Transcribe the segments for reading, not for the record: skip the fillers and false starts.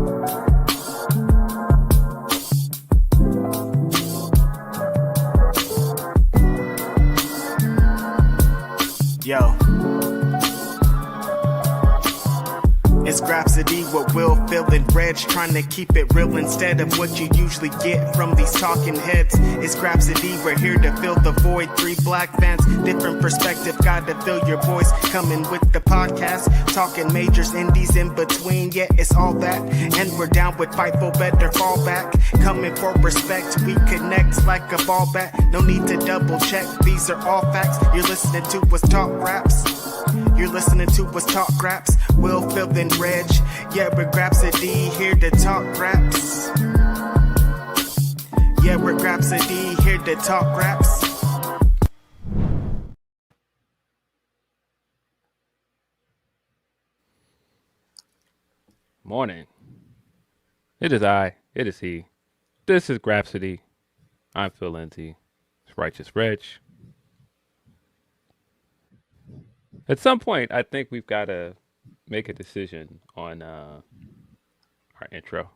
Yo. It's Grapsody with Will, Phil, and Reg, trying to keep it real instead of what you usually get from these talking heads. It's Grapsody, we're here to fill the void. 3 black fans, different perspective, gotta fill your voice. Coming with the podcast, talking majors, indies in between. Yeah, it's all that, and we're down with Fightful, better fall back. Coming for respect, we connect like a ball bat. No need to double check, these are all facts. You're listening to us talk raps. You're listening to us talk raps. Will, Phil, and Reg. Yeah, we're Grapsody, here to talk raps. Yeah, we're Grapsody, here to talk raps. Morning. It is I. It is he. This is Grapsody. I'm Phil Lindsay. It's Righteous Reg. At some point, I think we've got to make a decision on our intro.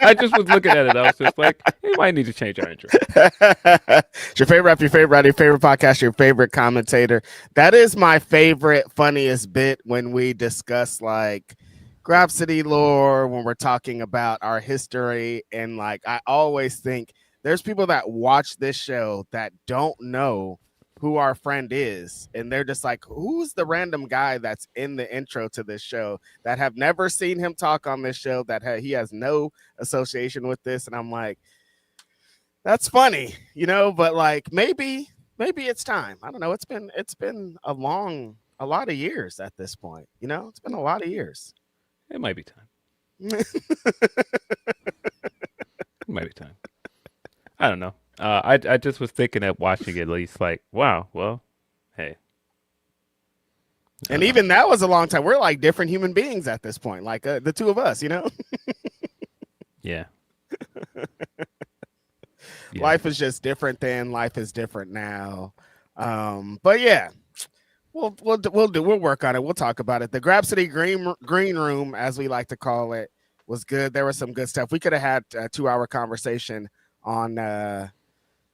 I just was looking at it. I was just like, we might need to change our intro. It's your favorite rap, your favorite writer, your favorite podcast, your favorite commentator. That is my favorite, funniest bit when we discuss like Grapsody lore, when we're talking about our history. And like, I always think there's people that watch this show that don't know who our friend is, and they're just like, who's the random guy that's in the intro to this show, that have never seen him talk on this show, that he has no association with this. And I'm like, that's funny, you know, but like maybe it's time. I don't know. It's been a lot of years at this point, you know. It's been a lot of years. It might be time. It might be time. I don't know. I just was thinking at watching it, at least like, wow, well, hey. And even that was a long time. We're like different human beings at this point, like the two of us, you know? Yeah. Life is just different then. Life is different now. But yeah, we'll work on it. We'll talk about it. The Grapsody green room, as we like to call it, was good. There was some good stuff. We could have had a 2-hour conversation on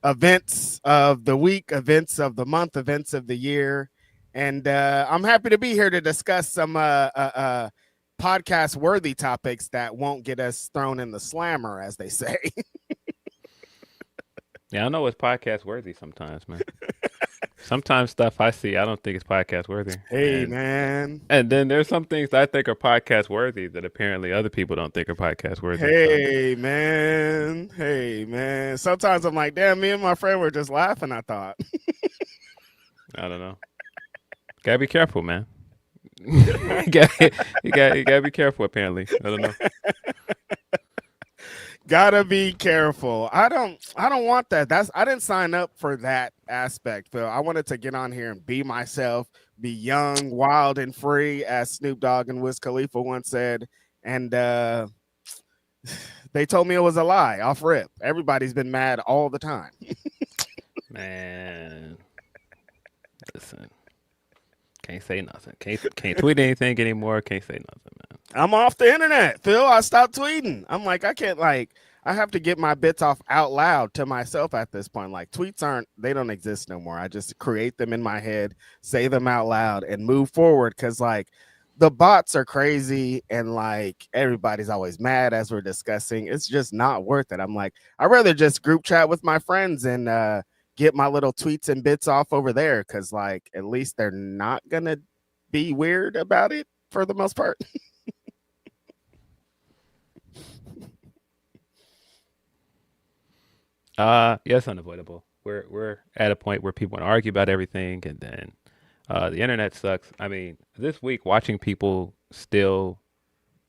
events of the week, events of the month, events of the year. And I'm happy to be here to discuss some podcast worthy topics that won't get us thrown in the slammer, as they say. Yeah, I know it's podcast worthy sometimes, man. Sometimes stuff I see, I don't think it's podcast worthy. Hey, man. And then there's some things that I think are podcast worthy that apparently other people don't think are podcast worthy. Hey, man. Hey, man. Sometimes I'm like, damn, me and my friend were just laughing, I thought. I don't know. Gotta be careful, man. you gotta be careful, apparently. I don't know. Gotta be careful. I don't want that. I didn't sign up for that aspect, Phil. I wanted to get on here and be myself, be young, wild, and free, as Snoop Dogg and Wiz Khalifa once said. And they told me it was a lie off rip. Everybody's been mad all the time. Man, listen, can't say nothing. Can't tweet anything anymore. Can't say nothing, man. I'm off the internet, Phil. I stopped tweeting. I'm like, I can't, like, I have to get my bits off out loud to myself at this point. Like, tweets they don't exist no more. I just create them in my head, say them out loud, and move forward. Because, like, the bots are crazy, and, like, everybody's always mad, as we're discussing. It's just not worth it. I'm like, I'd rather just group chat with my friends and get my little tweets and bits off over there. Because, like, at least they're not going to be weird about it for the most part. Yeah, it's unavoidable. We're at a point where people want to argue about everything, and then the internet sucks. I mean, this week watching people still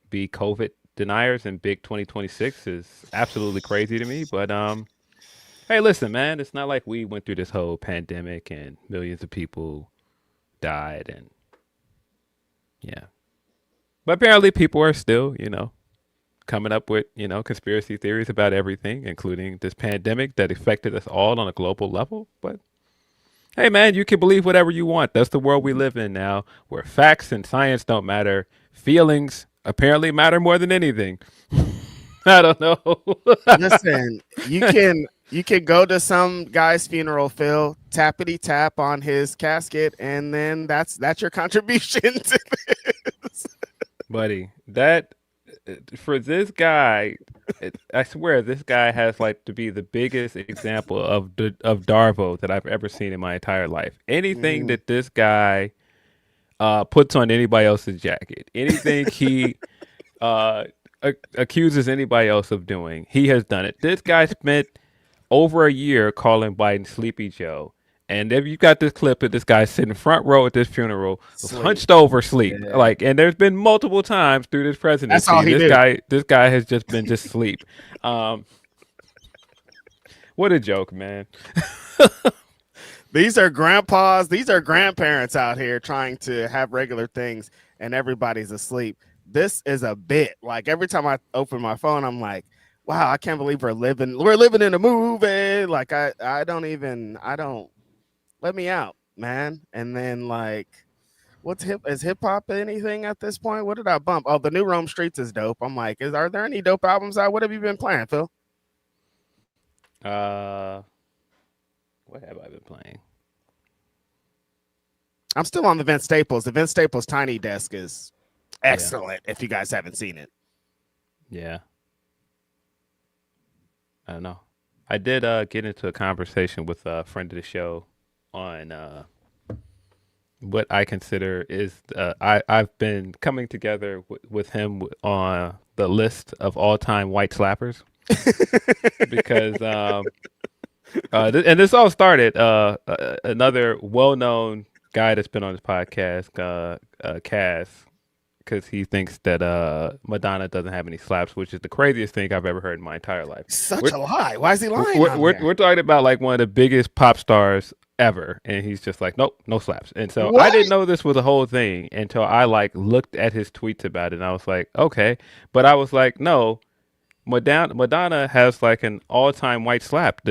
be COVID deniers in big 2026 is absolutely crazy to me. But hey, listen, man, it's not like we went through this whole pandemic and millions of people died, and yeah. But apparently people are still, coming up with, conspiracy theories about everything, including this pandemic that affected us all on a global level. But hey, man, you can believe whatever you want. That's the world we live in now, where facts and science don't matter. Feelings apparently matter more than anything. I don't know. Listen, you can go to some guy's funeral, Phil, tappity tap on his casket, and then that's your contribution to this. Buddy, that for this guy, I swear this guy has like to be the biggest example of Darvo that I've ever seen in my entire life. Anything that this guy puts on anybody else's jacket, anything he accuses anybody else of doing, he has done it. This guy spent over a year calling Biden Sleepy Joe. And if you got this clip of this guy sitting front row at this funeral, hunched over, sleep. Yeah. Like, and there's been multiple times through this presidency. That's all he did. This guy has just been just sleep. What a joke, man. These are grandpas, these are grandparents out here trying to have regular things, and everybody's asleep. This is a bit. Like, every time I open my phone, I'm like, wow, I can't believe we're living in a movie. Like, I don't let me out, man. And then, like, is hip hop anything at this point? What did I bump? Oh, the new Rome Streets is dope. I'm like, are there any dope albums out? What have you been playing, Phil? What have I been playing? I'm still on the Vince Staples. The Vince Staples Tiny Desk is excellent. If you guys haven't seen it. Yeah. I don't know. I did get into a conversation with a friend of the show on what I consider is I've been coming together with him on the list of all-time white slappers because and this all started another well-known guy that's been on this podcast, Cass, because he thinks that Madonna doesn't have any slaps, which is the craziest thing I've ever heard in my entire life. Such a lie. Why is he lying? We're talking about like one of the biggest pop stars ever, and he's just like, nope, no slaps. And so I didn't know this was a whole thing until I like looked at his tweets about it, and I was like, okay. But I was like, no, Madonna has like an all-time white slap.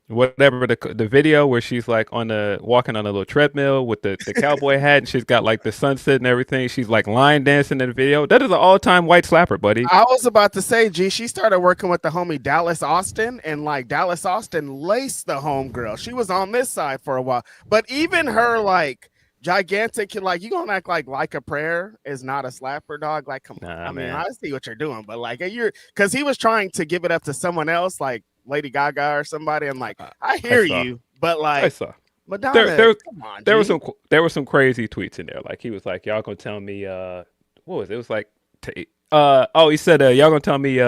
Whatever the video where she's like walking on a little treadmill with the cowboy hat, and she's got like the sunset and everything. She's like line dancing in the video. That is an all-time white slapper, buddy. I was about to say, she started working with the homie Dallas Austin, and like Dallas Austin laced the homegirl. She was on this side for a while, but even her like gigantic, like, you gonna act like a prayer is not a slapper, dog? Like, come on. I mean, I see what you're doing, but like because he was trying to give it up to someone else, like Lady Gaga or somebody. I'm like, I hear you, but like, I saw Madonna. There were some crazy tweets in there. Like, he was like, y'all gonna tell me what was it? It was like he said y'all gonna tell me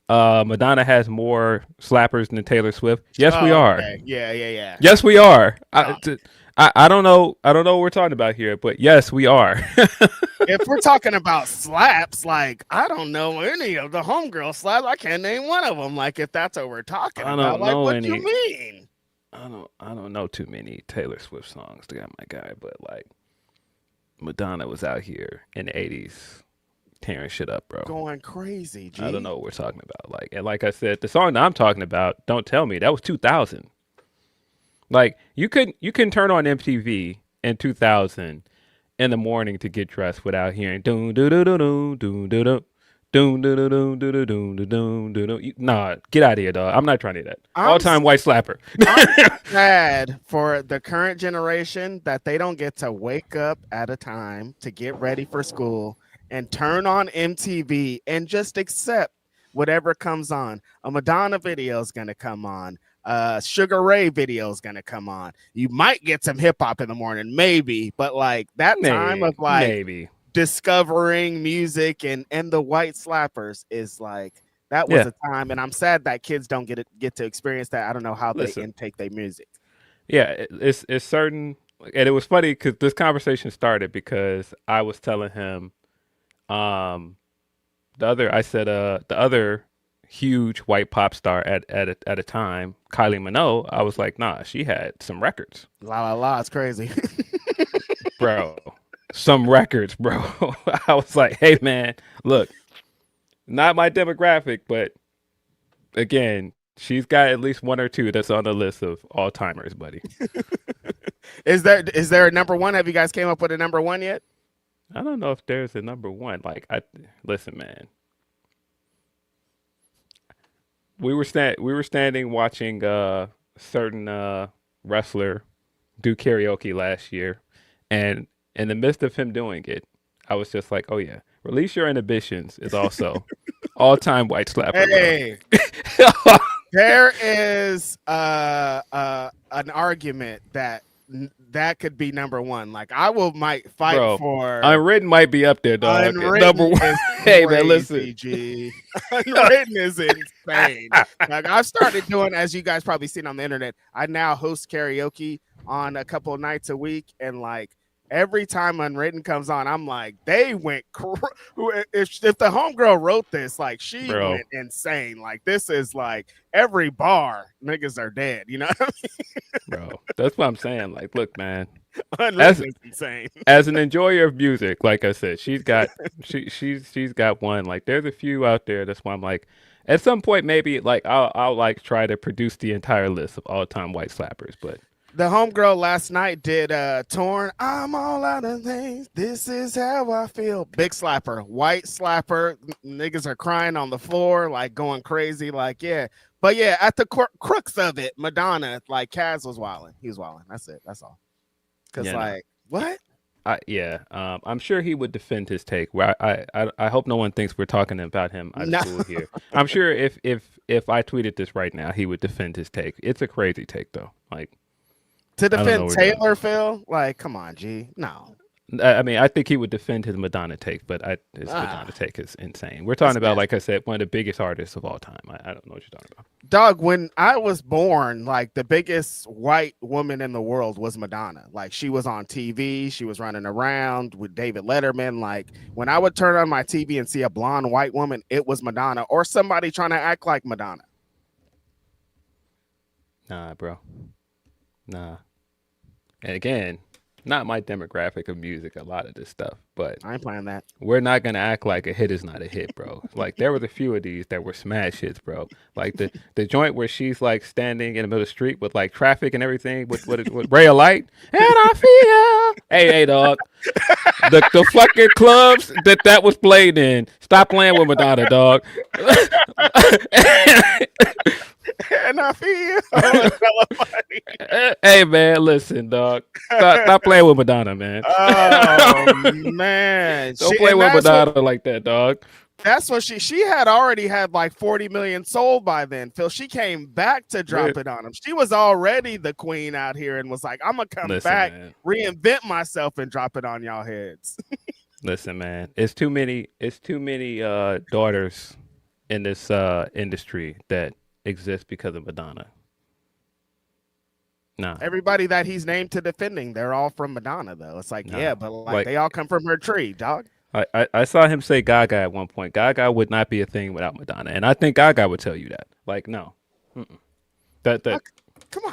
Madonna has more slappers than Taylor Swift. Yes, we are. Okay. Yeah. Yes, we are. I don't know what we're talking about here, but yes, we are. If we're talking about slaps, like, I don't know any of the homegirl slaps. I can't name one of them. Like, if that's what we're talking about, like, what do you mean? I don't know too many Taylor Swift songs to get my guy, but like, Madonna was out here in the 80s tearing shit up, bro. Going crazy, G. I don't know what we're talking about. Like, and like I said, the song that I'm talking about, Don't Tell Me, that was 2000. Like, you couldn't turn on MTV in 2000 in the morning to get dressed without hearing doom doo doo doo doo doom doo doo doom doo doo doo doo doom doo doom doo doo. Nah, get out of here, dog. I'm not trying to do that. All-time white slapper. I'm sad for the current generation that they don't get to wake up at a time to get ready for school and turn on MTV and just accept whatever comes on. A Madonna video is gonna come on. Sugar Ray video is gonna come on. You might get some hip hop in the morning, maybe, but like that time of like discovering music and the white slappers is like, that was a time, and I'm sad that kids don't get to experience that. I don't know how they intake their music. Yeah, it's certain, and it was funny because this conversation started because I was telling him, the other huge white pop star at a time, Kylie Minogue, I was like, nah, she had some records. La, it's crazy. Bro, some records, bro. I was like, hey man, look, not my demographic, but again, she's got at least one or two that's on the list of all timers, buddy. Is there a number one? Have you guys came up with a number one yet? I don't know if there's a number one. Like, listen, man. We were standing watching certain wrestler do karaoke last year, and in the midst of him doing it, I was just like, "Oh yeah, Release Your Inhibitions is also all-time white slapper, Hey, bro." there is an argument that that could be number one. Like might fight Bro, for Unwritten might be up there, dog. Number Unwritten one. is Hey man, crazy, listen. G. Unwritten is insane. Like I've started doing, as you guys probably seen on the internet, I now host karaoke on a couple of nights a week, and like every time Unwritten comes on, I'm like, they went. If the homegirl wrote this, like she Bro. went insane. Like this is like every bar, niggas are dead. You know, what I mean? Bro, that's what I'm saying. Like, look, man. Unwritten is insane. As an enjoyer of music, like I said, she's got one. Like, there's a few out there. That's why I'm like, at some point, maybe like I'll like try to produce the entire list of all-time white slappers, but. The homegirl last night did Torn. I'm all out of things. This is how I feel. Big slapper, white slapper. Niggas are crying on the floor, like going crazy. Like, yeah. But yeah, at the crux of it, Madonna, like Kaz was wilding. He was wilding. That's it. That's all. Because, what? I'm sure he would defend his take. I hope no one thinks we're talking about him out of school here. I'm sure if I tweeted this right now, he would defend his take. It's a crazy take, though. Like. To defend Taylor, Phil? Like, come on, G. No. I mean, I think he would defend his Madonna take, but his Madonna take is insane. We're talking about, like I said, one of the biggest artists of all time. I don't know what you're talking about. Dog, when I was born, like the biggest white woman in the world was Madonna. Like she was on TV. She was running around with David Letterman. Like when I would turn on my TV and see a blonde white woman, it was Madonna or somebody trying to act like Madonna. Nah, bro. Nah. And again, not my demographic of music, a lot of this stuff, but I ain't playing that. We're not going to act like a hit is not a hit, bro. Like there was a few of these that were smash hits, bro. Like the joint where she's like standing in the middle of the street with like traffic and everything with ray of light. And I feel. Hey, dog. The fucking clubs that was played in. Stop playing with Madonna, dog. And I feel. Hey man, listen, dog. Stop playing with Madonna, man. Oh man, don't play with Madonna like that, dog. That's what she had already had like 40 million sold by then, Phil. She came back to drop it on him. She was already the queen out here and was like, I'm gonna come back, man. Reinvent myself and drop it on y'all heads. Listen, man, it's too many daughters in this industry that exist because of Madonna. Nah. Everybody that he's named to defending, they're all from Madonna, though. It's like, yeah, but like they all come from her tree, dog. I saw him say Gaga at one point. Gaga would not be a thing without Madonna, and I think Gaga would tell you that. Like, no, that come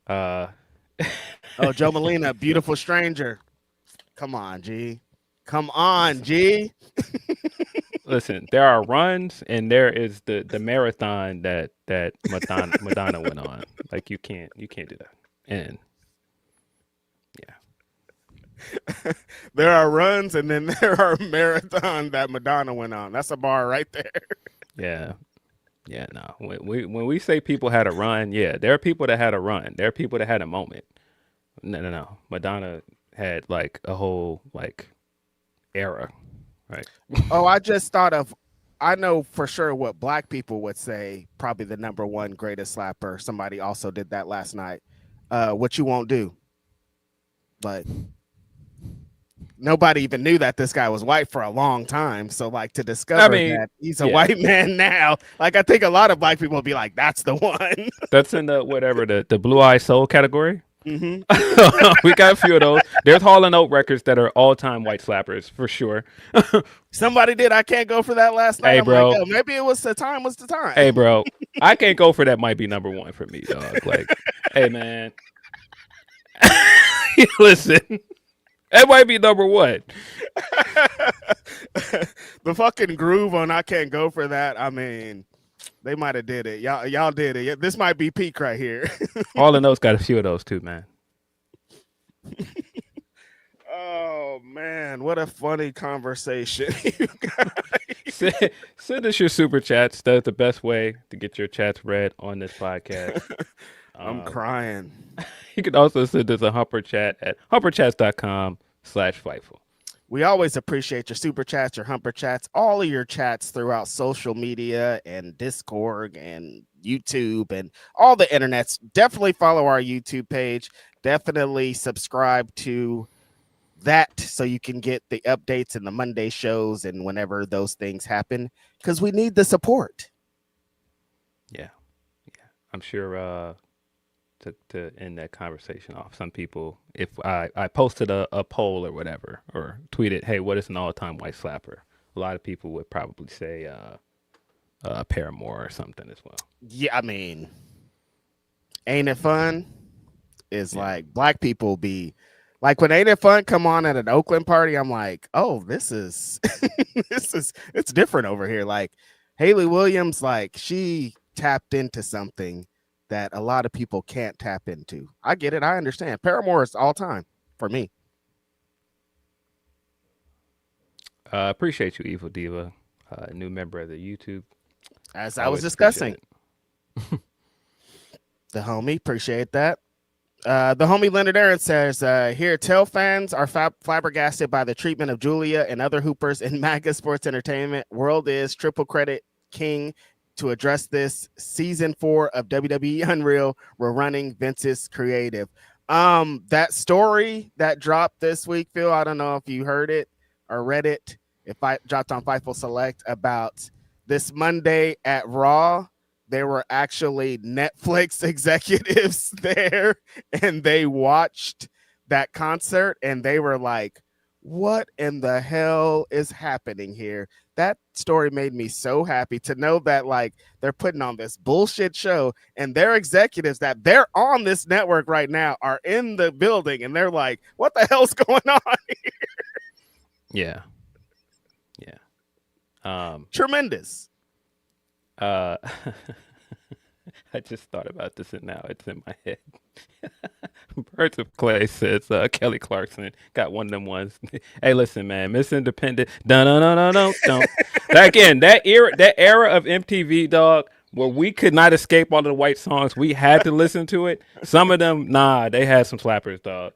on. Oh, Joe Molina, Beautiful Stranger. Come on, G. Come on, G. Listen, there are runs, and there is the marathon that Madonna went on. Like you can't do that. And yeah, there are runs, and then there are marathon that Madonna went on. That's a bar right there. Yeah. No, when we say people had a run, yeah, there are people that had a run. There are people that had a moment. No. Madonna had like a whole like era. Right. Oh, I just thought of, I know for sure what black people would say, probably the number one greatest slapper. Somebody also did that last night. What You Won't Do. But nobody even knew that this guy was white for a long time. So like to discover that he's a white man now, like I think a lot of black people will be like, that's the one. That's in the Blue Eye Soul category. Mm-hmm. We got a few of those. There's Hall & Oates records that are all-time white slappers for sure. Somebody did I Can't Go For That last night. Hey, bro. Like, maybe it was the time. Hey, bro. I Can't Go For That might be number one for me, dog. Like, hey, man. Listen. That might be number one. The fucking groove on I Can't Go For That. I mean, they might have did it. Y'all did it. This might be peak right here. All of those got a few of those too, man. Oh man, what a funny conversation. You guys. Send us your super chats. That's the best way to get your chats read on this podcast. I'm crying. You can also send us a humper chat at humperchats.com/fightful. We always appreciate your super chats, your humper chats, all of your chats throughout social media and Discord and YouTube and all the internets. Definitely follow our YouTube page. Definitely subscribe to that so you can get the updates and the Monday shows and whenever those things happen, because we need the support. Yeah. I'm sure to end that conversation off, some people, if I posted a poll or whatever, or tweeted, hey, what is an all-time white slapper? A lot of people would probably say Paramore or something as well. Yeah, I mean, Ain't It Fun is like black people be like, when Ain't It Fun come on at an Oakland party, I'm like, oh, this is it's different over here. Like Haley Williams, like she tapped into something that a lot of people can't tap into. I get it. I understand. Paramore is all time for me. Appreciate you, Evil Diva, new member of the YouTube. As I was discussing, the homie, appreciate that. The homie Leonard Aaron says, here, tell fans are flabbergasted by the treatment of Julia and other hoopers in MAGA sports entertainment. World is triple credit king to address this. Season 4 of WWE Unreal. We're running Vince's creative. That story that dropped this week, Phil, I don't know if you heard it or read it. If I dropped on Fightful Select about this Monday at Raw, there were actually Netflix executives there, and they watched that concert and they were like, what in the hell is happening here? That story made me so happy to know that, like, they're putting on this bullshit show and their executives that they're on this network right now are in the building and they're like, what the hell's going on here? Yeah. Tremendous. I just thought about this and now it's in my head. Birds of Clay says Kelly Clarkson got one of them ones. Hey, listen, man, Miss Independent. Don't. Again, that era of MTV, dog, where we could not escape all of the white songs. We had to listen to it. Some of them, they had some slappers, dog.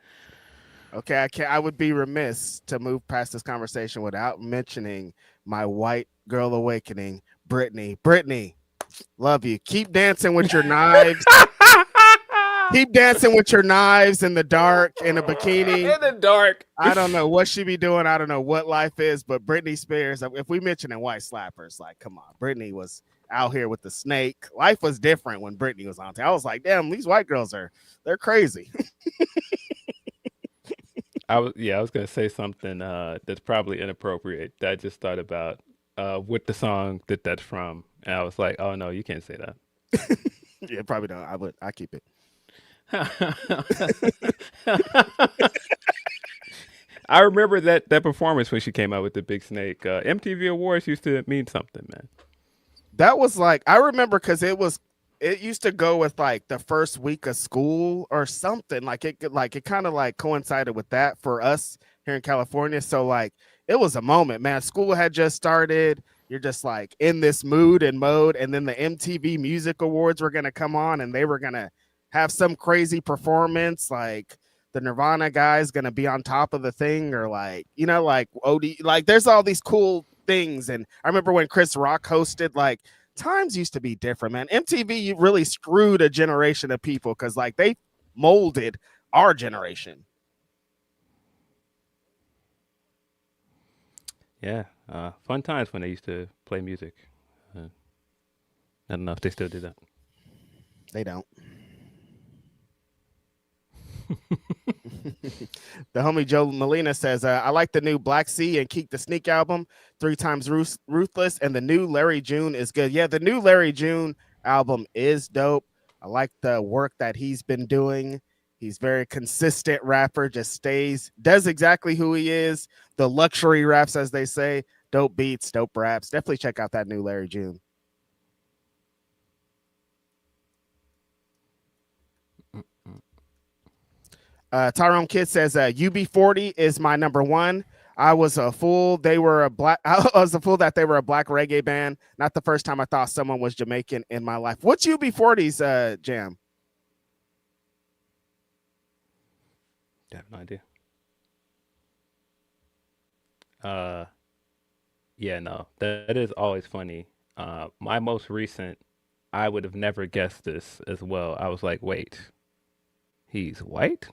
Okay, I would be remiss to move past this conversation without mentioning my white girl awakening, Brittany. Brittany, love you. Keep dancing with your knives. Keep dancing with your knives in the dark in a bikini. In the dark. I don't know what she be doing. I don't know what life is, but Britney Spears, if we mentioning white slappers, like, come on. Britney was out here with the snake. Life was different when Britney was on. I was like, damn, these white girls they're crazy. I was gonna say something that's probably inappropriate that I just thought about with the song that's from, and I was like, oh no, you can't say that. Yeah, probably don't. I keep it. I remember that performance when she came out with the big snake. MTV Awards used to mean something, man. That was like, I remember because it used to go with like the first week of school or something. Like it kind of like coincided with that for us here in California. So like it was a moment, man. School had just started. You're just like in this mood and mode, and then the MTV Music Awards were gonna come on, and they were gonna have some crazy performance, like the Nirvana guy's gonna be on top of the thing, or like, you know, like OD, like there's all these cool things. And I remember when Chris Rock hosted, like times used to be different, man. MTV really screwed a generation of people because like they molded our generation. Yeah, fun times when they used to play music. I don't know if they still do that. They don't. The homie Joe Molina says, I like the new Black Sea and Keep the Sneak album, 3 Times Ruthless, and the new Larry June is good. Yeah, the new Larry June album is dope. I like the work that he's been doing. He's very consistent rapper, just does exactly who he is. The luxury raps, as they say, dope beats, dope raps. Definitely check out that new Larry June. Tyrone Kidd says UB40 is my number one. I was a fool. They were a black. I was a fool that they were a black reggae band. Not the first time I thought someone was Jamaican in my life. What's UB40's jam? I have no idea. Yeah, no, that is always funny. My most recent, I would have never guessed this as well. I was like, wait, he's white?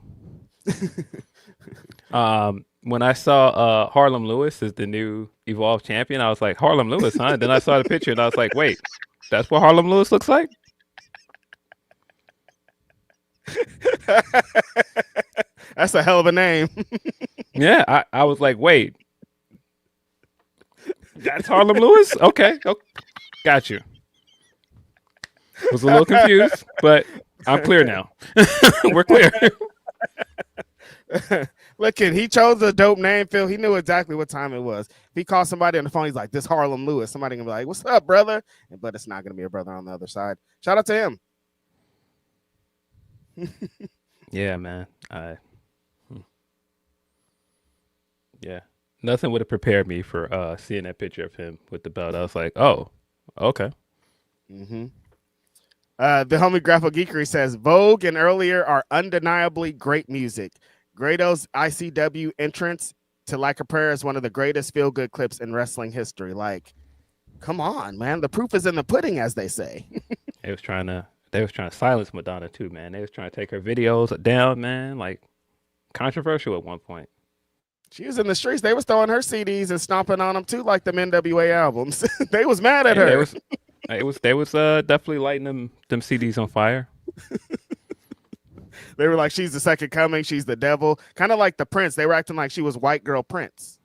When I saw Harlem Lewis as the new Evolve champion, I was like, Harlem Lewis, huh? Then I saw the picture and I was like, wait, that's what Harlem Lewis looks like? That's a hell of a name. Yeah, I was like, wait, that's Harlem Lewis? Okay, got you. Was a little confused, but I'm clear now. We're clear. Look, he chose a dope name, Phil. He knew exactly what time it was. If he called somebody on the phone, he's like, this Harlem Lewis. Somebody gonna be like, what's up, brother? But it's not gonna be a brother on the other side. Shout out to him. Yeah, man. Yeah. Nothing would have prepared me for seeing that picture of him with the belt. I was like, oh, okay. Mm-hmm. The homie Graphic Geekery says Vogue and earlier are undeniably great music. Grado's ICW entrance to Like a Prayer is one of the greatest feel-good clips in wrestling history. Like, come on, man. The proof is in the pudding, as they say. They was trying to silence Madonna too, man. They was trying to take her videos down, man. Like, controversial at one point. She was in the streets. They was throwing her CDs and stomping on them too, like them NWA albums. They was mad at her. They was definitely lighting them CDs on fire. They were like, she's the second coming. She's the devil. Kind of like the Prince. They were acting like she was white girl Prince.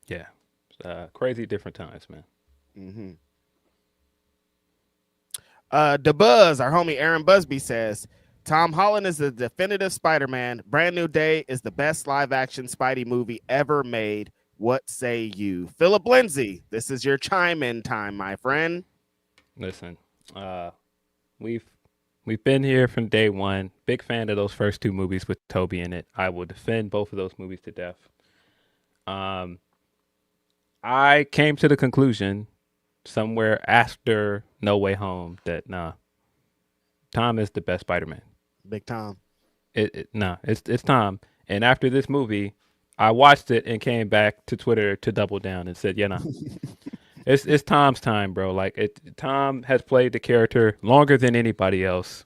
Yeah. Crazy different times, man. Mm-hmm. The Buzz, our homie Aaron Busby says, Tom Holland is the definitive Spider-Man. Brand New Day is the best live-action Spidey movie ever made. What say you? Philip Lindsay, this is your chime-in time, my friend. Listen, we've been here from day one. Big fan of those first two movies with Toby in it. I will defend both of those movies to death. I came to the conclusion somewhere after No Way Home that Tom is the best Spider-Man. Big Tom. It's Tom. And after this movie, I watched it and came back to Twitter to double down and said, it's Tom's time, bro. Like Tom has played the character longer than anybody else.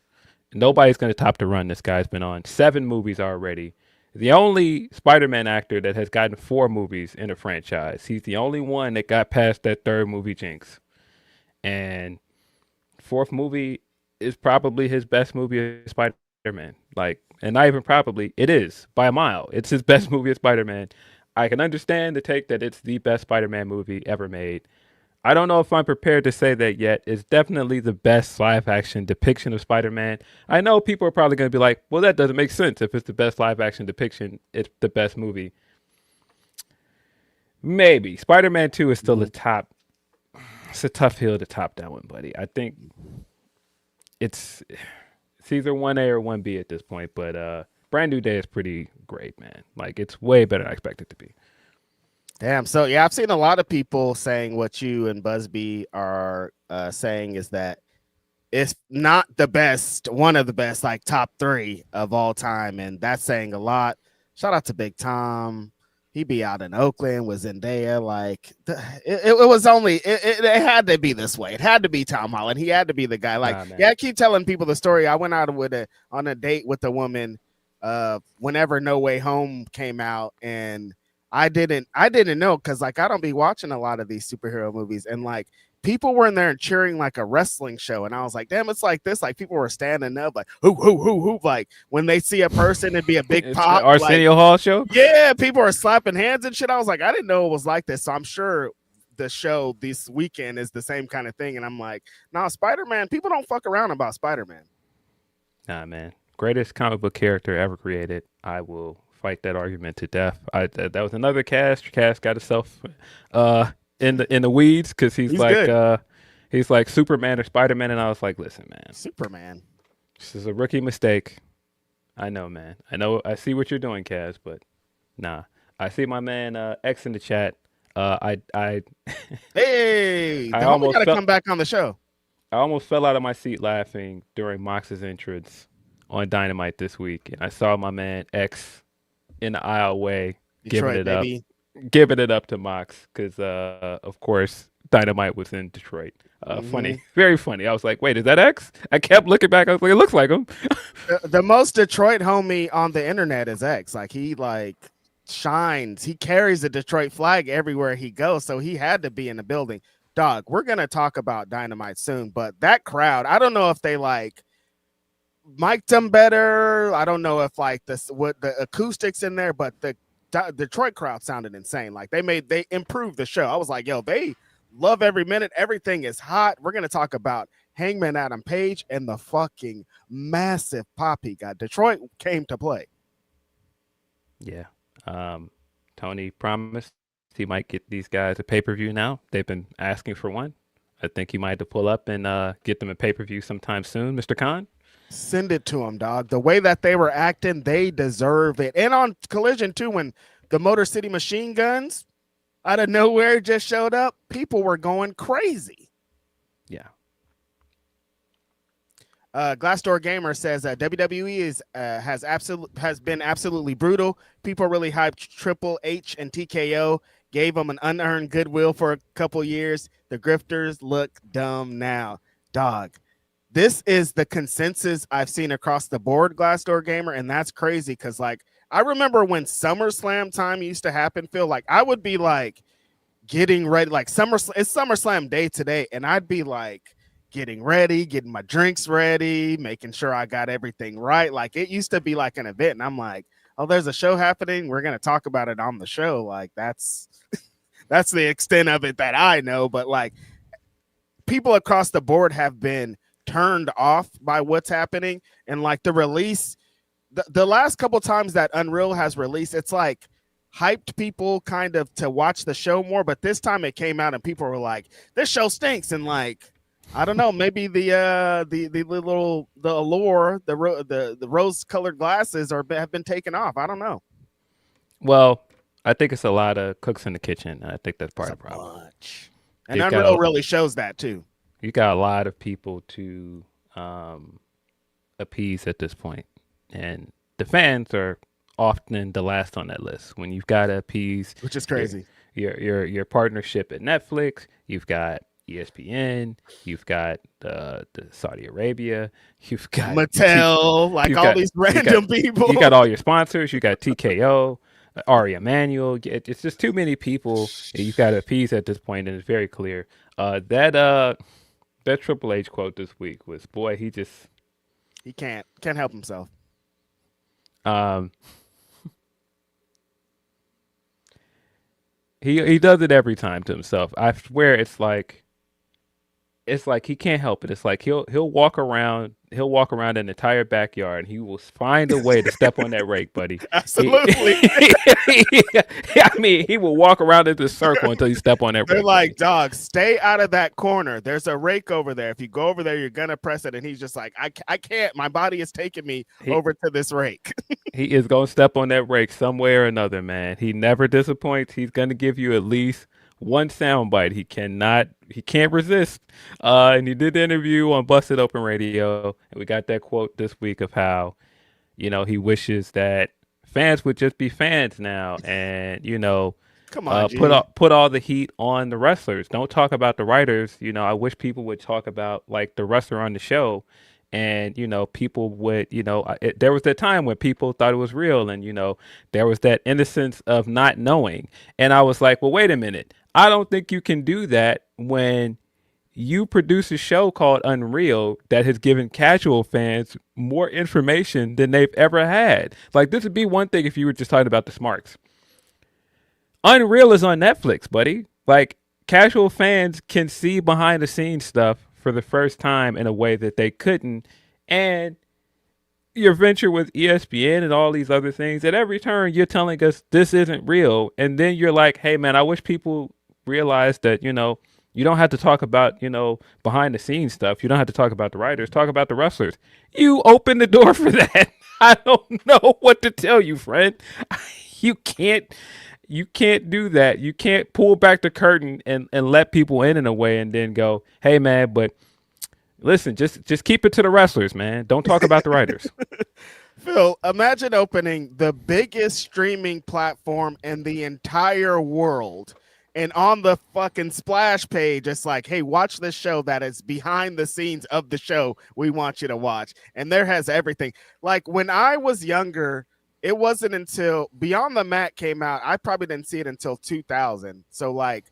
Nobody's gonna top the run this guy's been on. 7 movies already. The only Spider-Man actor that has gotten 4 movies in a franchise. He's the only one that got past that 3rd movie jinx. And 4th movie is probably his best movie as Spider-Man. Like, and not even probably, it is by a mile. It's his best movie as Spider-Man. I can understand the take that it's the best Spider-Man movie ever made. I don't know if I'm prepared to say that yet. It's definitely the best live-action depiction of Spider-Man. I know people are probably going to be like, well, that doesn't make sense. If it's the best live-action depiction, it's the best movie. Maybe. Spider-Man 2 is still the top. It's a tough hill to top that one, buddy. I think it's either 1A or 1B at this point, but Brand New Day is pretty great, man. Like, it's way better than I expected it to be. Damn. So, yeah, I've seen a lot of people saying what you and Busby are saying is that it's not the best, one of the best, like top 3 of all time. And that's saying a lot. Shout out to Big Tom. He be out in Oakland, was in Zendaya. Like, it was only, it had to be this way. It had to be Tom Holland. He had to be the guy. Like, I keep telling people the story. I went out on a date with a woman whenever No Way Home came out, and I didn't know, because like I don't be watching a lot of these superhero movies, and like people were in there and cheering like a wrestling show, and I was like, damn, it's like this. Like people were standing up like who, like when they see a person, it'd be a big pop. Arsenio Hall show. Yeah, people are slapping hands and shit. I was like, I didn't know it was like this. So I'm sure the show this weekend is the same kind of thing. And I'm like, nah, Spider-Man, people don't fuck around about Spider-Man. Nah, man. Greatest comic book character ever created. I will fight that argument to death. That was another cast. Cast got himself in the weeds because he's like Superman or Spider-Man, and I was like, listen, man, Superman. This is a rookie mistake. I know, man. I know. I see what you're doing, Kaz, but nah. I see my man X in the chat. I Hey, I the homie almost got to felt come back on the show. I almost fell out of my seat laughing during Mox's entrance on Dynamite this week, and I saw my man X in the aisleway Detroit, baby. giving it up to Mox because, of course, Dynamite was in Detroit. Funny, very funny. I was like, "Wait, is that X?" I kept looking back. I was like, "It looks like him." The most Detroit homie on the internet is X. Like he shines. He carries the Detroit flag everywhere he goes, so he had to be in the building. Dog, we're gonna talk about Dynamite soon, but that crowd, I don't know if they like mic'd them better. I don't know if like what the acoustics in there, but the Detroit crowd sounded insane. Like they improved the show. I was like, yo, they love every minute. Everything is hot. We're gonna talk about Hangman Adam Page and the fucking massive pop he got. Detroit came to play. Yeah. Tony promised he might get these guys a pay-per-view now. They've been asking for one. I think he might have to pull up and get them a pay-per-view sometime soon, Mr. Khan. Send it to them, dog. The way that they were acting, they deserve it. And on Collision, too, when the Motor City Machine Guns out of nowhere just showed up, people were going crazy. Yeah. Glassdoor Gamer says WWE has been absolutely brutal. People really hyped Triple H and TKO, gave them an unearned goodwill for a couple years. The grifters look dumb now. Dog, this is the consensus I've seen across the board, Glassdoor Gamer, and that's crazy because, like, I remember when SummerSlam time used to happen, Phil, like, I would be, like, getting ready, like, it's SummerSlam day today, and I'd be, like, getting ready, getting my drinks ready, making sure I got everything right. Like, it used to be like an event, and I'm like, oh, there's a show happening. We're going to talk about it on the show. Like, that's the extent of it that I know. But, like, people across the board have been turned off by what's happening. And, like, the release, the last couple times that Unreal has released, it's like hyped people kind of to watch the show more. But this time it came out and people were like, this show stinks. And, like, I don't know. Maybe the allure, the rose-colored glasses have been taken off. I don't know. Well, I think it's a lot of cooks in the kitchen. I think that's part of the problem. Much. And Unreal really shows that too. You got a lot of people to appease at this point, and the fans are often the last on that list. When you've got to appease, which is crazy, your partnership at Netflix, you've got ESPN, you've got the Saudi Arabia, you've got Mattel, all these random people. You got all your sponsors, you got TKO, Ari Emanuel. It's just too many people you've got to appease at this point, and it's very clear. That Triple H quote this week was, boy, he can't help himself. He does it every time to himself. I swear it's like he can't help it. It's like he'll walk around an entire backyard and he will find a way to step on that rake, buddy. Absolutely. I mean, he will walk around in this circle until you step on that rake. They're like, dog, stay out of that corner. There's a rake over there. If you go over there, you're gonna press it. And he's just like, I can't. My body is taking me over to this rake. He is gonna step on that rake some way or another, man. He never disappoints. He's gonna give you at least one soundbite. He can't resist. And he did the interview on Busted Open Radio, and we got that quote this week of how, he wishes that fans would just be fans now, and come on, put all the heat on the wrestlers. Don't talk about the writers. I wish people would talk about like the wrestler on the show. And, people would, there was that time when people thought it was real, and, there was that innocence of not knowing. And I was like, well, wait a minute. I don't think you can do that when you produce a show called Unreal that has given casual fans more information than they've ever had. Like, this would be one thing if you were just talking about the smarts. Unreal is on Netflix, buddy. Like, casual fans can see behind the scenes stuff for the first time in a way that they couldn't. And your venture with ESPN and all these other things, at every turn you're telling us this isn't real. And then you're like, hey man, I wish people realize that, you You don't have to talk about, behind the scenes stuff. You don't have to talk about the writers. Talk about the wrestlers. You open the door for that. I don't know what to tell you, friend. You can't do that. You can't pull back the curtain and let people in a way and then go, hey man, but listen, just keep it to the wrestlers, man. Don't talk about the writers. Phil, imagine opening the biggest streaming platform in the entire world, and on the fucking splash page, it's like, hey, watch this show that is behind the scenes of the show we want you to watch. And there has everything. Like when I was younger, it wasn't until Beyond the Mat came out. I probably didn't see it until 2000. So like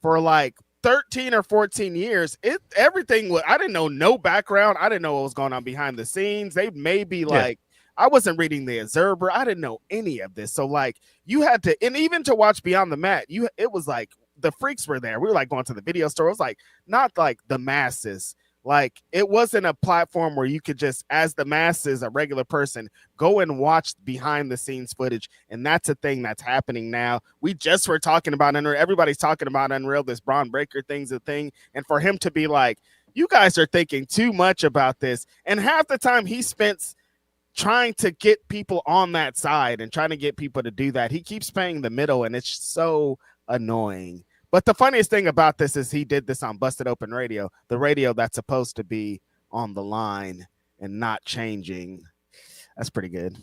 for like 13 or 14 years, everything was, I didn't know no background. I didn't know what was going on behind the scenes. They may be like, I wasn't reading the Observer. I didn't know any of this. So like you had to, and even to watch Beyond the Mat, it was like the freaks were there. We were like going to the video store. It was like not like the masses. Like it wasn't a platform where you could just, as the masses, a regular person, go and watch behind the scenes footage. And that's a thing that's happening now. We just were talking about Unreal. Everybody's talking about Unreal. This Braun Breaker thing's a thing. And for him to be like, you guys are thinking too much about this. And half the time he spent trying to get people on that side and trying to get people to do that. He keeps playing the middle, and it's so annoying. But the funniest thing about this is he did this on Busted Open Radio, the radio that's supposed to be on the line and not changing. That's pretty good.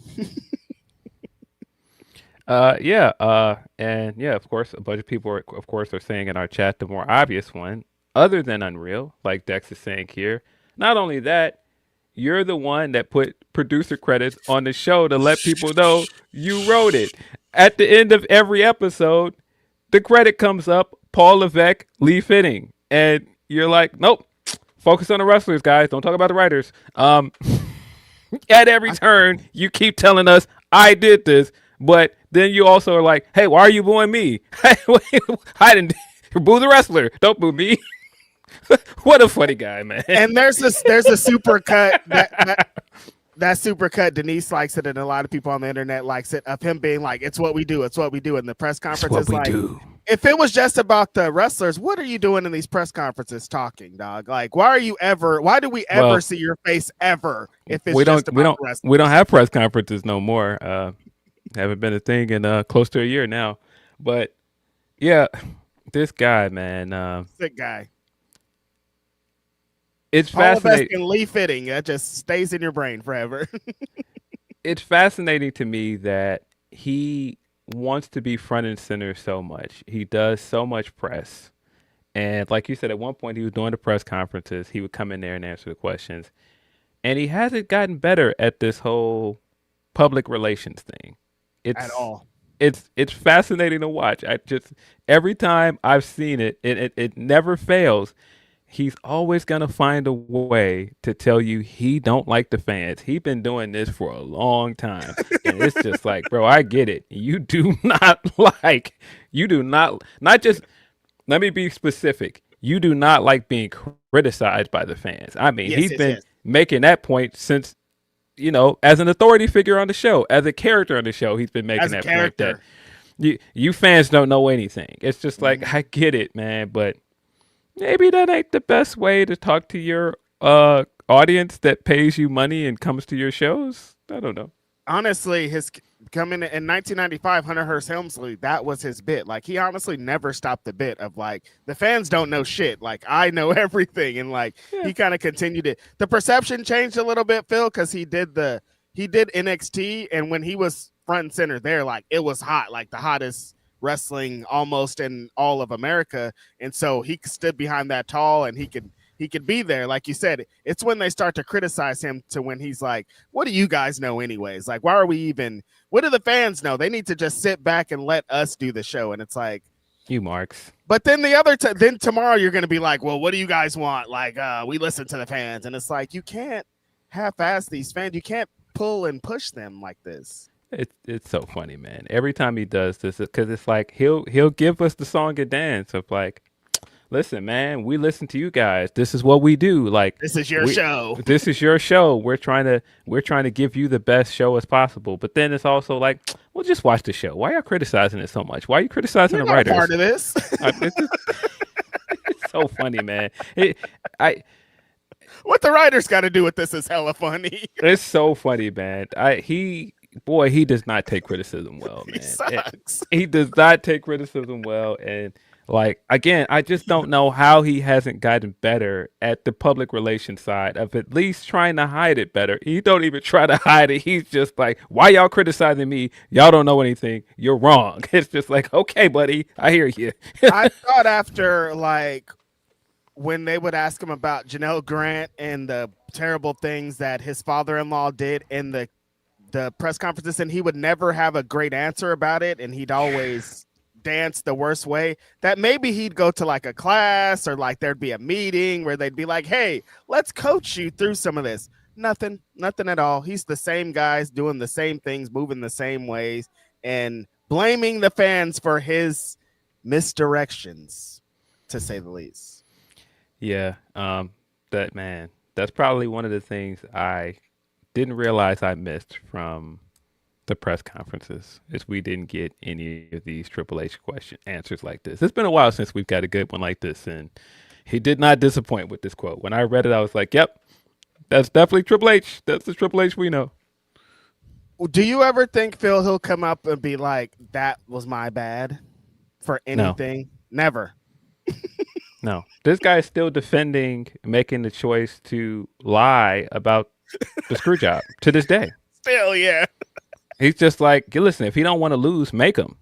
And yeah, of course, a bunch of people are saying in our chat the more obvious one, other than Unreal, like Dex is saying here. Not only that, you're the one that put producer credits on the show to let people know you wrote it. At the end of every episode, the credit comes up, Paul Levesque, Lee Fitting. And you're like, nope, focus on the wrestlers, guys. Don't talk about the writers. At every turn, you keep telling us, I did this. But then you also are like, hey, why are you booing me? I didn't boo the wrestler. Don't boo me. What a funny guy, man. And there's a super cut that super cut. Denise likes it, and a lot of people on the internet likes it, of him being like, it's what we do. It's what we do. In the press conference is like, if it was just about the wrestlers, what are you doing in these press conferences talking, dog? Like, why do we ever see your face ever if it's just about wrestling? We don't have press conferences no more. Haven't been a thing in close to a year now. But yeah, this guy, man. Sick guy. It's fascinating. And Lee Fitting, that just stays in your brain forever. It's fascinating to me that he wants to be front and center so much. He does so much press. And like you said, at one point he was doing the press conferences. He would come in there and answer the questions. And he hasn't gotten better at this whole public relations thing. At all. It's fascinating to watch. Every time I've seen it, it never fails. He's always going to find a way to tell you he don't like the fans. He's been doing this for a long time. And it's just like, bro, I get it. Not just, let me be specific. You do not like being criticized by the fans. I mean, he's been making that point since, as an authority figure on the show, as a character on the show, he's been making that point that you fans don't know anything. It's just like, I get it, man, but maybe that ain't the best way to talk to your audience that pays you money and comes to your shows. I don't know. Honestly, his coming in 1995, Hunter Hearst Helmsley, that was his bit. Like, he honestly never stopped the bit of like, the fans don't know shit. Like, I know everything. And like, he kind of continued it. The perception changed a little bit, Phil, because he did NXT. And when he was front and center there, like, it was hot, like the hottest wrestling almost in all of America. And so he stood behind that tall, and he could be there. Like you said, it's when they start to criticize him to when he's like, what do you guys know anyways? Like, why are we even, what do the fans know? They need to just sit back and let us do the show. And it's like, you marks. But then then tomorrow you're going to be like, well, what do you guys want? Like, we listen to the fans. And it's like, you can't half-ass these fans. You can't pull and push them like this. It's so funny, man. Every time he does this, because it's like he'll give us the song and dance of like, listen, man, we listen to you guys. This is what we do. Like, this is your show. This is your show. We're trying to give you the best show as possible. But then it's also like, well, just watch the show. Why are you criticizing it so much? Why are you criticizing the writers? Part of this. so funny, man. I What the writers got to do with this is hella funny. It's so funny, man. He does not take criticism well, He man. sucks. He does not take criticism well, and like again, I just don't know how he hasn't gotten better at the public relations side of at least trying to hide it better. He don't even try to hide it. He's just like, "Why y'all criticizing me? Y'all don't know anything. You're wrong." It's just like, "Okay, buddy, I hear you." I thought after like when they would ask him about Janelle Grant and the terrible things that his father-in-law did in the press conferences, and he would never have a great answer about it, and he'd always dance the worst way, that maybe he'd go to like a class or like there'd be a meeting where they'd be like, hey, let's coach you through some of this. Nothing at all. He's the same guys doing the same things, moving the same ways, and blaming the fans for his misdirections, to say the least. Yeah, that's probably one of the things I didn't realize I missed from the press conferences is we didn't get any of these Triple H answers like this. It's been a while since we've got a good one like this, and he did not disappoint with this quote. When I read it, I was like, "Yep, that's definitely Triple H. That's the Triple H we know." Do you ever think Phil he'll come up and be like, "That was my bad," for anything? No. Never. No, this guy is still defending making the choice to lie about the screw job to this day. Still, yeah. He's just like, listen, if he don't want to lose, make him.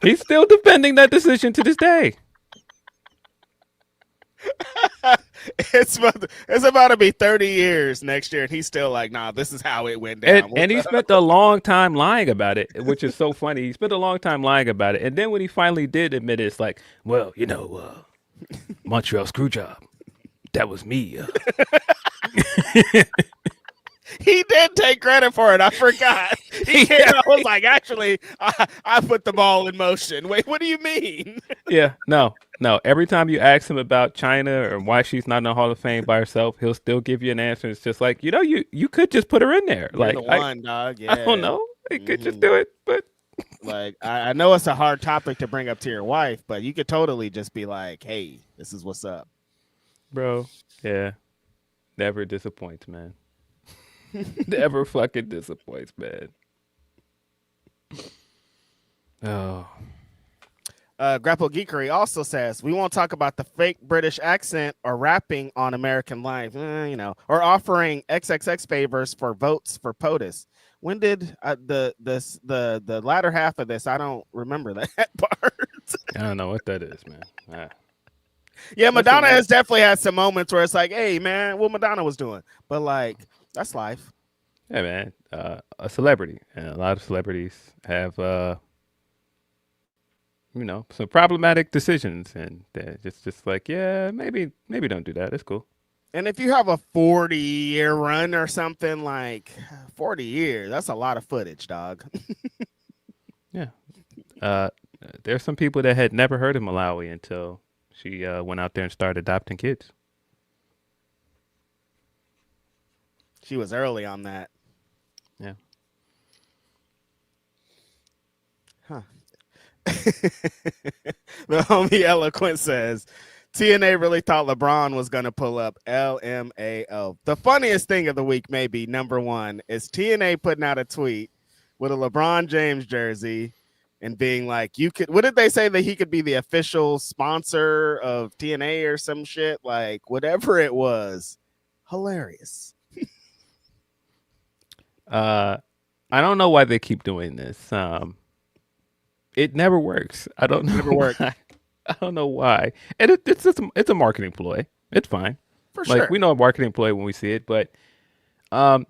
He's still defending that decision to this day. It's about to be 30 years next year, and he's still like, nah, this is how it went down. And he spent a long time lying about it, which is so funny. He spent a long time lying about it. And then when he finally did admit it, it's like, well, Montreal Screwjob, that was me. He did take credit for it. I forgot. I was like, actually, I put the ball in motion. Wait, what do you mean? Yeah, no. Every time you ask him about China or why she's not in the Hall of Fame by herself, he'll still give you an answer. It's just like, you could just put her in there. You're like the one, dog. Yeah. I don't know. He could just do it, but like I know it's a hard topic to bring up to your wife, but you could totally just be like, hey, this is what's up. Bro, yeah. Never disappoints, man. Never fucking disappoints, man. Oh. Grapple Geekery also says we won't talk about the fake British accent or rapping on American Life, or offering XXX favors for votes for POTUS. When did the latter half of this? I don't remember that part. I don't know what that is, man. Yeah, Madonna has definitely had some moments where it's like, hey, man, what Madonna was doing. But like, that's life. Yeah, man. A celebrity, and a lot of celebrities have some problematic decisions, and they're just like, yeah, maybe don't do that. It's cool. And if you have a 40-year run or something, like 40 years, that's a lot of footage, dog. Yeah. There's some people that had never heard of Malawi until she went out there and started adopting kids. She was early on that. Yeah. Huh. The homie Eloquent says, TNA really thought LeBron was going to pull up LMAO. The funniest thing of the week, maybe, number one, is TNA putting out a tweet with a LeBron James jersey and being like, what did they say, that he could be the official sponsor of TNA or some shit? Like, whatever it was. Hilarious. I don't know why they keep doing this. It never works. I don't know. Never work. I don't know why. And it's a marketing ploy. It's fine. For sure. Like, we know a marketing ploy when we see it, but LeBron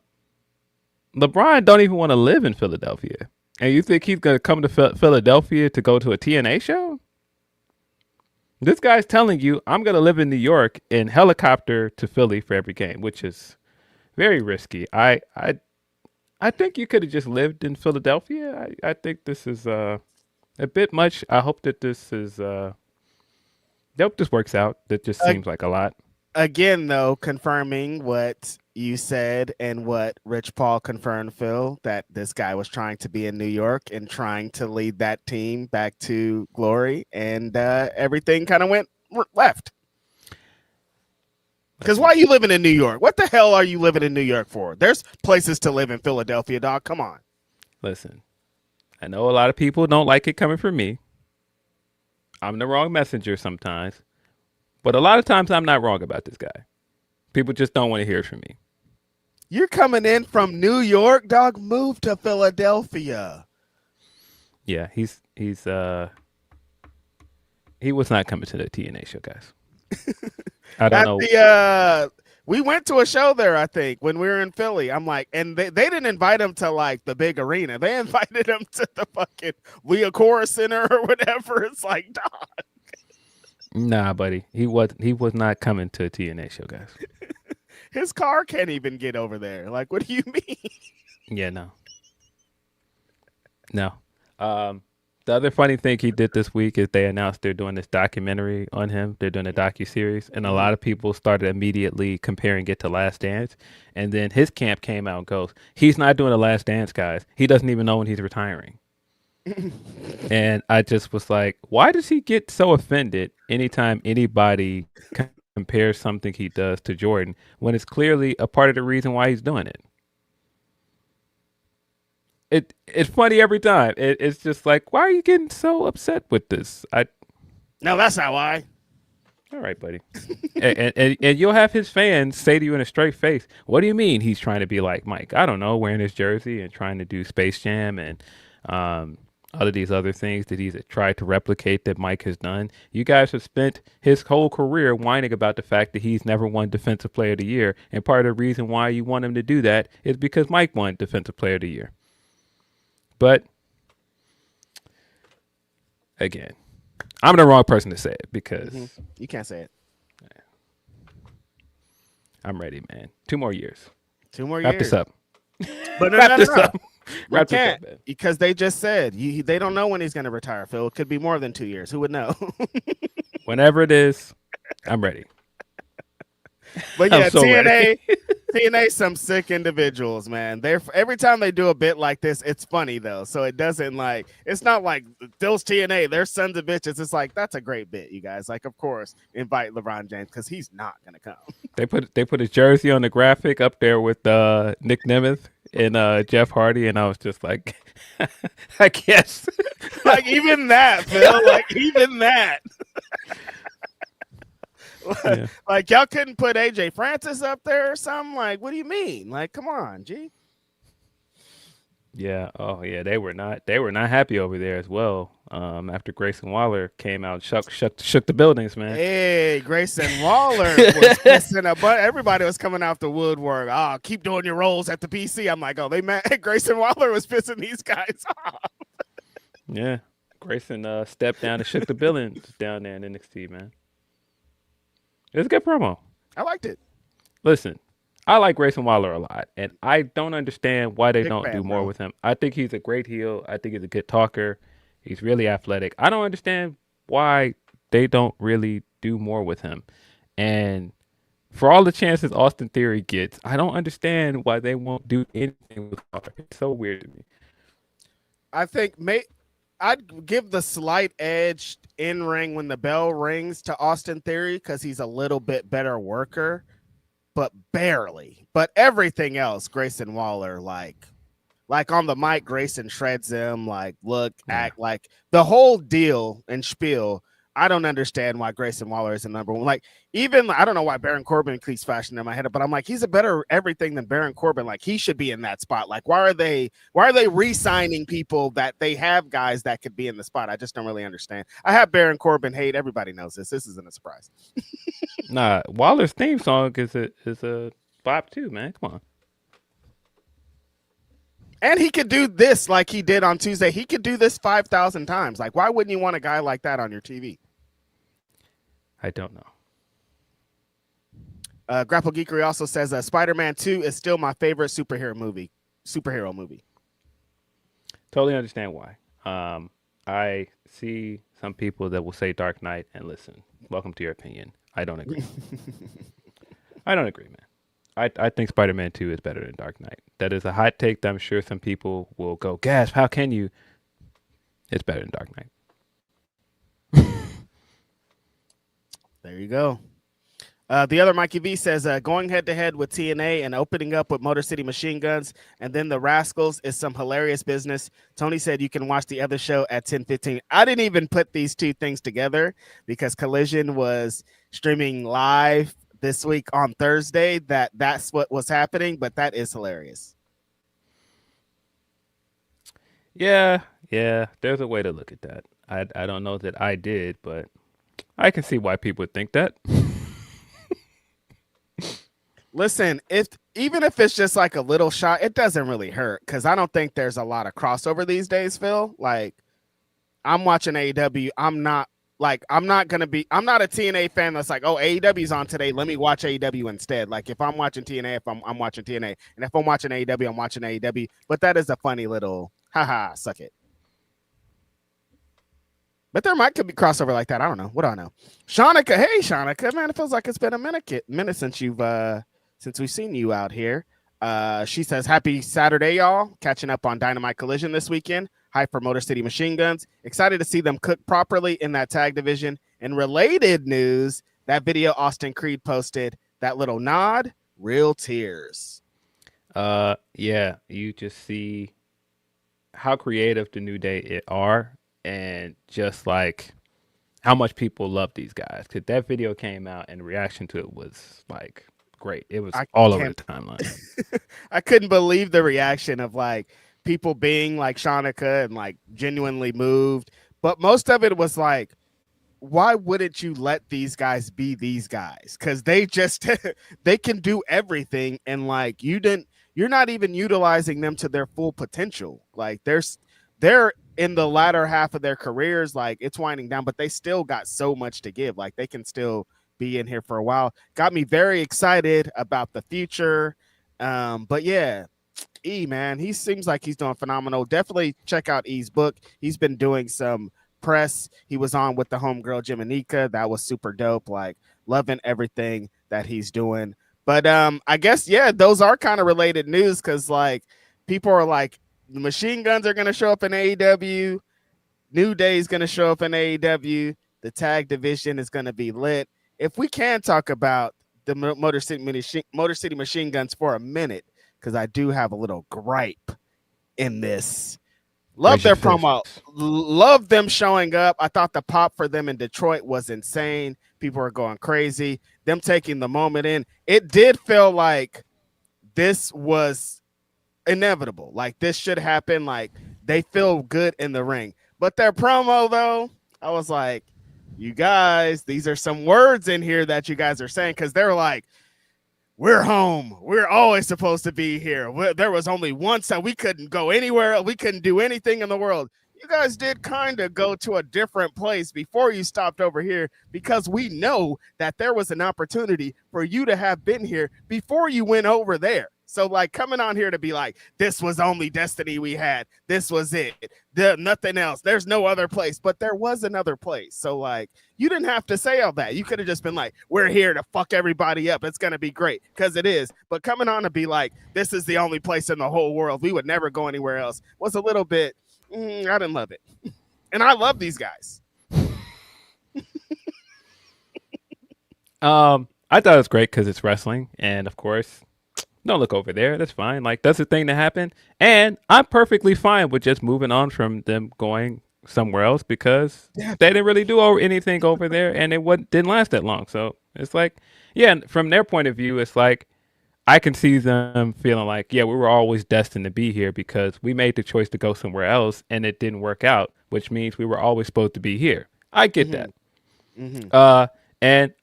don't even want to live in Philadelphia. And you think he's going to come to Philadelphia to go to a TNA show? This guy's telling you, I'm going to live in New York and helicopter to Philly for every game, which is very risky. I think you could have just lived in Philadelphia. I think this is a bit much. I hope that this is I hope this works out. That just seems like a lot. Again, though, confirming what you said and what Rich Paul confirmed, Phil, that this guy was trying to be in New York and trying to lead that team back to glory, and everything kind of went left. Because why are you living in New York? What the hell are you living in New York for? There's places to live in Philadelphia, dog. Come on. Listen, I know a lot of people don't like it coming from me. I'm the wrong messenger sometimes. But a lot of times I'm not wrong about this guy. People just don't want to hear it from me. You're coming in from New York, dog. Move to Philadelphia. Yeah, he was not coming to the TNA show, guys. I don't know. We went to a show there, I think, when we were in Philly. I'm like, and they didn't invite him to like the big arena. They invited him to the fucking Leocora Center or whatever. It's like, dog. Nah, buddy. He was not coming to a TNA show, guys. His car can't even get over there. Like, what do you mean? Yeah, no. The other funny thing he did this week is they announced they're doing this documentary on him. They're doing a docuseries, and a lot of people started immediately comparing it to Last Dance. And then his camp came out and goes, he's not doing a Last Dance, guys. He doesn't even know when he's retiring. And I just was like, why does he get so offended anytime anybody compares something he does to Jordan when it's clearly a part of the reason why he's doing it? It's funny every time. It's just like, why are you getting so upset with this? No, that's not why. All right, buddy. and you'll have his fans say to you in a straight face, what do you mean he's trying to be like Mike? I don't know, wearing his jersey and trying to do Space Jam and all of these other things that he's tried to replicate that Mike has done. You guys have spent his whole career whining about the fact that he's never won Defensive Player of the Year. And part of the reason why you want him to do that is because Mike won Defensive Player of the Year. But again, I'm the wrong person to say it because you can't say it. I'm ready, man. 2 more years. 2 more Wrap years. this up. But Wrap this up. We can't because they just said they don't know when he's going to retire, Phil. It could be more than 2 years. Who would know? Whenever it is, I'm ready. But yeah, TNA, some sick individuals, man. They're every time they do a bit like this, it's funny though. So it doesn't like it's not like those TNA, they're sons of bitches. It's like that's a great bit, you guys. Like, of course, invite LeBron James because he's not gonna come. They put his jersey on the graphic up there with Nick Nemeth and Jeff Hardy, and I was just like, I guess, like even that, Phil, like even that. Yeah. Like y'all couldn't put AJ Francis up there or something. Like, what do you mean? Like, come on, G. Yeah. Oh, yeah. They were not happy over there as well. After Grayson Waller came out, shook the buildings, man. Hey, Grayson Waller was pissing a butt. Everybody was coming out the woodwork. Oh, keep doing your roles at the PC. I'm like, oh, they mad. Grayson Waller was pissing these guys off. Yeah. Grayson stepped down and shook the buildings down there in NXT, man. It was a good promo. I liked it. Listen, I like Grayson Waller a lot, and I don't understand why they Big don't fan, do more bro. with him. I think he's a great heel. I think he's a good talker. He's really athletic. I don't understand why they don't really do more with him. And for all the chances Austin Theory gets, I don't understand why they won't do anything with Waller. It's so weird to me. I think I'd give the slight edge in ring when the bell rings to Austin Theory because he's a little bit better worker, but barely. But everything else, Grayson Waller, like on the mic, Grayson shreds him, like look, act like the whole deal and spiel. I don't understand why Grayson Waller is the number one. Like, even I don't know why Baron Corbin keeps flashing in my head, but I'm like, he's a better everything than Baron Corbin. Like, he should be in that spot. Like, why are they re-signing people that they have guys that could be in the spot? I just don't really understand. I have Baron Corbin hate. Everybody knows this. This isn't a surprise. Nah, Waller's theme song is a bop too, man. Come on. And he could do this like he did on Tuesday. He could do this 5,000 times. Like, why wouldn't you want a guy like that on your TV? I don't know. Grapple Geekery also says Spider-Man 2 is still my favorite superhero movie. Totally understand why. I see some people that will say Dark Knight, and listen, welcome to your opinion. I don't agree. I don't agree, man. I think Spider-Man 2 is better than Dark Knight. That is a hot take that I'm sure some people will go, gasp, how can you? It's better than Dark Knight. you go. The other Mikey V says going head to head with TNA and opening up with Motor City Machine Guns and then the Rascals is some hilarious business. Tony said you can watch the other show at 10:15. I didn't even put these two things together because Collision was streaming live this week on Thursday. That's what was happening, but that is hilarious. Yeah, there's a way to look at that. I don't know that I did, but I can see why people would think that. Listen, even if it's just like a little shot, it doesn't really hurt because I don't think there's a lot of crossover these days, Phil. Like, I'm watching AEW. I'm not a TNA fan that's like, oh, AEW's on today. Let me watch AEW instead. Like, if I'm watching TNA, I'm watching TNA. And if I'm watching AEW, I'm watching AEW. But that is a funny little, haha, suck it. But there could be crossover like that. I don't know. What do I know? Shanika, hey, Shanika, man, it feels like it's been a minute since we've seen you out here. She says, happy Saturday, y'all. Catching up on Dynamite Collision this weekend. Hype for Motor City Machine Guns. Excited to see them cook properly in that tag division. And related news, that video Austin Creed posted, that little nod, real tears. Yeah, you just see how creative the New Day are and just like how much people love these guys. Because that video came out and the reaction to it was like great. It was all over the timeline. I couldn't believe the reaction of like people being like Shanika and like genuinely moved. But most of it was like, why wouldn't you let these guys be these guys? Because they just they can do everything, and like you're not even utilizing them to their full potential. Like they're in the latter half of their careers, like it's winding down, but they still got so much to give. Like they can still be in here for a while. Got me very excited about the future. But yeah, E, man, he seems like he's doing phenomenal. Definitely check out E's book. He's been doing some press. He was on with the homegirl Jiminica. That was super dope. Like loving everything that he's doing. But I guess, yeah, those are kind of related news because like people are like, the Machine Guns are going to show up in AEW. New Day is going to show up in AEW. The tag division is going to be lit. If we can talk about the Motor City Machine Guns for a minute, because I do have a little gripe in this. Love their promo. Love them showing up. I thought the pop for them in Detroit was insane. People are going crazy. Them taking the moment in. It did feel like this was inevitable. Like this should happen. Like they feel good in the ring. But their promo, though, I was like, you guys, these are some words in here that you guys are saying, because they're like, we're home. We're always supposed to be here. There was only once that we couldn't go anywhere. We couldn't do anything in the world. You guys did kind of go to a different place before you stopped over here, because we know that there was an opportunity for you to have been here before you went over there. So like coming on here to be like, this was only destiny we had. This was it. Nothing else. There's no other place, but there was another place. So like, you didn't have to say all that. You could have just been like, we're here to fuck everybody up. It's going to be great, because it is. But coming on to be like, this is the only place in the whole world. We would never go anywhere else was a little bit, I didn't love it. And I love these guys. I thought it was great because it's wrestling. And of course, don't look over there. That's fine. Like, that's the thing that happened. And I'm perfectly fine with just moving on from them going somewhere else, because they didn't really do anything over there, and it didn't last that long. So it's like, yeah, from their point of view, it's like I can see them feeling like, yeah, we were always destined to be here because we made the choice to go somewhere else and it didn't work out, which means we were always supposed to be here. I get that. And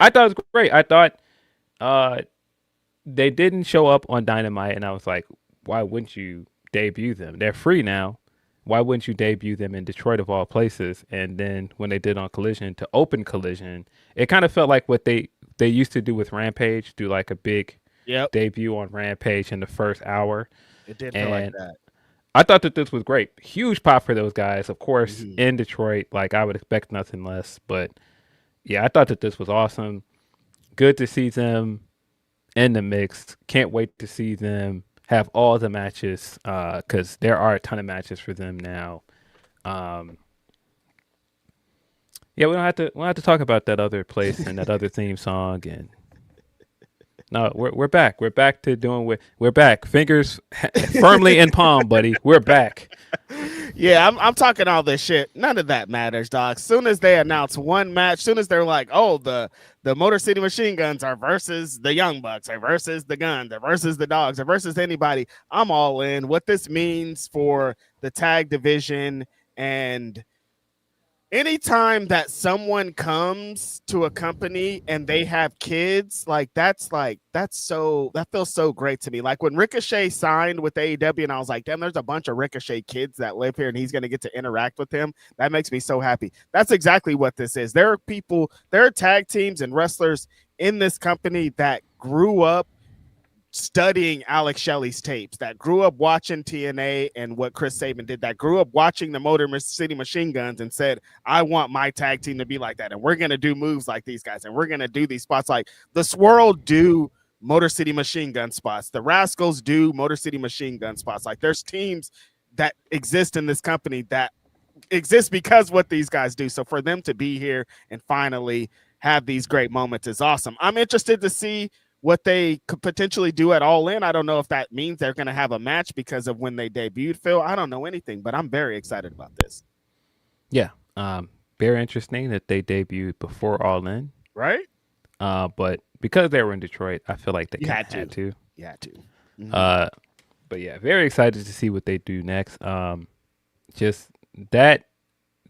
I thought it was great. I thought they didn't show up on Dynamite, and I was like, why wouldn't you debut them? They're free now. Why wouldn't you debut them in Detroit of all places? And then when they did on Collision, to open Collision, it kind of felt like what they used to do with Rampage, do like a big debut on Rampage in the first hour. It did feel like that. I thought that this was great. Huge pop for those guys. Of course, in Detroit, like I would expect nothing less. But yeah, I thought that this was awesome. Good to see them in the mix. Can't wait to see them have all the matches, because there are a ton of matches for them now. Yeah, we don't have to talk about that other place and that other theme song. And no, we're back. We're back to doing what we're back. Fingers firmly in palm, buddy. We're back. Yeah, I'm talking all this shit. None of that matters, dog. Soon as they announce one match, soon as they're like, oh, the Motor City Machine Guns are versus the Young Bucks, or versus the Guns, or versus the Dogs, or versus anybody, I'm all in. What this means for the tag division, and anytime that someone comes to a company and they have kids, that feels so great to me. Like when Ricochet signed with AEW, and I was like, damn, there's a bunch of Ricochet kids that live here and he's going to get to interact with him. That makes me so happy. That's exactly what this is. There are tag teams and wrestlers in this company that grew up studying Alex Shelley's tapes, that grew up watching TNA and what Chris Sabin did, that grew up watching the Motor City Machine Guns and said, I want my tag team to be like that. And we're going to do moves like these guys. And we're going to do these spots. Like the Swirl do Motor City Machine Gun spots. The Rascals do Motor City Machine Gun spots. Like there's teams that exist in this company that exist because what these guys do. So for them to be here and finally have these great moments is awesome. I'm interested to see what they could potentially do at All In. I don't know if that means they're going to have a match because of when they debuted, Phil. I don't know anything, but I'm very excited about this. Yeah. Very interesting that they debuted before All In. Right? But because they were in Detroit, I feel like they had to. You had to. Mm-hmm. But yeah, very excited to see what they do next. Just that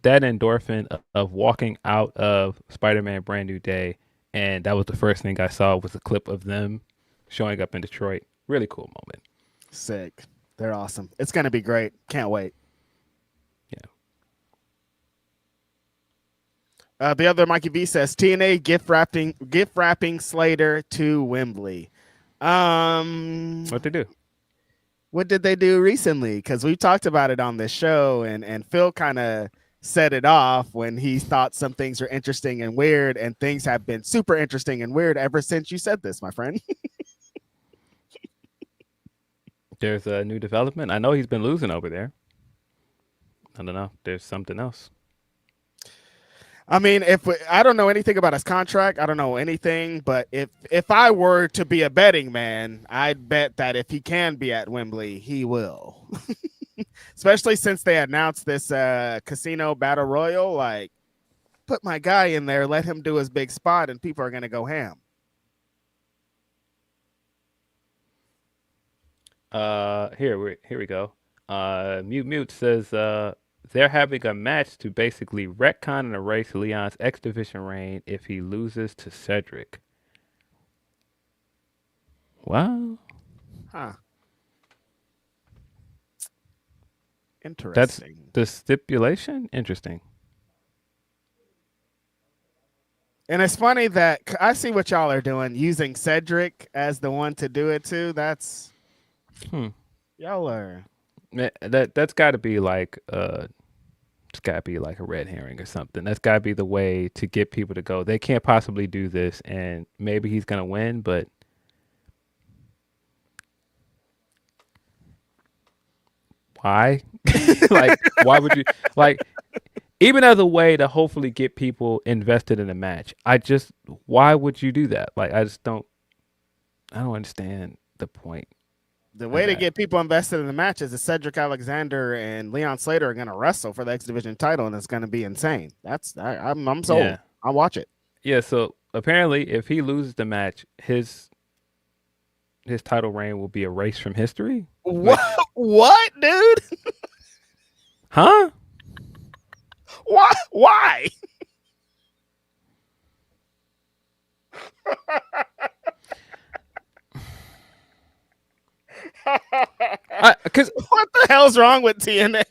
endorphin of walking out of Spider-Man Brand New Day, and that was the first thing I saw was a clip of them showing up in Detroit. Really cool moment. Sick. They're awesome. It's going to be great. Can't wait. Yeah. The other Mikey V says TNA gift wrapping Slater to Wembley. What they do? What did they do recently? Because we talked about it on this show, and Phil kind of set it off when he thought some things are interesting and weird, and things have been super interesting and weird ever since you said this, my friend. There's a new development. I know he's been losing over there. I don't know. There's something else. I mean, I don't know anything about his contract. I don't know anything, but if I were to be a betting man, I'd bet that if he can be at Wembley, he will. Especially since they announced this casino battle royal. Like, put my guy in there, let him do his big spot, and people are going to go ham. Here we go. Mute says they're having a match to basically retcon and erase Leon's X Division reign if he loses to Cedric. Wow. Huh. Interesting. That's the stipulation? Interesting. And it's funny that I see what y'all are doing, using Cedric as the one to do it too. That's y'all are. That's got to be like it's got to be like a red herring or something. That's got to be the way to get people to go. They can't possibly do this, and maybe he's gonna win, but why? Like, why would you like? Even as a way to hopefully get people invested in a match, why would you do that? Like, I don't understand the point. The way to get people invested in the match is that Cedric Alexander and Leon Slater are going to wrestle for the X Division title, and it's going to be insane. I'm sold. Yeah. I'll watch it. Yeah. So apparently, if he loses the match, his title reign will be erased from history. What? What, dude? Huh? What? Why? Because what the hell's wrong with TNA?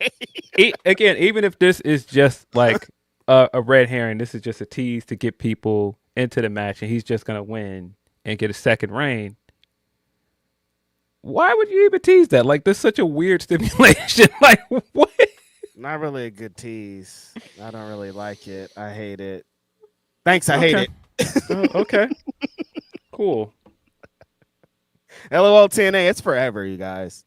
Again, even if this is just like a red herring, this is just a tease to get people into the match, and he's just gonna win and get a second reign. Why would you even tease that? Like, this is such a weird stipulation. Like, what? Not really a good tease. I don't really like it. I hate it. Thanks, I hate it. Okay. Cool. LOL TNA, it's forever, you guys.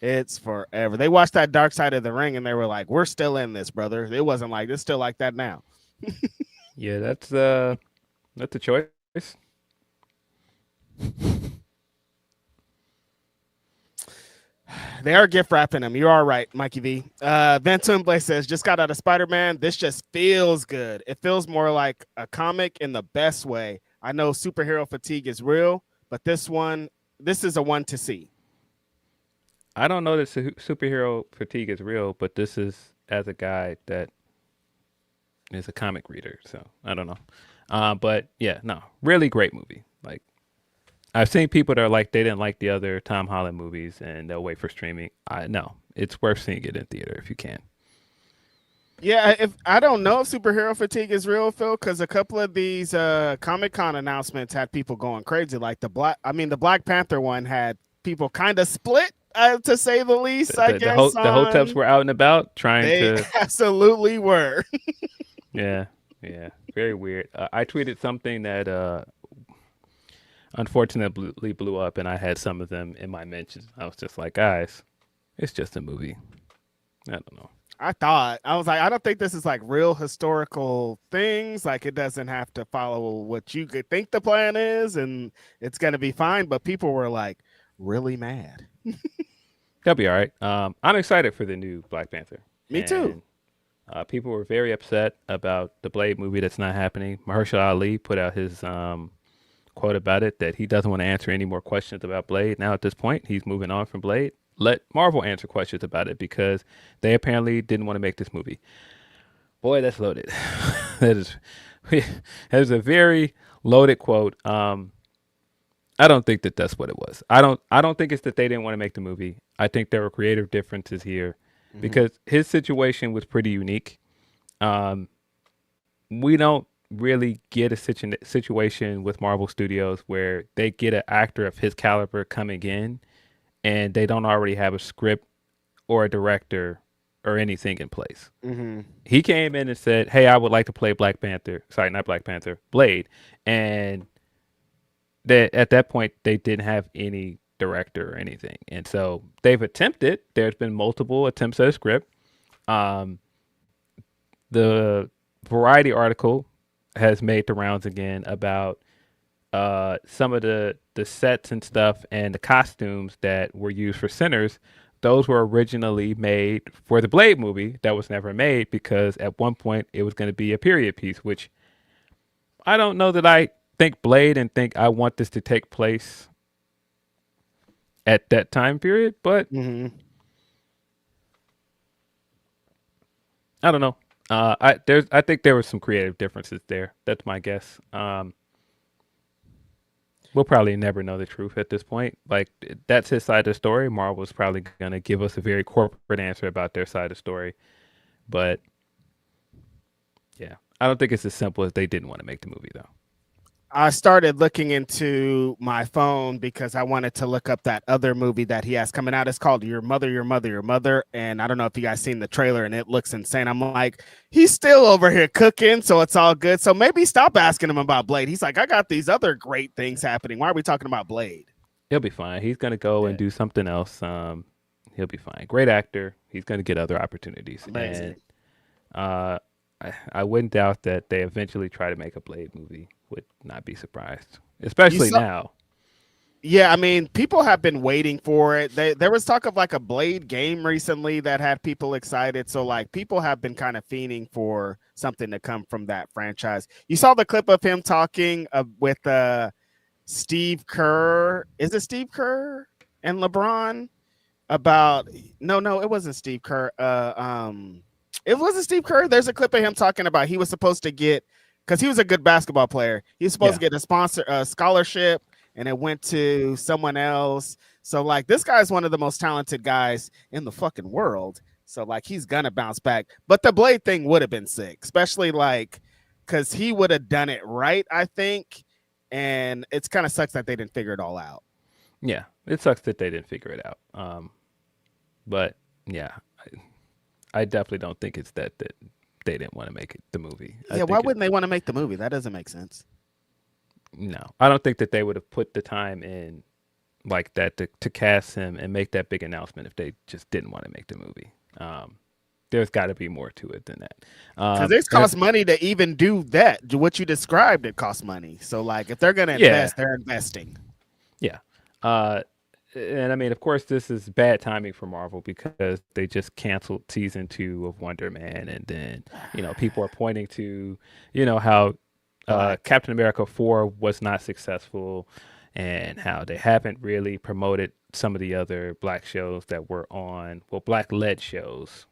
It's forever. They watched that Dark Side of the Ring and they were like, we're still in this, brother. It wasn't like, it's still like that now. Yeah, that's a choice. They are gift wrapping him. You are right, Mikey V. Van Toonblay says, just got out of Spider-Man. This just feels good. It feels more like a comic in the best way. I know superhero fatigue is real, but this is a one to see. I don't know that superhero fatigue is real, but this is as a guy that is a comic reader, so I don't know. But yeah, no, really great movie. Like I've seen people that are like they didn't like the other Tom Holland movies and they'll wait for streaming. No, it's worth seeing it in theater if you can. Yeah, if I don't know if superhero fatigue is real, Phil, because a couple of these Comic-Con announcements had people going crazy. Like the Black Panther one had people kind of split, to say the least. I guess the hotels were out and about trying they absolutely were. Yeah, very weird. I tweeted something that unfortunately blew up, and I had some of them in my mentions. I was just like, guys, it's just a movie. I don't know. I was like, I don't think this is like real historical things. Like it doesn't have to follow what you could think the plan is, and it's gonna be fine. But people were like really mad. They'll be all right. I'm excited for the new Black Panther. Me too. People were very upset about the Blade movie that's not happening. Mahershala Ali put out his quote about it that he doesn't want to answer any more questions about Blade. Now at this point, he's moving on from Blade. Let Marvel answer questions about it because they apparently didn't want to make this movie. Boy, that's loaded. that is a very loaded quote. I don't think that that's what it was. I don't think it's that they didn't want to make the movie. I think there were creative differences here because his situation was pretty unique. We don't really get a situation with Marvel Studios where they get an actor of his caliber coming in and they don't already have a script or a director or anything in place. He came in and said, hey, I would like to play Black Panther. Sorry, not Black Panther, Blade. And at that point, they didn't have any director or anything. And so they've attempted. There's been multiple attempts at a script. The Variety article has made the rounds again about some of the sets and stuff and the costumes that were used for Sinners. Those were originally made for the Blade movie that was never made because at one point it was going to be a period piece, which I don't know that I think Blade and think I want this to take place at that time period, but I don't know. I think there were some creative differences there. That's my guess. We'll probably never know the truth at this point. Like that's his side of the story. Marvel's probably gonna give us a very corporate answer about their side of the story. But yeah, I don't think it's as simple as they didn't want to make the movie though. I started looking into my phone because I wanted to look up that other movie that he has coming out. It's called Your Mother, Your Mother, Your Mother. And I don't know if you guys seen the trailer and it looks insane. I'm like, he's still over here cooking, so it's all good. So maybe stop asking him about Blade. He's like, I got these other great things happening. Why are we talking about Blade? He'll be fine. He's going to go and do something else. He'll be fine. Great actor. He's going to get other opportunities. Amazing. And I wouldn't doubt that they eventually try to make a Blade movie. Would not be surprised, especially now. Yeah, I mean, people have been waiting for it. There was talk of like a Blade game recently that had people excited. So like people have been kind of fiending for something to come from that franchise. You saw the clip of him talking with Steve Kerr. Is it Steve Kerr and LeBron about? No, it wasn't Steve Kerr. It wasn't Steve Kerr. There's a clip of him talking about he was supposed to get. Because he was a good basketball player. He was supposed to get a scholarship, and it went to someone else. So, like, this guy's one of the most talented guys in the fucking world. So, like, he's going to bounce back. But the Blade thing would have been sick, especially, like, because he would have done it right, I think. And it's kind of sucks that they didn't figure it all out. Yeah, it sucks that they didn't figure it out. But, yeah, I definitely don't think it's that they didn't want to make the movie. Yeah, why wouldn't they want to make the movie? That doesn't make sense. No, I don't think that they would have put the time in like that to cast him and make that big announcement if they just didn't want to make the movie. there's got to be more to it than that. Because it costs money to even do that. What you described, it costs money. So, like, if they're going to invest, they're investing. Yeah. And I mean, of course, this is bad timing for Marvel because they just canceled season 2 of Wonder Man. And then, people are pointing to, how Captain America 4 was not successful and how they haven't really promoted some of the other Black shows that were on, Black-led shows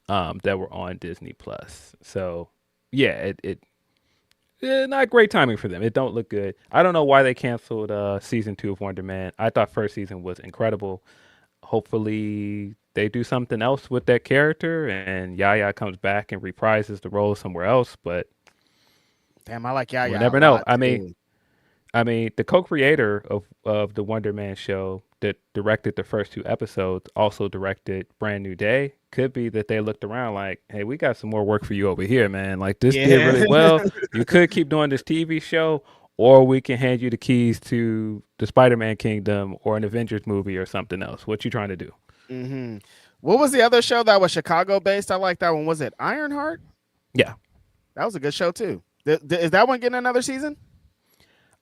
that were on Disney Plus. So, yeah, it not great timing for them. It don't look good. I don't know why they canceled season 2 of Wonder Man. I thought first season was incredible. Hopefully they do something else with that character and Yaya comes back and reprises the role somewhere else. But damn, I like Yaya. You never know. I mean, the co-creator of the Wonder Man show that directed the first 2 episodes also directed Brand New Day. Could be that they looked around like, hey, we got some more work for you over here, man. Like, this did really well. You could keep doing this TV show, or we can hand you the keys to the Spider-Man Kingdom or an Avengers movie or something else. What you trying to do? Mm-hmm. What was the other show that was Chicago-based? I like that one. Was it Ironheart? Yeah. That was a good show, too. Is that one getting another season?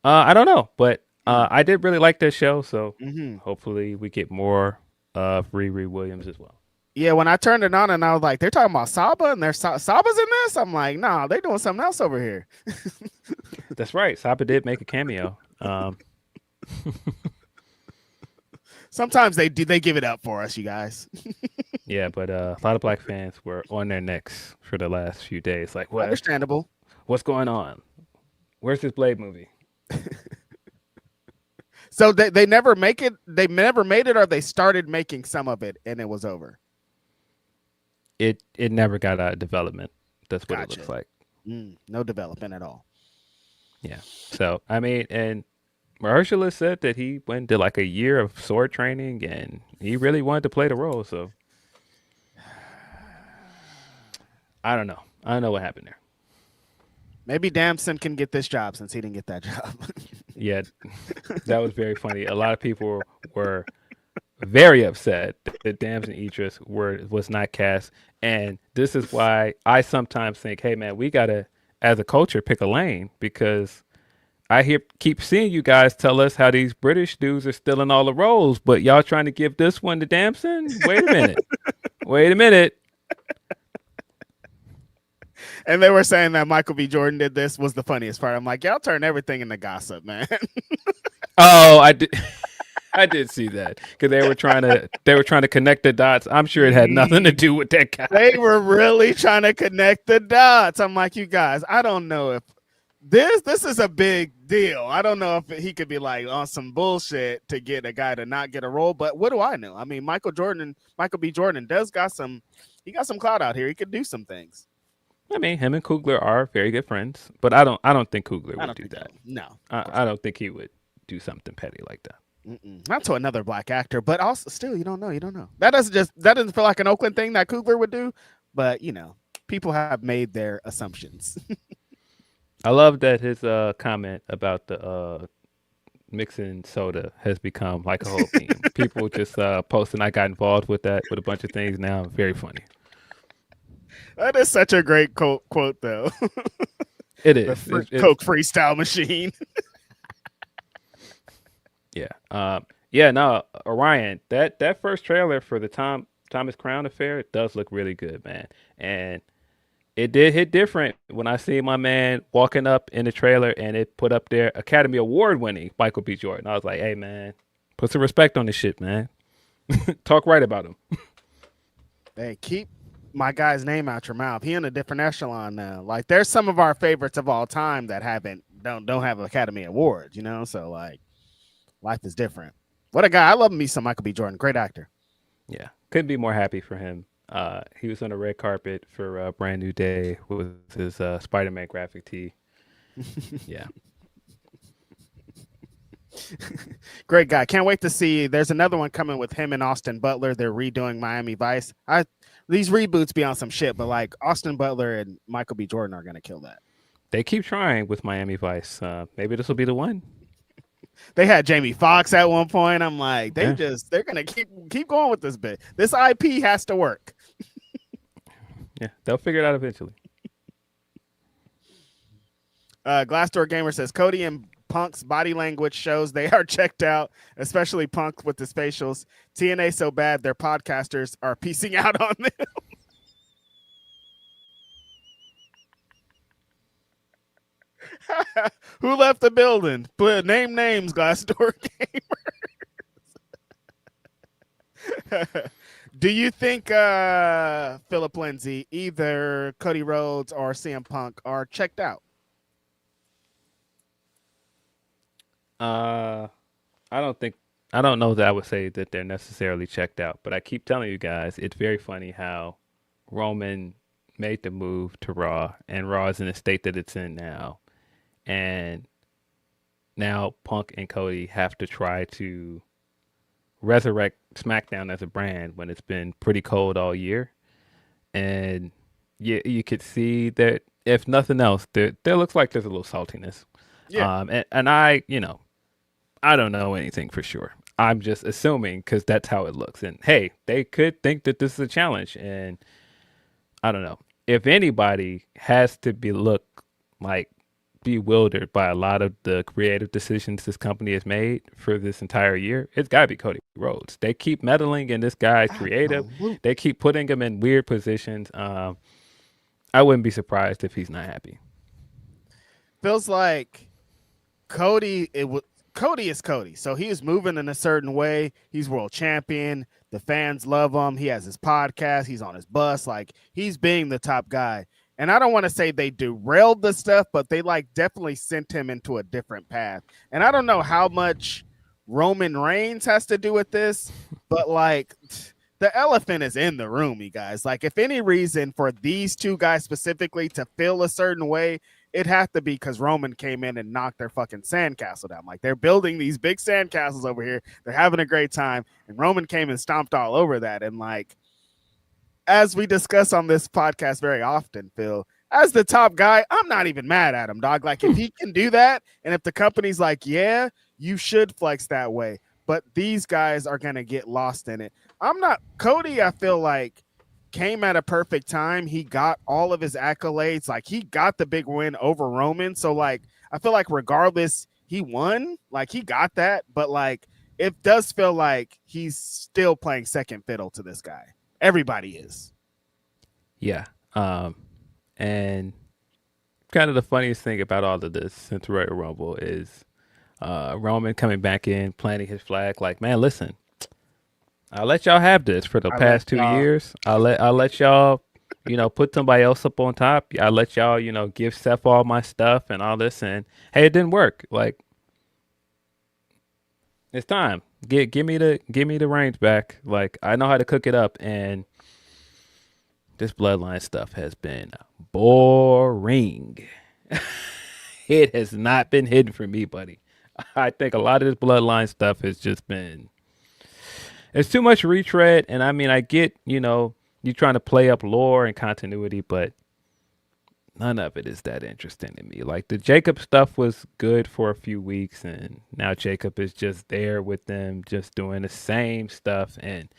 I don't know, but I did really like this show, so hopefully we get more of Riri Williams as well. Yeah, when I turned it on and I was like, they're talking about Saba and Saba's in this? I'm like, nah, they're doing something else over here. That's right. Saba did make a cameo. Sometimes they give it up for us, you guys. Yeah, but a lot of Black fans were on their necks for the last few days. Like, what? Understandable. What's going on? Where's this Blade movie? So they never make it. They never made it, or they started making some of it and it was over. It never got out of development. That's what it looks like. No development at all. Yeah. So I mean, and Mahershala said that he went and did like a year of sword training, and he really wanted to play the role. So I don't know. I don't know what happened there. Maybe Damson can get this job since he didn't get that job. Yeah, that was very funny. A lot of people were very upset that Damson Idris was not cast, and this is why I sometimes think, hey man, we gotta, as a culture, pick a lane, because I keep seeing you guys tell us how these British dudes are stealing all the roles, but y'all trying to give this one to Damson? Wait a minute. And they were saying that Michael B. Jordan did this was the funniest part. I'm like, y'all turn everything into gossip, man. Oh, I did. I did see that because they were trying to connect the dots. I'm sure it had nothing to do with that guy. They were really trying to connect the dots. I'm like, you guys, I don't know if this is a big deal. I don't know if he could be like on some bullshit to get a guy to not get a role, but what do I know? I mean, Michael B. Jordan got some clout out here. He could do some things. I mean, him and Coogler are very good friends, but I don't think Coogler would do that. No, I don't think he would do something petty like that. Not to another Black actor, but also still, you don't know. That doesn't feel like an Oakland thing that Coogler would do, but people have made their assumptions. I love that his comment about the mixing soda has become like a whole theme. People just posting. I got involved with that with a bunch of things now. Very funny. That is such a great quote, though. It is. Coke freestyle machine. Yeah. Yeah. No, Orion. That first trailer for the Thomas Crown affair, it does look really good, man. And it did hit different when I see my man walking up in the trailer and it put up there Academy Award winning Michael B. Jordan. I was like, hey man, put some respect on this shit, man. Talk right about him. Hey, keep my guy's name out your mouth. He in a different echelon now. Like, there's some of our favorites of all time that don't have Academy Awards, so like life is different. What a guy. I love me some Michael B. Jordan. Great actor. Yeah, couldn't be more happy for him. He was on the red carpet for Brand New Day with his Spider-Man graphic tee. Yeah. Great guy. Can't wait to see. There's another one coming with him and Austin Butler. They're redoing Miami Vice. These reboots be on some shit, but like Austin Butler and Michael B. Jordan are going to kill that. They keep trying with Miami Vice. Maybe this will be the one. They had Jamie Foxx at one point. I'm like, they're going to keep going with this bit. This IP has to work. Yeah, they'll figure it out eventually. Glassdoor Gamer says Cody and Punk's body language shows they are checked out, especially Punk with his facials. TNA so bad their podcasters are piecing out on them. Who left the building? Name names, Glassdoor Gamer. Do you think Philip Lindsay, either Cody Rhodes or CM Punk, are checked out? I don't know that I would say that they're necessarily checked out, but I keep telling you guys, it's very funny how Roman made the move to Raw, and Raw is in the state that it's in now, and now Punk and Cody have to try to resurrect SmackDown as a brand when it's been pretty cold all year, and you could see that if nothing else, there looks like there's a little saltiness. Yeah. And I, I don't know anything for sure. I'm just assuming because that's how it looks. And hey, they could think that this is a challenge. And I don't know. If anybody has to look like bewildered by a lot of the creative decisions this company has made for this entire year, it's got to be Cody Rhodes. They keep meddling in this guy's creative. They keep putting him in weird positions. I wouldn't be surprised if he's not happy. Feels like Cody is Cody. So he is moving in a certain way. He's world champion. The fans love him. He has his podcast. He's on his bus. Like, he's being the top guy. And I don't want to say they derailed the stuff, but they definitely sent him into a different path. And I don't know how much Roman Reigns has to do with this, but the elephant is in the room, you guys. If any reason for these two guys specifically to feel a certain way, it had to be because Roman came in and knocked their fucking sandcastle down. They're building these big sandcastles over here. They're having a great time. And Roman came and stomped all over that. And as we discuss on this podcast very often, Phil, as the top guy, I'm not even mad at him, dog. If he can do that, and if the company's yeah, you should flex that way. But these guys are going to get lost in it. Cody, I feel came at a perfect time. He got all of his accolades. He got the big win over Roman. So I feel regardless, he won. He got that. But it does feel like he's still playing second fiddle to this guy. Everybody is. Yeah. And kind of the funniest thing about all of this since Royal Rumble is Roman coming back in, planting his flag. Man, listen, I'll let y'all have this for the past 2 years. I'll let y'all, put somebody else up on top. I'll let y'all, give Seth all my stuff and all this. And hey, it didn't work. It's time. Give me the reins back. I know how to cook it up. And this bloodline stuff has been boring. It has not been hidden from me, buddy. I think a lot of this bloodline stuff has just been, it's too much retread. And I mean, I get, you're trying to play up lore and continuity, but none of it is that interesting to me. The Jacob stuff was good for a few weeks, and now Jacob is just there with them, just doing the same stuff. And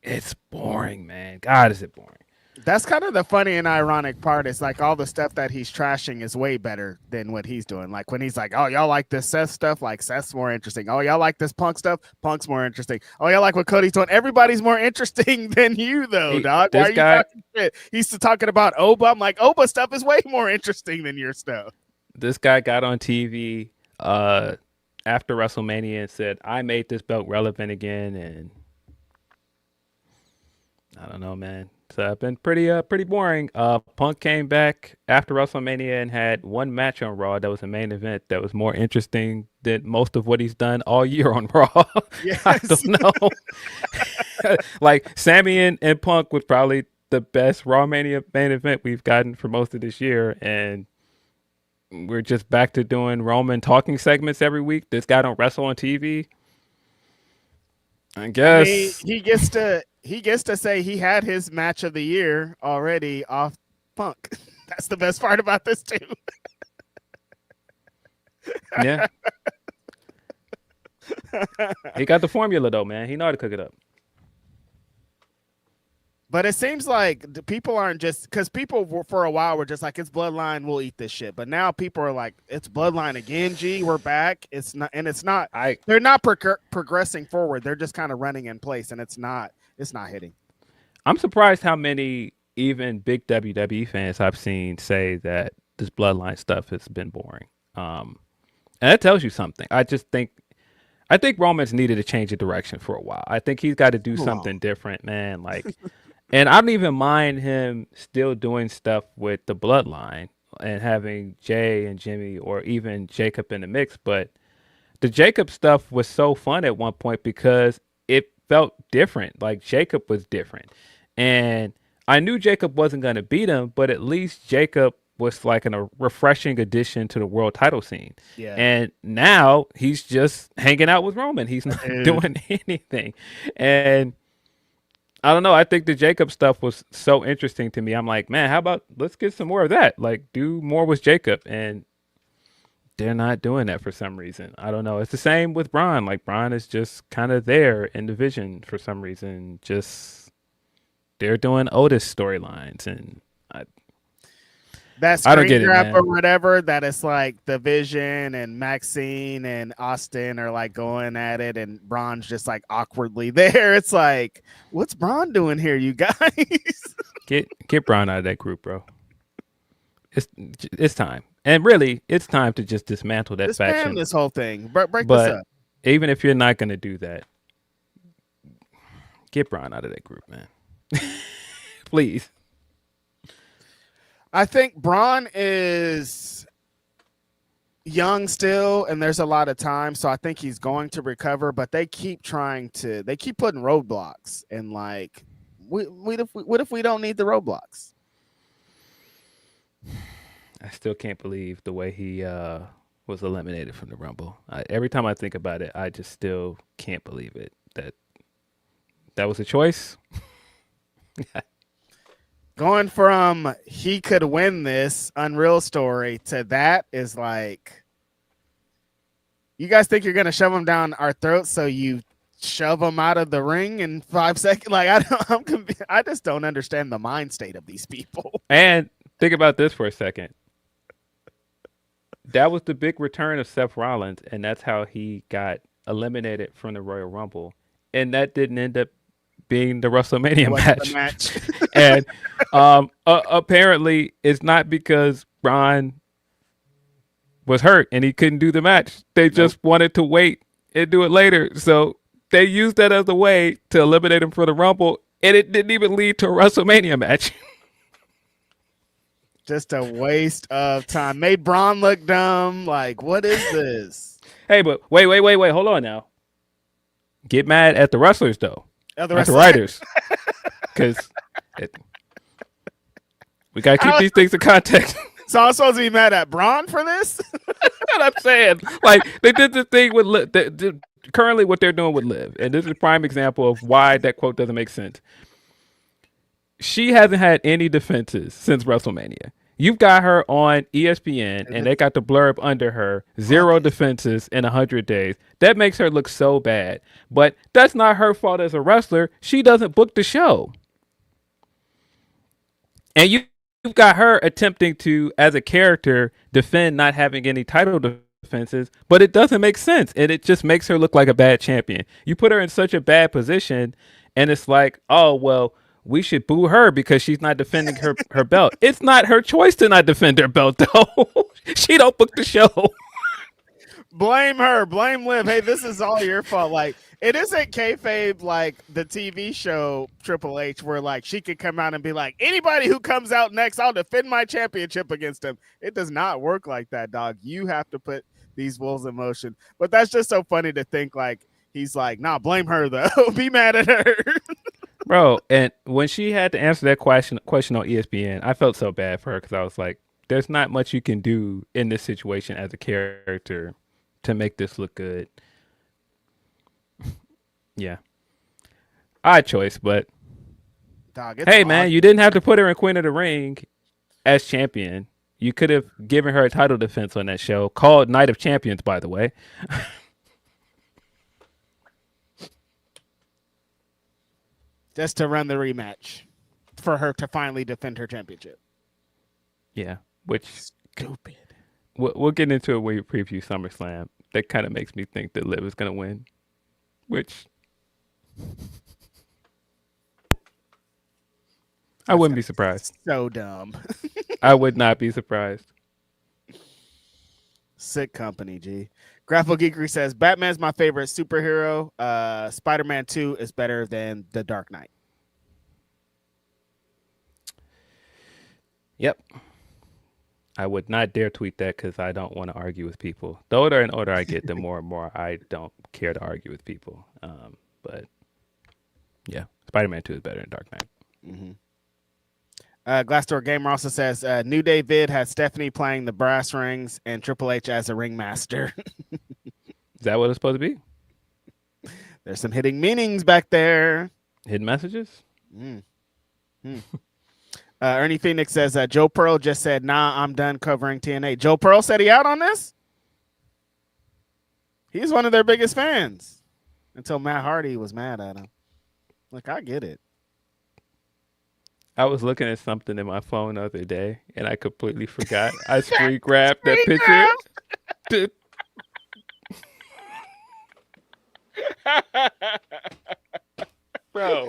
it's boring, man. God, is it boring. That's kind of the funny and ironic part. Is all the stuff that he's trashing is way better than what he's doing. When he's oh, y'all like this Seth stuff? Seth's more interesting. Oh, y'all like this Punk stuff? Punk's more interesting. Oh, y'all like what Cody's doing? Everybody's more interesting than you, though, dog. Why are you talking shit? He's talking about Oba. I'm Oba stuff is way more interesting than your stuff. This guy got on TV after WrestleMania and said, I made this belt relevant again. And I don't know, man. It's been pretty boring. Punk came back after WrestleMania and had one match on Raw that was a main event that was more interesting than most of what he's done all year on Raw. Yes. I don't know. Sammy and Punk was probably the best Raw Mania main event we've gotten for most of this year, and we're just back to doing Roman talking segments every week. This guy don't wrestle on TV. I guess he gets to say he had his match of the year already off Punk. That's the best part about this too. Yeah. He got the formula though, man. He know how to cook it up. But it seems like the people aren't just because people for a while were just like, it's Bloodline, we'll eat this shit. But now people are like, it's Bloodline again. G, we're back. It's not, and it's not. They're not progressing forward. They're just kind of running in place, and it's not hitting. I'm surprised how many even big WWE fans I've seen say that this Bloodline stuff has been boring. And that tells you something. I think Roman's needed to change of direction for a while. I think he's got to do something different, man. Like. And I don't even mind him still doing stuff with the Bloodline and having Jay and Jimmy or even Jacob in the mix. But the Jacob stuff was so fun at one point because it felt different. Like Jacob was different. And I knew Jacob wasn't going to beat him, but at least Jacob was like a refreshing addition to the world title scene. Yeah. And now he's just hanging out with Roman. He's not doing anything. And I don't know. I think the Jacob stuff was so interesting to me. I'm like, man, how about let's get some more of that? Like, do more with Jacob. And they're not doing that for some reason. I don't know. It's the same with Braun. Like, Braun is just kind of there in the vision for some reason. Just they're doing Otis storylines. And that screen grab or whatever, that is like the Vision and Maxine and Austin are like going at it, and Braun's just like awkwardly there. It's like, what's Braun doing here, you guys? Get Braun out of that group, bro. It's time, and really, it's time to just dismantle that faction. This whole thing, break this up. Even if you're not going to do that, get Braun out of that group, man. Please. I think Braun is young still, and there's a lot of time, so I think he's going to recover. But they keep putting roadblocks, and like, what if we don't need the roadblocks? I still can't believe the way he was eliminated from the Rumble. Every time I think about it, I just still can't believe it. That was a choice. Going from he could win this Unreal story to that is like, you guys think you're going to shove him down our throats, so you shove him out of the ring in 5 seconds? Like, I just don't understand the mind state of these people. And think about this for a second. That was the big return of Seth Rollins, and that's how he got eliminated from the Royal Rumble. And that didn't end up being the WrestleMania match. And apparently it's not because Braun was hurt and he couldn't do the match. They just wanted to wait and do it later. So they used that as a way to eliminate him from the Rumble, and it didn't even lead to a WrestleMania match. Just a waste of time. Made Braun look dumb. Like, what is this? Hey, but wait. Hold on now. Get mad at the wrestlers, though. At the writers. Because we got to keep these things in context. So I'm supposed to be mad at Braun for this? That's what I'm saying. Like, they did the thing with currently what they're doing with Liv. And this is a prime example of why that quote doesn't make sense. She hasn't had any defenses since WrestleMania. You've got her on ESPN, and they got the blurb under her, 0 defenses in 100 days. That makes her look so bad. But that's not her fault as a wrestler. She doesn't book the show. And you've got her attempting to, as a character, defend not having any title defenses, but it doesn't make sense. And it just makes her look like a bad champion. You put her in such a bad position, and it's like, oh, well, we should boo her because she's not defending her belt. It's not her choice to not defend her belt, though. She don't book the show. Blame her. Blame Liv. Hey, this is all your fault. Like, it isn't kayfabe like the TV show Triple H, where like she could come out and be like, anybody who comes out next, I'll defend my championship against him. It does not work like that, dog. You have to put these wolves in motion. But that's just so funny to think like he's like, nah, blame her though. Be mad at her. Bro, and when she had to answer that question on ESPN, I felt so bad for her because I was like, there's not much you can do in this situation as a character to make this look good. Yeah. Odd choice, but dog, hey, man, you didn't have to put her in Queen of the Ring as champion. You could have given her a title defense on that show, called Night of Champions, by the way. Just to run the rematch. for her to finally defend her championship. Yeah, which Stupid. we'll get into it when we preview SummerSlam. That kind of makes me think that Liv is going to win, which I wouldn't be surprised. So dumb. I would not be surprised. Sick company, G. Graphical Geekery says Batman's my favorite superhero. Spider-Man 2 is better than The Dark Knight. Yep. I would not dare tweet that because I don't want to argue with people. The older and older I get, the more and more I don't care to argue with people. But yeah, Spider-Man 2 is better than Dark Knight. Mm-hmm. Glassdoor Gamer also says New Day Vid has Stephanie playing the brass rings and Triple H as a ringmaster. Is that what it's supposed to be? There's some hidden meanings back there. Hidden messages? Ernie Phoenix says Joe Pearl just said, nah, I'm done covering TNA. Joe Pearl said he out on this? He's one of their biggest fans. Until Matt Hardy was mad at him. Like, I get it. I was looking at something in my phone the other day, and I completely forgot. I screen grabbed that picture. Bro,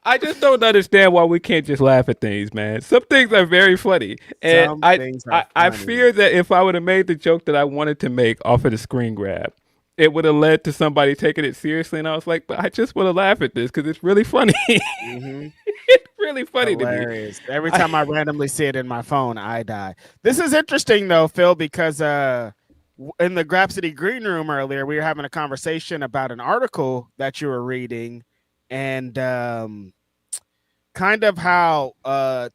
I just don't understand why we can't just laugh at things, man. Some things are very funny, and I fear that if I would have made the joke that I wanted to make off of the screen grab, it would have led to somebody taking it seriously, and I was like, but I just want to laugh at this because it's really funny. Mm-hmm. It's really funny Hilarious. to me. Every time I randomly see it in my phone, I die. This is interesting, though, Phil, because in the Grapsody Green Room earlier, we were having a conversation about an article that you were reading and kind of how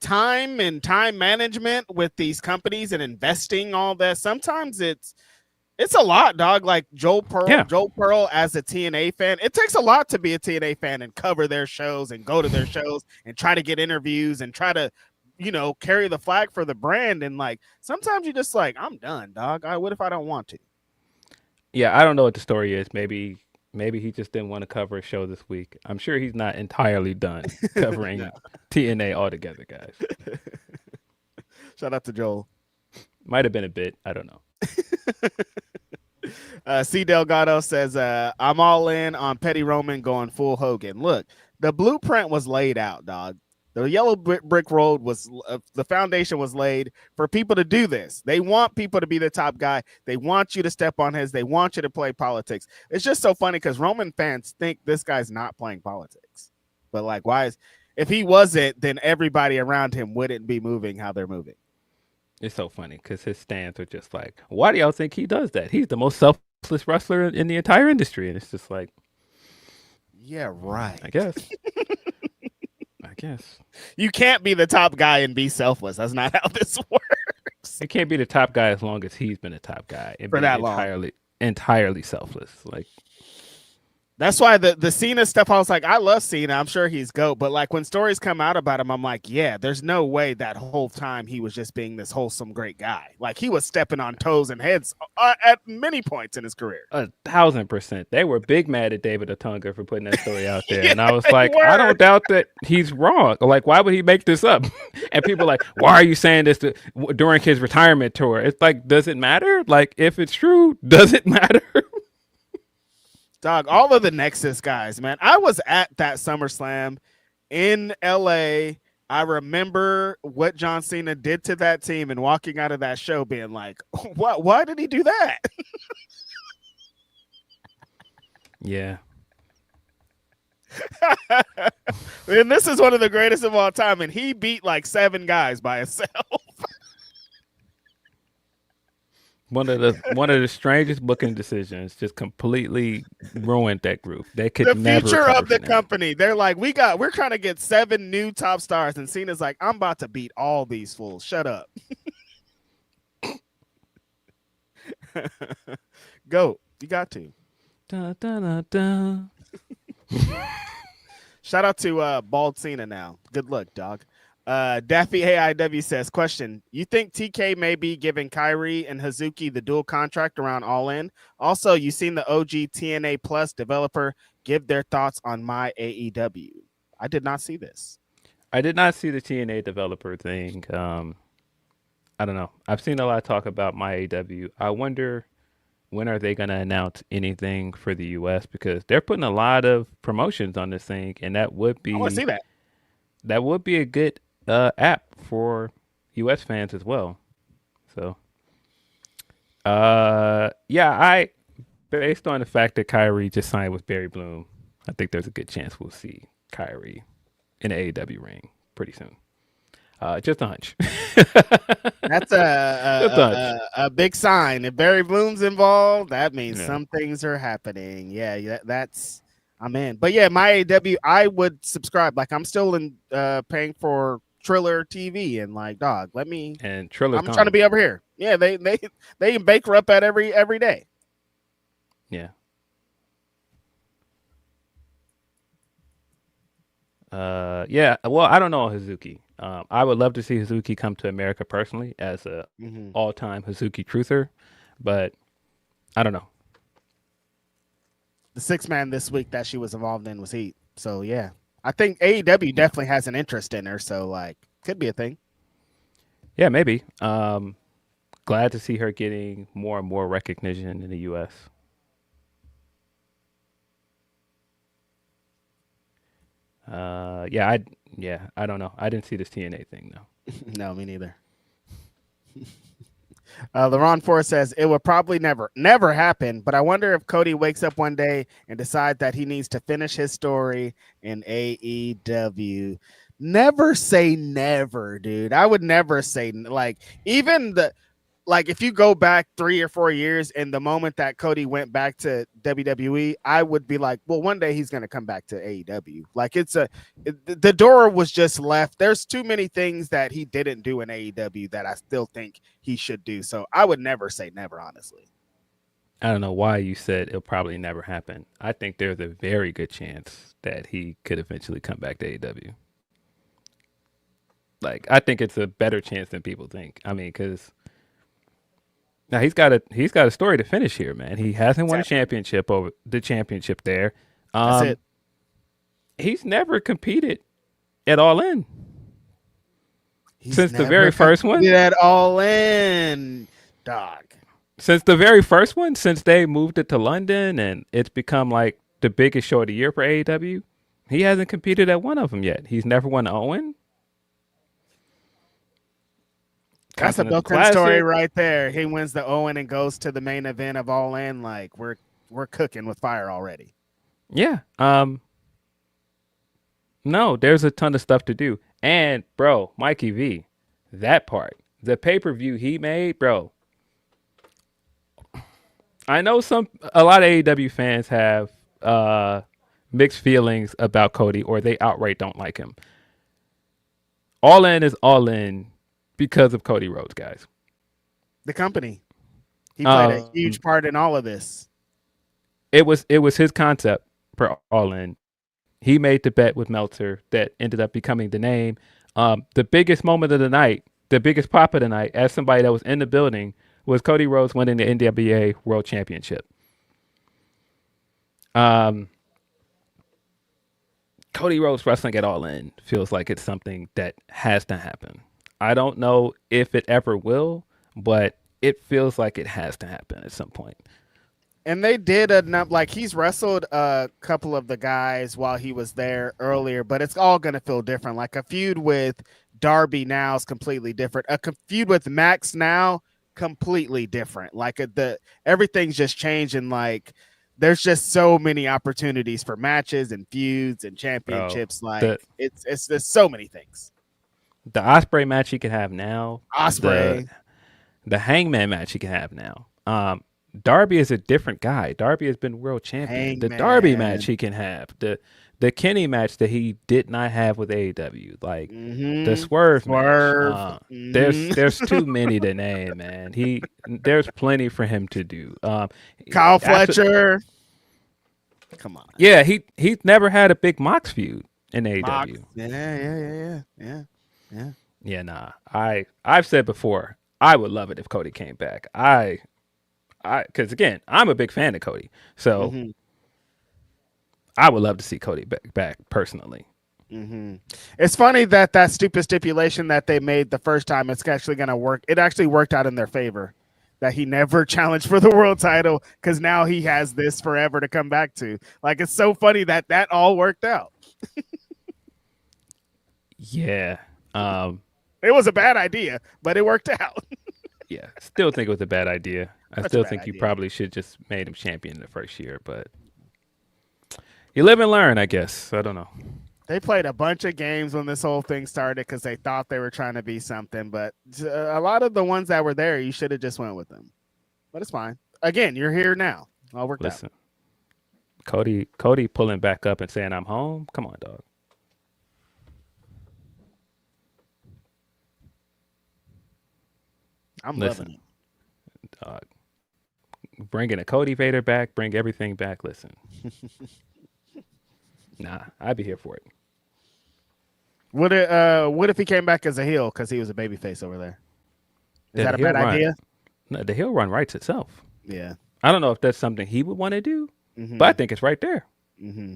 time and time management with these companies and investing, all that. Sometimes it's a lot, dog. Like Joe Pearl as a TNA fan, it takes a lot to be a TNA fan and cover their shows and go to their shows and try to get interviews and try to, carry the flag for the brand. And like, sometimes you're just like, I'm done, dog. What if I don't want to? Yeah, I don't know what the story is. Maybe he just didn't want to cover a show this week. I'm sure he's not entirely done covering TNA altogether, guys. Shout out to Joel. Might have been a bit. I don't know. C. Delgado says, I'm all in on Petty Roman going full Hogan. Look, the blueprint was laid out, dog. The yellow brick road was the foundation was laid for people to do this. They want people to be the top guy. They want you to step on his. They want you to play politics. It's just so funny because Roman fans think this guy's not playing politics. But like, if he wasn't, then everybody around him wouldn't be moving how they're moving. It's so funny because his stands are just like, why do y'all think he does that? He's the most selfless wrestler in the entire industry. And it's just like, yeah, right. I guess. You can't be the top guy and be selfless. That's not how this works. It can't be the top guy as long as he's been a top guy and for that entirely selfless. Like, that's why the Cena stuff, I was like, I love Cena. I'm sure he's GOAT. But like when stories come out about him, I'm like, yeah, there's no way that whole time he was just being this wholesome, great guy. Like he was stepping on toes and heads at many points in his career. 1,000%. They were big mad at David Otunga for putting that story out there. And I was like, I don't doubt that he's wrong. Like, why would he make this up? And people are like, why are you saying this during his retirement tour? It's like, does it matter? Like, if it's true, does it matter? Dog, all of the Nexus guys, man. I was at that SummerSlam in LA. I remember what John Cena did to that team and walking out of that show being like, what? Why did he do that? Yeah. And this is one of the greatest of all time. And he beat like 7 guys by himself. One of the strangest booking decisions just completely ruined that group. They could the never future of the now. company. They're like, we're trying to get 7 new top stars, and Cena's like, I'm about to beat all these fools. Shut up. Go. You got to. Da, da, da, da. Shout out to Bald Cena now. Good luck, dog. Daffy AIW says, question, you think TK may be giving Kyrie and Hazuki the dual contract around All In? Also, you seen the OG TNA Plus developer give their thoughts on my AEW. I did not see this. I did not see the TNA developer thing. I don't know. I've seen a lot of talk about my AEW. I wonder when are they going to announce anything for the US because they're putting a lot of promotions on this thing, and I want to see that. that would be a good app for US fans as well. So, yeah, I based on the fact that Kyrie just signed with Barry Bloom, I think there's a good chance we'll see Kyrie in the AEW ring pretty soon. Just a hunch. That's Just a hunch. a big sign. If Barry Bloom's involved, that means Yeah. some things are happening. Yeah, that's I'm in. But yeah, my AEW, I would subscribe. Like I'm still in paying for Triller TV and like dog. Let me. And Triller's I'm gone. trying to be over here. Yeah, they bake her up at every day. Yeah. Yeah. Well, I don't know Hazuki. I would love to see Hazuki come to America personally as a all-time Hazuki truther, but I don't know. The 6-man this week that she was involved in was Heat. So yeah, I think AEW definitely has an interest in her. So like, could be a thing. Yeah, maybe. Glad to see her getting more and more recognition in the U.S. Yeah, I don't know. I didn't see this TNA thing though. No, me neither. LeRon Forrest says it would probably never happen, but I wonder if Cody wakes up one day and decides that he needs to finish his story in AEW. Never say never, dude. I would never say like even the like if you go back 3 or 4 years and the moment that Cody went back to WWE, I would be like, well, one day he's going to come back to AEW. Like the door was just left. There's too many things that he didn't do in AEW that I still think he should do. So I would never say never, honestly. I don't know why you said it'll probably never happen. I think there's a very good chance that he could eventually come back to AEW. Like, I think it's a better chance than people think. I mean, because now he's got a story to finish here, man. He hasn't won a championship there. That's it. He's never competed at All In since the very first one. At All In, dog. Since the very first one, since they moved it to London and it's become like the biggest show of the year for AEW, he hasn't competed at one of them yet. He's never won Owen. That's a built-in story right there. He wins the Owen and goes to the main event of All In. Like we're cooking with fire already. Yeah. No, there's a ton of stuff to do. And bro, Mikey V, that part, the pay-per-view he made, bro. I know a lot of AEW fans have mixed feelings about Cody, or they outright don't like him. All In is All In because of Cody Rhodes, guys. The company. He played a huge part in all of this. It was his concept for All In. He made the bet with Meltzer that ended up becoming the name. The biggest moment of the night, the biggest pop of the night, as somebody that was in the building, was Cody Rhodes winning the NWA World Championship. Cody Rhodes wrestling at All In feels like it's something that has to happen. I don't know if it ever will, but it feels like it has to happen at some point. And they did like he's wrestled a couple of the guys while he was there earlier, but it's all going to feel different. Like a feud with Darby now is completely different. A feud with Max now, completely different. Like everything's just changing. Like there's just so many opportunities for matches and feuds and championships. It's there's so many things. The Ospreay match he can have now. Ospreay. The Hangman match he can have now. Darby is a different guy. Darby has been world champion. Hangman. The Darby match he can have. The Kenny match that he did not have with AEW. Like the Swerve match. There's too many to name, man. There's plenty for him to do. Kyle Fletcher. Come on. Yeah, he's never had a big Mox feud in AEW. Mox. Yeah. Nah. I've said before, I would love it if Cody came back. Because again, I'm a big fan of Cody, so I would love to see Cody back personally. Mm-hmm. It's funny that stupid stipulation that they made the first time, it's actually going to work. It actually worked out in their favor that he never challenged for the world title, because now he has this forever to come back to. Like, it's so funny that all worked out. Yeah. It was a bad idea, but it worked out. Yeah. Still think it was a bad idea. I That's a still bad think you idea. probably should just made him champion the first year, but you live and learn, I guess. I don't know. They played a bunch of games when this whole thing started because they thought they were trying to be something, but a lot of the ones that were there, you should have just went with them. But it's fine. Again, you're here now. All worked out. Listen, Cody pulling back up and saying I'm home. Come on, dog. I'm Listen, loving it. Dog. Bringing a Cody Vader back, bring everything back. Listen. Nah, I'd be here for it. What if he came back as a heel because he was a babyface over there? Is that a bad idea? No, the heel run writes itself. Yeah. I don't know if that's something he would want to do, Mm-hmm. but I think it's right there. Mm-hmm.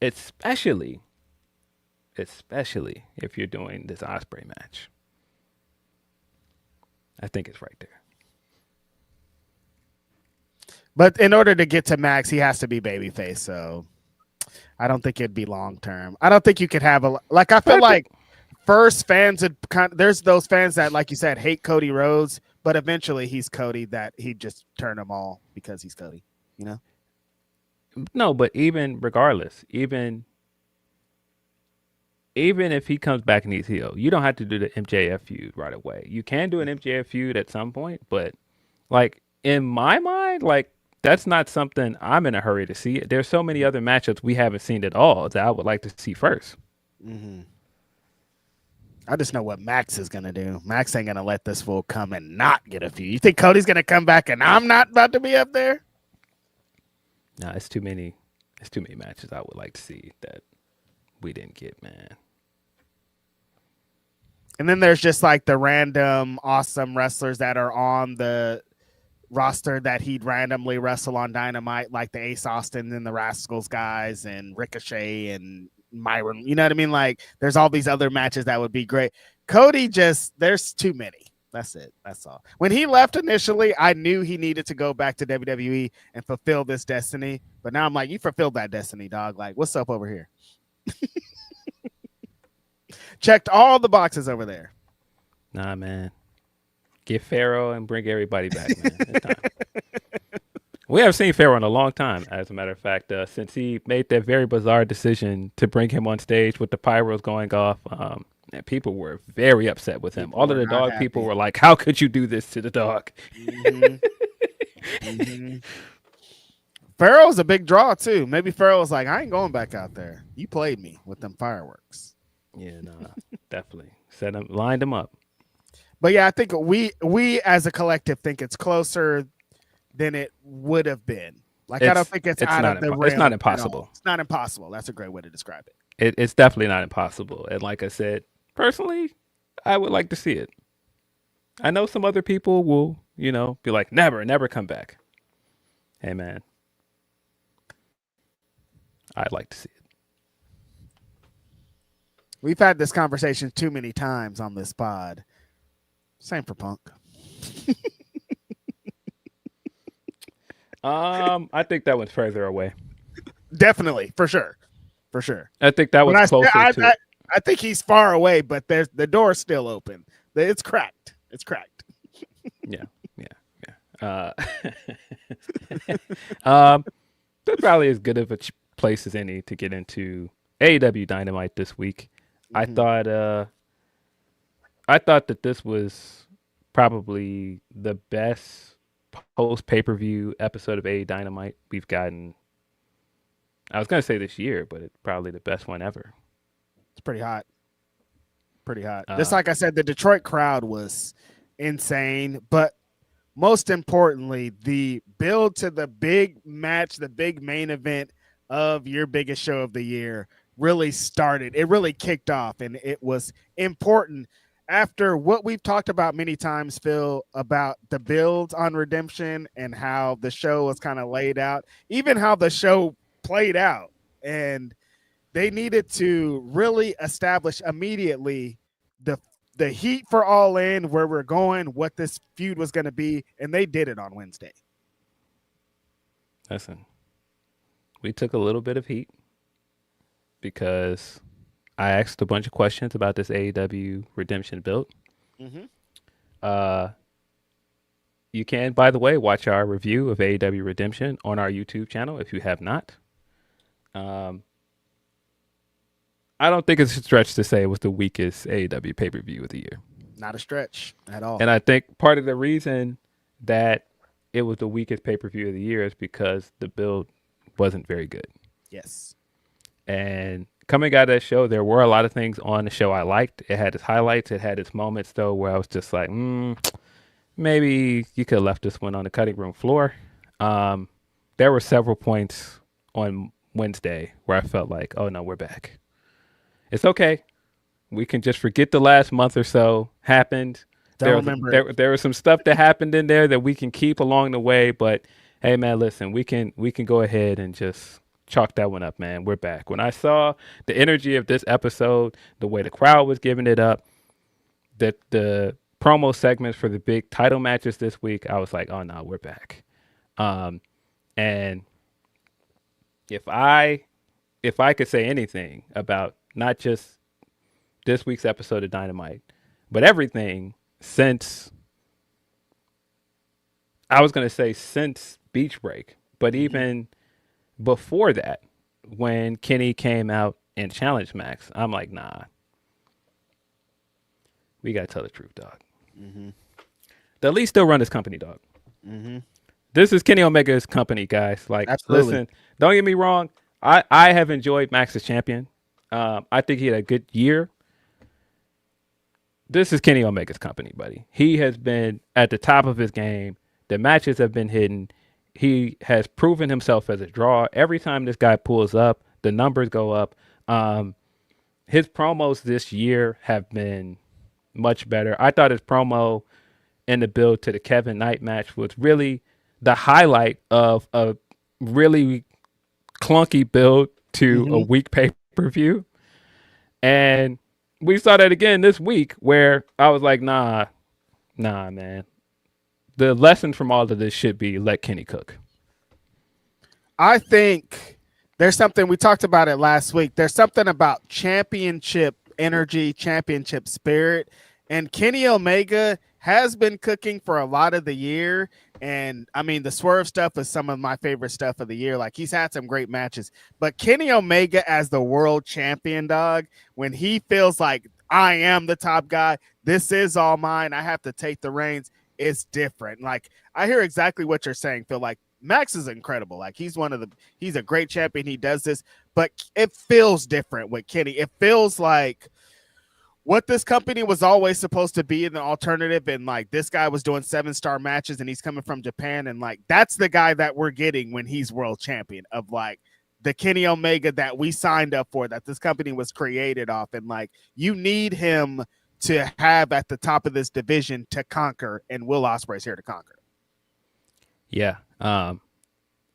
Especially if you're doing this Ospreay match. I think it's right there. But in order to get to Max, he has to be babyface. So I don't think it'd be long term. I don't think you could have I feel like first fans would there's those fans that, like you said, hate Cody Rhodes, but eventually he's Cody, that he'd just turn them all because he's Cody, you know? No, but even regardless, even if he comes back and he's heel, you don't have to do the MJF feud right away. You can do an MJF feud at some point, but like in my mind, like that's not something I'm in a hurry to see. There's so many other matchups we haven't seen at all that I would like to see first. Mm-hmm. I just know what Max is going to do. Max ain't going to let this fool come and not get a feud. You think Cody's going to come back and I'm not about to be up there? No, it's too many matches I would like to see that we didn't get, man. And then there's just like the random awesome wrestlers that are on the roster that he'd randomly wrestle on Dynamite, like the Ace Austin and the Rascals guys and Ricochet and Myron. You know what I mean? Like there's all these other matches that would be great. Cody there's too many. That's it. That's all. When he left initially, I knew he needed to go back to WWE and fulfill this destiny. But now I'm like, you fulfilled that destiny, dog. Like, what's up over here? Checked all the boxes over there. Nah, man. Get Pharaoh and bring everybody back, man. It's time. We haven't seen Pharaoh in a long time, as a matter of fact, since he made that very bizarre decision to bring him on stage with the pyros going off. And people were very upset with him. All of the dog people were like, how could you do this to the dog? Mm-hmm. Mm-hmm. Pharaoh's a big draw, too. Maybe Pharaoh's like, I ain't going back out there. You played me with them fireworks. Yeah, no, definitely. Lined him up. But yeah, I think we as a collective think it's closer than it would have been. Like, I don't think it's out of the realm. It's not impossible. It's not impossible. That's a great way to describe it. It's definitely not impossible. And like I said, personally, I would like to see it. I know some other people will, be like, never come back. Hey, man. I'd like to see it. We've had this conversation too many times on this pod. Same for Punk. I think that one's further away. Definitely, for sure. I think that was closer to. I think he's far away, but the door's still open. It's cracked. Yeah. That's probably as good of a place as any to get into AEW Dynamite this week. Mm-hmm. I thought that this was probably the best post pay-per-view episode of AEW Dynamite we've gotten. I was gonna say this year, but it's probably the best one ever. It's pretty hot. Just like I said, the Detroit crowd was insane, but most importantly, the build to the big match, the big main event of your biggest show of the year really started. It really kicked off, and it was important after what we've talked about many times, Phil, about the build on Redemption and how the show was kind of laid out, even how the show played out. And they needed to really establish immediately the heat for All In, where we're going, what this feud was going to be, and they did it on Wednesday. Listen, we took a little bit of heat because I asked a bunch of questions about this AEW Redemption build. You can, by the way, watch our review of AEW Redemption on our YouTube channel if you have not. I don't think it's a stretch to say it was the weakest AEW pay-per-view of the year. Not a stretch at all. And I think part of the reason that it was the weakest pay-per-view of the year is because the build wasn't very good. Yes. And coming out of that show, there were a lot of things on the show I liked. It had its highlights. It had its moments, though, where I was just like, maybe you could have left this one on the cutting room floor. There were several points on Wednesday where I felt like, oh, no, we're back. It's okay. We can just forget the last month or so happened. There was some stuff that happened in there that we can keep along the way. But, hey, man, listen, we can go ahead and just chalk that one up, man. We're back. When I saw the energy of this episode, the way the crowd was giving it up, that the promo segments for the big title matches this week, I was like, oh, no, we're back. And if I could say anything about not just this week's episode of Dynamite, but everything since, I was going to say since Beach Break, but even before that, when Kenny came out and challenged Max, I'm like, nah, we got to tell the truth, dog. The Elite still run this company, dog. This is Kenny Omega's company, guys. Like, absolutely. Listen, don't get me wrong. I have enjoyed Max as champion. I think he had a good year. This is Kenny Omega's company, buddy. He has been at the top of his game. The matches have been hidden. He has proven himself as a draw. Every time this guy pulls up, the numbers go up. His promos this year have been much better. I thought his promo in the build to the Kevin Knight match was really the highlight of a really clunky build to a weak pay-per-view. And we saw that again this week where I was like, nah, man. The lesson from all of this should be let Kenny cook. I think there's something, we talked about it last week. There's something about championship energy, championship spirit. And Kenny Omega has been cooking for a lot of the year. And I mean, the Swerve stuff is some of my favorite stuff of the year. Like, he's had some great matches, but Kenny Omega as the world champion, dog, when he feels like, I am the top guy, this is all mine, I have to take the reins, it's different. Like, I hear exactly what you're saying, Phil. Like, Max is incredible. Like, he's a great champion. He does this, but it feels different with Kenny. It feels like what this company was always supposed to be in the alternative. And like, this guy was doing 7-star matches and he's coming from Japan. And like, that's the guy that we're getting when he's world champion, of like the Kenny Omega that we signed up for, that this company was created off. And like, you need him to have at the top of this division to conquer. And Will Ospreay's here to conquer. Yeah.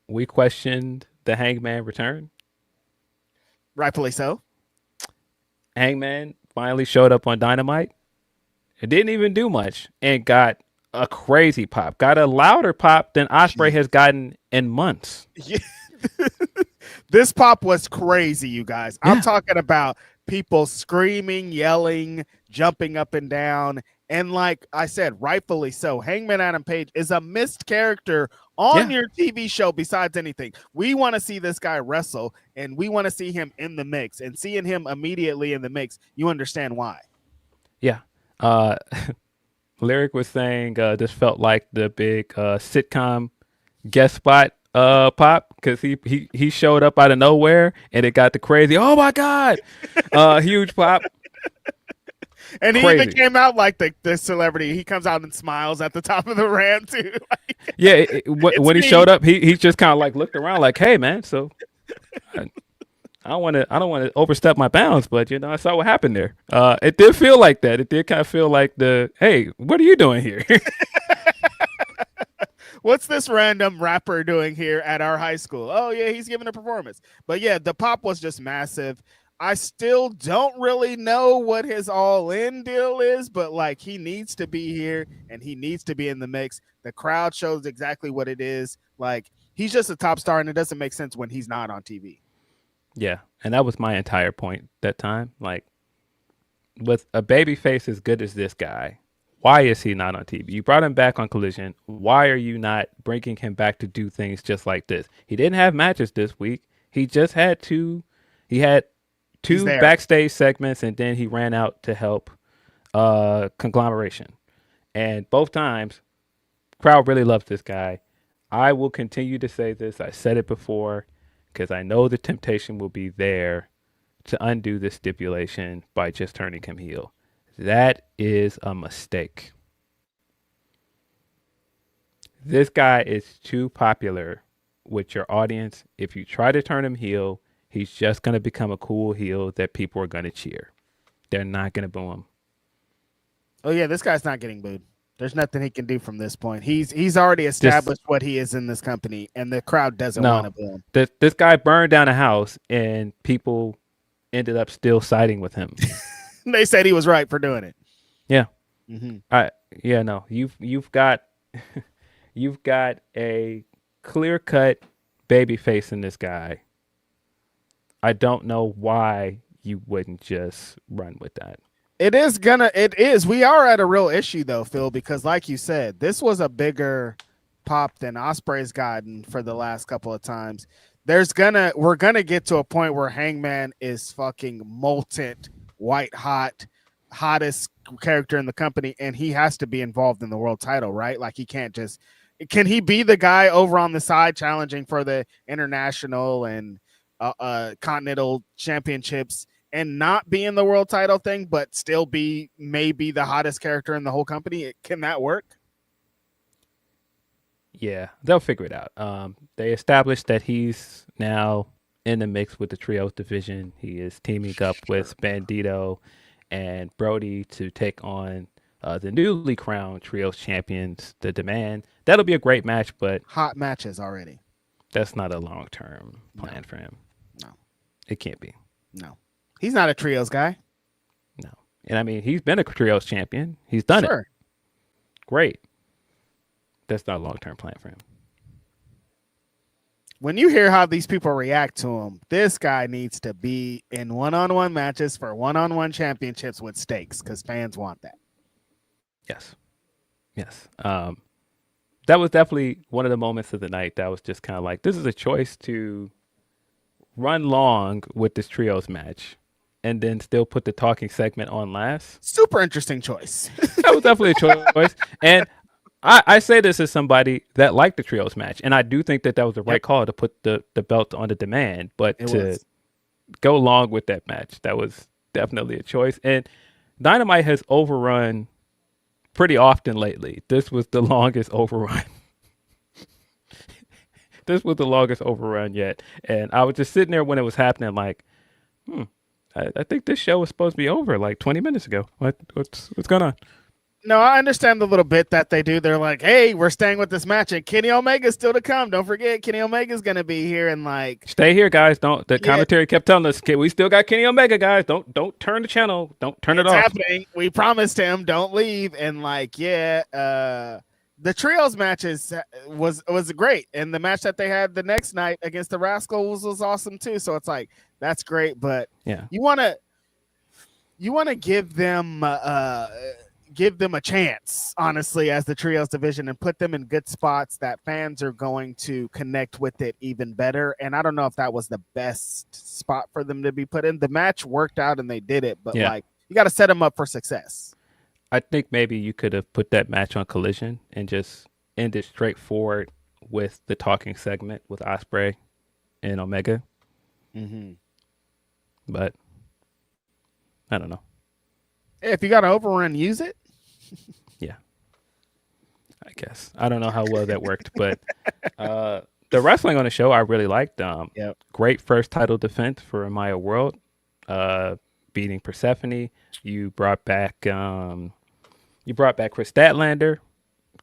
We questioned the Hangman return. Rightfully so. Hangman finally showed up on Dynamite. It didn't even do much and got a crazy pop. Got a louder pop than Ospreay has gotten in months. Yeah. This pop was crazy, you guys. Yeah. I'm talking about people screaming, yelling, jumping up and down. And like I said, rightfully so. Hangman Adam Page is a missed character on your TV show besides anything. We want to see this guy wrestle, and we want to see him in the mix. And seeing him immediately in the mix, you understand why. Yeah. Lyric was saying this felt like the big sitcom guest spot pop, because he showed up out of nowhere, and it got the crazy, oh, my God, huge pop. And he even came out like the celebrity. He comes out and smiles at the top of the ramp too. Yeah, when he showed up, he just kind of like looked around like, "Hey, man, so I don't want to overstep my bounds, but I saw what happened there. It did feel like that. It did kind of feel like hey, what are you doing here?" what's this random rapper doing here at our high school? Oh yeah, he's giving a performance. But yeah, the pop was just massive. I still don't really know what his All In deal is, but like he needs to be here and he needs to be in the mix. The crowd shows exactly what it is. Like he's just a top star, and it doesn't make sense when he's not on TV. Yeah, and that was my entire point that time. Like, with a baby face as good as this guy, why is he not on TV? You brought him back on Collision. Why are you not bringing him back to do things just like this? He didn't have matches this week. He just had two. He had two backstage segments, and then he ran out to help Conglomeration. And both times, crowd really loves this guy. I will continue to say this. I said it before because I know the temptation will be there to undo this stipulation by just turning him heel. That is a mistake. This guy is too popular with your audience. If you try to turn him heel, he's just going to become a cool heel that people are going to cheer. They're not going to boo him. Oh, yeah, this guy's not getting booed. There's nothing he can do from this point. He's already established what he is in this company, and the crowd doesn't want to boo him. This guy burned down a house, and people ended up still siding with him. They said he was right for doing it. Yeah. No. You've got you've got a clear-cut baby face in this guy. I don't know why you wouldn't just run with that. It is. We are at a real issue though, Phil, because like you said, this was a bigger pop than Ospreay's gotten for the last couple of times. We're gonna get to a point where Hangman is fucking molten, white hot, hottest character in the company, and he has to be involved in the world title, right? Like he can't just. Can he be the guy over on the side challenging for the international and continental championships and not be in the world title thing, but still be maybe the hottest character in the whole company? Can that work? Yeah, they'll figure it out. They established that he's now in the mix with the Trios division. He is teaming up with Bandito and Brody to take on the newly crowned Trios champions, The Demand. That'll be a great match, but hot matches already. That's not a long-term plan for him. No. It can't be. No. He's not a Trios guy. No. And I mean, he's been a Trios champion. He's done it. Great. That's not a long-term plan for him. When you hear how these people react to him, this guy needs to be in one-on-one matches for one-on-one championships with stakes because fans want that. Yes. That was definitely one of the moments of the night that was just kind of like, this is a choice to run long with this Trios match and then still put the talking segment on last. Super interesting choice. That was definitely a choice. And I say this as somebody that liked the Trios match, and I do think that was the right call to put the belt on The Demand, but go along with that match, that was definitely a choice. And Dynamite has overrun pretty often lately. This was the longest overrun. This was the longest overrun yet. And I was just sitting there when it was happening like, I think this show was supposed to be over like 20 minutes ago. What's going on? No, I understand the little bit that they do. They're like, hey, we're staying with this match, and Kenny Omega's still to come. Don't forget, Kenny Omega's going to be here. And like, stay here, guys. The commentary kept telling us, we still got Kenny Omega, guys. Don't turn the channel. Don't turn it off. Happening. We promised him, don't leave. And like, the Trios matches was great. And the match that they had the next night against the Rascals was awesome too. So it's like, that's great. But you want to give them a chance, honestly, as the Trios division, and put them in good spots that fans are going to connect with it even better. And I don't know if that was the best spot for them to be put in. The match worked out and they did it, but like, you got to set them up for success. I think maybe you could have put that match on Collision and just end it straightforward with the talking segment with Ospreay and Omega. Mm-hmm. But I don't know. If you got to overrun, use it. Yeah, I guess. I don't know how well that worked, but the wrestling on the show I really liked. Great first title defense for Maya World, beating Persephone. You brought back Chris Statlander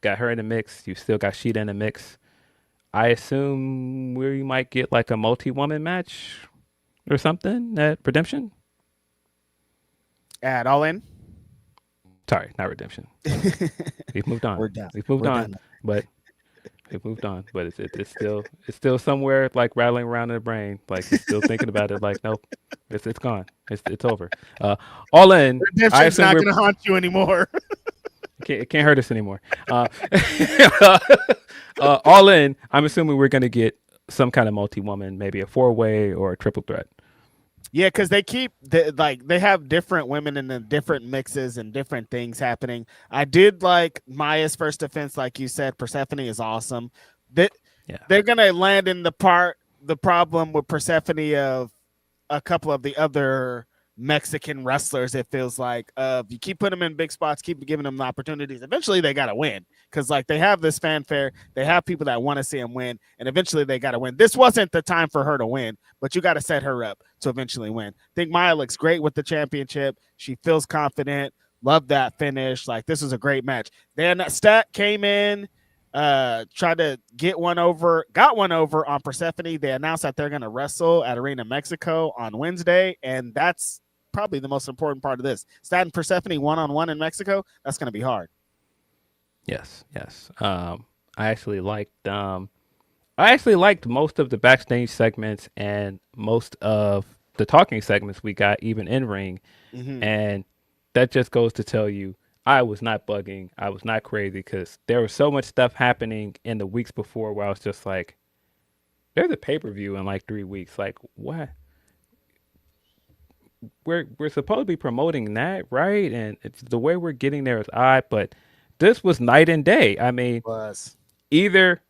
got her in the mix. You still got Sheeta in the mix. I assume we might get like a multi-woman match or something at Redemption. At All In. Sorry, not Redemption. We've moved on. We're done. We've moved on, but we've moved on. But it's still somewhere like rattling around in the brain. Like you're still thinking about it. Like nope, it's gone. It's over. All In. Redemption's not going to haunt you anymore. It can't hurt us anymore. All In. I'm assuming we're going to get some kind of multi-woman, maybe a 4-way or a triple threat. Yeah, because they have different women in the different mixes and different things happening. I did like Maya's first defense, like you said. Persephone is awesome. They're gonna land in the problem with Persephone of a couple of the other Mexican wrestlers. It feels like you keep putting them in big spots, keep giving them the opportunities. Eventually, they gotta win because like they have this fanfare, they have people that want to see them win, and eventually they gotta win. This wasn't the time for her to win, but you got to set her up to eventually win. I think Maya looks great with the championship. She feels confident. Love that finish. Like this was a great match. Then Stat came in, tried to got one over on Persephone. They announced that they're gonna wrestle at Arena Mexico on Wednesday, and that's probably the most important part of this. Stat and Persephone 1-on-1 in Mexico. That's gonna be hard. Yes. I actually liked most of the backstage segments and most of the talking segments we got, even in ring. Mm-hmm. And that just goes to tell you, I was not bugging. I was not crazy because there was so much stuff happening in the weeks before where I was just like, there's a pay-per-view in like 3 weeks. Like, what? We're supposed to be promoting that, right? And it's the way we're getting there is odd, but this was night and day. I mean, either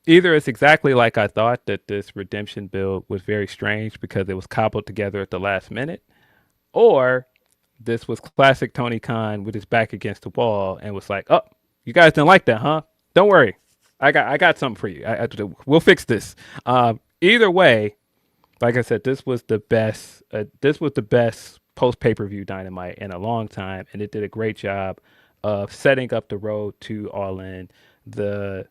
it's exactly like I thought, that this Redemption build was very strange because it was cobbled together at the last minute, or this was classic Tony Khan with his back against the wall and was like, "Oh, you guys didn't like that, huh? Don't worry, I got something for you. We'll fix this." Either way, like I said, this was the best. This was the best post pay-per-view Dynamite in a long time, and it did a great job of setting up the road to All In. The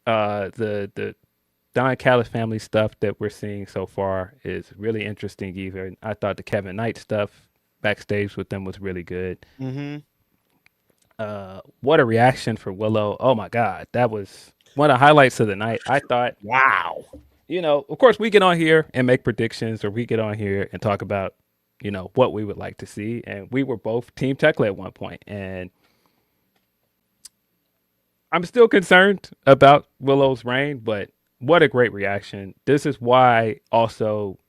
Don Callis family stuff that we're seeing so far is really interesting. Even I thought the Kevin Knight stuff backstage with them was really good. Mm-hmm. What a reaction for Willow! Oh my God, that was one of the highlights of the night. I thought, wow. Of course, we get on here and make predictions, or we get on here and talk about, what we would like to see. And we were both Team Tekla at one point, and I'm still concerned about Willow's reign, but what a great reaction. This is why also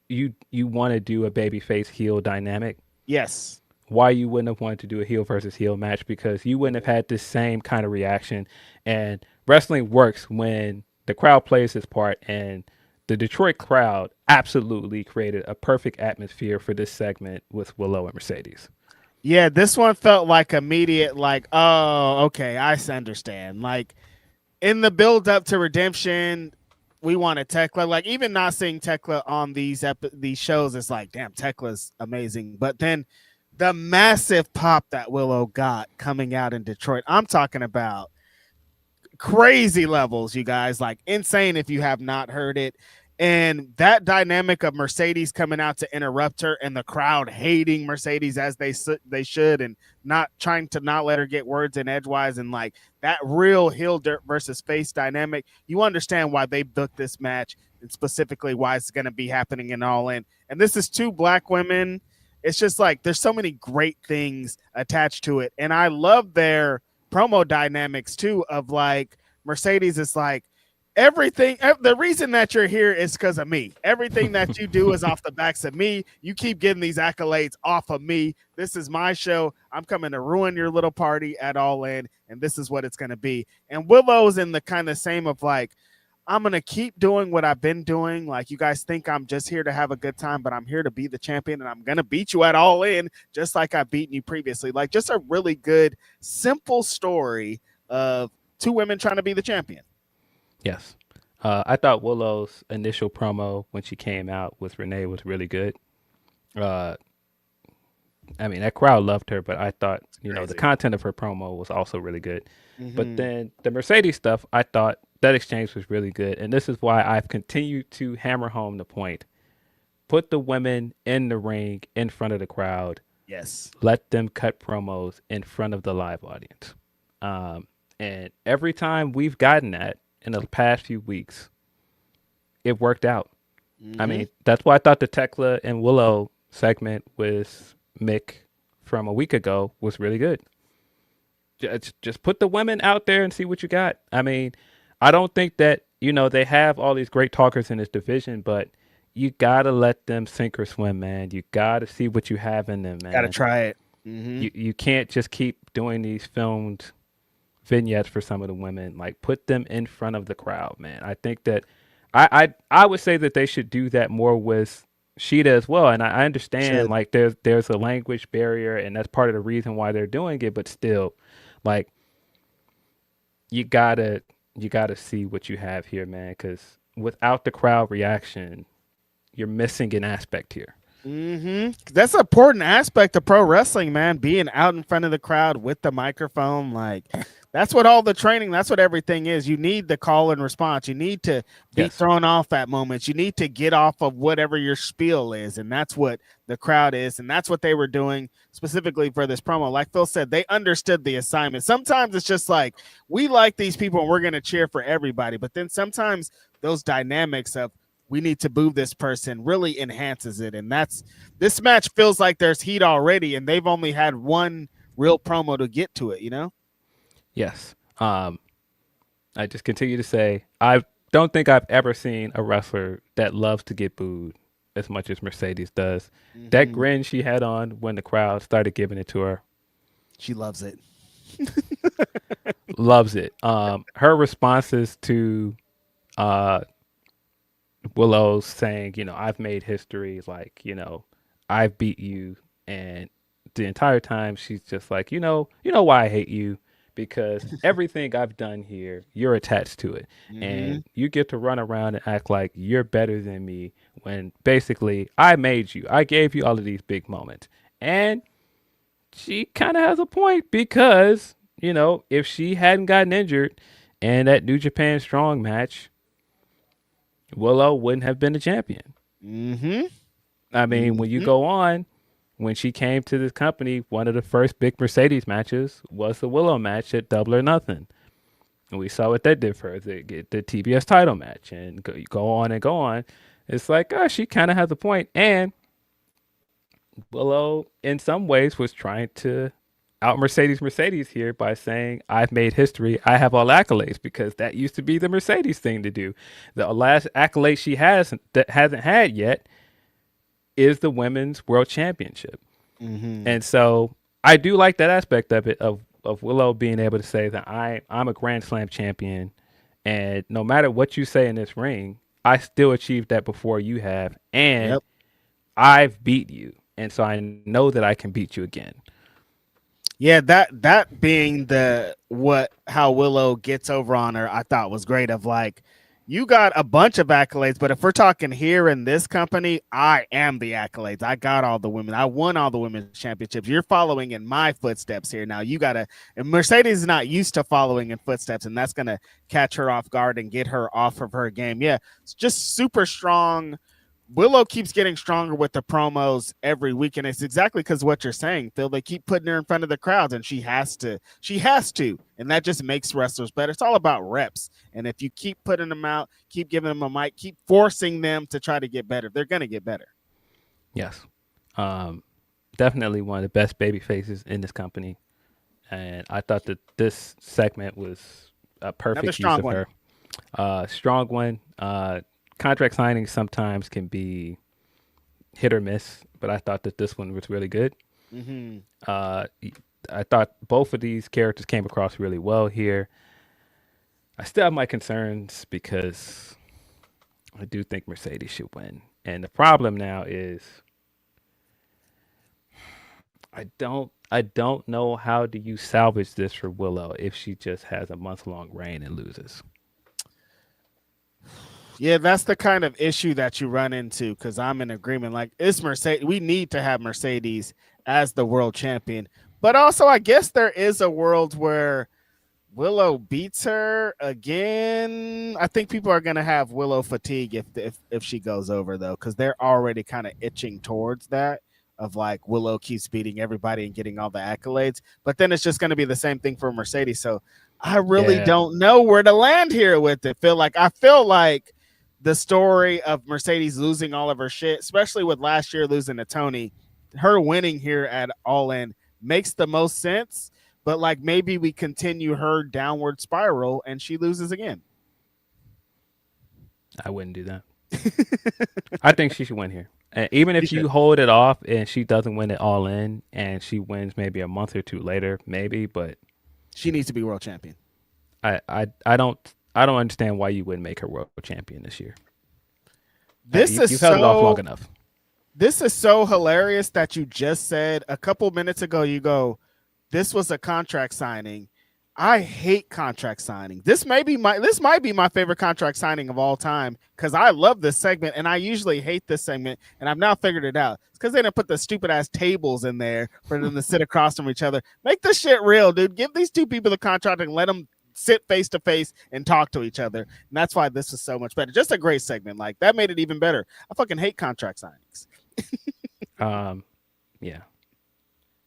you want to do a babyface heel dynamic. Yes. Why you wouldn't have wanted to do a heel versus heel match, because you wouldn't have had this same kind of reaction. And wrestling works when the crowd plays its part, and the Detroit crowd absolutely created a perfect atmosphere for this segment with Willow and Mercedes. Yeah, this one felt like immediate, like, oh, okay, I understand. Like, in the build up to Redemption, we wanted Tekla. Like, even not seeing Tekla on these shows, it's like, damn, Tekla's amazing. But then the massive pop that Willow got coming out in Detroit, I'm talking about crazy levels, you guys, like insane if you have not heard it. And that dynamic of Mercedes coming out to interrupt her and the crowd hating Mercedes as they should, and not trying to not let her get words in edgewise, and like that real heel versus face dynamic, you understand why they booked this match and specifically why it's going to be happening in All In. And this is two black women. It's just like there's so many great things attached to it. And I love their promo dynamics too, of like Mercedes is like, everything, the reason that you're here is because of me. Everything that you do is off the backs of me. You keep getting these accolades off of me. This is my show. I'm coming to ruin your little party at All In, and this is what it's going to be. And Willow's in the kind of same of like, I'm going to keep doing what I've been doing. Like, you guys think I'm just here to have a good time, but I'm here to be the champion, and I'm going to beat you at All In just like I've beaten you previously. Like, just a really good, simple story of two women trying to be the champion. Yes. I thought Willow's initial promo when she came out with Renee was really good. I mean, that crowd loved her, but I thought, you know, the Crazy. content of her promo was also really good. But Mhm. then the Mercedes stuff, I thought that exchange was really good. And this is why I've continued to hammer home the point. Put the women in the ring in front of the crowd. Yes. Let them cut promos in front of the live audience. And every time we've gotten that in the past few weeks, it worked out. I mean, that's why I thought the Tekla and Willow segment with Mick from a week ago was really good. Just put the women out there and see what you got. I mean, I don't think that, you know, they have all these great talkers in this division, but you got to let them sink or swim, man. You got to see what you have in them, man. Got to try it. Mm-hmm. You can't just keep doing these filmed vignettes for some of the women. Like, put them in front of the crowd, man. I think that I would say that they should do that more with Sheeta as well. And I understand like there's a language barrier, and that's part of the reason why they're doing it. But still, like, you gotta see what you have here, man. Because without the crowd reaction, you're missing an aspect here. That's an important aspect of pro wrestling, man. Being out in front of the crowd with the microphone, like that's what all the training, that's what everything is. You need the call and response. You need to be thrown off at moments. You need to get off of whatever your spiel is, and that's what the crowd is, and that's what they were doing specifically for this promo. Like Phil said, they understood the assignment. Sometimes it's just like, we like these people and we're going to cheer for everybody, but then sometimes those dynamics of we need to boo this person really enhances it. And that's, this match feels like there's heat already, and they've only had one real promo to get to it, you know? Yes. I just continue to say, I don't think I've ever seen a wrestler that loves to get booed as much as Mercedes does. That grin she had on when the crowd started giving it to her. She loves it. Loves it. Her responses to Willow's saying, you know, I've made history, like, you know, I've beat you, and the entire time she's just like, you know why I hate you, because everything I've done here, you're attached to it, and you get to run around and act like you're better than me when basically I made you, I gave you all of these big moments. And she kind of has a point, because, you know, if she hadn't gotten injured in that New Japan Strong match, Willow wouldn't have been the champion. I mean, when you go on, when she came to this company, one of the first big Mercedes matches was the Willow match at Double or Nothing. And we saw what that did for her, the TBS title match, and go on and go on. It's like, she kind of has a point. And Willow, in some ways, was trying to out Mercedes here by saying, I've made history. I have all accolades, because that used to be the Mercedes thing to do. The last accolade she has that hasn't had yet is the Women's World Championship. And so I do like that aspect of it, of Willow being able to say that I'm a Grand Slam champion, and no matter what you say in this ring, I still achieved that before you have, and I've beat you. And so I know that I can beat you again. Yeah, that being how Willow gets over on her, I thought was great. Of like, you got a bunch of accolades, but if we're talking here in this company, I am the accolades. I got all the women. I won all the women's championships. You're following in my footsteps here. Now and Mercedes is not used to following in footsteps, and that's gonna catch her off guard and get her off of her game. Yeah, it's just super strong. Willow keeps getting stronger with the promos every week, and it's exactly because what you're saying, Phil. They keep putting her in front of the crowds, and she has to, and that just makes wrestlers better. It's all about reps, and if you keep putting them out, keep giving them a mic, keep forcing them to try to get better, they're going to get better. Yes, definitely one of the best baby faces in this company, and I thought that this segment was a perfect use of her. Strong one. Contract signings sometimes can be hit or miss, but I thought that this one was really good. I thought both of these characters came across really well here. I still have my concerns, because I do think Mercedes should win. And the problem now is I don't know how do you salvage this for Willow if she just has a month-long reign and loses. Yeah, that's the kind of issue that you run into, because I'm in agreement. Like, it's Mercedes. We need to have Mercedes as the world champion. But also, I guess there is a world where Willow beats her again. I think people are gonna have Willow fatigue if she goes over though, because they're already kind of itching towards that of like Willow keeps beating everybody and getting all the accolades. But then it's just gonna be the same thing for Mercedes. So I really don't know where to land here with it. I feel like the story of Mercedes losing all of her shit, especially with last year losing to Tony, her winning here at All In makes the most sense. But like maybe we continue her downward spiral and she loses again. I wouldn't do that. I think she should win here. And even if you hold it off and she doesn't win it All In and she wins maybe a month or two later, maybe, but she needs to be world champion. I don't understand why you wouldn't make her world champion this year. You've held it off long enough. This is so hilarious that you just said a couple minutes ago, you go, this was a contract signing. I hate contract signing. This might be my favorite contract signing of all time because I love this segment and I usually hate this segment and I've now figured it out. It's because they didn't put the stupid ass tables in there for them to sit across from each other. Make this shit real, dude. Give these two people the contract and let them sit face to face and talk to each other. And that's why this is so much better. Just a great segment. Like that made it even better. I fucking hate contract signings. Yeah.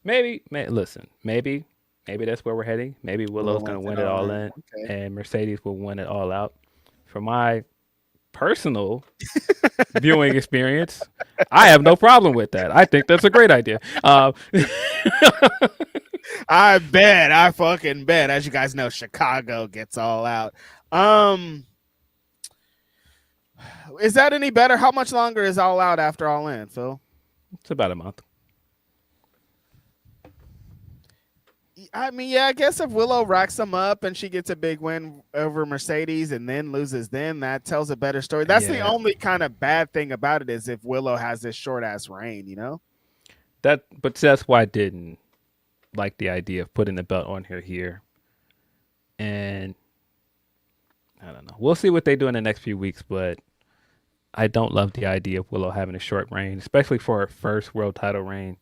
Maybe that's where we're heading. Maybe Willow's going to win it all in, and Mercedes will win it all out. From my personal viewing experience, I have no problem with that. I think that's a great idea. I fucking bet. As you guys know, Chicago gets all out. Is that any better? How much longer is All Out after All In, Phil? It's about a month. I mean, yeah, I guess if Willow racks them up and she gets a big win over Mercedes and then loses, then that tells a better story. That's the only kind of bad thing about it is if Willow has this short ass reign, you know? But that's why I didn't like the idea of putting the belt on her here. And I don't know. We'll see what they do in the next few weeks, but I don't love the idea of Willow having a short reign, especially for her first world title reign.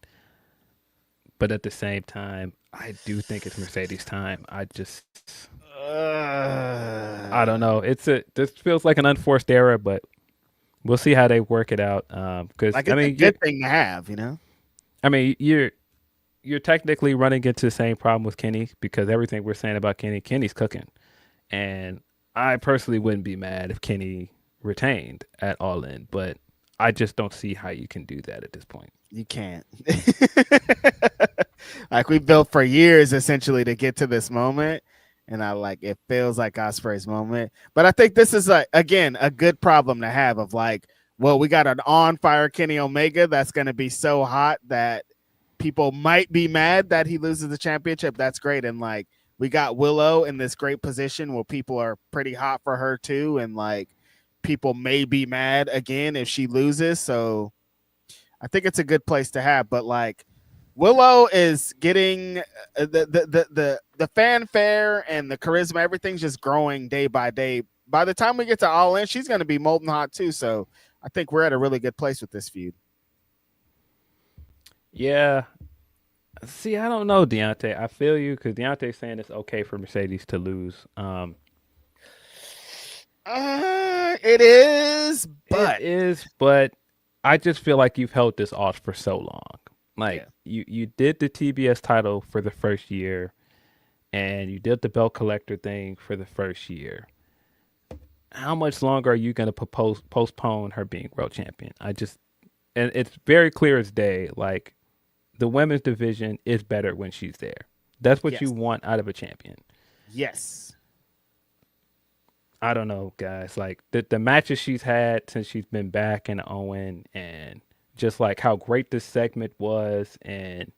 But at the same time, I do think it's Mercedes' time. I don't know. This feels like an unforced error, but we'll see how they work it out. Because like it's a good thing to have, you know. I mean, you're technically running into the same problem with Kenny because everything we're saying about Kenny's cooking, and I personally wouldn't be mad if Kenny retained at All In, but I just don't see how you can do that at this point. You can't. Like we built for years essentially to get to this moment, and it feels like Ospreay's moment. But I think this is again a good problem to have of like, well, we got an on fire Kenny Omega that's going to be so hot that people might be mad that he loses the championship. That's great, and like we got Willow in this great position where people are pretty hot for her too, and like people may be mad again if she loses. So I think it's a good place to have, but like Willow is getting the fanfare and the charisma. Everything's just growing day by day. By the time we get to All In, she's going to be molten hot too. So I think we're at a really good place with this feud. Yeah. See, I don't know, Deontay. I feel you because Deontay's saying it's okay for Mercedes to lose. It is, but I just feel like you've held this off for so long. Like you did the TBS title for the first year, and you did the belt collector thing for the first year. How much longer are you going to postpone her being world champion? And it's very clear as day. Like the women's division is better when she's there. That's what you want out of a champion. Yes. I don't know, guys. Like the matches she's had since she's been back in Owen, and just like how great this segment was, and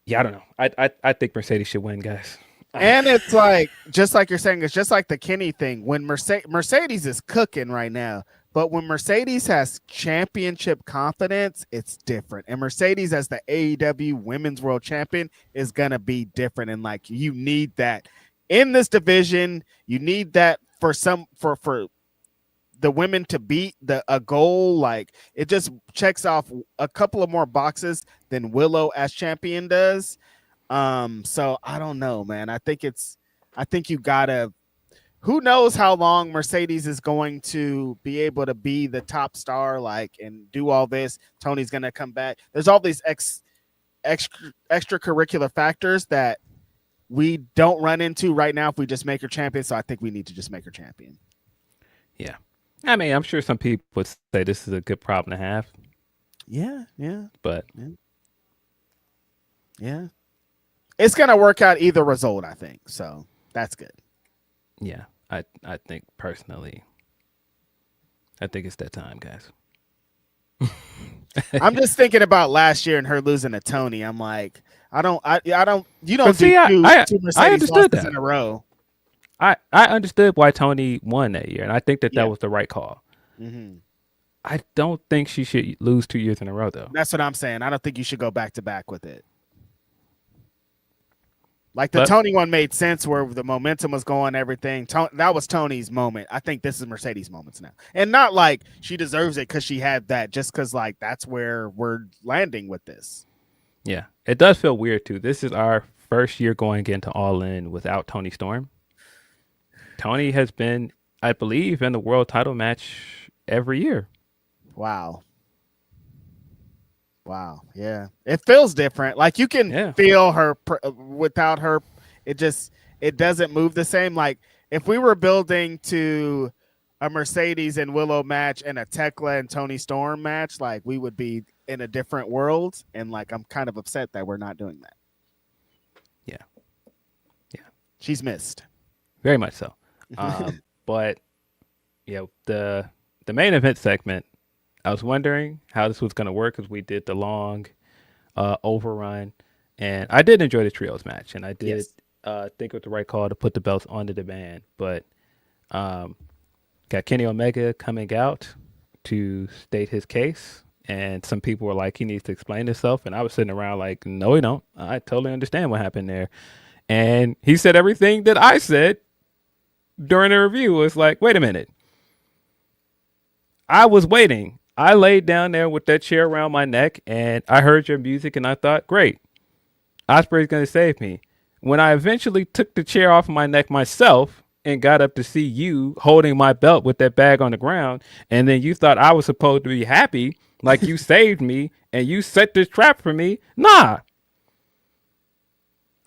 I don't know. I think Mercedes should win, guys. And it's like just like you're saying, it's just like the Kenny thing. When Mercedes is cooking right now, but when Mercedes has championship confidence, it's different. And Mercedes as the AEW Women's World Champion is gonna be different. And like you need that in this division. You need that for the women to beat a goal. Like it just checks off a couple of more boxes than Willow as champion does. So I don't know, man. I think you gotta. Who knows how long Mercedes is going to be able to be the top star, like, and do all this. Tony's gonna come back. There's all these extracurricular factors that we don't run into right now if we just make her champion. So I think we need to just make her champion. Yeah. I mean, I'm sure some people would say this is a good problem to have. Yeah. But yeah. It's gonna work out either result, I think. So that's good. Yeah. I think personally, I think it's that time, guys. I'm just thinking about last year and her losing to Tony. I'm like, you don't But see, two I Mercedes understood losses that in a row. I understood why Tony won that year, and I think that Yeah. was the right call. Mm-hmm. I don't think she should lose 2 years in a row, though. That's what I'm saying. I don't think you should go back to back with it. Like the Tony one made sense where the momentum was going, everything. That was Tony's moment. I think this is Mercedes' moments now. And not like she deserves it because she had that, just because like that's where we're landing with this. Yeah, it does feel weird, too. This is our first year going into All In without Tony Storm. Tony has been, I believe, in the world title match every year. Wow. Yeah. It feels different. Like you can feel her without her. It doesn't move the same. Like if we were building to a Mercedes and Willow match and a Tekla and Tony Storm match, like we would be in a different world. And like, I'm kind of upset that we're not doing that. Yeah. She's missed. Very much so. But yeah, the main event segment, I was wondering how this was going to work because we did the long overrun, and I did enjoy the trios match, and I did think it was the right call to put the belts on the demand. But got Kenny Omega coming out to state his case, and some people were like, he needs to explain himself, and I was sitting around like, no, he don't. I totally understand what happened there, and he said everything that I said during the review. Was like, wait a minute, I was waiting. I laid down there with that chair around my neck, and I heard your music, and I thought, great, Ospreay's going to save me. When I eventually took the chair off my neck myself and got up to see you holding my belt with that bag on the ground, and then you thought I was supposed to be happy, like you saved me, and you set this trap for me. Nah.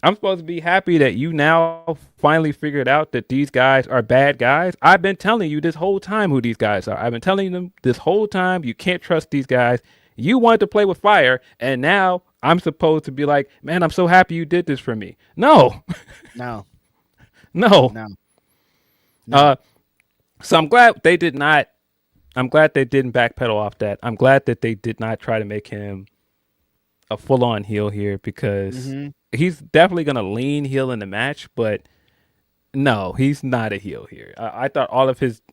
I'm supposed to be happy that you now finally figured out that these guys are bad guys. I've been telling you this whole time who these guys are. I've been telling them this whole time you can't trust these guys. You wanted to play with fire, and now I'm supposed to be like, man, I'm so happy you did this for me. No. No. So I'm glad they did not. I'm glad they didn't backpedal off that. I'm glad that they did not try to make him a full-on heel here, because he's definitely going to lean heel in the match, but no, he's not a heel here. I thought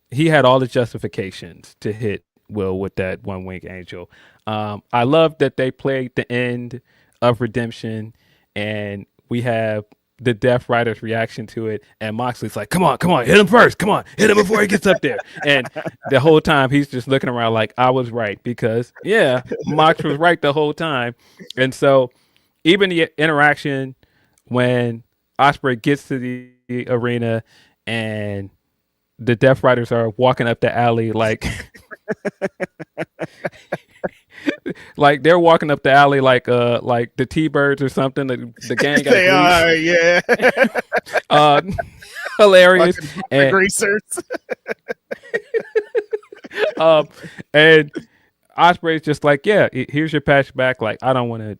he had all the justifications to hit Will with that one wing angel. I love that they played the end of Redemption, and we have the Death Rider's reaction to it, and Moxley's like, come on, hit him first, come on, hit him before he gets up there. And the whole time he's just looking around like, I was right, because Mox was right the whole time. And so even the interaction when Ospreay gets to the arena and the Death Riders are walking up the alley like like they're walking up the alley like the T-Birds or something. The gang got they are, hilarious. And greasers. And Ospreay's just like, here's your patch back. Like, I don't want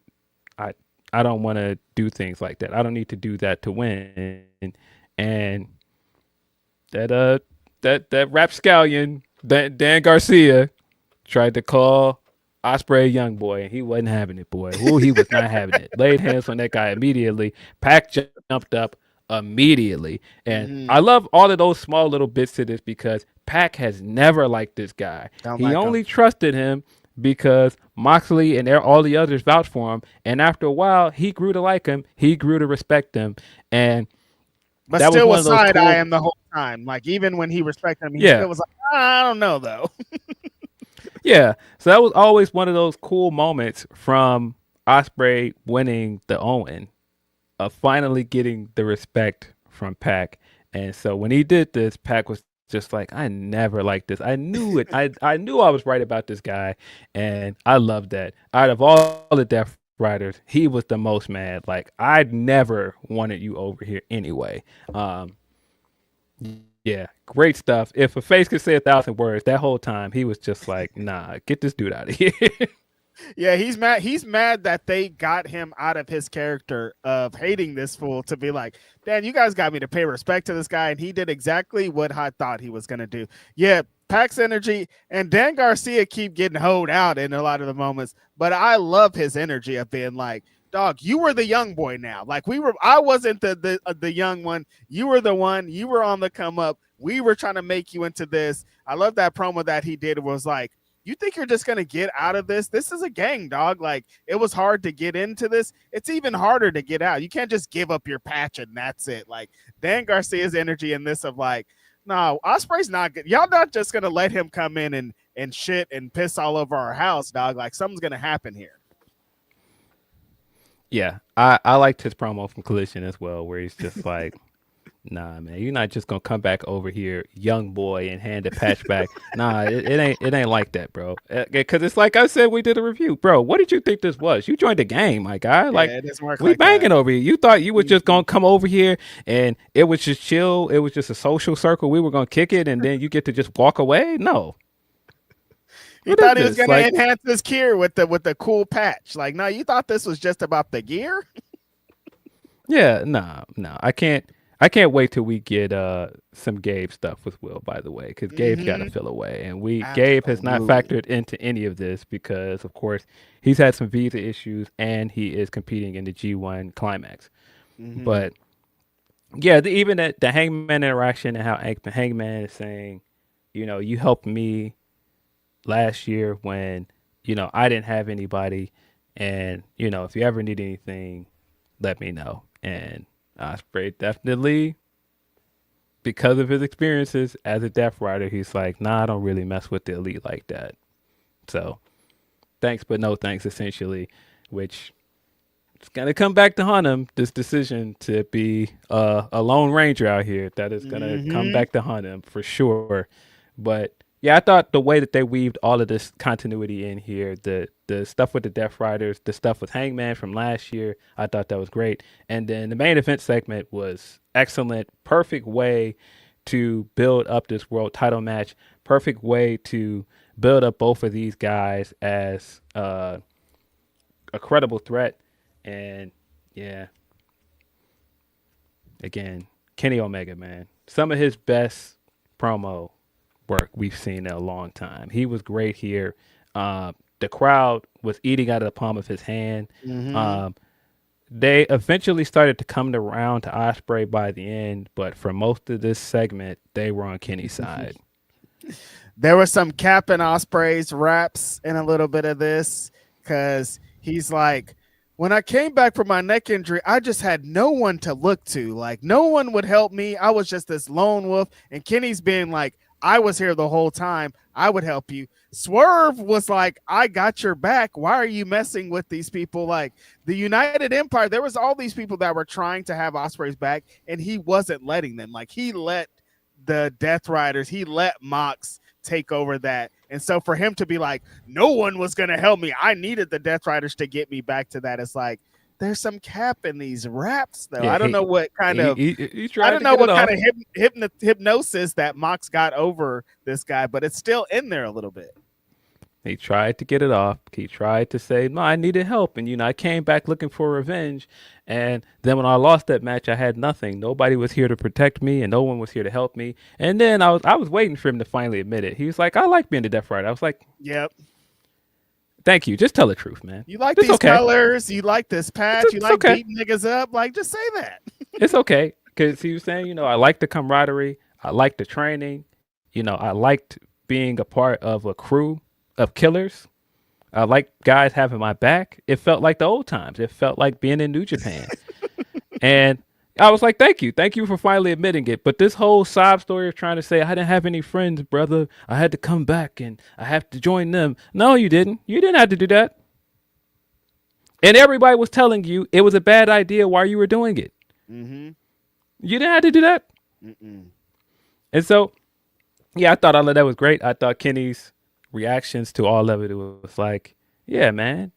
to do things like that. I don't need to do that to win. And that rapscallion, Dan Garcia, tried to call Ospreay a young boy, and he wasn't having it, boy. Ooh, he was not having it. Laid hands on that guy immediately. Pac jumped up immediately. And I love all of those small little bits to this, because Pac has never liked this guy. He only trusted him because Moxley and all the others vouched for him. And after a while, he grew to like him. He grew to respect him. And But that was still one was of those side eye cool. him the whole time. Like even when he respected him, he Yeah, still was like, I don't know though. yeah. So that was always one of those cool moments from Ospreay winning the Owen, of finally getting the respect from Pac. And so when he did this, Pac was just like, I never liked this. I knew it. I knew I was right about this guy, and I loved that. Out of all the Death Riders, he was the most mad. Like I never wanted you over here anyway. Um, yeah, great stuff. If a face could say 1,000 words, that whole time he was just like, nah, get this dude out of here. Yeah, he's mad. He's mad that they got him out of his character of hating this fool to be like, Dan, you guys got me to pay respect to this guy, and he did exactly what I thought he was gonna do. Yeah, Pac's energy and Dan Garcia keep getting hoed out in a lot of the moments, but I love his energy of being like, dog, you were the young boy now. Like I wasn't the young one. You were the one. You were on the come up. We were trying to make you into this. I love that promo that he did. Was like, you think you're just going to get out of this? This is a gang, dog. Like, it was hard to get into this. It's even harder to get out. You can't just give up your patch and that's it. Like, Dan Garcia's energy in this of like, no, Ospreay's not good. Y'all not just going to let him come in and shit and piss all over our house, dog. Like, something's going to happen here. Yeah, I liked his promo from Collision as well, where he's just like, nah, man, you're not just gonna come back over here, young boy, and hand the patch back. Nah, it ain't like that, bro. Because it's like I said, we did a review, bro. What did you think this was? You joined the game, my guy. Like it doesn't work we like banging that. over here. You thought you was just gonna come over here and it was just chill. It was just a social circle. We were gonna kick it, and then you get to just walk away. No. He thought he was going to enhance his gear with the cool patch. Like, no, you thought this was just about the gear? Yeah, no. I can't wait till we get some Gabe stuff with Will, by the way, because Gabe's got to fill away, and Gabe has not factored into any of this because, of course, he's had some visa issues and he is competing in the G1 Climax. But yeah, even the Hangman interaction and how Hangman is saying, you helped me last year when I didn't have anybody, and if you ever need anything, let me know. And Ospreay definitely, because of his experiences as a Death Rider, he's like, nah, I don't really mess with the elite like that. So thanks but no thanks, essentially, which it's gonna come back to haunt him, this decision to be a Lone Ranger out here. That is gonna come back to haunt him for sure. But yeah, I thought the way that they weaved all of this continuity in here, the stuff with the Death Riders, the stuff with Hangman from last year, I thought that was great. And then the main event segment was excellent. Perfect way to build up this world title match. Perfect way to build up both of these guys as a credible threat. And yeah, again, Kenny Omega, man, some of his best promo work we've seen in a long time. He was great here. The crowd was eating out of the palm of his hand. They eventually started to come around to Ospreay by the end, but for most of this segment, they were on Kenny's side. There was some Cap and Ospreay's raps in a little bit of this because he's like, when I came back from my neck injury, I just had no one to look to. Like, no one would help me. I was just this lone wolf. And Kenny's being like, I was here the whole time. I would help you. Swerve was like, I got your back. Why are you messing with these people? Like the United Empire, there was all these people that were trying to have Ospreay's back, and he wasn't letting them. Like he let the Death Riders, he let Mox take over that. And so for him to be like, no one was going to help me, I needed the Death Riders to get me back to that. It's like, there's some cap in these raps, though. Yeah, I don't know what kind of hypnosis that Mox got over this guy, but it's still in there a little bit. He tried to get it off. He tried to say, no, I needed help. And, I came back looking for revenge. And then when I lost that match, I had nothing. Nobody was here to protect me, and no one was here to help me. And then I was waiting for him to finally admit it. He was like, I like being the Death Rider. I was like, yep. Thank you. Just tell the truth, man. You like these colors. You like this patch. You like beating niggas up. Like, just say that. It's okay. Because he was saying, I like the camaraderie. I like the training. I liked being a part of a crew of killers. I like guys having my back. It felt like the old times. It felt like being in New Japan. And I was like, thank you for finally admitting it. But this whole sob story of trying to say I didn't have any friends, brother, I had to come back and I have to join them. No, you didn't. You didn't have to do that. And everybody was telling you it was a bad idea while you were doing it. Mm-hmm. You didn't have to do that. Mm-mm. And so, yeah, I thought all of that was great. I thought Kenny's reactions to all of it was like, yeah, man.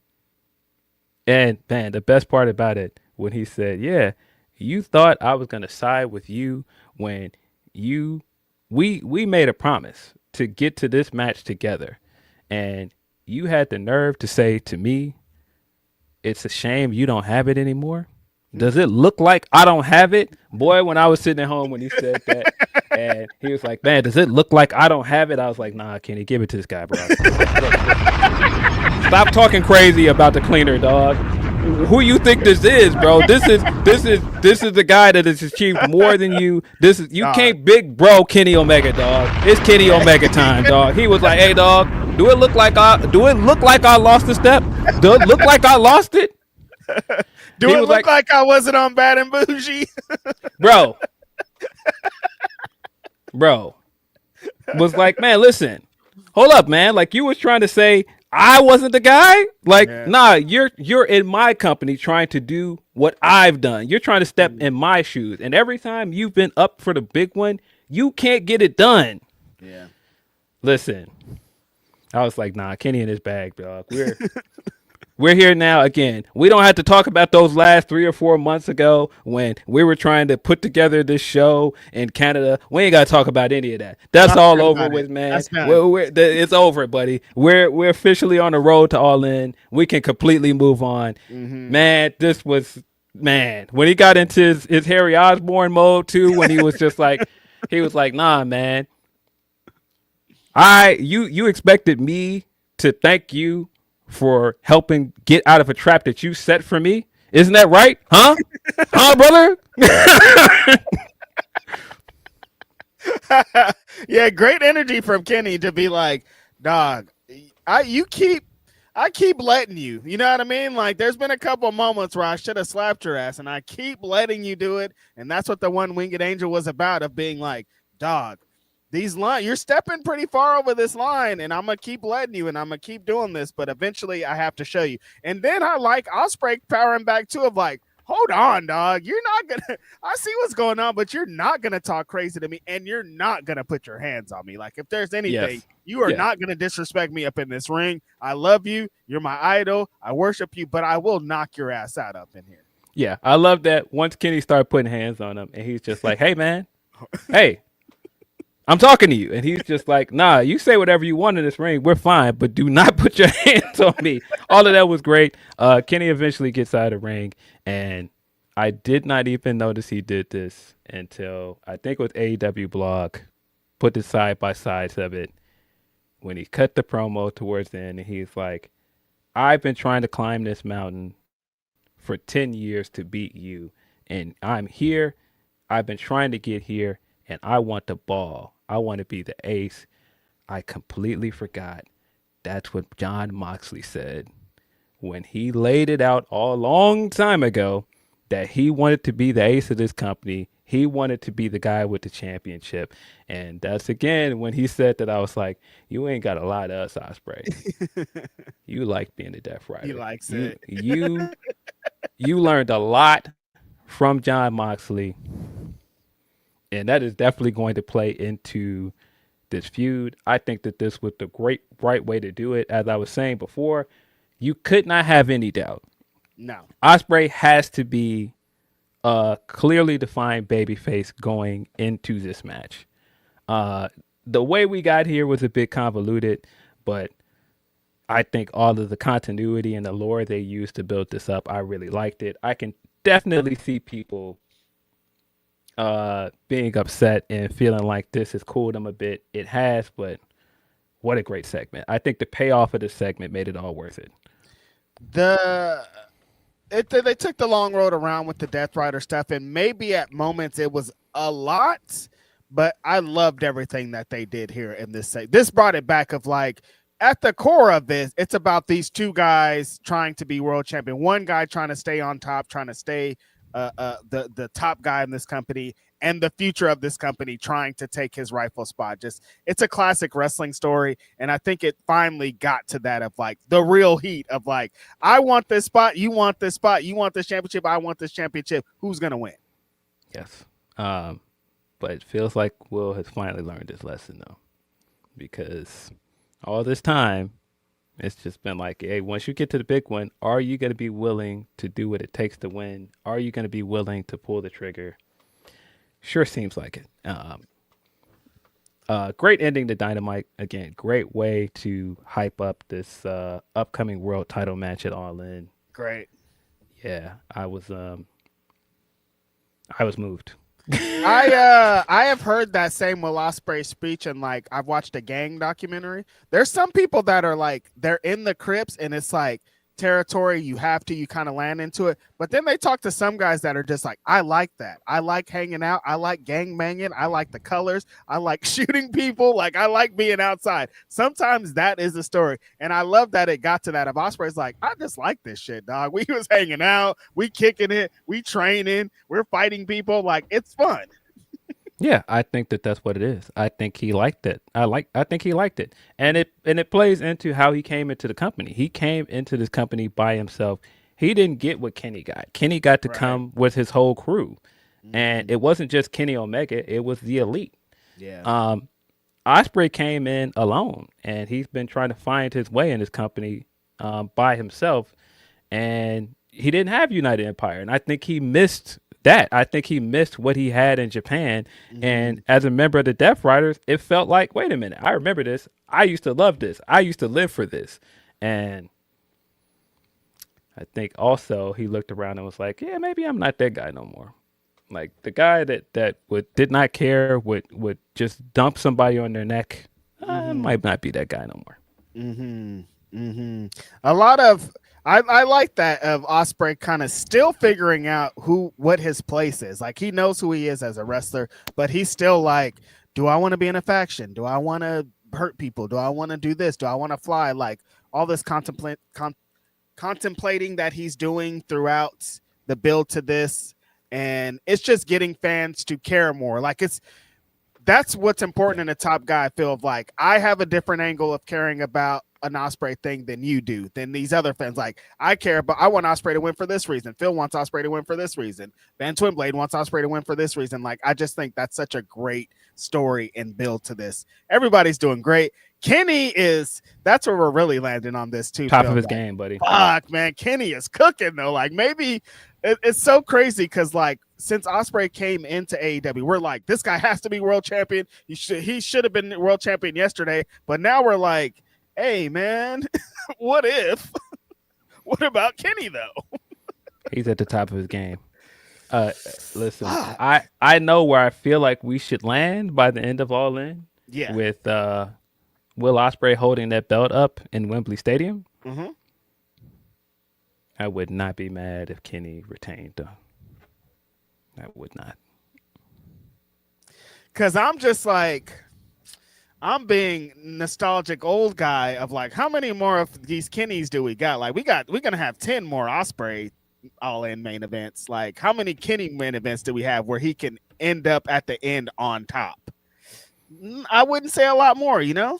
And man, the best part about it when he said, yeah, you thought I was gonna side with you when we made a promise to get to this match together, and you had the nerve to say to me, it's a shame you don't have it anymore. Does it look like I don't have it? Boy, when I was sitting at home when he said that, and he was like, man, does it look like I don't have it? I was like, nah, Kenny, give it to this guy, bro. Stop talking crazy about the cleaner, dog. Who you think this is, bro? This is the guy that has achieved more than you. This is you can't big bro Kenny Omega, dog. It's Kenny Omega time, dog. He was like, hey, dog, do it look like I lost a step? Do it look like I lost it? Do it look like I wasn't on Bad and Bougie? Bro. Was like, man, listen. Hold up, man. Like you was trying to say I wasn't the guy? Like, nah, you're in my company trying to do what I've done. You're trying to step in my shoes. And every time you've been up for the big one, you can't get it done. Yeah. Listen. I was like, nah, Kenny in his bag, dog. We're here now again. We don't have to talk about those last 3 or 4 months ago when we were trying to put together this show in Canada. We ain't got to talk about any of that. That's all over with, man. It's over, buddy. We're officially on the road to All In. We can completely move on. Mm-hmm. Man, this was, man, when he got into his Harry Osborn mode too, when he was just like, he was like, nah, man. You expected me to thank you for helping get out of a trap that you set for me. Isn't that right? Huh? Brother? Yeah, great energy from Kenny to be like, dog, I keep letting you. You know what I mean? Like, there's been a couple moments where I should have slapped your ass, and I keep letting you do it. And that's what the One Winged Angel was about, of being like, dog, these lines, you're stepping pretty far over this line, and I'm gonna keep letting you, and I'm gonna keep doing this, but eventually I have to show you. And then I like Ospreay powering back too, of like, hold on, dog, you're not gonna, I see what's going on, but you're not gonna talk crazy to me, and you're not gonna put your hands on me. Like, if there's anything, you are not gonna disrespect me up in this ring. I love you, you're my idol, I worship you, but I will knock your ass out up in here. Yeah, I love that. Once Kenny started putting hands on him, and he's just like, hey, man, hey, I'm talking to you. And he's just like, nah, you say whatever you want in this ring. We're fine, but do not put your hands on me. All of that was great. Kenny eventually gets out of the ring, and I did not even notice he did this until I think it was AEW blog put the side by sides of it when he cut the promo towards the end, and he's like, I've been trying to climb this mountain for 10 years to beat you, and I'm here. I've been trying to get here, and I want the ball. I want to be the ace. I completely forgot. That's what Jon Moxley said when he laid it out a long time ago, that he wanted to be the ace of this company. He wanted to be the guy with the championship. And that's, again, when he said that, I was like, you ain't got a lot of us, Ospreay. You like being a Death Rider. He likes it. You learned a lot from Jon Moxley. And that is definitely going to play into this feud. I think that this was the right way to do it. As I was saying before, you could not have any doubt. No. Ospreay has to be a clearly defined babyface going into this match. The way we got here was a bit convoluted, but I think all of the continuity and the lore they used to build this up, I really liked it. I can definitely see people being upset and feeling like this has cooled them a bit. It has, but what a great segment. I think the payoff of this segment made it all worth it. They took the long road around with the Death Rider stuff, and maybe at moments it was a lot, but I loved everything that they did here in this segment. This brought it back of like, at the core of this, it's about these two guys trying to be world champion. One guy trying to stay on top, trying to stay the top guy in this company and the future of this company trying to take his rightful spot. Just it's a classic wrestling story, and I think it finally got to that of like the real heat of like, I want this spot, you want this spot, you want this championship, I want this championship. Who's gonna win? Yes. But it feels like Will has finally learned his lesson though, because all this time it's just been like, hey, once you get to the big one, are you going to be willing to do what it takes to win? Are you going to be willing to pull the trigger? Sure seems like it. Great ending to Dynamite. Again, great way to hype up this upcoming world title match at All In. Great. Yeah, I was moved. I have heard that same Will Ospreay speech, and like I've watched a gang documentary. There's some people that are like they're in the crypts and it's like territory you kind of land into it, but then they talk to some guys that are just like, I like that, I like hanging out, I like gang banging, I like the colors, I like shooting people, like I like being outside. Sometimes that is the story, and I love that it got to that. Of Ospreay's like, I just like this shit, dog. We was hanging out, we kicking it, we training, we're fighting people, like it's fun. Yeah, I think that's what it is. I think he liked it. I think he liked it. And it plays into how he came into the company. He came into this company by himself. He didn't get what Kenny got. Kenny got to come with his whole crew. Mm-hmm. And it wasn't just Kenny Omega, it was the elite. Yeah. Ospreay came in alone, and he's been trying to find his way in this company by himself. And he didn't have United Empire. And I think he missed that. I think he missed what he had in Japan. Mm-hmm. And as a member of the Death Riders, it felt like, wait a minute, I remember this. I used to love this. I used to live for this. And I think also he looked around and was like, yeah, maybe I'm not that guy no more. Like the guy that did not care, would just dump somebody on their neck. I might not be that guy no more. Mm-hmm. Mm-hmm. A lot of I like that of Ospreay kind of still figuring out what his place is. Like he knows who he is as a wrestler, but he's still like, do I want to be in a faction? Do I want to hurt people? Do I want to do this? Do I want to fly? Like all this contemplating that he's doing throughout the build to this, and it's just getting fans to care more. Like that's what's important in a top guy. I feel like I have a different angle of caring about an Ospreay thing than you do, than these other fans. Like I care, but I want Ospreay to win for this reason. Phil wants Ospreay to win for this reason. Van Twinblade wants Ospreay to win for this reason. Like I just think that's such a great story and build to this. Everybody's doing great. Kenny that's where we're really landing on this too. Top Phil, of his game, buddy. Fuck, man. Kenny is cooking though. Like maybe it's so crazy because like since Ospreay came into AEW, we're like, this guy has to be world champion. He should have been world champion yesterday. But now we're like, hey man, what if? What about Kenny though? He's at the top of his game. Listen, I know where I feel like we should land by the end of All In. Yeah. With Will Ospreay holding that belt up in Wembley Stadium. Mm-hmm. I would not be mad if Kenny retained though. I would not. Cause I'm just like, I'm being nostalgic old guy of like, how many more of these Kennys do we got? Like we're gonna have 10 more Ospreay All In main events. Like how many Kenny main events do we have where he can end up at the end on top? I wouldn't say a lot more, you know?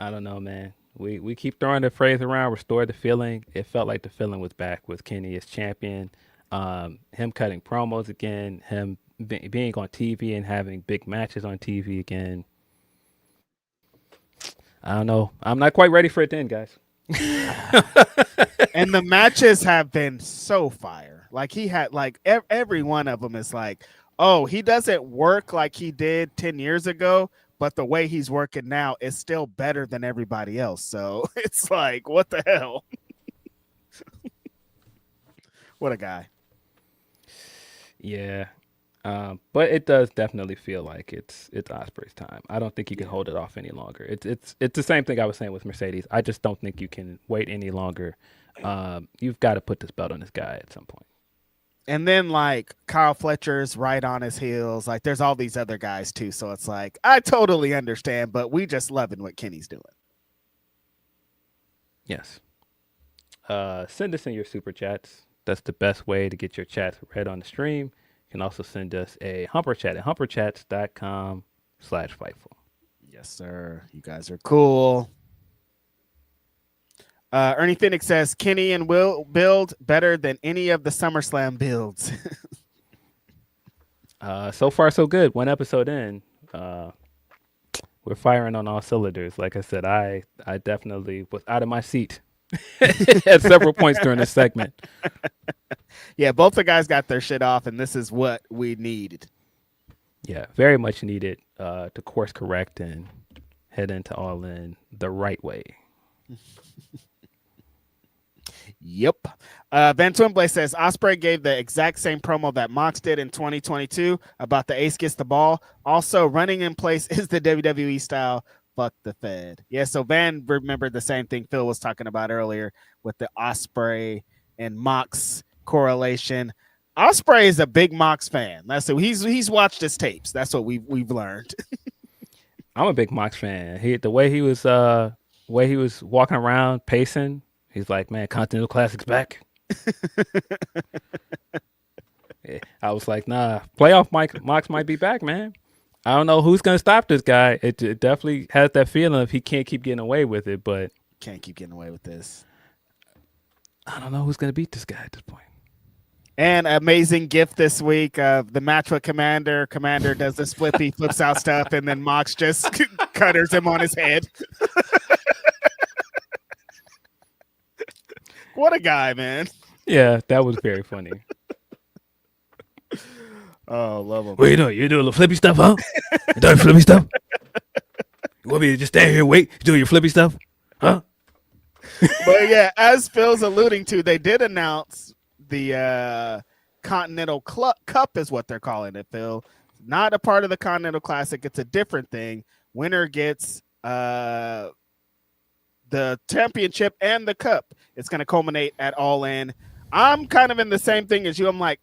I don't know, man. We keep throwing the phrase around, restore the feeling. It felt like the feeling was back with Kenny as champion. Him cutting promos again, him being on TV and having big matches on TV again. I don't know. I'm not quite ready for it then, guys. And the matches have been so fire. Like he had like every one of them is like, oh, he doesn't work like he did 10 years ago, but the way he's working now is still better than everybody else. So it's like, what the hell? What a guy. Yeah. But it does definitely feel like it's Ospreay's time. I don't think you can hold it off any longer. It's the same thing I was saying with Mercedes. I just don't think you can wait any longer. You've got to put this belt on this guy at some point. And then like Kyle Fletcher's right on his heels. Like there's all these other guys too. So it's like, I totally understand, but we just loving what Kenny's doing. Yes. Send us in your super chats. That's the best way to get your chats read on the stream. You can also send us a Humper Chat at humperchats.com/Fightful. Yes, sir. You guys are cool. Ernie Phoenix says Kenny and Will build better than any of the SummerSlam builds. So far, so good. One episode in. We're firing on all cylinders. Like I said, I definitely was out of my seat at several points during this segment. Yeah, both the guys got their shit off, and this is what we needed. Yeah, very much needed to course correct and head into All In the right way. Yep. Van Twinblay says Ospreay gave the exact same promo that Mox did in 2022 about the ace gets the ball. Also, running in place is the WWE style. Fuck the Fed. Yeah, so Van remembered the same thing Phil was talking about earlier with the Ospreay and Mox correlation. Ospreay is a big Mox fan. That's so he's watched his tapes. That's what we've learned. I'm a big Mox fan. The way he was walking around pacing. He's like, man, Continental Classic's back. Yeah, I was like, nah, playoff Mox might be back, man. I don't know who's going to stop this guy. It definitely has that feeling if he can't keep getting away with it, but... Can't keep getting away with this. I don't know who's going to beat this guy at this point. And amazing gift this week of the match with Commander. Commander does this flippy, flips out stuff, and then Mox just cutters him on his head. What a guy, man. Yeah, that was very funny. Oh, love him. What you doing? You doing a little flippy stuff, huh? You doing flippy stuff? You want me to just stand here and wait? You doing your flippy stuff? Huh? But yeah, as Phil's alluding to, they did announce the Continental Cup is what they're calling it, Phil. Not a part of the Continental Classic. It's a different thing. Winner gets the championship and the cup. It's going to culminate at All In. I'm kind of in the same thing as you. I'm like,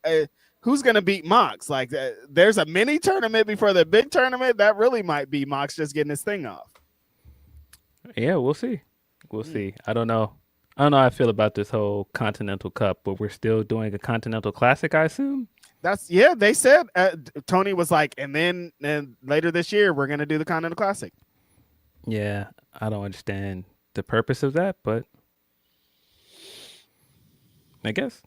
who's going to beat Mox? Like, there's a mini tournament before the big tournament. That really might be Mox just getting his thing off. Yeah, we'll see. We'll see. I don't know how I feel about this whole Continental Cup, but we're still doing a Continental Classic, I assume. They said Tony was like, and later this year we're going to do the Continental Classic. Yeah, I don't understand the purpose of that, but I guess.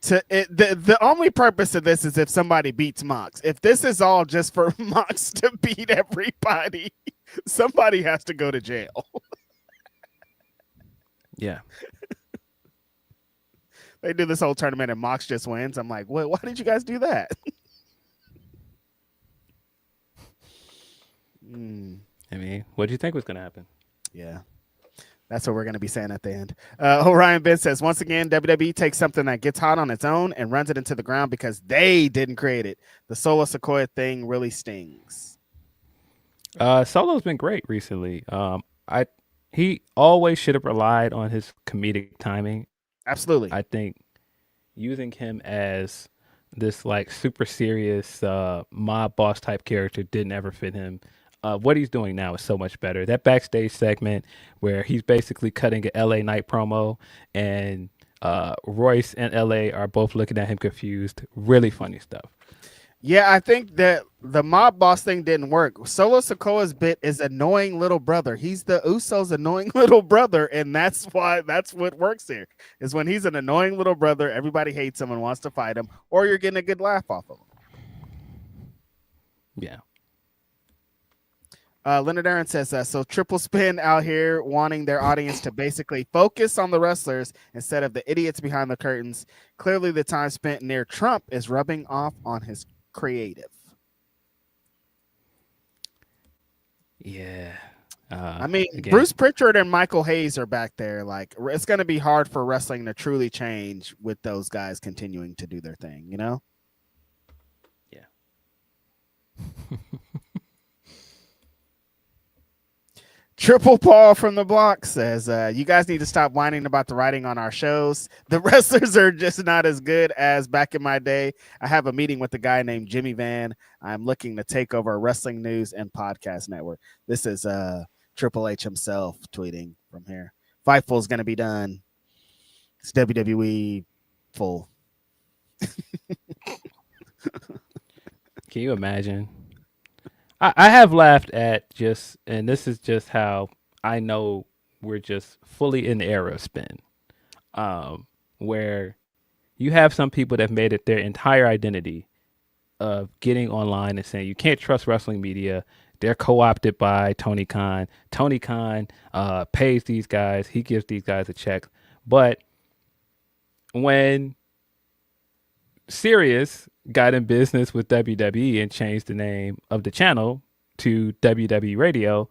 The only purpose of this is if somebody beats Mox. If this is all just for Mox to beat everybody, somebody has to go to jail. Yeah. They do this whole tournament and Mox just wins. I'm like, why did you guys do that? I mean, what do you think was going to happen? Yeah. That's what we're going to be saying at the end. Orion Ben says, once again, WWE takes something that gets hot on its own and runs it into the ground because they didn't create it. The Solo Sequoia thing really stings. Solo's been great recently. He always should have relied on his comedic timing. Absolutely. I think using him as this like super serious mob boss type character didn't ever fit him. What he's doing now is so much better. That backstage segment where he's basically cutting an LA Knight promo and Royce and LA are both looking at him confused. Really funny stuff. Yeah, I think that the mob boss thing didn't work. Solo Sikoa's bit is annoying little brother. He's the Usos' annoying little brother, and that's what works here. Is when he's an annoying little brother, everybody hates him and wants to fight him, or you're getting a good laugh off of him. Yeah. Leonard Aaron says, so Triple Spin out here wanting their audience to basically focus on the wrestlers instead of the idiots behind the curtains. Clearly the time spent near Trump is rubbing off on his creative. Yeah. I mean, again, Bruce Pritchard and Michael Hayes are back there. Like, it's going to be hard for wrestling to truly change with those guys continuing to do their thing, you know? Yeah. Triple Paul from the block says, you guys need to stop whining about the writing on our shows. The wrestlers are just not as good as back in my day. I have a meeting with a guy named Jimmy Van. I'm looking to take over Wrestling News and Podcast Network. This is Triple H himself tweeting from here. Fightful is going to be done. It's WWE full. Can you imagine? I have laughed at and this is just how I know we're just fully in the era of spin, where you have some people that have made it their entire identity of getting online and saying you can't trust wrestling media. They're co-opted by Tony Khan. Tony Khan pays these guys. He gives these guys a check. But when Sirius got in business with WWE and changed the name of the channel to WWE Radio,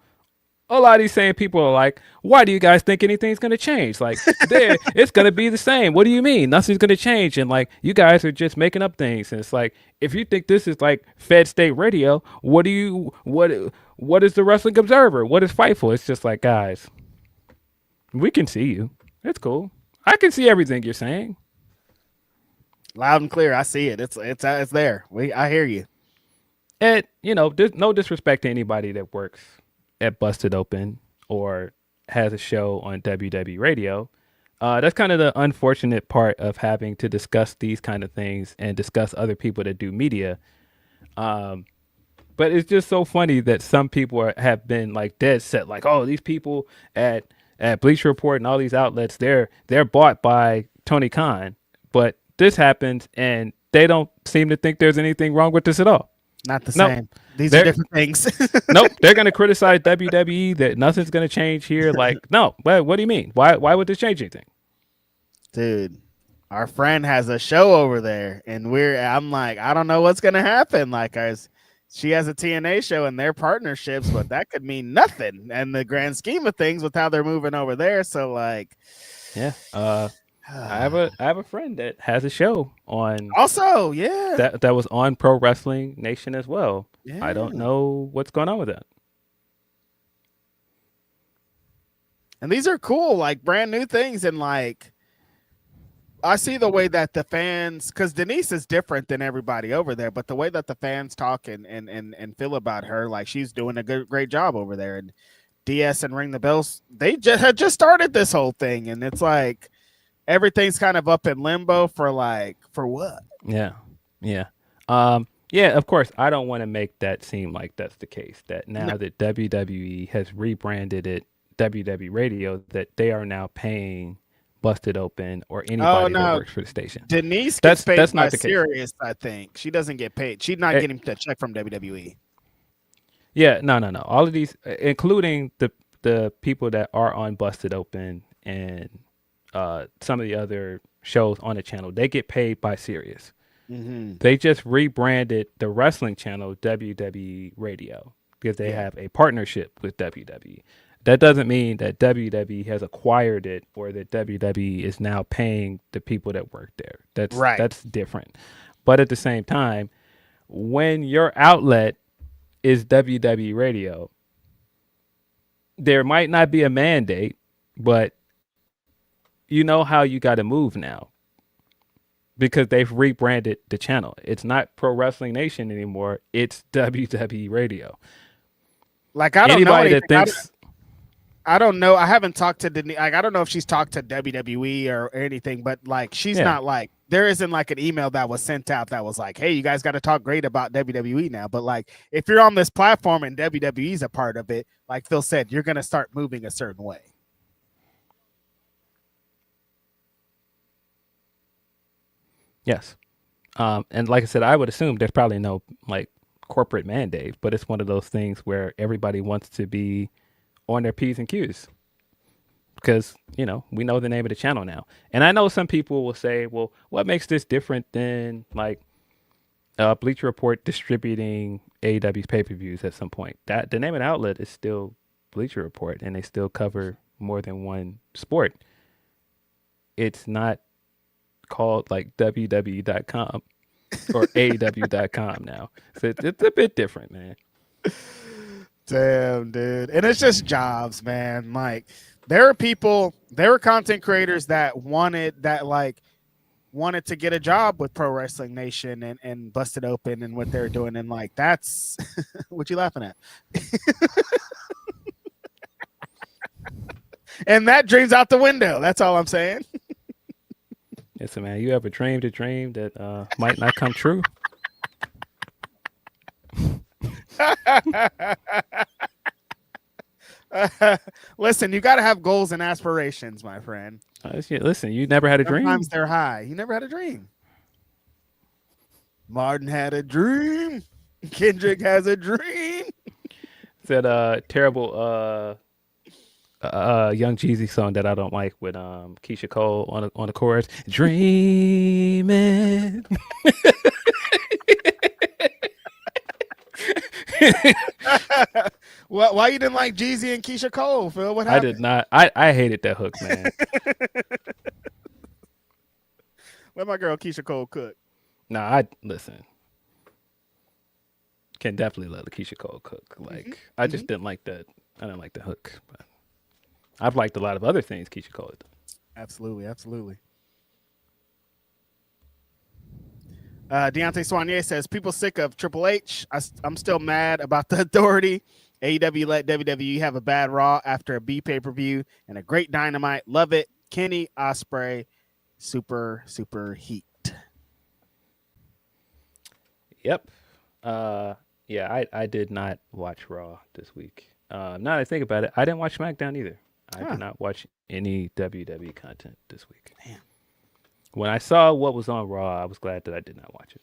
a lot of these same people are like, why do you guys think anything's going to change? Like, it's going to be the same. What do you mean? Nothing's going to change. And like, you guys are just making up things. And it's like, if you think this is like Fed State Radio, what is the Wrestling Observer? What is Fightful? It's just like, guys, we can see you. It's cool. I can see everything you're saying. Loud and clear. I see it. It's there. I hear you. And, you know, there's no disrespect to anybody that works at Busted Open or has a show on WWE Radio. That's kind of the unfortunate part of having to discuss these kind of things and discuss other people that do media. But it's just so funny that some people have been like dead set, like, oh, these people at Bleacher Report and all these outlets, they're bought by Tony Khan. But this happens and they don't seem to think there's anything wrong with this at all. Not the same. These are different things. Nope. They're going to criticize WWE that nothing's going to change here. Like, no, what do you mean? Why would this change anything? Dude, our friend has a show over there and I'm like, I don't know what's going to happen. Like she has a TNA show and their partnerships, but that could mean nothing in the grand scheme of things with how they're moving over there. So like, yeah, I have a friend that has a show on also, yeah, that was on Pro Wrestling Nation as well. Yeah. I don't know what's going on with that. And these are cool, like brand new things. And like, I see the way that the fans, because Denise is different than everybody over there, but the way that the fans talk and feel about her, like she's doing a great job over there. And DS and Ring the Bells, they had just started this whole thing, and it's like everything's kind of up in limbo for what? Yeah. Yeah, of course, I don't want to make that seem like that's the case. That now that WWE has rebranded it WWE Radio, that they are now paying Busted Open or anybody that works for the station. Denise gets paid that's by not the Sirius, I think. She doesn't get paid. She's not getting the check from WWE. Yeah, no. All of these, including the people that are on Busted Open and some of the other shows on the channel, they get paid by Sirius. Mm-hmm. They just rebranded the wrestling channel WWE Radio because they have a partnership with WWE. That doesn't mean that WWE has acquired it or that WWE is now paying the people that work there. That's different. But at the same time, when your outlet is WWE Radio, there might not be a mandate, but you know how you got to move now because they've rebranded the channel. It's not Pro Wrestling Nation anymore. It's WWE Radio. Like, I don't know anything. That thinks... I don't know. I haven't talked to Denise. Like, I don't know if she's talked to WWE or anything, but like, she's not like, there isn't like an email that was sent out that was like, hey, you guys got to talk great about WWE now. But like, if you're on this platform and WWE's a part of it, like Phil said, you're going to start moving a certain way. Yes. And like I said, I would assume there's probably no like corporate mandate, but it's one of those things where everybody wants to be on their P's and Q's because, you know, we know the name of the channel now. And I know some people will say, well, what makes this different than like Bleacher Report distributing AEW's pay-per-views at some point? That the name of the outlet is still Bleacher Report and they still cover more than one sport. It's not called like www.com or AEW.com now. So it's a bit different, man. Damn, dude. And it's just jobs, man. Like, there were content creators that wanted to get a job with Pro Wrestling Nation and Busted Open and what they're doing. And like, that's what you laughing at. And that dream's out the window. That's all I'm saying. Listen, man, you ever dreamed a dream that might not come true? Listen, you got to have goals and aspirations, my friend. Listen, you never had a dream? Sometimes they're high. You never had a dream. Martin had a dream. Kendrick has a dream. That terrible Young Jeezy song that I don't like with Keisha Cole on the chorus. Dreaming. Why you didn't like Jeezy and Keisha Cole, Phil? What happened? I did not. I hated that hook, man. Let my girl Keisha Cole cook. Nah, I listen. Can definitely let Keisha Cole cook. Like I just didn't like that. I didn't like the hook. But I've liked a lot of other things Keisha Cole did. Absolutely, absolutely. Deontay Soignier says, people sick of Triple H. I'm still mad about the authority. AEW let WWE have a bad Raw after a B pay-per-view and a great Dynamite. Love it. Kenny Ospreay, super, super heat. Yep. Yeah, I did not watch Raw this week. Now that I think about it, I didn't watch SmackDown either. I did not watch any WWE content this week. Damn. When I saw what was on Raw, I was glad that I did not watch it.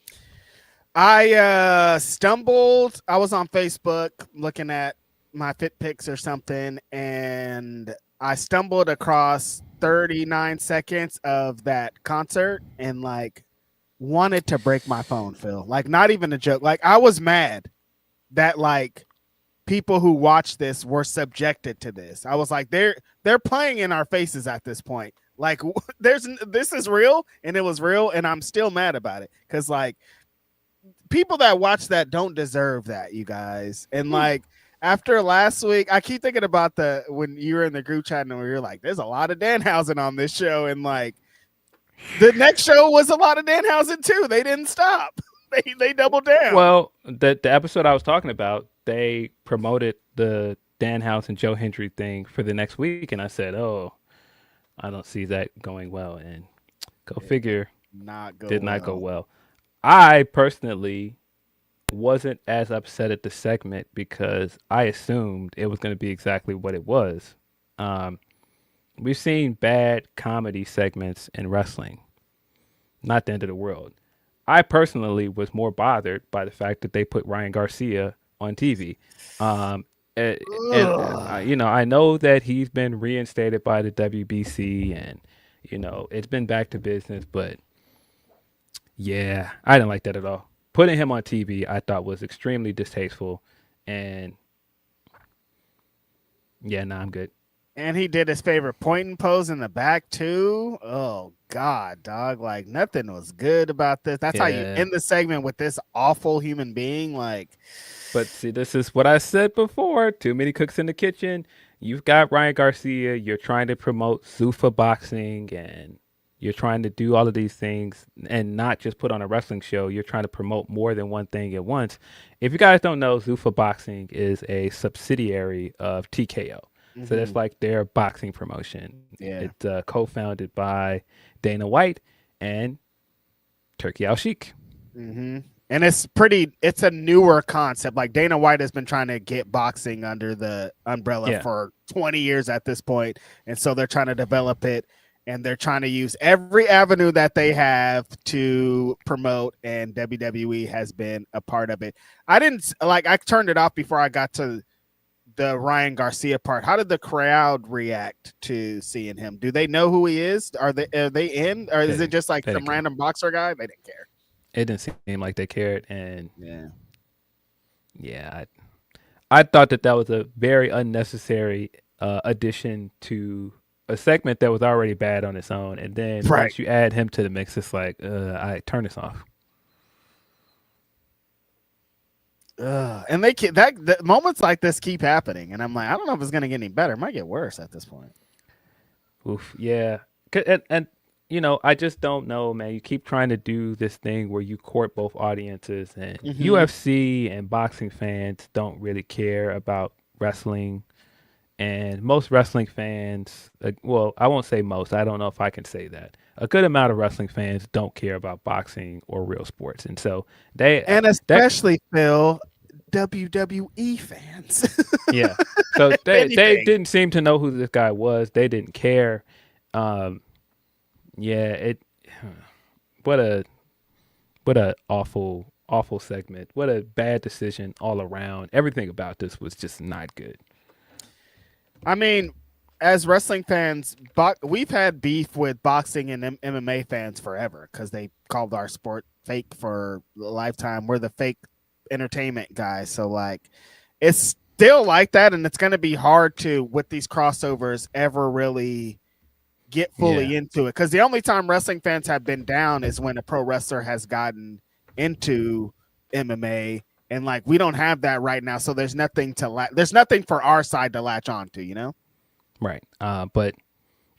I stumbled. I was on Facebook looking at my Fit Picks or something, and I stumbled across 39 seconds of that concert and like wanted to break my phone, Phil. Like, not even a joke. Like, I was mad that like people who watch this were subjected to this. I was like, they're playing in our faces at this point. Like, this is real, and it was real, and I'm still mad about it because like people that watch that don't deserve that, you guys. And like after last week, I keep thinking about when you were in the group chat and we were like, there's a lot of Danhausen on this show, and like the next show was a lot of Danhausen too. They didn't stop. They doubled down. Well, the episode I was talking about, they promoted the Danhausen Joe Hendry thing for the next week, and I said, oh, I don't see that going well, and go figure, did not go well. I personally wasn't as upset at the segment because I assumed it was going to be exactly what it was. We've seen bad comedy segments in wrestling. Not the end of the world. I personally was more bothered by the fact that they put Ryan Garcia on TV. I know that he's been reinstated by the WBC and, it's been back to business, but yeah, I didn't like that at all. Putting him on TV, I thought was extremely distasteful, and yeah, I'm good. And he did his favorite pointing pose in the back too. Oh God, dog! Like nothing was good about this. That's how you end the segment with this awful human being. Like, but see, this is what I said before. Too many cooks in the kitchen. You've got Ryan Garcia. You're trying to promote Zuffa boxing, and you're trying to do all of these things, and not just put on a wrestling show. You're trying to promote more than one thing at once. If you guys don't know, Zuffa Boxing is a subsidiary of TKO. So that's like their boxing promotion. Yeah. It's co-founded by Dana White and Turkey Al Sheik. Mm-hmm. And it's a newer concept. Like Dana White has been trying to get boxing under the umbrella for 20 years at this point. And so they're trying to develop it, and they're trying to use every avenue that they have to promote, and WWE has been a part of it. I turned it off before I got to the Ryan Garcia part. How did the crowd react to seeing him? Do they know who he is? Are they in, or is it just like some random boxer guy? They didn't care. It didn't seem like they cared, and I thought that was a very unnecessary addition to a segment that was already bad on its own, and then once you add him to the mix, it's like I turn this off. And that moments like this keep happening, and I'm like, I don't know if it's gonna get any better. It might get worse at this point. Oof, yeah, and I just don't know, man. You keep trying to do this thing where you court both audiences, and UFC and boxing fans don't really care about wrestling, and most wrestling fans, well, I won't say most. I don't know if I can say that. a good amount of wrestling fans don't care about boxing or real sports, and so especially Phil, WWE fans. Yeah. So they anything. didn't seem to know who this guy was. They didn't care. Yeah, what a awful segment. What a bad decision all around. Everything about this was just not good. I mean, as wrestling fans, we've had beef with boxing and MMA fans forever because they called our sport fake for a lifetime. We're the fake entertainment guys. So like, it's still like that, and it's going to be hard to, with these crossovers, ever really get fully into it, because the only time wrestling fans have been down is when a pro wrestler has gotten into MMA, and like we don't have that right now, so there's nothing for our side to latch on to, you know? Right. But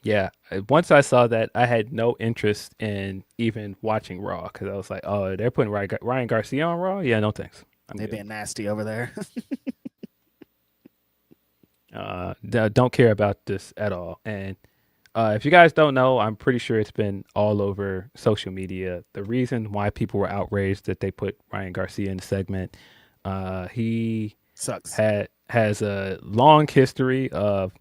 yeah, once I saw that, I had no interest in even watching Raw, because I was like, oh, they're putting Ryan Garcia on Raw? Yeah, no thanks. They're being nasty over there. Don't care about this at all. And if you guys don't know, I'm pretty sure it's been all over social media. The reason why people were outraged that they put Ryan Garcia in the segment, he sucks. Has a long history of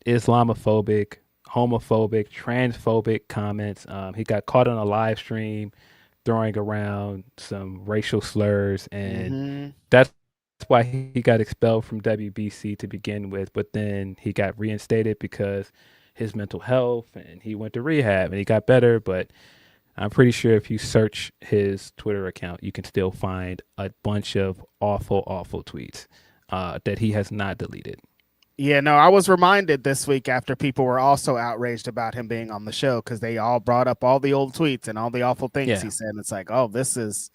Islamophobic, homophobic, transphobic comments. He got caught on a live stream throwing around some racial slurs, and that's why he got expelled from WBC to begin with. But then he got reinstated because his mental health, and he went to rehab and he got better. But I'm pretty sure if you search his Twitter account, you can still find a bunch of awful tweets that he has not deleted. Yeah, no, I was reminded this week after people were also outraged about him being on the show, because they all brought up all the old tweets and all the awful things he said. And it's like, oh, this is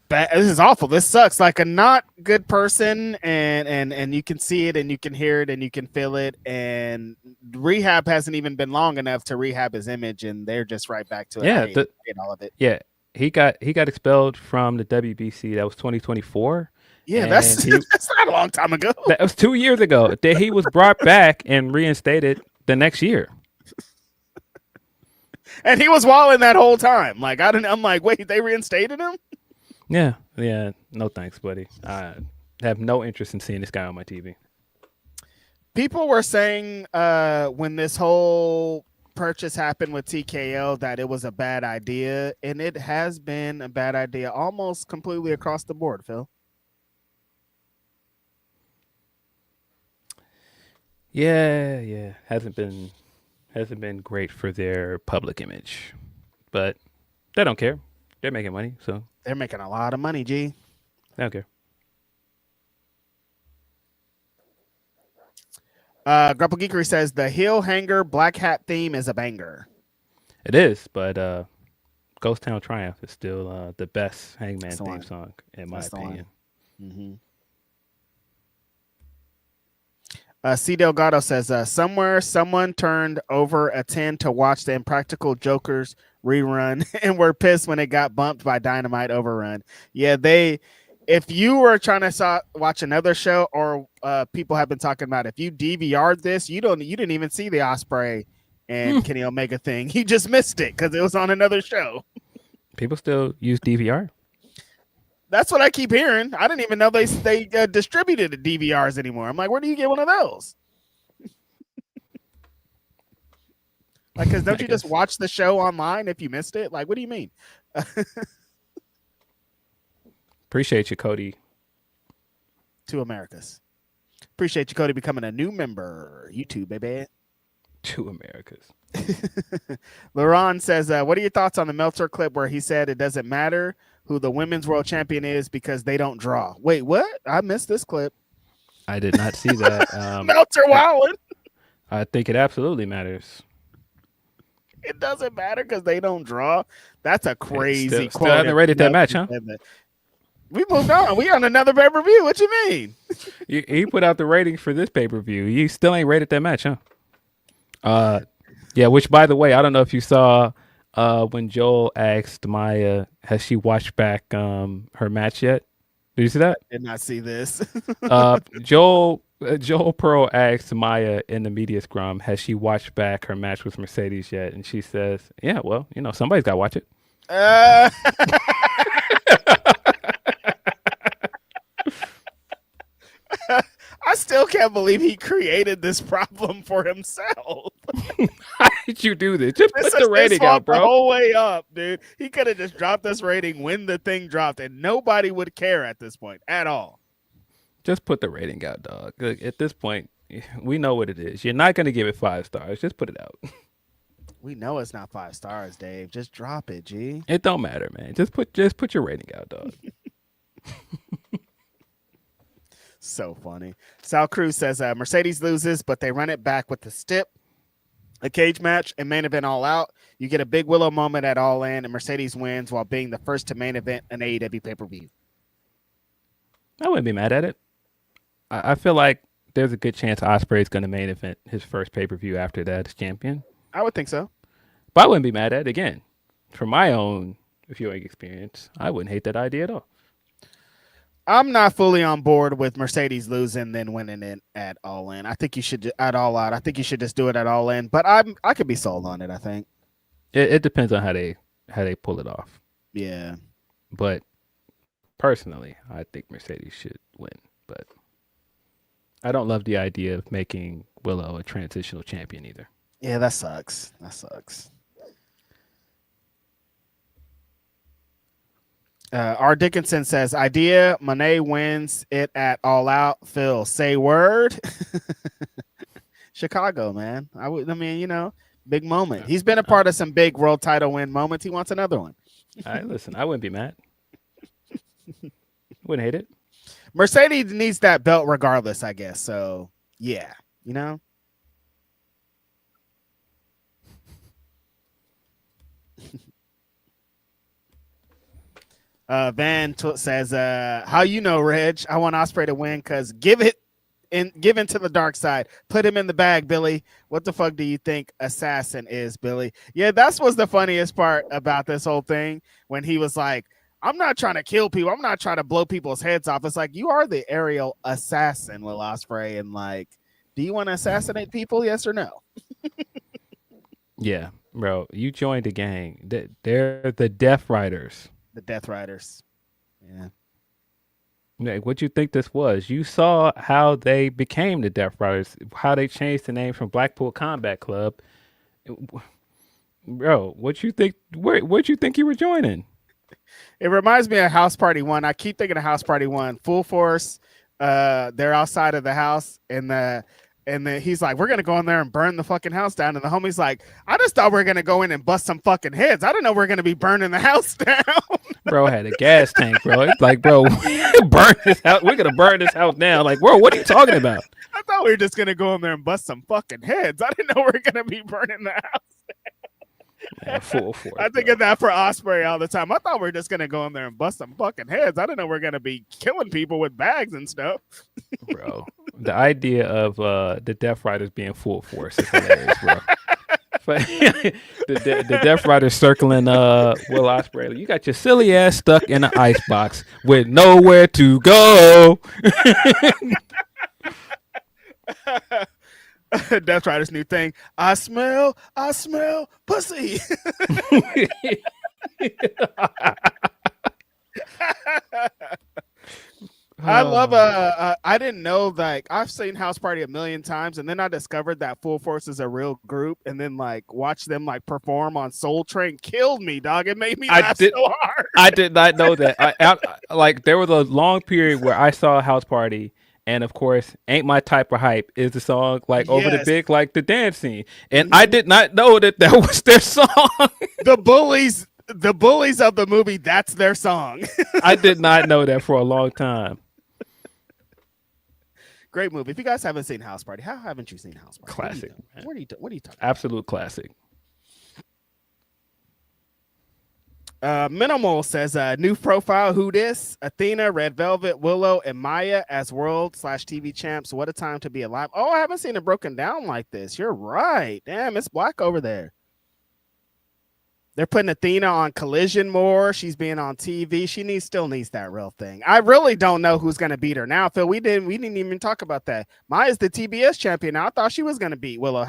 bad. This is awful. This sucks. Like a not good person, and you can see it and you can hear it and you can feel it. And rehab hasn't even been long enough to rehab his image, and they're just right back to it. Yeah, all of it. Yeah, he got expelled from the WBC. That was 2024. Yeah, that's not a long time ago. That was 2 years ago. That he was brought back and reinstated the next year. And he was wilding that whole time. Like I'm like, wait, they reinstated him? Yeah. No thanks, buddy. I have no interest in seeing this guy on my TV. People were saying when this whole purchase happened with TKO that it was a bad idea, and it has been a bad idea almost completely across the board, Phil. Yeah. Hasn't been great for their public image, but they don't care. They're making money, so they're making a lot of money. G. They don't care. Grapple Geekery says the heel hanger black hat theme is a banger. It is, but Ghost Town Triumph is still the best Hangman theme song in my opinion. C. Delgado says, somewhere someone turned over a 10 to watch the Impractical Jokers rerun and were pissed when it got bumped by Dynamite Overrun. Yeah, if you were trying to watch another show, or people have been talking about, if you DVR'd this, you didn't even see the Ospreay and Kenny Omega thing. You just missed it because it was on another show. People still use DVR? That's what I keep hearing. I didn't even know they distributed the DVRs anymore. I'm like, where do you get one of those? Like, because don't you just watch the show online if you missed it? Like, what do you mean? Appreciate you, Cody. Two Americas. Appreciate you, Cody, becoming a new member. YouTube, baby. Two Americas. LaRon says, what are your thoughts on the Meltzer clip where he said it doesn't matter who the women's world champion is because they don't draw? Wait, what? I missed this clip. I did not see that. Meltzer wilding. I think it absolutely matters. It doesn't matter because they don't draw. That's a crazy quote. Still haven't rated that match, huh? We moved on. We on another pay-per-view. What you mean? He put out the ratings for this pay-per-view. You still ain't rated that match, huh? Yeah, which, by the way, I don't know if you saw when Joel asked Maya, has she watched back her match yet? Did you see that? Did not see this. Joel Joel Pearl asks Maya in the media scrum, has she watched back her match with Mercedes yet? And she says, yeah, well, somebody's got to watch it. I still can't believe he created this problem for himself. How did you do this? Just put the rating out, bro. The whole way up, dude. He could have just dropped this rating when the thing dropped, and nobody would care at this point at all. Just put the rating out, dog. At this point, we know what it is. You're not going to give it 5 stars. Just put it out. We know it's not 5 stars, Dave. Just drop it, G. It don't matter, man. Just put your rating out, dog. So funny. Sal Cruz says Mercedes loses, but they run it back with the stip, a cage match, and main event All Out. You get a big Willow moment at All In, and Mercedes wins while being the first to main event an AEW pay-per-view. I wouldn't be mad at it. I feel like there's a good chance Ospreay is going to main event his first pay-per-view after that as champion. I would think so. But I wouldn't be mad at it. Again, from my own viewing experience, I wouldn't hate that idea at all. I'm not fully on board with Mercedes losing then winning it at All In. I think you should at All Out. I think you should just do it at All In. But I could be sold on it. I think it depends on how they pull it off. Yeah. But personally, I think Mercedes should win. But I don't love the idea of making Willow a transitional champion either. Yeah, that sucks. R. Dickinson says, idea, Monet wins it at All Out. Phil, say word. Chicago, man. Big moment. He's been a part of some big world title win moments. He wants another one. All right, listen, I wouldn't be mad. Wouldn't hate it. Mercedes needs that belt regardless, I guess. So, yeah, Van says, how Reg? I want Ospreay to win because give into the dark side. Put him in the bag, Billy. What the fuck do you think Assassin is, Billy? Yeah, that was the funniest part about this whole thing when he was like, I'm not trying to kill people. I'm not trying to blow people's heads off. It's like, you are the aerial assassin, Will Ospreay. And like, do you want to assassinate people? Yes or no? Yeah, bro. You joined a gang. They're the Death Riders. The Death Riders. Yeah. Like, what you think this was? You saw how they became the Death Riders, how they changed the name from Blackpool Combat Club. Bro, what you think? What you think you were joining? It reminds me of House Party 1. I keep thinking of House Party 1. Full force. They're outside of the house, and then he's like, we're going to go in there and burn the fucking house down. And the homie's like, I just thought we were going to go in and bust some fucking heads. I didn't know we are going to be burning the house down. Bro had a gas tank, bro. It's like, bro, burn this house. We're going to burn this house down. Like, bro, what are you talking about? I thought we were just going to go in there and bust some fucking heads. I didn't know we were going to be burning the house. Yeah, full force, I think of that for Ospreay all the time. I thought we were just going to go in there and bust some fucking heads. I didn't know we are going to be killing people with bags and stuff. Bro, the idea of the Death Riders being full force is hilarious, bro. But the Death Riders circling Will Ospreay. You got your silly ass stuck in an ice box with nowhere to go. Death Riders' new thing. I smell pussy. I love I didn't know, like, I've seen House Party a million times, and then I discovered that Full Force is a real group, and then like watch them like perform on Soul Train. Killed me, dog. It made me laugh so hard. I did not know that. I like, there was a long period where I saw House Party, and of course, Ain't My Type of Hype is the song, like, over the big, like, the dance scene, and I did not know that was their song. The bullies of the movie, that's their song. I did not know that for a long time. Great movie. If you guys haven't seen House Party, how haven't you seen House Party? Classic. What are you talking Absolute classic. Minimal says, new profile, who this? Athena, Red Velvet, Willow, and Maya as world/TV champs. What a time to be alive. Oh, I haven't seen it broken down like this. You're right. Damn, it's black over there. They're putting Athena on Collision more. She's being on TV. She still needs that real thing. I really don't know who's going to beat her now, Phil. We didn't even talk about that. Maya's the TBS champion now. I thought she was going to beat Willow.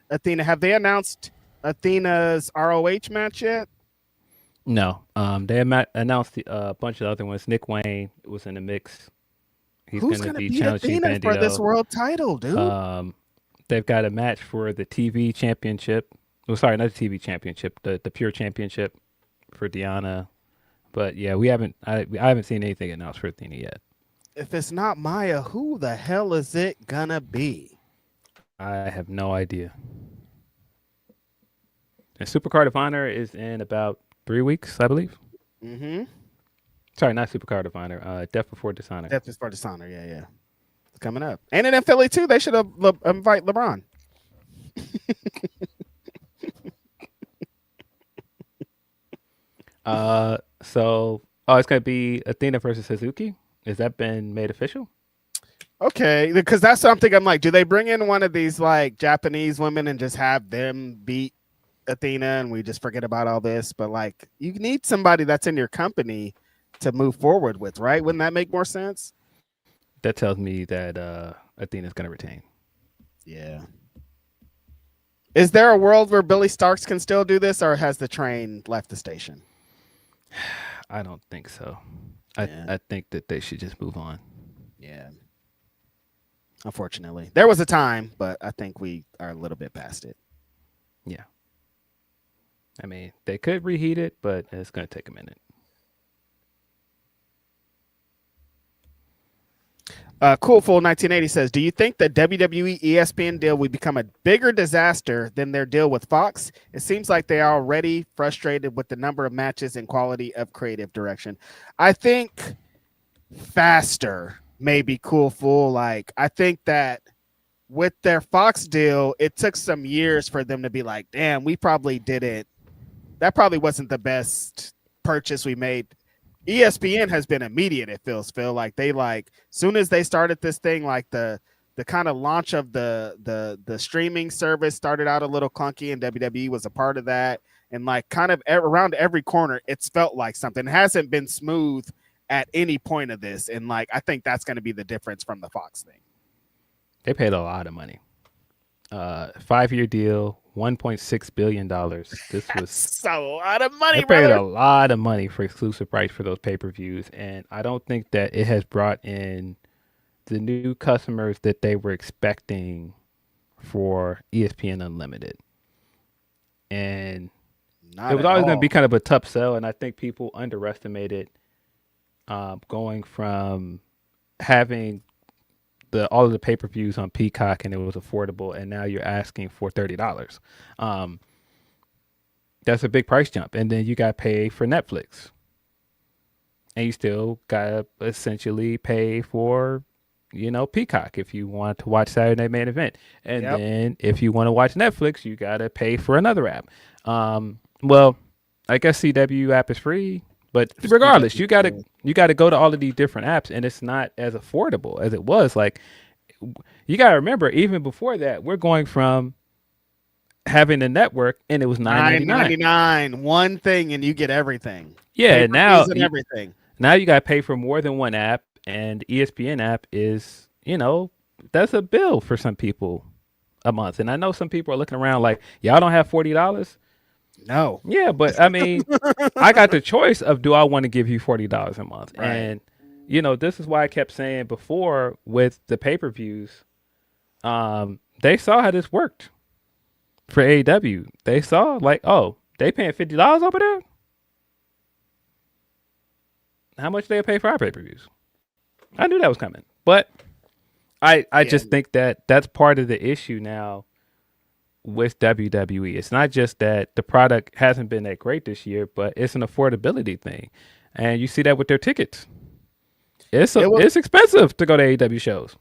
Athena, have they announced Athena's ROH match yet? No. They announced a bunch of other ones. Nick Wayne was in the mix. He's going to be challenging Athena for this world title, dude. They've got a match for the TV championship. Oh, sorry, not the TV championship, the pure championship for Diana. But yeah, I haven't seen anything announced for Athena yet. If it's not Maya, who the hell is it gonna be? I have no idea. And Supercard of Honor is in about 3 weeks, I believe. Mm-hmm. Sorry, not Supercard of Honor. Death Before Dishonor. Death Before Dishonor, yeah. It's coming up. And in Philly too, they should invite LeBron. It's gonna be Athena versus Suzuki. Has that been made official? Okay, because that's something I'm like, do they bring in one of these like Japanese women and just have them beat Athena and we just forget about all this? But like, you need somebody that's in your company to move forward with, right? Wouldn't that make more sense? That tells me that Athena's gonna retain. Yeah. Is there a world where Billy Starks can still do this, or has the train left the station? I don't think so. Yeah. I think that they should just move on. Yeah. Unfortunately. There was a time, but I think we are a little bit past it. Yeah. I mean, they could reheat it, but it's going to take a minute. Coolful 1980 says, do you think the WWE ESPN deal will become a bigger disaster than their deal with Fox? It seems like they are already frustrated with the number of matches and quality of creative direction. I think faster may be Coolful. Like, I think that with their Fox deal, it took some years for them to be like, damn, we probably didn't. That probably wasn't the best purchase we made. ESPN has been immediate. It feels, Phil, like they soon as they started this thing, like the kind of launch of the streaming service started out a little clunky, and WWE was a part of that. And like kind of around every corner, it's felt like something. It hasn't been smooth at any point of this. And like, I think that's going to be the difference from the Fox thing. They paid a lot of money. 5-year deal, $1.6 billion. This was a lot of money. They paid a lot of money for exclusive rights for those pay-per-views, and I don't think that it has brought in the new customers that they were expecting for ESPN Unlimited. And it was always going to be kind of a tough sell, and I think people underestimated going from having all of the pay-per-views on Peacock and it was affordable, and now you're asking for $30. That's a big price jump. And then you got to pay for Netflix, and you still got to essentially pay for, Peacock if you want to watch Saturday Night Main Event. And then if you want to watch Netflix, you got to pay for another app. Well, I guess CW app is free, but regardless, you got to go to all of these different apps, and it's not as affordable as it was. Like, you got to remember, even before that, we're going from having a network, and it was $9.99. One thing, and you get everything. Yeah, now everything. Now you got to pay for more than one app, and ESPN app is, that's a bill for some people a month. And I know some people are looking around like, y'all don't have $40. No. Yeah, but I mean, I got the choice of, do I want to give you $40 a month? Right. And, this is why I kept saying before with the pay-per-views, they saw how this worked for AEW. They saw like, oh, they paying $50 over there? How much they pay for our pay-per-views? I knew that was coming. But I just think that that's part of the issue now with WWE. It's not just that the product hasn't been that great this year, but it's an affordability thing. And you see that with their tickets. It's expensive to go to AEW shows.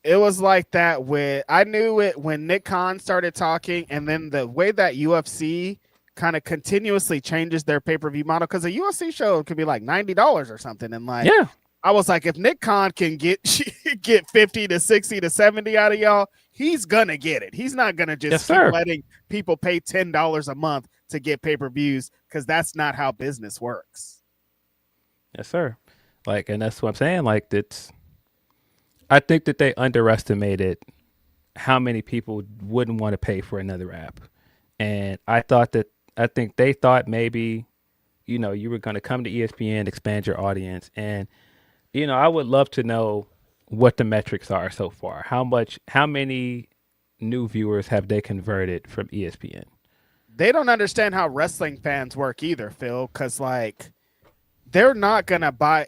It was like that I knew it when Nick Khan started talking, and then the way that UFC kind of continuously changes their pay-per-view model, because a UFC show could be like $90 or something. And like, yeah, I was like, if Nick Khan can get 50 to 60 to 70 out of y'all, he's gonna get it. He's not gonna just keep letting people pay $10 a month to get pay-per-views because that's not how business works. Yes, sir. Like, and that's what I'm saying. Like, I think that they underestimated how many people wouldn't want to pay for another app. And I think they thought maybe, you know, you were going to come to ESPN, expand your audience. And, you know, I would love to know what the metrics are so far. How many new viewers have they converted from ESPN? They don't understand how wrestling fans work either, Phil, because like they're not gonna buy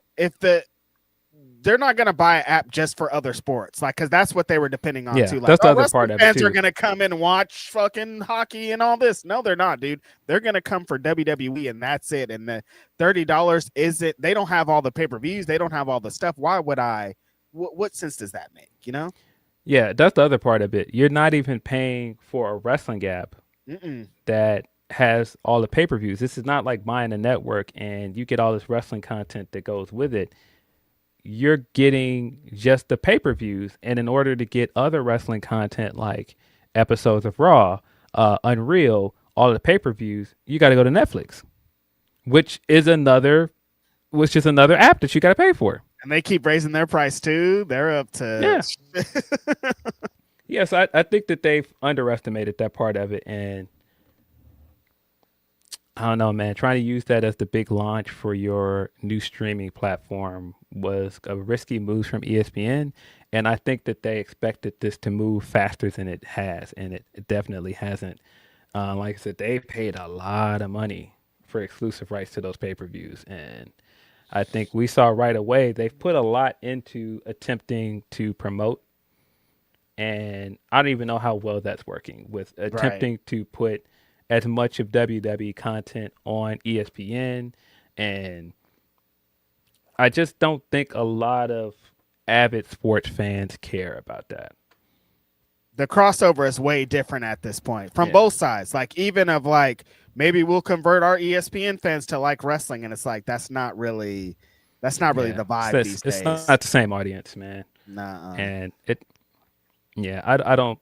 they're not gonna buy an app just for other sports, like because that's what they were depending on too. Like, that's the other part of it fans too. are gonna come and watch fucking hockey and all this. No, they're not, dude. They're gonna come for WWE and that's it. And the $30 isn't. They don't have all the pay-per-views. They don't have all the stuff. Why would I? What sense does that make? You know? Yeah, that's the other part of it. You're not even paying for a wrestling app that has all the pay-per-views. This is not like buying a network and you get all this wrestling content that goes with it. You're getting just the pay-per-views, and in order to get other wrestling content like episodes of Raw, Unreal, all the pay-per-views, you got to go to Netflix, which is another app that you got to pay for. And they keep raising their price too. They're up to Yes, I think that they've underestimated that part of it, and I don't know, man. Trying to use that as the big launch for your new streaming platform was a risky move from ESPN, and I think that they expected this to move faster than it has, and it definitely hasn't. Like I said, they paid a lot of money for exclusive rights to those pay-per-views, and I think we saw right away they've put a lot into attempting to promote, and I don't even know how well that's working with attempting to put as much of WWE content on ESPN, and I just don't think a lot of avid sports fans care about that. The crossover is way different at this point from both sides. Like even of like maybe we'll convert our ESPN fans to like wrestling, and it's like that's not really the vibe these days. It's not the same audience, man. Nah. And I don't.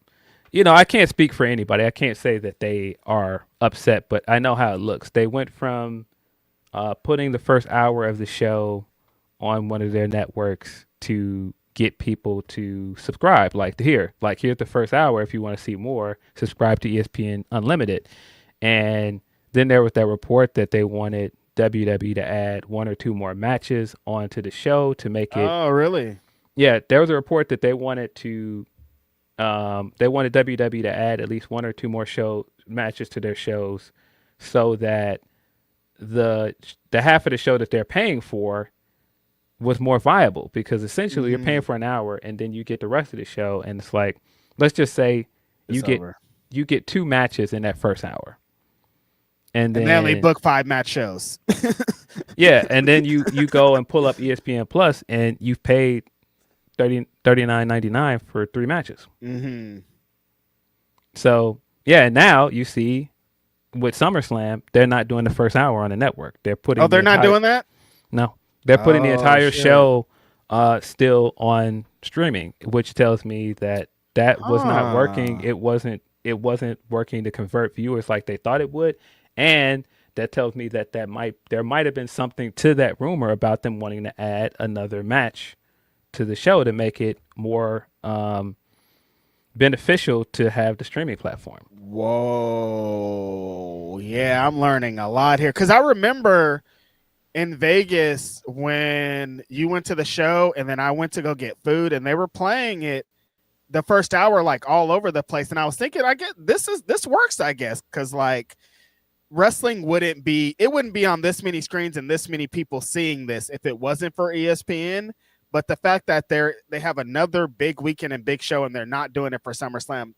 You know, I can't speak for anybody. I can't say that they are upset, but I know how it looks. They went from putting the first hour of the show on one of their networks to get people to subscribe. Here's the first hour. If you want to see more, subscribe to ESPN Unlimited. And then there was that report that they wanted WWE to add one or two more matches onto the show to make it. Oh, really? Yeah, there was a report that they wanted to. They wanted WWE to add at least one or two more matches to their shows, so that the half of the show that they're paying for was more viable. Because essentially, you're paying for an hour, and then you get the rest of the show, and it's like, let's just say you get two matches in that first hour, and then they only book 5 match shows. Yeah, and then you go and pull up ESPN Plus, and you've paid $39.99 for 3 matches. So yeah, and now you see with SummerSlam, they're not doing the first hour on the network. They're putting. Oh, they're not doing that? No, they're putting the entire show still on streaming, which tells me that was not working. It wasn't working to convert viewers like they thought it would, and that tells me that there might have been something to that rumor about them wanting to add another match to the show to make it more beneficial to have the streaming platform. Whoa. Yeah, I'm learning a lot here. Because I remember in Vegas when you went to the show and then I went to go get food and they were playing it the first hour like all over the place. And I was thinking, this works, I guess, because like wrestling wouldn't be on this many screens and this many people seeing this if it wasn't for ESPN. But the fact that they have another big weekend and big show and they're not doing it for SummerSlam,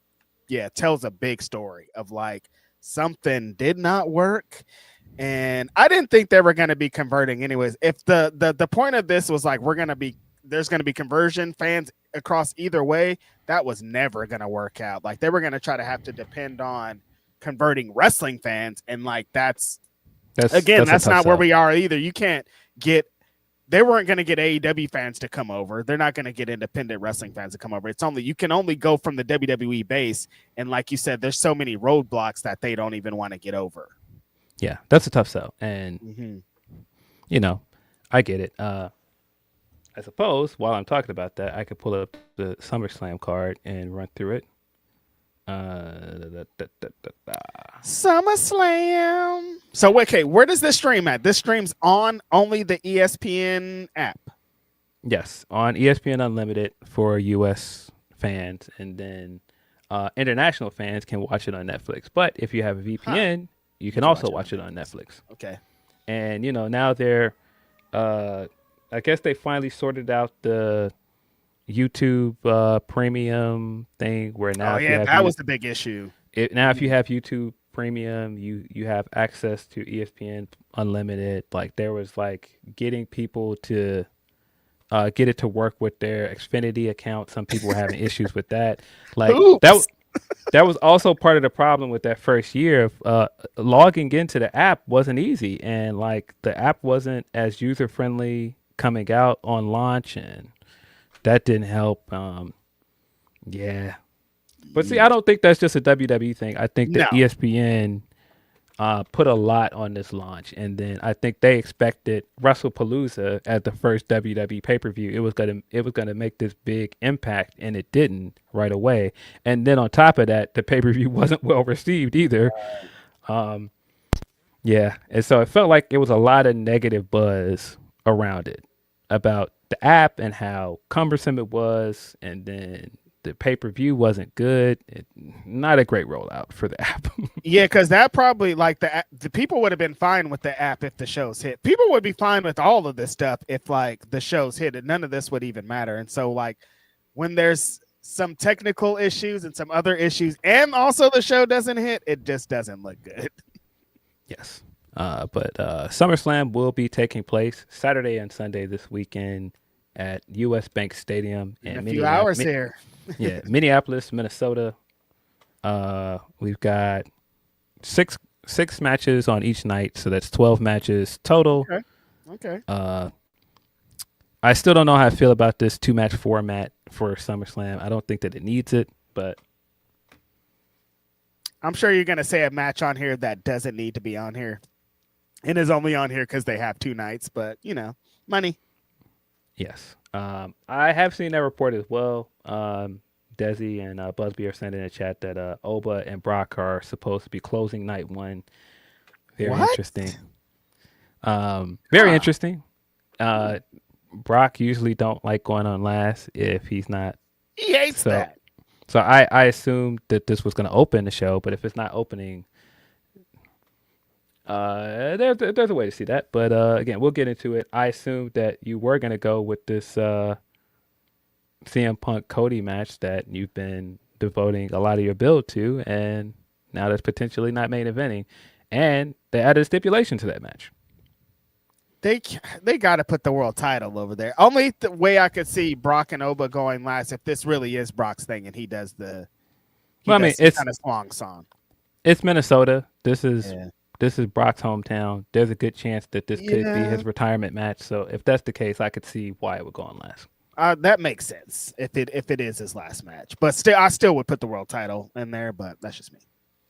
tells a big story of like something did not work. And I didn't think they were going to be converting anyways. If the point of this was like there's going to be conversion fans across either way, that was never going to work out. Like they were going to try to have to depend on converting wrestling fans, and like that's not where we are either. You can't get. They weren't going to get AEW fans to come over. They're not going to get independent wrestling fans to come over. You can only go from the WWE base. And like you said, there's so many roadblocks that they don't even want to get over. Yeah, that's a tough sell. And, Mm-hmm. you know, I get it. I suppose while I'm talking about that, I could pull up the SummerSlam card and run through it. SummerSlam. So, okay, where does this stream at? This streams on only the ESPN app. Yes, on ESPN Unlimited for U.S. fans, and then international fans can watch it on Netflix. But if you have a VPN, you can also watch it on Netflix. Okay. And now they're, I guess they finally sorted out the YouTube Premium thing where now that was the big issue. If you have YouTube Premium, you have access to ESPN Unlimited. Like there was like getting people to get it to work with their Xfinity account. Some people were having issues with that. Like that was also part of the problem with that first year. Logging into the app wasn't easy, and like the app wasn't as user friendly coming out on launch, and that didn't help. Yeah. But see, I don't think that's just a WWE thing. I think that ESPN put a lot on this launch, and then I think they expected WrestlePalooza as the first WWE pay-per-view. It was gonna make this big impact, and it didn't right away. And then on top of that, the pay-per-view wasn't well received either. Yeah, and so it felt like it was a lot of negative buzz around it about the app and how cumbersome it was, and then the pay-per-view wasn't good. Not a great rollout for the app. Yeah, because that probably like the people would have been fine with the app if the shows hit. People would be fine with all of this stuff if like the shows hit, and none of this would even matter. And so like when there's some technical issues and some other issues, and also the show doesn't hit, it just doesn't look good. Yes. But SummerSlam will be taking place Saturday and Sunday this weekend at US Bank Stadium in a few hours here. Yeah, Minneapolis, Minnesota. We've got six matches on each night, so that's 12 matches total. Okay. I still don't know how I feel about this 2-match format for SummerSlam. I don't think that it needs it, but I'm sure you're gonna say a match on here that doesn't need to be on here, and is only on here because they have 2 nights. But money. Yes. I have seen that report as well. Desi and Busby are sending in a chat that Oba and Brock are supposed to be closing night 1. Very interesting. Very interesting. Brock usually don't like going on last if he's not. He hates that. So I assumed that this was going to open the show, but if it's not opening, there's a way to see that. But again, we'll get into it. I assumed that you were going to go with this CM Punk Cody match that you've been devoting a lot of your build to, and now that's potentially not main eventing. And they added a stipulation to that match. They got to put the world title over there. Only the way I could see Brock and Oba going last if this really is Brock's thing and he does it's kind of swan song. It's Minnesota. This is Brock's hometown. There's a good chance that this could be his retirement match. So if that's the case, I could see why it would go on last. That makes sense if it is his last match. But I still would put the world title in there. But that's just me.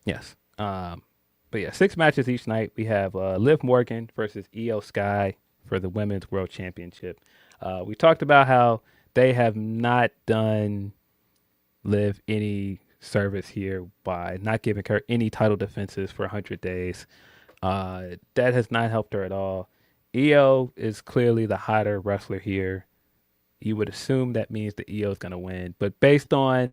Yes. But yeah, 6 matches each night. We have Liv Morgan versus Io Sky for the Women's World Championship. We talked about how they have not done Liv any service here by not giving her any title defenses for 100 days. That has not helped her at all. Io is clearly the hotter wrestler here. You would assume that means that Io is going to win. But based on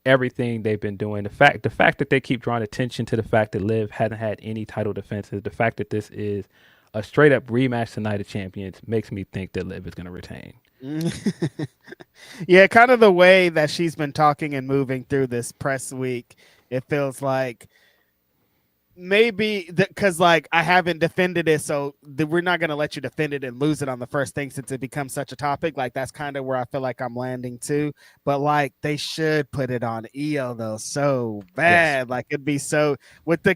everything they've been doing, the fact that they keep drawing attention to the fact that Liv hasn't had any title defenses, the fact that this is a straight up rematch tonight of champions makes me think that Liv is going to retain. Yeah, kind of the way that she's been talking and moving through this press week, it feels like maybe because like I haven't defended it, so we're not going to let you defend it and lose it on the first thing since it becomes such a topic. Like that's kind of where I feel like I'm landing too. But like they should put it on Io though, so bad. Yes. Like it'd be so with the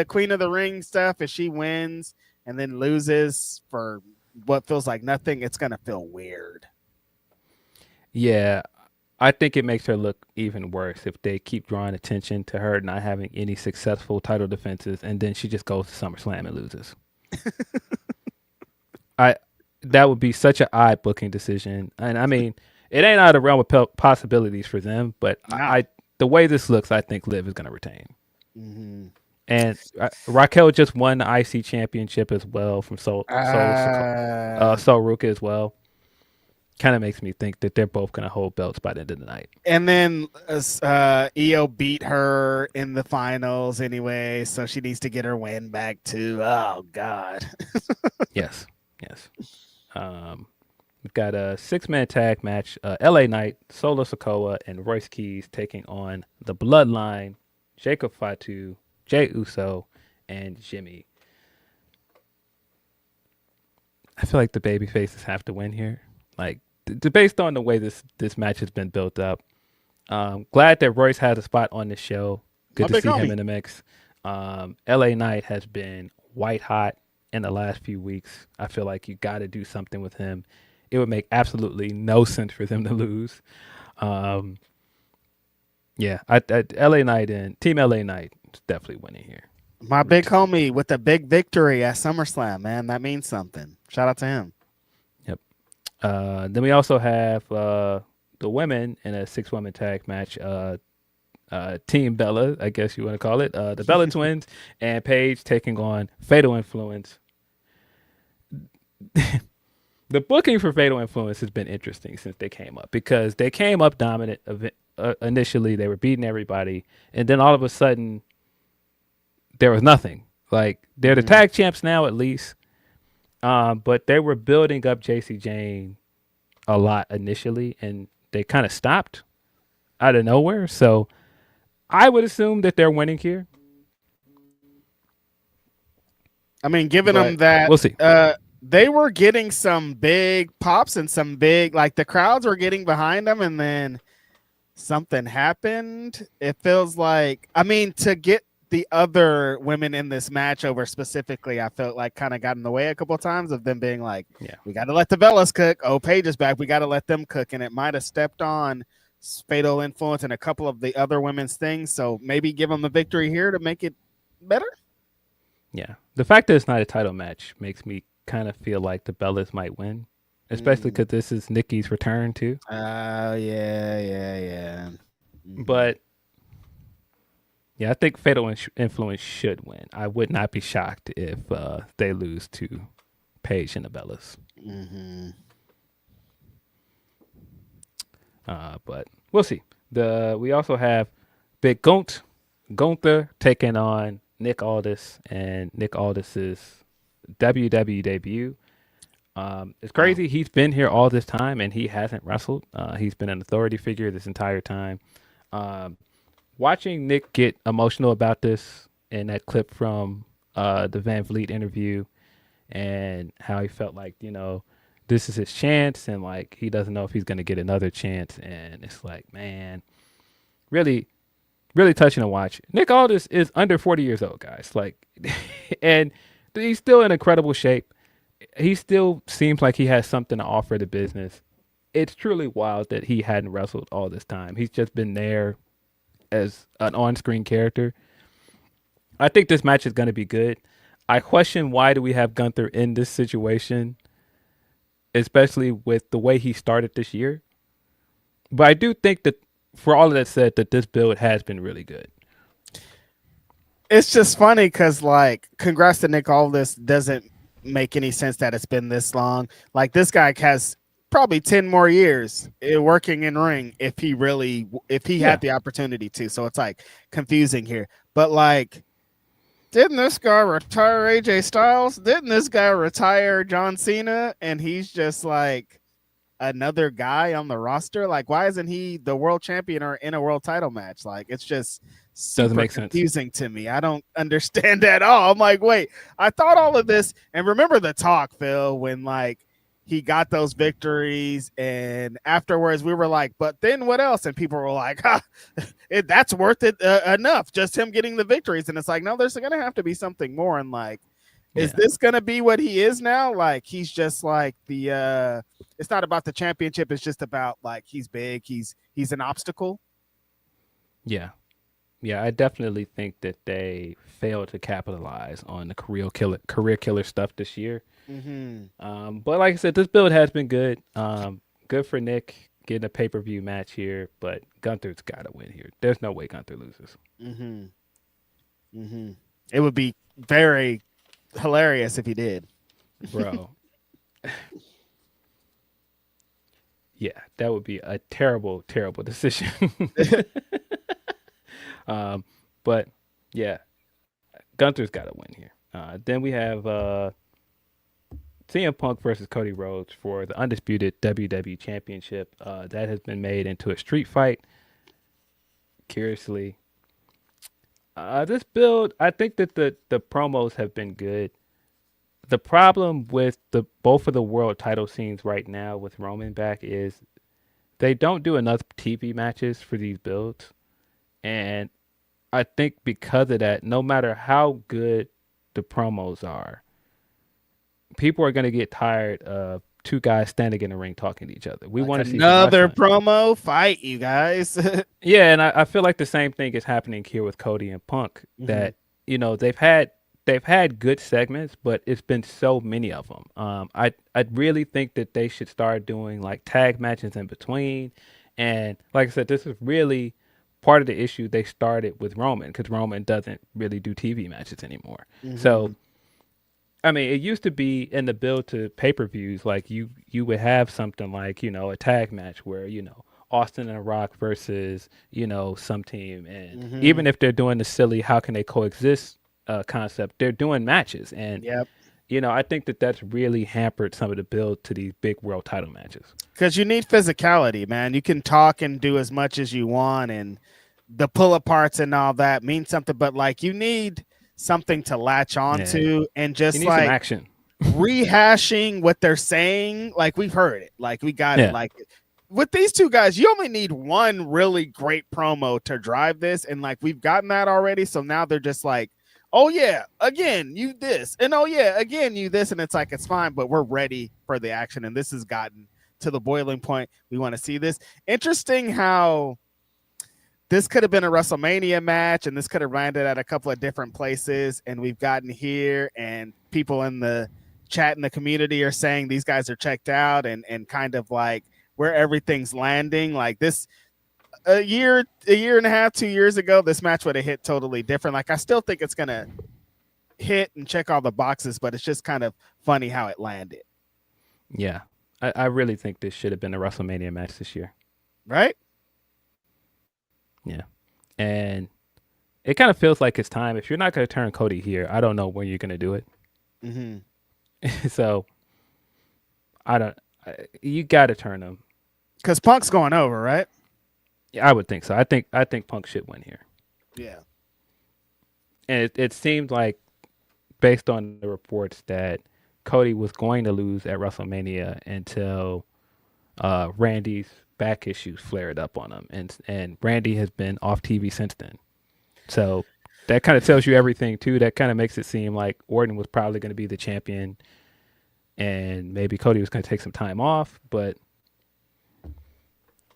Queen of the Ring stuff. If she wins and then loses for what feels like nothing, it's gonna feel weird. Yeah, I think it makes her look even worse if they keep drawing attention to her not having any successful title defenses, and then she just goes to SummerSlam and loses. That would be such an odd booking decision, and I mean, it ain't out of the realm of possibilities for them. But the way this looks, I think Liv is going to retain. Mm-hmm. And Raquel just won the IC championship as well from Sol Ruka as well. Kind of makes me think that they're both going to hold belts by the end of the night. And then Io beat her in the finals anyway, so she needs to get her win back too. Oh, God. Yes. We've got a 6-man tag match. LA Knight, Solo Sikoa, and Royce Keys taking on the Bloodline, Jacob Fatu, Jey Uso, and Jimmy. I feel like the baby faces have to win here. Like, based on the way this match has been built up. Glad that Royce had a spot on the show. Good to see him in the mix. LA Knight has been white hot in the last few weeks. I feel like you got to do something with him. It would make absolutely no sense for them to lose. LA Knight and Team LA Knight is definitely winning here. My big homie with a big victory at SummerSlam, man. That means something. Shout out to him. Yep. Then we also have the women in a 6-woman tag match. Team Bella, I guess you want to call it. The Bella Twins and Paige taking on Fatal Influence. The booking for Fatal Influence has been interesting since they came up, because they came up dominant initially. They were beating everybody, and then all of a sudden there was nothing. Like, they're the tag champs now, at least, but they were building up JC Jane a lot initially, and they kind of stopped out of nowhere. So I would assume that they're winning here. I mean, given them that, we'll see. They were getting some big pops and some big, like, the crowds were getting behind them, and then something happened. It feels like, I mean, to get the other women in this match over specifically, I felt like kind of got in the way a couple of times of them being like, we got to let the Bellas cook. Oh, Paige is back. We got to let them cook. And it might have stepped on Fatal Influence and a couple of the other women's things. So maybe give them the victory here to make it better. Yeah. The fact that it's not a title match makes me kind of feel like the Bellas might win, especially because this is Nikki's return too. Oh, yeah. But yeah, I think Fatal Influence should win. I would not be shocked if they lose to Paige and the Bellas. But we'll see. We also have Big Gunther taking on Nick Aldis, and Nick Aldis's WWE debut. It's crazy. He's been here all this time and he hasn't wrestled. He's been an authority figure this entire time. Watching Nick get emotional about this in that clip from the Van Vliet interview, and how he felt like, this is his chance, and like he doesn't know if he's going to get another chance. And it's like, man, really, really touching to watch. Nick Aldis is under 40 years old, guys. Like, and he's still in incredible shape. He still seems like he has something to offer the business. It's truly wild that he hadn't wrestled all this time. He's just been there as an on-screen character. I think this match is going to be good. I question, why do we have Gunther in this situation, especially with the way he started this year. But I do think that, for all of that said, that this build has been really good. It's just funny because, like, congrats to Nick Aldis. Doesn't make any sense that it's been this long. Like, this guy has probably 10 more years working in ring if he had the opportunity to. So it's like confusing here. But like, didn't this guy retire AJ Styles? Didn't this guy retire John Cena? And he's just like another guy on the roster. Like, why isn't he the world champion or in a world title match? Like, it's just doesn't make confusing to me. I don't understand at all. I'm like, wait, I thought all of this. And remember the talk, Phil, when like he got those victories, and afterwards we were like, but then what else? And people were like, that's worth it enough, just him getting the victories. And it's like, no, there's gonna have to be something more. And like, Is this gonna be what he is now? Like he's just like the it's not about the championship, it's just about like he's big, he's an obstacle. Yeah. Yeah, I definitely think that they failed to capitalize on the career killer stuff this year. But like I said, this build has been good. Good for Nick getting a pay-per-view match here, but Gunther's got to win here. There's no way Gunther loses. It would be very hilarious if he did, bro. Yeah, that would be a terrible, terrible decision. But yeah, Gunther's got to win here. Then we have CM Punk versus Cody Rhodes for the undisputed WWE Championship. That has been made into a street fight. Curiously, this build, I think that the promos have been good. The problem with both of the world title scenes right now with Roman back is they don't do enough TV matches for these builds. And I think because of that, no matter how good the promos are, people are going to get tired of two guys standing in the ring talking to each other. We want to see another promo fight, you guys. Yeah, and I feel like the same thing is happening here with Cody and Punk. That they've had good segments, but it's been so many of them. I really think that they should start doing like tag matches in between. And like I said, this is really part of the issue they started with Roman, because Roman doesn't really do TV matches anymore. So, I mean, it used to be in the build to pay-per-views, like you would have something like, a tag match where, Austin and Rock versus, some team. And even if they're doing the silly, how can they coexist concept, they're doing matches. And, I think that that's really hampered some of the build to these big world title matches. Because you need physicality, man. You can talk and do as much as you want, and the pull aparts and all that mean something, but like you need something to latch onto and just you need like some action. Rehashing what they're saying. Like we've heard it, like we got it. Like with these two guys, you only need one really great promo to drive this, and like we've gotten that already. So now they're just like, oh yeah, again you this, and oh yeah, again you this, and it's like it's fine, but we're ready for the action, and this has gotten to the boiling point. We want to see this. Interesting how this could have been a WrestleMania match, and this could have landed at a couple of different places, and we've gotten here, and people in the chat in the community are saying these guys are checked out, and kind of like where everything's landing. Like this a year and a half, 2 years ago, this match would have hit totally different. Like I still think it's gonna hit and check all the boxes, but it's just kind of funny how it landed. Yeah, I really think this should have been a WrestleMania match this year. Right? Yeah. And it kind of feels like it's time. If you're not going to turn Cody here, I don't know when you're going to do it. So, you got to turn him. Because Punk's going over, right? Yeah, I would think so. I think Punk should win here. Yeah. And it seemed like, based on the reports, that Cody was going to lose at WrestleMania until Randy's back issues flared up on him, and Randy has been off TV since then. So that kind of tells you everything too. That kind of makes it seem like Orton was probably going to be the champion, and maybe Cody was going to take some time off, but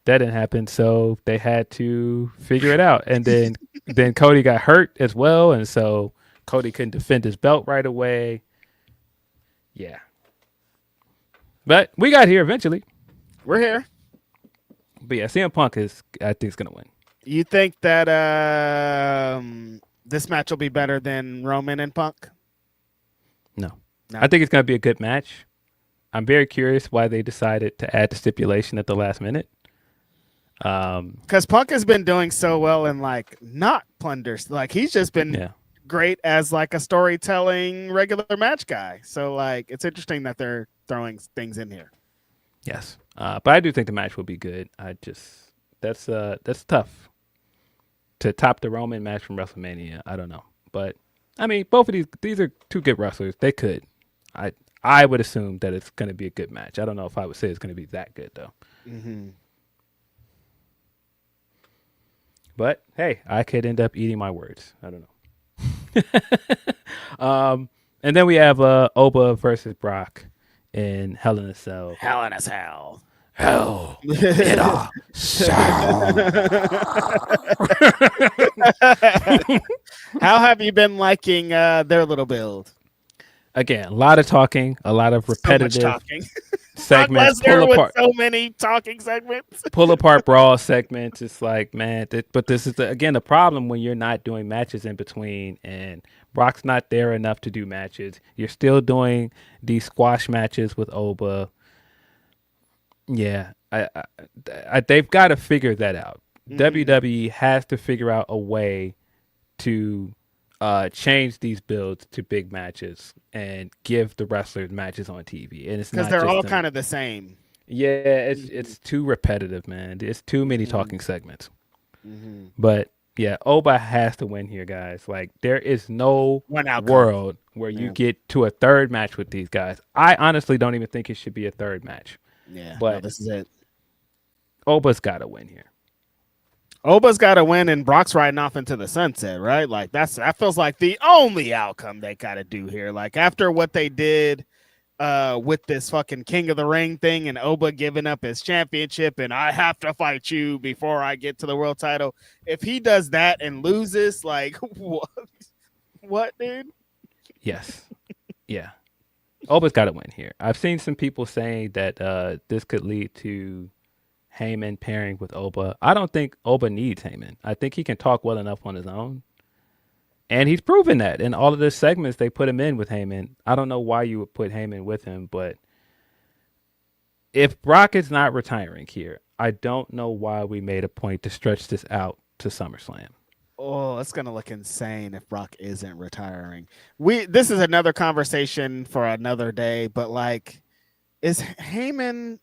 that didn't happen. So they had to figure it out, and then Cody got hurt as well, and so Cody couldn't defend his belt right away. Yeah. But we got here eventually. We're here. But yeah, CM Punk I think, is going to win. You think that this match will be better than Roman and Punk? No. I think it's going to be a good match. I'm very curious why they decided to add the stipulation at the last minute. Because Punk has been doing so well in like not plunders. Like he's just been great as like a storytelling regular match guy. So like it's interesting that they're throwing things in here. Yes. But I do think the match will be good. That's tough to top the Roman match from WrestleMania. I don't know. But I mean, both of these are two good wrestlers. They could. I would assume that it's going to be a good match. I don't know if I would say it's going to be that good though. But hey, I could end up eating my words. I don't know. And then we have Oba versus Brock in Hell in a Cell. Hell in a Cell. Hell in a Cell. How have you been liking their little build? Again, a lot of talking, a lot of repetitive so much talking. segments. Brock Lesnar with so many talking segments. Pull apart brawl segments. It's like, man, but this is the problem when you're not doing matches in between, and Brock's not there enough to do matches. You're still doing these squash matches with Oba. Yeah, they've got to figure that out. WWE has to figure out a way to change these builds to big matches and give the wrestlers matches on TV. And it's because they're all kind of the same. Yeah, it's too repetitive, man. It's too many talking segments. But yeah, Oba has to win here, guys. Like, there is no world where you get to a third match with these guys. I honestly don't even think it should be a third match. Yeah, but this is it. Oba's got to win here. Oba's got to win, and Brock's riding off into the sunset, right? Like, that feels like the only outcome they got to do here. Like, after what they did with this fucking King of the Ring thing and Oba giving up his championship and I have to fight you before I get to the world title. If he does that and loses, like, what, dude? Yes. Yeah. Oba's got to win here. I've seen some people saying that this could lead to Heyman pairing with Oba. I don't think Oba needs Heyman. I think he can talk well enough on his own. And he's proven that in all of the segments they put him in with Heyman. I don't know why you would put Heyman with him, but if Brock is not retiring here, I don't know why we made a point to stretch this out to SummerSlam. Oh, it's gonna look insane if Brock isn't retiring. This is another conversation for another day, but like, is Heyman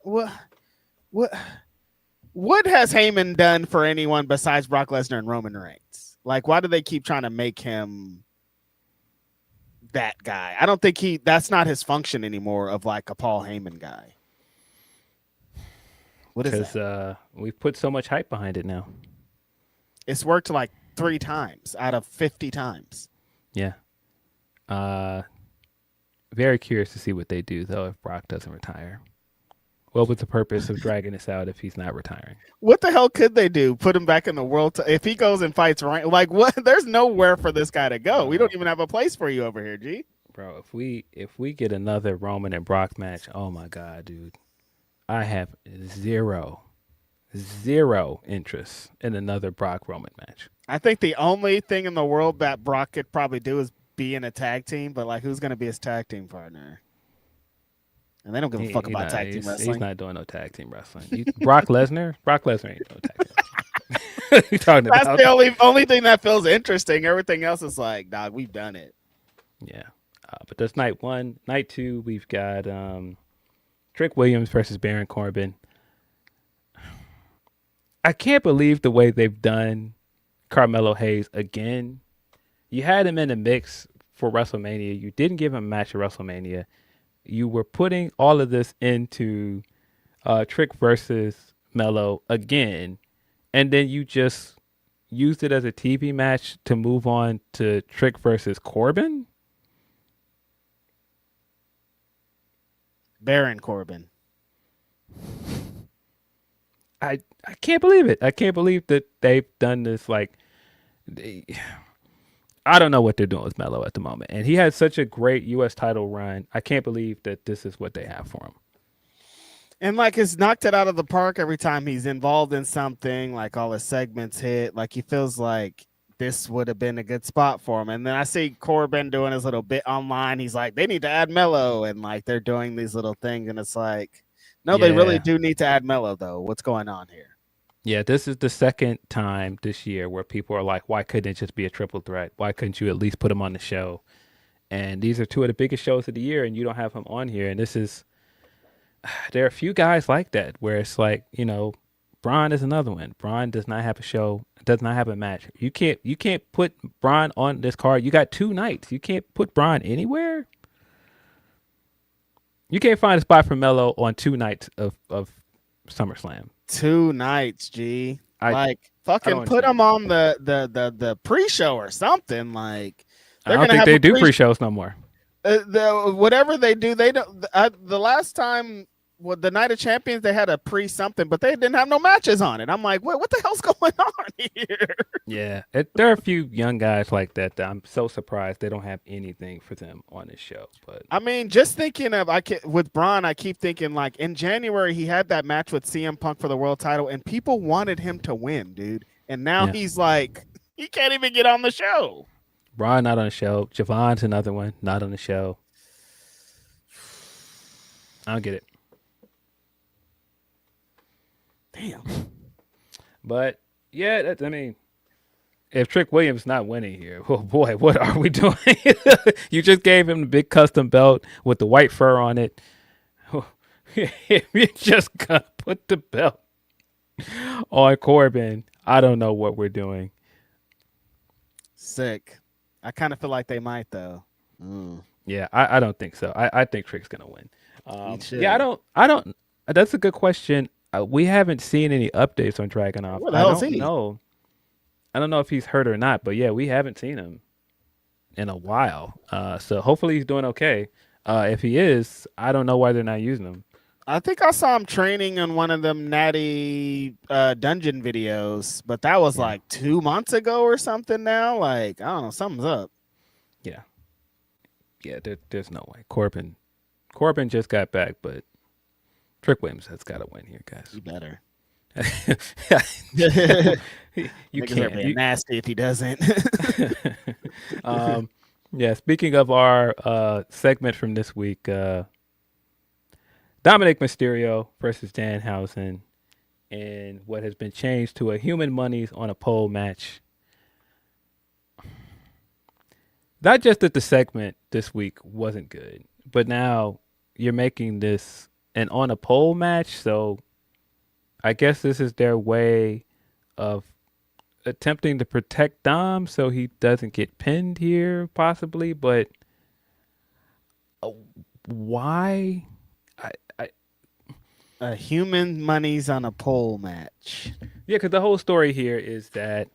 what has Heyman done for anyone besides Brock Lesnar and Roman Reigns? Like, why do they keep trying to make him that guy? I don't think that's not his function anymore of like a Paul Heyman guy. What is that? Because we've put so much hype behind it now. It's worked like 3 times out of 50 times. Yeah. Very curious to see what they do, though, if Brock doesn't retire. What was the purpose of dragging this out if he's not retiring? What the hell could they do? Put him back in the world? If he goes and fights, right? Like, what? There's nowhere for this guy to go. We don't even have a place for you over here, G. Bro, if we get another Roman and Brock match, oh my God, dude. I have zero interest in another Brock Roman match. I think the only thing in the world that Brock could probably do is be in a tag team, but like, who's going to be his tag team partner? And they don't give a fuck about tag team wrestling. He's not doing no tag team wrestling. Brock Lesnar? Brock Lesnar ain't no tag team wrestling. You talking about? That's the only thing that feels interesting. Everything else is like, dog, we've done it. Yeah. But that's night 1. Night 2, we've got Trick Williams versus Baron Corbin. I can't believe the way they've done Carmelo Hayes again. You had him in the mix for WrestleMania. You didn't give him a match at WrestleMania. You were putting all of this into Trick versus Melo again, and then you just used it as a TV match to move on to Trick versus Corbin? Baron Corbin. I can't believe it. I can't believe that they've done this. Like, I don't know what they're doing with Melo at the moment. And he had such a great U.S. title run. I can't believe that this is what they have for him. And like, he's knocked it out of the park every time he's involved in something. Like, all his segments hit. Like, he feels like this would have been a good spot for him. And then I see Corbin doing his little bit online. He's like, they need to add Melo. And like, they're doing these little things. And it's like, no, they really do need to add Melo, though. What's going on here? Yeah, this is the second time this year where people are like, why couldn't it just be a triple threat? Why couldn't you at least put him on the show? And these are 2 of the biggest shows of the year, and you don't have him on here. And there are a few guys like that where it's like, you know, Braun is another one. Braun does not have a show, does not have a match. You can't put Braun on this card. You got 2 nights. You can't put Braun anywhere. You can't find a spot for Melo on 2 nights of SummerSlam. 2 nights, G. Fucking put them on the pre-show or something. Like, I don't think they do pre-shows no more. Whatever they do, they don't. The last time, the Night of Champions, they had a pre-something, but they didn't have no matches on it. I'm like, what the hell's going on here? Yeah, there are a few young guys like that I'm so surprised they don't have anything for them on this show. But I mean, just thinking of with Braun, I keep thinking like in January he had that match with CM Punk for the world title, and people wanted him to win, dude. And now he's like, he can't even get on the show. Braun not on the show. Javon's another one not on the show. I don't get it. Damn. But yeah, I mean, if Trick Williams not winning here, oh boy, what are we doing? You just gave him the big custom belt with the white fur on it. You just gotta put the belt on Corbin. I don't know what we're doing. Sick. I kind of feel like they might though. Yeah, I don't think so. I think Trick's gonna win. Yeah, I don't. That's a good question. We haven't seen any updates on Dragunov. What the hell is he? No. I don't know if he's hurt or not, but yeah, we haven't seen him in a while. So hopefully he's doing okay. If he is, I don't know why they're not using him. I think I saw him training in one of them natty dungeon videos, but that was like 2 months ago or something now. Like, I don't know, something's up. Yeah. Yeah, there's no way. Corbin just got back, but Trick Williams has got to win here, guys. You better. You can't can't. be nasty if he doesn't. Yeah, speaking of our segment from this week, Dominic Mysterio versus Danhausen in what has been changed to a Human Monies on a pole match. Not just that the segment this week wasn't good, but now you're making this an on a pole match, so I guess this is their way of attempting to protect Dom so he doesn't get pinned here, possibly. But why? A Human Monies on a pole match. Yeah, because the whole story here is that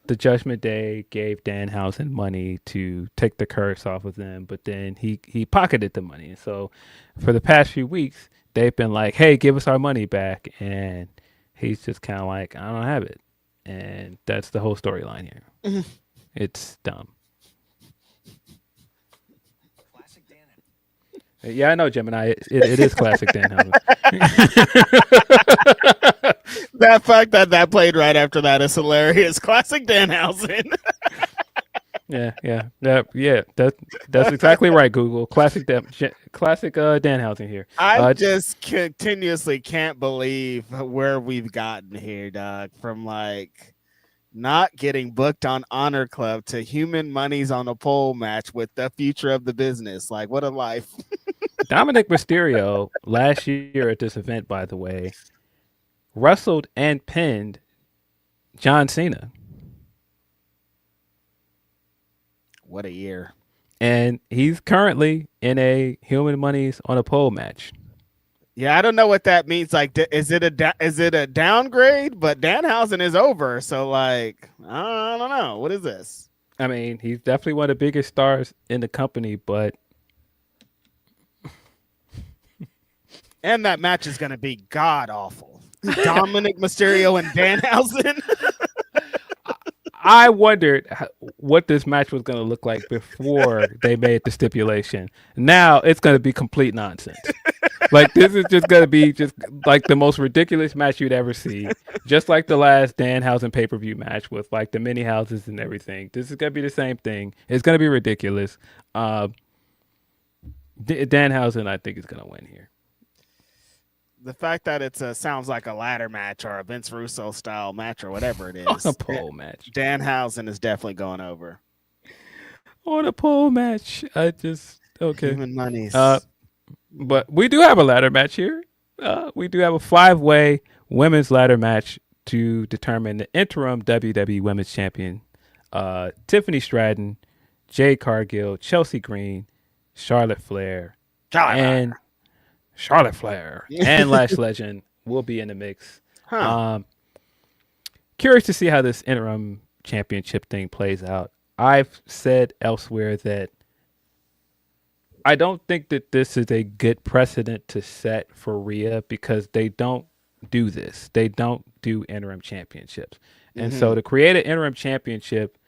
the Judgment Day gave Danhausen money to take the curse off of them, but then he pocketed the money. And so for the past few weeks, they've been like, hey, give us our money back. And he's just kind of like, I don't have it. And that's the whole storyline here. It's dumb. Classic Dan. Yeah, I know, Gemini. It is classic Danhausen. That fact that played right after that is hilarious. Classic Danhausen. Yeah. That's exactly right, Google. Classic Danhausen here. I just continuously can't believe where we've gotten here, dog. From like not getting booked on Honor Club to Human Monies on a pole match with the future of the business. Like, what a life. Dominic Mysterio last year at this event, by the way, wrestled and pinned John Cena. What a year. And he's currently in a Human Monies on a pole match. Yeah, I don't know what that means. Like, is it a downgrade? But Danhausen is over, so like, I don't know. What is this? I mean, he's definitely one of the biggest stars in the company, but and that match is going to be god awful. Dominic Mysterio and Danhausen. I wondered what this match was going to look like before they made the stipulation. Now it's going to be complete nonsense. Like, this is just going to be just like the most ridiculous match you'd ever see. Just like the last Danhausen pay-per-view match with like the mini houses and everything. This is going to be the same thing. It's going to be ridiculous. Danhausen, I think, is going to win here. The fact that it sounds like a ladder match or a Vince Russo style match or whatever it is. On a pole match. Danhausen is definitely going over. On a pole match. Okay. Human Monies. But we do have a ladder match here. We do have a 5-way women's ladder match to determine the interim WWE Women's Champion. Tiffany Stratton, Jade Cargill, Chelsea Green, Charlotte Flair, and Lash Legend will be in the mix. Curious to see how this interim championship thing plays out. I've said elsewhere that I don't think that this is a good precedent to set for Rhea because they don't do this. They don't do interim championships. And so to create an interim championship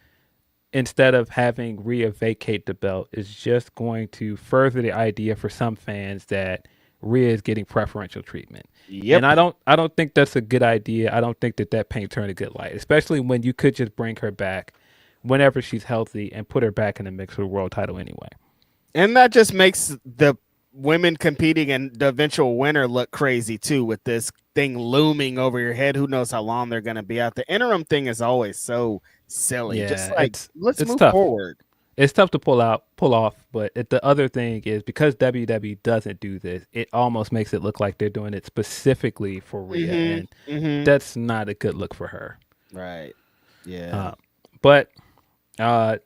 instead of having Rhea vacate the belt is just going to further the idea for some fans that Rhea is getting preferential treatment. Yep. And I don't think that's a good idea. I don't think that paints her in a good light, especially when you could just bring her back whenever she's healthy and put her back in the mix for the world title anyway. And that just makes the women competing and the eventual winner look crazy too, with this thing looming over your head. Who knows how long they're going to be out. The interim thing is always so silly. Yeah, Just like, let's move tough. forward. It's tough to pull off, but the other thing is because WWE doesn't do this, it almost makes it look like they're doing it specifically for Rhea, and that's not a good look for her. Right. Yeah. But the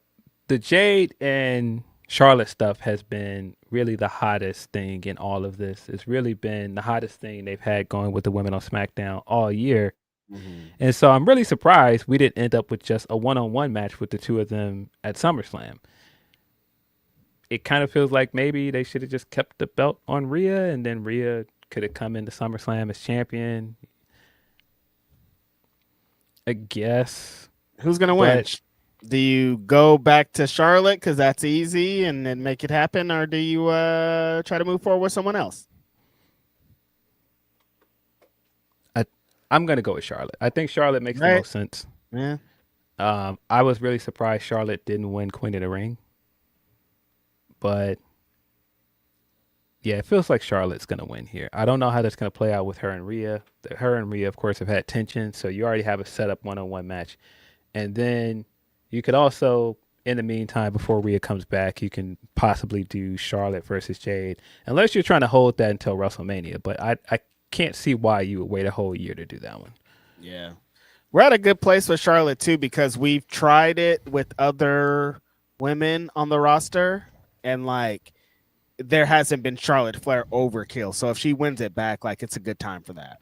Jade and Charlotte stuff has been really the hottest thing in all of this. It's really been the hottest thing they've had going with the women on SmackDown all year. And so I'm really surprised we didn't end up with just a one-on-one match with the two of them at SummerSlam. It kind of feels like maybe they should have just kept the belt on Rhea, and then Rhea could have come into SummerSlam as champion. I guess. Who's going to win? Do you go back to Charlotte because that's easy and then make it happen, or do you try to move forward with someone else? I'm going to go with Charlotte. I think Charlotte makes the most sense. Yeah. I was really surprised Charlotte didn't win Queen of the Ring. But, yeah, it feels like Charlotte's going to win here. I don't know how that's going to play out with her and Rhea. Her and Rhea, of course, have had tension, so you already have a set-up one-on-one match. And then you could also, in the meantime, before Rhea comes back, you can possibly do Charlotte versus Jade, unless you're trying to hold that until WrestleMania. But I can't see why you would wait a whole year to do that one. Yeah. We're at a good place with Charlotte too, because we've tried it with other women on the roster and like there hasn't been Charlotte Flair overkill. So if she wins it back, like it's a good time for that.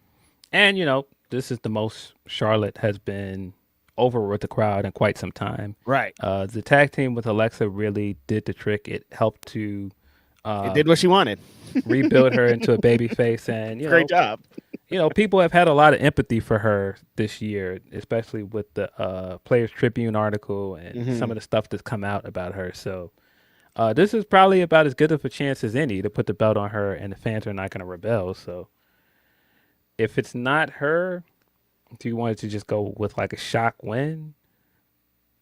And you know, this is the most Charlotte has been over with the crowd in quite some time. Right. The tag team with Alexa really did the trick. It helped to it did what she wanted. rebuild her into a baby face, and you know, great job. You know, people have had a lot of empathy for her this year, especially with the Players Tribune article and some of the stuff that's come out about her. So this is probably about as good of a chance as any to put the belt on her, and the fans are not going to rebel. So if it's not her, do you want it to just go with like a shock win?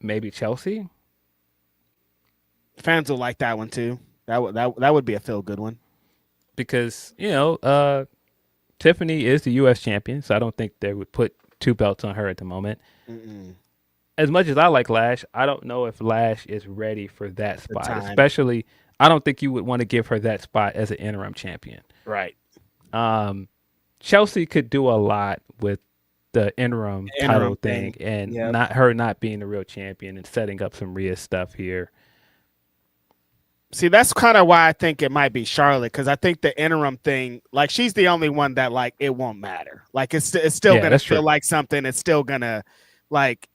Maybe Chelsea? Fans will like that one too. That would be a feel good one. Because, you know, Tiffany is the U.S. champion, so I don't think they would put two belts on her at the moment. As much as I like Lash, I don't know if Lash is ready for that spot. Especially, I don't think you would want to give her that spot as an interim champion. Right. Chelsea could do a lot with the interim title thing and not being the real champion and setting up some Rhea stuff here. See, that's kind of why I think it might be Charlotte, because I think the interim thing, like she's the only one that like it won't matter. Like it's still gonna feel like something. It's still gonna like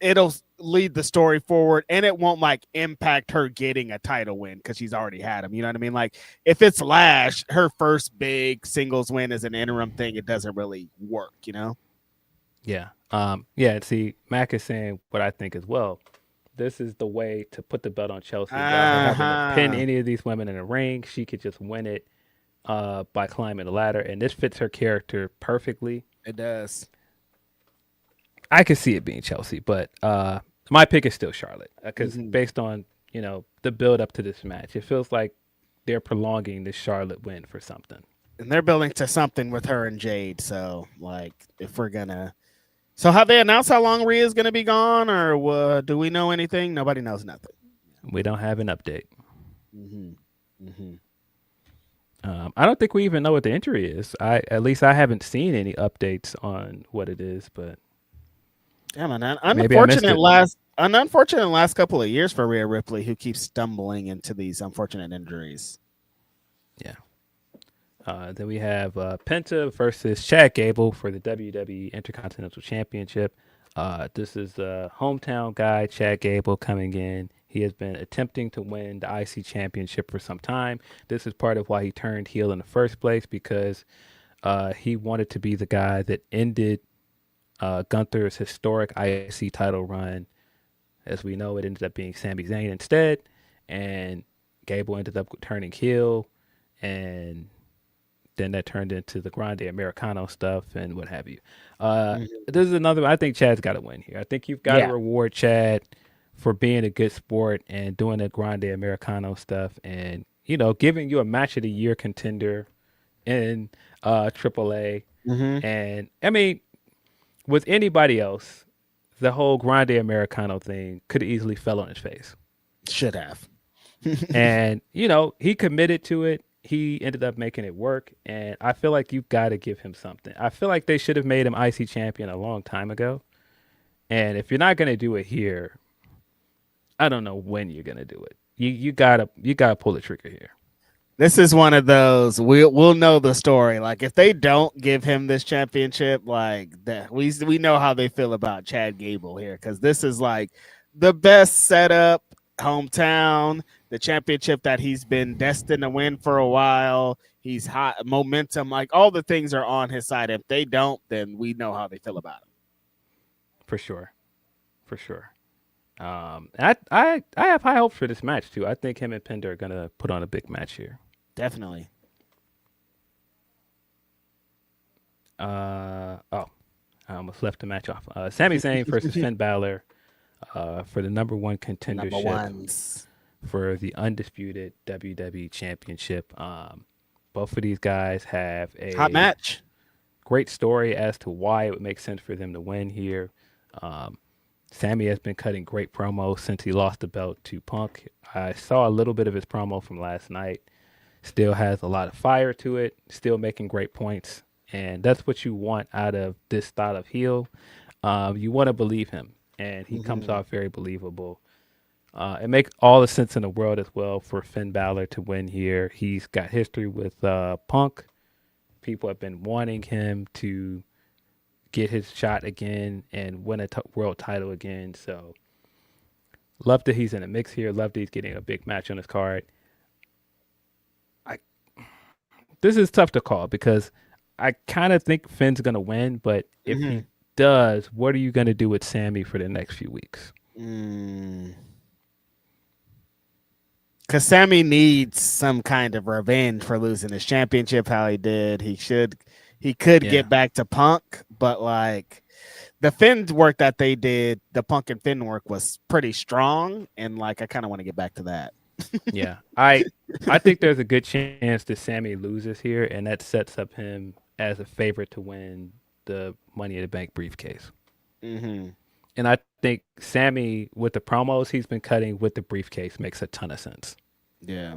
it'll lead the story forward, and it won't like impact her getting a title win because she's already had them. You know what I mean? Like if it's Lash, her first big singles win is an interim thing. It doesn't really work, you know? Yeah. Yeah. See, Mac is saying what I think as well. This is the way to put the belt on Chelsea. Rather than having to pin any of these women in a ring, she could just win it by climbing the ladder, and this fits her character perfectly. It does. I could see it being Chelsea, but my pick is still Charlotte because based on the build up to this match, it feels like they're prolonging this Charlotte win for something, and they're building to something with her and Jade. So, like, if we're gonna. So have they announced how long Rhea's going to be gone, or do we know anything? Nobody knows nothing. We don't have an update. I don't think we even know what the injury is. At least I haven't seen any updates on what it is. But yeah, man, an unfortunate last couple of years for Rhea Ripley, who keeps stumbling into these unfortunate injuries. Yeah. Then we have Penta versus Chad Gable for the WWE Intercontinental Championship. This is the hometown guy, Chad Gable, coming in. He has been attempting to win the IC championship for some time. This is part of why he turned heel in the first place, because he wanted to be the guy that ended Gunther's historic IC title run. As we know, it ended up being Sami Zayn instead, and Gable ended up turning heel, and then that turned into the Grande Americano stuff and what have you. This is another. I think Chad's got to win here. I think you've got to reward Chad for being a good sport and doing the Grande Americano stuff, and giving you a match of the year contender in AAA. And I mean, with anybody else, the whole Grande Americano thing could have easily fell on his face. Should have. And he committed to it. He ended up making it work, and I feel like you've got to give him something. I feel like they should have made him IC champion a long time ago. And if you're not going to do it here, I don't know when you're going to do it. You gotta pull the trigger here. This is one of those we'll know the story. Like, if they don't give him this championship, like that, we know how they feel about Chad Gable here, because this is like the best setup, hometown, the championship that he's been destined to win for a while. He's hot, momentum, like all the things are on his side. If they don't, then we know how they feel about him. For sure. I have high hopes for this match too. I think him and Pinder are gonna put on a big match here. Definitely. I almost left the match off. Sami Zayn versus Finn Balor for the number one contendership for the undisputed WWE Championship. Both of these guys have a hot match. Great story as to why it would make sense for them to win here. Sami has been cutting great promos since he lost the belt to Punk. I saw a little bit of his promo from last night. Still has a lot of fire to it. Still making great points. And that's what you want out of this style of heel. You want to believe him. And he comes off very believable. It makes all the sense in the world as well for Finn Balor to win here. He's got history with Punk. People have been wanting him to get his shot again and win a world title again. So love that he's in the mix here. Love that he's getting a big match on his card. This is tough to call because I kind of think Finn's going to win, but if he does, what are you going to do with Sami for the next few weeks? Because Sami needs some kind of revenge for losing his championship, how he did. He could get back to Punk, but like the Finn work that they did, the Punk and Finn work was pretty strong, and like I kind of want to get back to that. Yeah, I think there's a good chance that Sami loses here, and that sets up him as a favorite to win the Money in the Bank briefcase. And I think Sami, with the promos he's been cutting with the briefcase, makes a ton of sense. Yeah,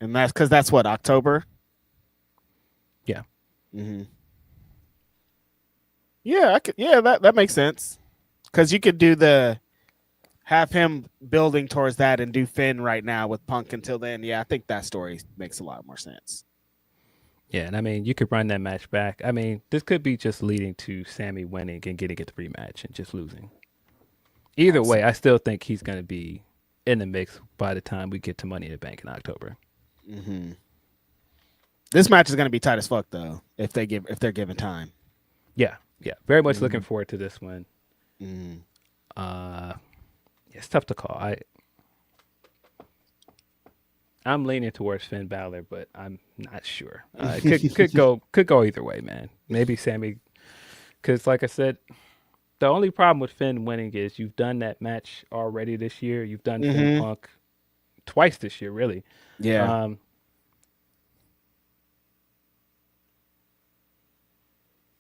and that's because that's what, October? Yeah. Yeah, that makes sense. Because you could do have him building towards that and do Finn right now with Punk until then. Yeah, I think that story makes a lot more sense. Yeah, and I mean, you could run that match back. I mean, this could be just leading to Sami winning and getting it the rematch and just losing. Either way, I still think he's going to be in the mix by the time we get to Money in the Bank in October. This match is going to be tight as fuck, though, if they're given time. Yeah, very much looking forward to this one. It's tough to call. I'm leaning towards Finn Balor, but I'm not sure. It could go either way, man. Maybe Sami, because like I said, the only problem with Finn winning is you've done that match already this year. You've done Finn Punk twice this year, really. Yeah.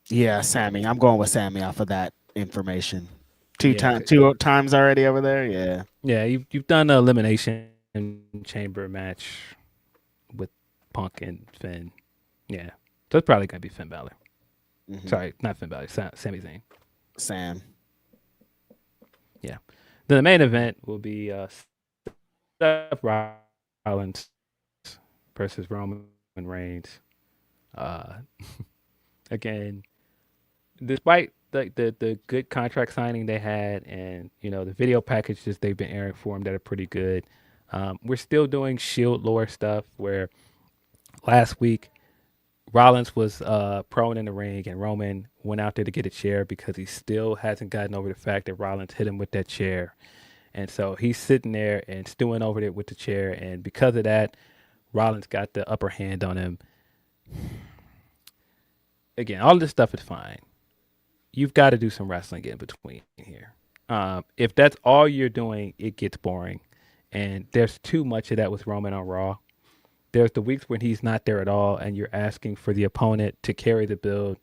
Yeah, Sami. I'm going with Sami off of that information. Two times already over there. Yeah. Yeah, you've done an elimination chamber match with Punk and Finn. Yeah, so it's probably gonna be Finn Balor. Sorry, not Finn Balor. Sami Zayn. Sam. Yeah. Then the main event will be Seth Rollins versus Roman Reigns. Again, despite the good contract signing they had, and the video packages they've been airing for him that are pretty good. We're still doing Shield lore stuff where last week Rollins was prone in the ring, and Roman went out there to get a chair because he still hasn't gotten over the fact that Rollins hit him with that chair. And so he's sitting there and stewing over it with the chair. And because of that, Rollins got the upper hand on him. Again, all this stuff is fine. You've got to do some wrestling in between here. If that's all you're doing, it gets boring. And there's too much of that with Roman on Raw. There's the weeks when he's not there at all, and you're asking for the opponent to carry the build.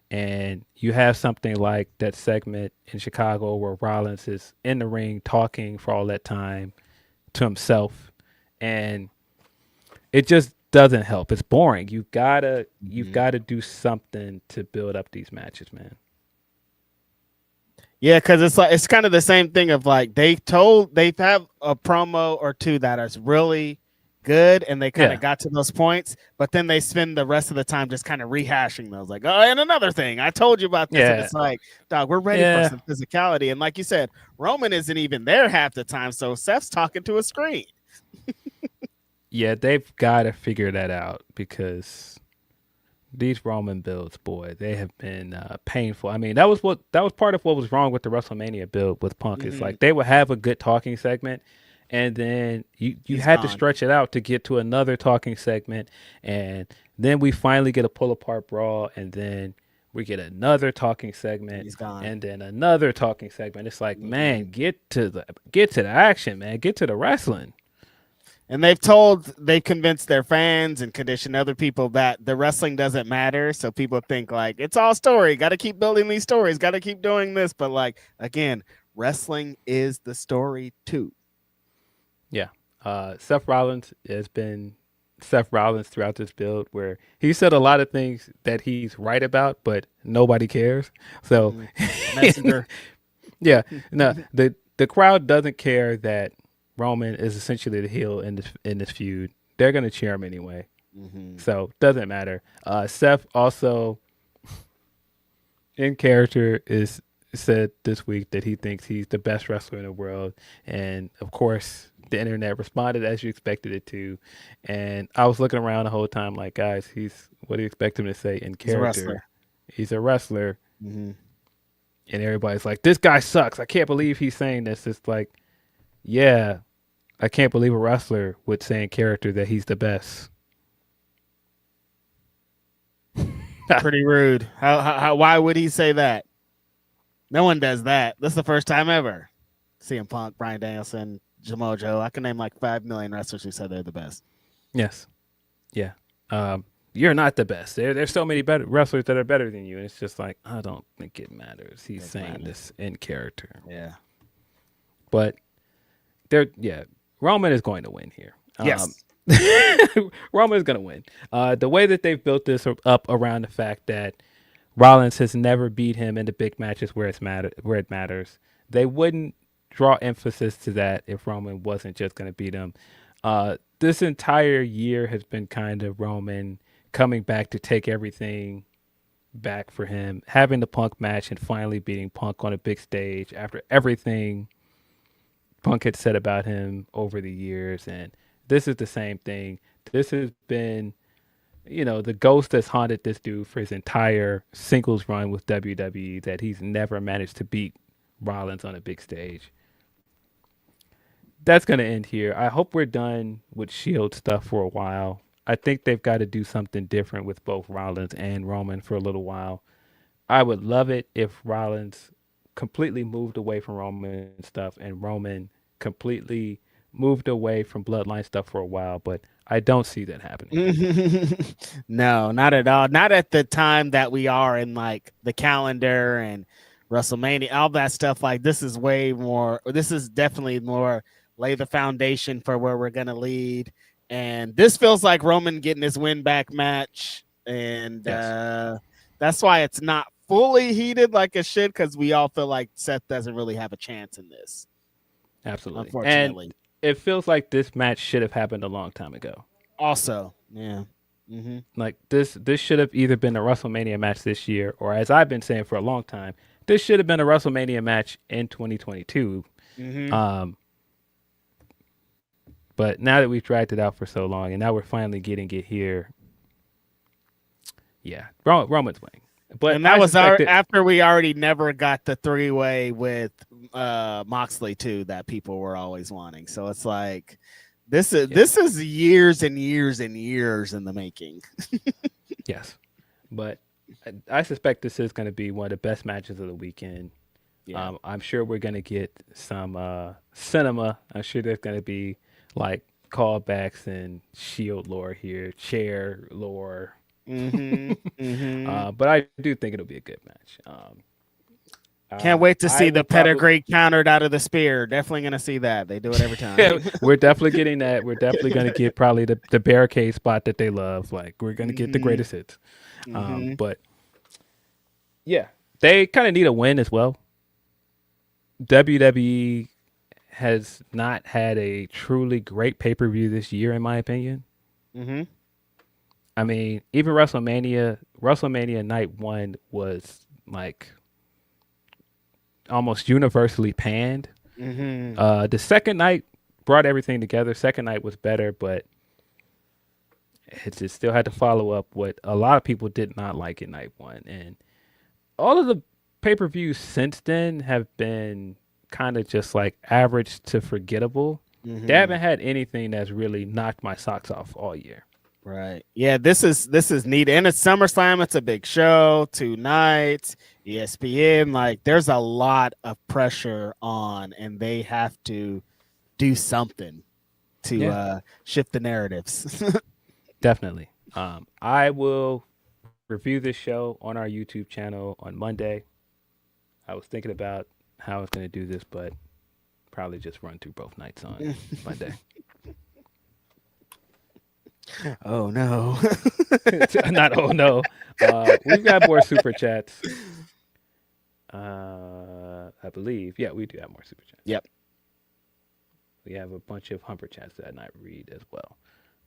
And you have something like that segment in Chicago where Rollins is in the ring talking for all that time to himself, and it just doesn't help. It's boring. You've gotta do something to build up these matches, man. Yeah, because it's kind of the same thing of like they have a promo or two that is really good, and they kind of got to those points, but then they spend the rest of the time just kind of rehashing those, like, oh, and another thing, I told you about this. And it's like, dog, we're ready for some physicality. And like you said, Roman isn't even there half the time, so Seth's talking to a screen. Yeah, they've got to figure that out, because these Roman builds, boy, they have been painful. I mean, that was part of what was wrong with the WrestleMania build with Punk. It's like they would have a good talking segment, and then you had to stretch it out to get to another talking segment, and then we finally get a pull apart brawl, and then we get another talking segment, and then another talking segment. It's like, man, get to the action, man, get to the wrestling. And they convinced their fans and conditioned other people that the wrestling doesn't matter. So people think like it's all story. Got to keep building these stories. Got to keep doing this. But like, again, wrestling is the story too. Yeah. Seth Rollins has been Seth Rollins throughout this build, where he said a lot of things that he's right about, but nobody cares. So, yeah, no, the crowd doesn't care that Roman is essentially the heel in this feud. They're gonna cheer him anyway, so doesn't matter. Seth also, in character, is said this week that he thinks he's the best wrestler in the world, and of course the internet responded as you expected it to. And I was looking around the whole time like, guys, what do you expect him to say in character? He's a wrestler. And everybody's like, this guy sucks. I can't believe he's saying this. It's like, yeah, I can't believe a wrestler would say in character that he's the best. Pretty rude. Why would he say that? No one does that. This is the first time ever. CM Punk, Bryan Danielson, Samoa Joe. I can name like 5 million wrestlers who said they're the best. Yes. Yeah. You're not the best. There's so many better wrestlers that are better than you. And it's just like, I don't think it matters. He's saying this in character. Yeah. But Roman is going to win here. Yes. Roman is going to win. The way that they've built this up around the fact that Rollins has never beat him in the big matches where it matters. They wouldn't draw emphasis to that if Roman wasn't just going to beat him. This entire year has been kind of Roman coming back to take everything back for him, having the Punk match and finally beating Punk on a big stage after everything Punk had said about him over the years. And this is the same thing. This has been, the ghost that's haunted this dude for his entire singles run with WWE, that he's never managed to beat Rollins on a big stage. That's going to end here. I hope we're done with Shield stuff for a while. I think they've got to do something different with both Rollins and Roman for a little while. I would love it if Rollins completely moved away from Roman stuff and Roman completely moved away from Bloodline stuff for a while, but I don't see that happening. No, not at all. Not at the time that we are in like the calendar and WrestleMania, all that stuff. Like this is definitely more lay the foundation for where we're going to lead. And this feels like Roman getting his win back match. And that's why it's not fully heated like it should, because we all feel like Seth doesn't really have a chance in this. Absolutely. Unfortunately. And it feels like this match should have happened a long time ago. Also, yeah. Like this should have either been a WrestleMania match this year, or as I've been saying for a long time, this should have been a WrestleMania match in 2022. But now that we've dragged it out for so long, and now we're finally getting it here, yeah, Roman's winning. But and that was after we already never got the 3-way with Moxley too that people were always wanting. So it's like this is years and years and years in the making. Yes, but I suspect this is going to be one of the best matches of the weekend. Yeah. I'm sure we're going to get some cinema. I'm sure there's going to be like callbacks and Shield lore here, chair lore. But I do think it'll be a good match. Can't wait to see the pedigree countered out of the spear. Definitely going to see that. They do it every time. Yeah, we're definitely getting that. We're definitely going to get probably the barricade spot that they love. Like we're going to get the greatest hits. But yeah, they kind of need a win as well. WWE has not had a truly great pay-per-view this year, in my opinion. I mean, even WrestleMania Night 1 was like almost universally panned. The second night brought everything together. Second night was better, but it just still had to follow up what a lot of people did not like in Night 1. And all of the pay-per-views since then have been kind of just like average to forgettable. They haven't had anything that's really knocked my socks off all year. Right. Yeah, this is neat. And it's SummerSlam. It's a big show, 2 nights, ESPN. Like there's a lot of pressure on, and they have to do something to shift the narratives. Definitely. I will review this show on our YouTube channel on Monday. I was thinking about how I was going to do this, but probably just run through both nights on Monday. Oh no. Not oh no. We've got more super chats. I believe. Yeah, we do have more super chats. Yep. We have a bunch of humper chats that I not read as well.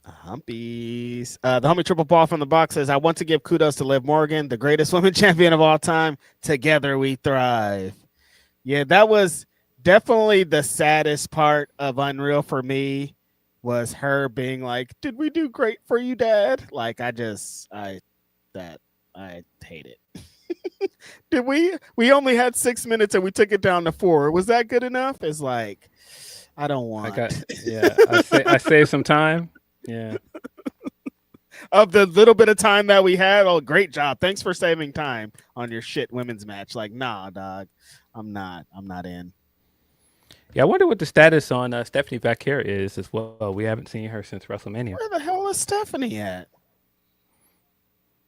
Humpies. The homie Triple Ball from the box says, I want to give kudos to Liv Morgan, the greatest women champion of all time. Together we thrive. Yeah, that was definitely the saddest part of Unreal for me, was her being like, did we do great for you, Dad? Like, I hate it. Did we only had 6 minutes and we took it down to 4. Was that good enough? It's like, I don't want. I saved some time. Yeah. Of the little bit of time that we had. Oh, great job. Thanks for saving time on your shit women's match. Like, nah, dog. I'm not in. Yeah, I wonder what the status on Stephanie Vaquer is as well. We haven't seen her since WrestleMania. Where the hell is Stephanie at?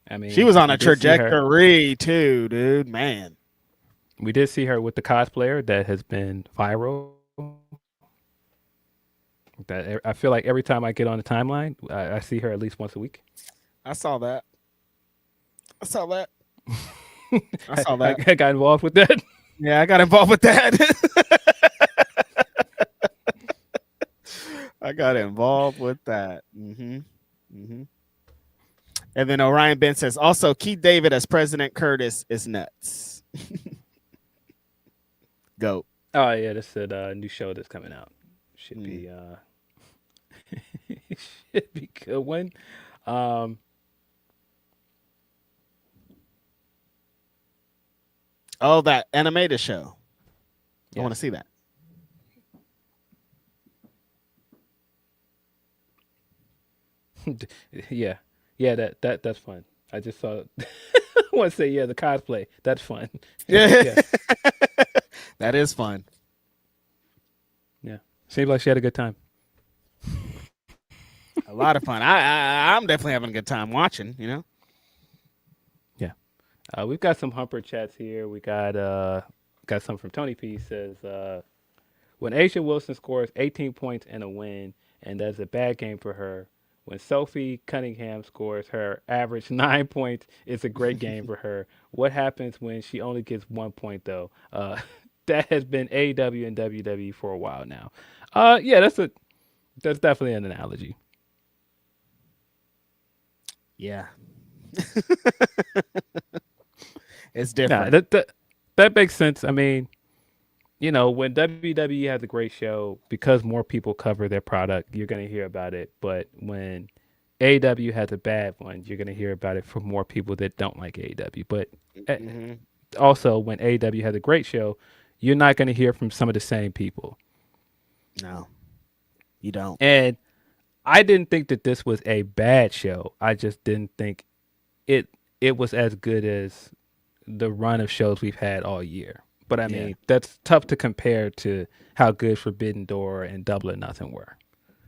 I mean, she was on a trajectory too, dude. Man, we did see her with the cosplayer that has been viral. That I feel like every time I get on the timeline, I see her at least once a week. I saw that. I saw that. I got involved with that. Yeah, I got involved with that. I got involved with that. And then Orion Ben says, also, Keith David as President Curtis is nuts. Go. Oh, yeah, this is a new show that's coming out. Should be should be a good one. Oh, that animated show. Yeah. I want to see that. Yeah, that's fun. I just saw I want to say, the cosplay. That's fun. Yeah. That is fun. Yeah. Seems like she had a good time. A lot of fun. I'm definitely having a good time watching, you know? Yeah. We've got some humper chats here. We got some from Tony P. Says, when Asia Wilson scores 18 points in a win, and that's a bad game for her. When Sophie Cunningham scores her average 9 points, it's a great game for her. What happens when she only gets 1 point, though? That has been AEW and WWE for a while now. Yeah, that's definitely an analogy. Yeah. It's different. The that makes sense. I mean, you know, when WWE has a great show, because more people cover their product, you're going to hear about it. But when AEW has a bad one, you're going to hear about it from more people that don't like AEW. But Mm-hmm. also, when AEW has a great show, you're not going to hear from some of the same people. No, you don't. And I didn't think that this was a bad show. I just didn't think it was as good as the run of shows we've had all year. But I mean, that's tough to compare to how good Forbidden Door and Double or Nothing were.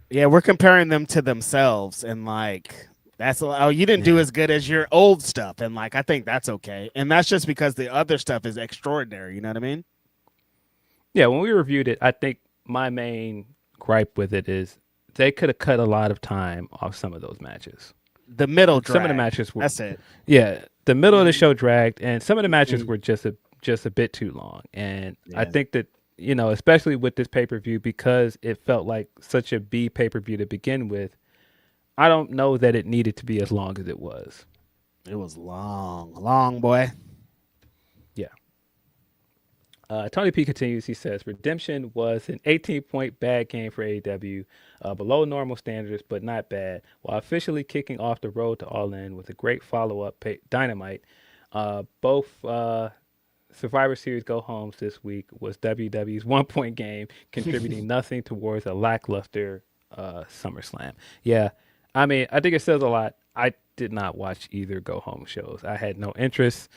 Yeah, we're comparing them to themselves, and like you didn't do as good as your old stuff, and like I think that's okay, and that's just because the other stuff is extraordinary. You know what I mean? Yeah, when we reviewed it, I think my main gripe with it is they could have cut a lot of time off some of those matches. The middle drag. Some of the matches were. That's it. Yeah, the middle of the show dragged, and some of the matches were just a bit too long. And I think that, you know, especially with this pay-per-view, because it felt like such a B pay-per-view to begin with, I don't know that it needed to be as long as it was. It was long, boy. Yeah. Tony P continues. He says, Redemption was an 18-point bad game for AEW, below normal standards, but not bad, while officially kicking off the road to All In with a great follow-up Dynamite. Both Survivor Series go-homes this week was WWE's one-point game, contributing nothing towards a lackluster SummerSlam. Yeah, I mean, I think it says a lot. I did not watch either go-home shows. I had no interest.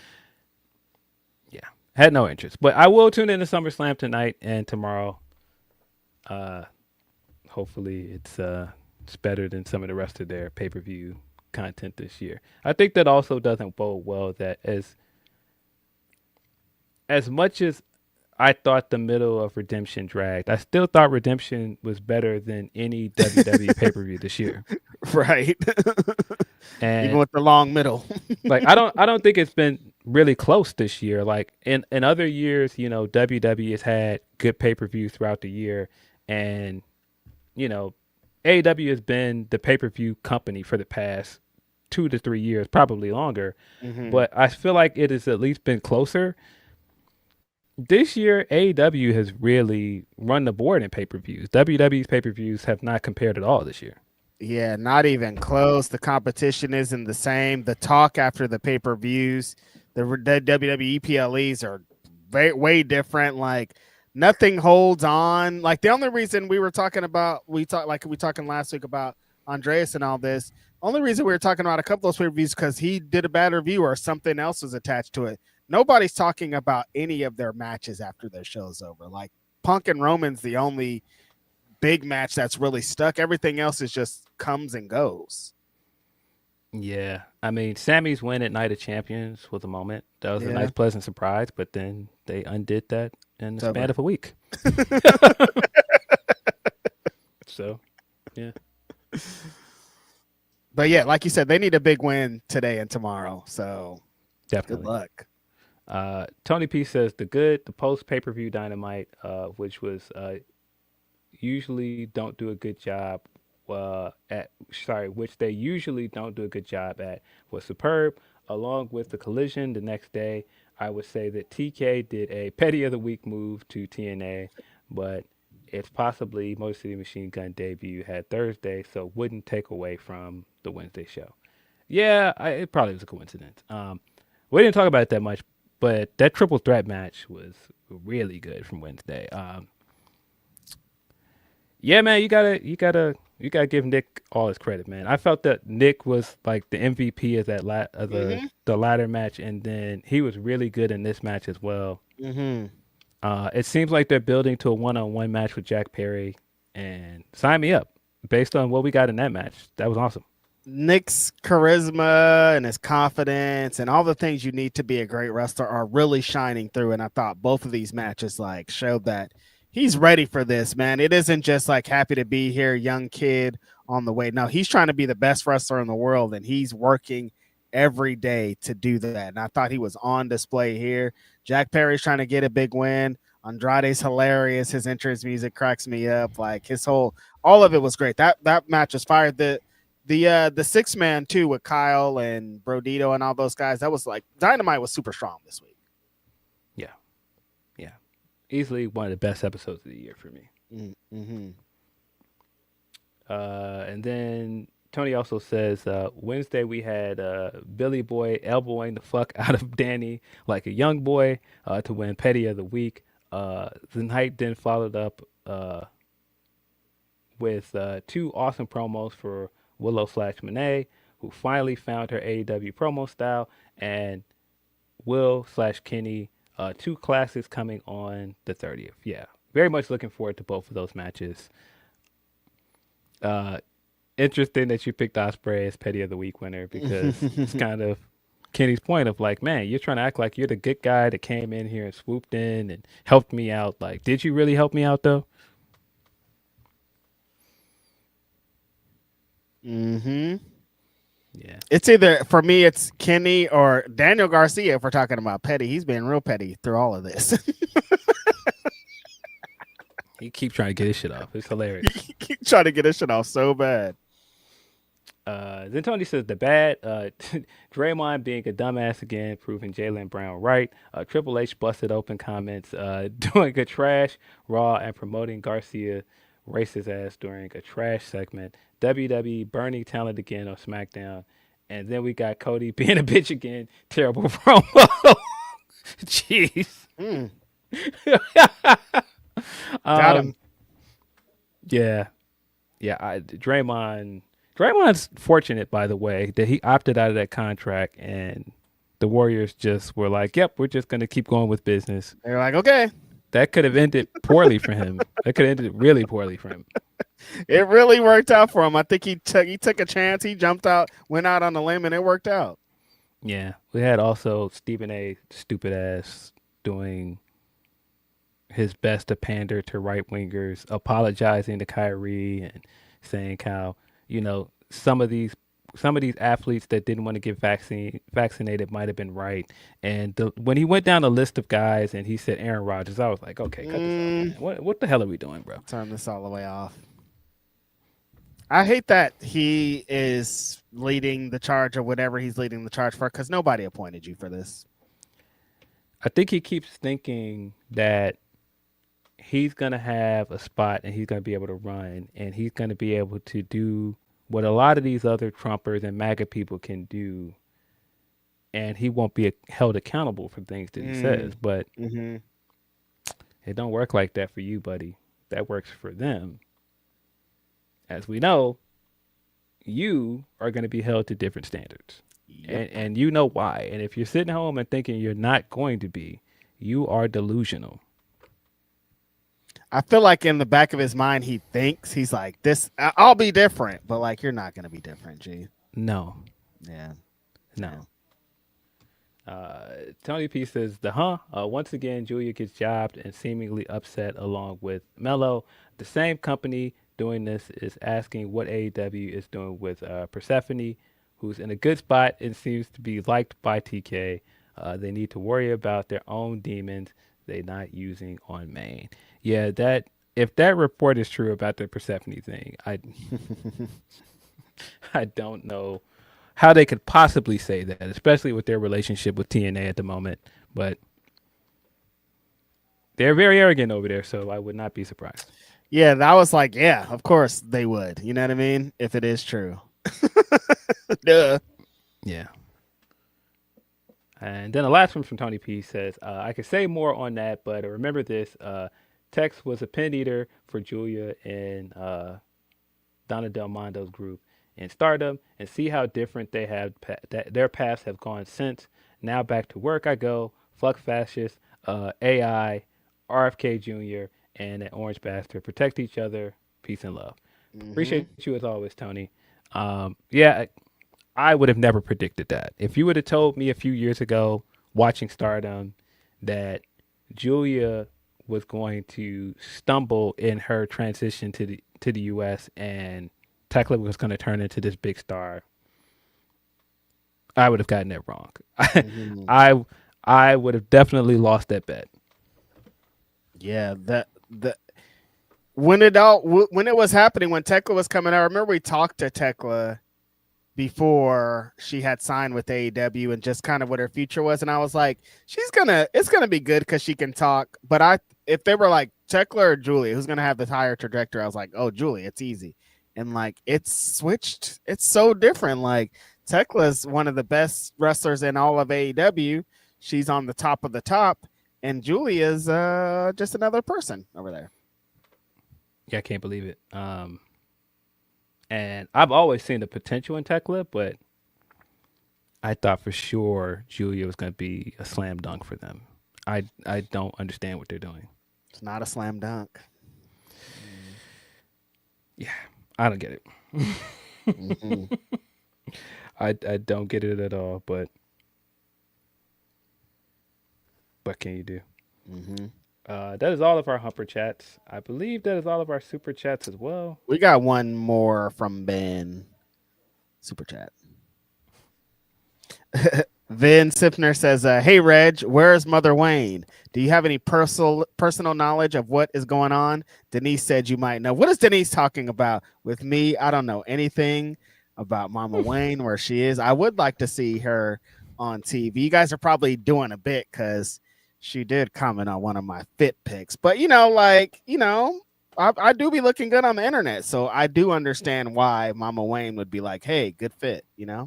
Yeah. Had no interest, but I will tune in to SummerSlam tonight and tomorrow. Hopefully, it's better than some of the rest of their pay-per-view content this year. I think that also doesn't bode well that as much as I thought the middle of Redemption dragged, I still thought Redemption was better than any WWE pay-per-view this year. Right. And even with the long middle. like I don't think it's been really close this year. Like in other years, you know, WWE has had good pay-per-views throughout the year, and you know, AEW has been the pay-per-view company for the past 2 to 3 years, probably longer. But I feel like it has at least been closer. This year, AEW has really run the board in pay-per-views. WWE's pay-per-views have not compared at all this year. Yeah, not even close. The competition isn't the same. The talk after the pay-per-views, the WWE PLEs are way different. Like nothing holds on. Like the only reason we were talking about, we talking last week about Andreas and all this. Only reason we were talking about a couple of those pay-per-views because he did a bad review or something else was attached to it. Nobody's talking about any of their matches after their show's over. Like Punk and Roman's the only big match that's really stuck. Everything else is just comes and goes. Yeah, I mean, Sammy's win at Night of Champions was a moment. That was a nice, pleasant surprise, but then they undid that in the span of a week. So, yeah. But yeah, like you said, they need a big win today and tomorrow. So definitely. Good luck. Tony P says the post pay-per-view Dynamite, which was usually don't do a good job which they usually don't do a good job at, was superb. Along with the collision the next day, I would say that TK did a petty of the week move to TNA, but it's possibly Motor City Machine Gun debut had Thursday, so wouldn't take away from the Wednesday show. Yeah, it probably was a coincidence. We didn't talk about it that much, but that triple threat match was really good from Wednesday. Yeah, man, you gotta give Nick all his credit, man. I felt that Nick was like the MVP of that the ladder match, and then he was really good in this match as well. It seems like they're building to a one-on-one match with Jack Perry, and sign me up. Based on what we got in that match, that was awesome. Nick's charisma and his confidence and all the things you need to be a great wrestler are really shining through. And I thought both of these matches like showed that he's ready for this, man. It isn't just like happy to be here, young kid on the way. No, he's trying to be the best wrestler in the world, and he's working every day to do that. And I thought he was on display here. Jack Perry's trying to get a big win. Andrade's hilarious. His entrance music cracks me up. Like all of it was great. That match was fired. The 6-man too with Kyle and Brodito and all those guys. That was like Dynamite was super strong this week. Yeah, Easily one of the best episodes of the year for me. Mm-hmm. And then Tony also says Wednesday we had Billy Boy elbowing the fuck out of Danny like a young boy to win Petty of the Week. The night then followed up with two awesome promos for Willow/Monet, who finally found her AEW promo style, and Will/Kenny, two classics coming on the 30th. Yeah, very much looking forward to both of those matches. Interesting that you picked Ospreay as Petty of the Week winner, because it's kind of Kenny's point of like, man, you're trying to act like you're the good guy that came in here and swooped in and helped me out. Like, did you really help me out though? Mm-hmm. Yeah. It's either, for me, it's Kenny or Daniel Garcia. If we're talking about petty, he's been real petty through all of this. He keeps trying to get his shit off. It's hilarious. He keeps trying to get his shit off so bad. Then Tony says the bad, Draymond being a dumbass again, proving Jaylen Brown right. Triple H busted open comments, doing a trash Raw and promoting Garcia racist ass during a trash segment. WWE burning talent again on SmackDown. And then we got Cody being a bitch again. Terrible promo. Jeez. Got him. Yeah. Draymond's fortunate, by the way, that he opted out of that contract, and the Warriors just were like, yep, we're just going to keep going with business. They're like, okay. That could have ended poorly for him. That could have ended really poorly for him. It really worked out for him. I think he took a chance. He jumped out, went out on the limb, and it worked out. Yeah. We had also Stephen A. stupid ass doing his best to pander to right wingers, apologizing to Kyrie and saying how, some of these athletes that didn't want to get vaccinated might have been right. And when he went down the list of guys and he said Aaron Rodgers, I was like, okay, cut this out, man. What the hell are we doing, bro? Turn this all the way off. I hate that he is leading the charge or whatever he's leading the charge for, because nobody appointed you for this. I think he keeps thinking that he's going to have a spot and he's going to be able to run and he's going to be able to do what a lot of these other Trumpers and MAGA people can do, and he won't be held accountable for things that he says. But it don't work like that for you, buddy. That works for them. As we know, you are going to be held to different standards. Yep. And you know why. And if you're sitting home and thinking you're not going to be, you are delusional. I feel like in the back of his mind, he thinks he's like, this, I'll be different. But like, you're not going to be different, G. No. Yeah. No. Tony P says, once again, Julia gets jobbed and seemingly upset along with Mello. The same company doing this is asking what AEW is doing with Persephone, who's in a good spot and seems to be liked by TK. They need to worry about their own demons they're not using on main. Yeah, if that report is true about the Persephone thing, I don't know how they could possibly say that, especially with their relationship with TNA at the moment. But they're very arrogant over there, so I would not be surprised. Yeah, that was like, yeah, of course they would. You know what I mean? If it is true. Duh. Yeah. And then the last one from Tony P says, I could say more on that, but remember this. Tex was a pin eater for Julia and Donna Del Mondo's group in Stardom, and see how different they have their paths have gone since. Now back to work I go. Fuck fascists, AI, RFK Jr., and an orange bastard. Protect each other. Peace and love. Appreciate you as always, Tony. Yeah, I would have never predicted that. If you would have told me a few years ago, watching Stardom, that Julia was going to stumble in her transition to the U.S. and Tekla was going to turn into this big star, I would have gotten it wrong. I would have definitely lost that bet. Yeah, when it was happening, when Tekla was coming out, I remember we talked to Tekla before she had signed with AEW and just kind of what her future was. And I was like, it's gonna be good because she can talk. But if they were like Tekla or Julia, who's gonna have the higher trajectory, I was like, oh, Julia, it's easy. And like it's switched, it's so different. Like Tekla's one of the best wrestlers in all of AEW. She's on the top of the top, and Julia's just another person over there. Yeah, I can't believe it. And I've always seen the potential in Tekla, but I thought for sure Julia was going to be a slam dunk for them. I don't understand what they're doing. It's not a slam dunk. Yeah, I don't get it. Mm-hmm. I don't get it at all, but what can you do? Mm-hmm. That is all of our Humper Chats. I believe that is all of our Super Chats as well. We got one more from Ben. Super Chat. Vin Sipner says, hey, Reg, where's Mother Wayne? Do you have any personal knowledge of what is going on? Denise said you might know. What is Denise talking about? With me, I don't know anything about Mama Wayne, where she is. I would like to see her on TV. You guys are probably doing a bit because she did comment on one of my fit pics. But, I do be looking good on the internet. So I do understand why Mama Wayne would be like, hey, good fit, Yeah,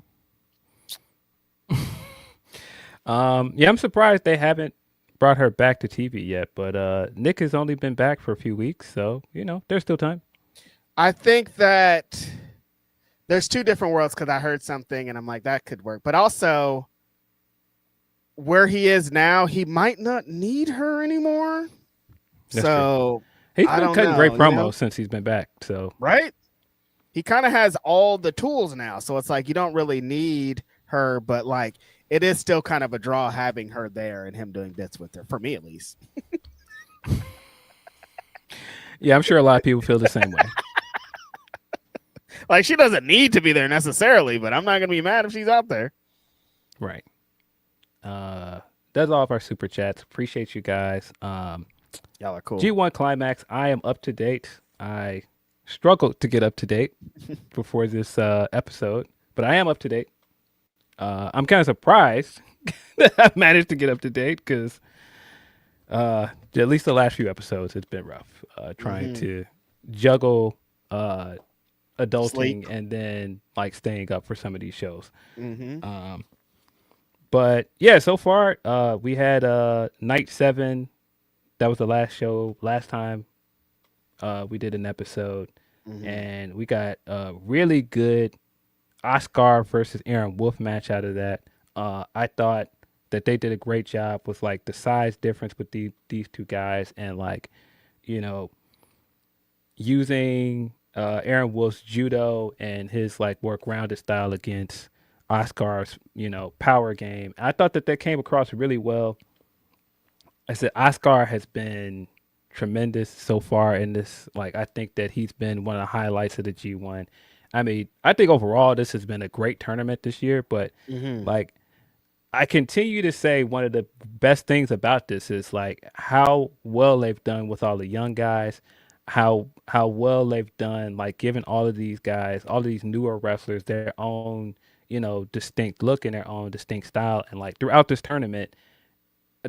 I'm surprised they haven't brought her back to TV yet. But Nick has only been back for a few weeks. So, there's still time. I think that there's two different worlds because I heard something and I'm like, that could work. But also, where he is now, he might not need her anymore. That's so true. He's been cutting great promos since he's been back. So right, he kind of has all the tools now. So it's like you don't really need her, but like it is still kind of a draw having her there and him doing bits with her, for me at least. Yeah, I'm sure a lot of people feel the same way. Like she doesn't need to be there necessarily, but I'm not gonna be mad if she's out there. Right. That's all of our Super Chats. Appreciate you guys. Y'all are cool. G1 Climax, I am up to date. I struggled to get up to date before this episode, but I am up to date. I'm kind of surprised that I've managed to get up to date because at least the last few episodes, it's been rough trying to juggle adulting Sleep. And then like staying up for some of these shows. But yeah, so far we had night 7. That was the last show. Last time we did an episode, and we got a really good Oscar versus Aaron Wolf match out of that. I thought that they did a great job with like the size difference with these two guys, and like using Aaron Wolf's judo and his like more grounded style against Oscar's, power game. I thought that came across really well. I said Oscar has been tremendous so far in this. Like, I think that he's been one of the highlights of the G1. I mean, I think overall this has been a great tournament this year, but like I continue to say one of the best things about this is like how well they've done with all the young guys, how well they've done like giving all of these guys, all of these newer wrestlers their own distinct look and their own distinct style. And like throughout this tournament,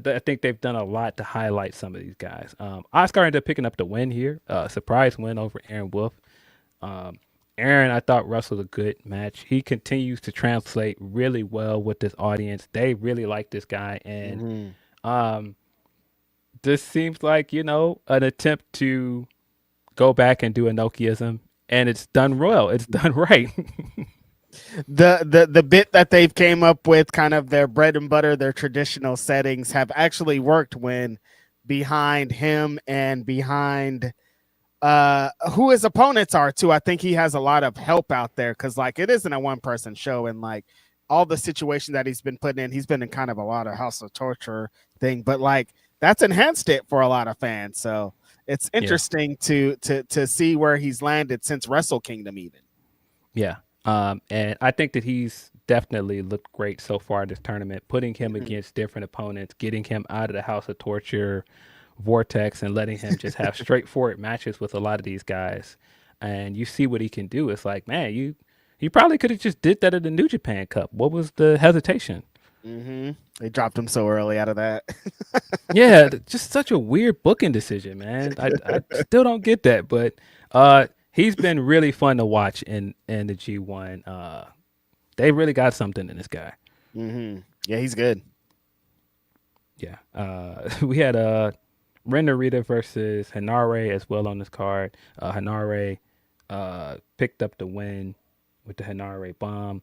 I think they've done a lot to highlight some of these guys. Oscar ended up picking up the win here, surprise win over Aaron Wolf. Aaron, I thought wrestled a good match. He continues to translate really well with this audience. They really like this guy. And this seems like, an attempt to go back and do a Nokiism. And it's done well. It's done right. The bit that they've came up with, kind of their bread and butter, their traditional settings, have actually worked when behind him and behind who his opponents are too. I think he has a lot of help out there because like it isn't a one-person show, and like all the situation that he's been put in, he's been in kind of a lot of House of Torture thing, but like that's enhanced it for a lot of fans. So it's interesting to see where he's landed since Wrestle Kingdom even. Yeah. And I think that he's definitely looked great so far in this tournament, putting him against different opponents, getting him out of the House of Torture vortex and letting him just have straightforward matches with a lot of these guys. And you see what he can do. It's like, man, you He probably could have just did that at the New Japan Cup. What was the hesitation? They dropped him so early out of that. Yeah, just such a weird booking decision, man. I still don't get that, but he's been really fun to watch in the G1. They really got something in this guy. Yeah, he's good. Yeah. We had Ren Narita versus Hanare as well on this card. Hanare picked up the win with the Hanare bomb.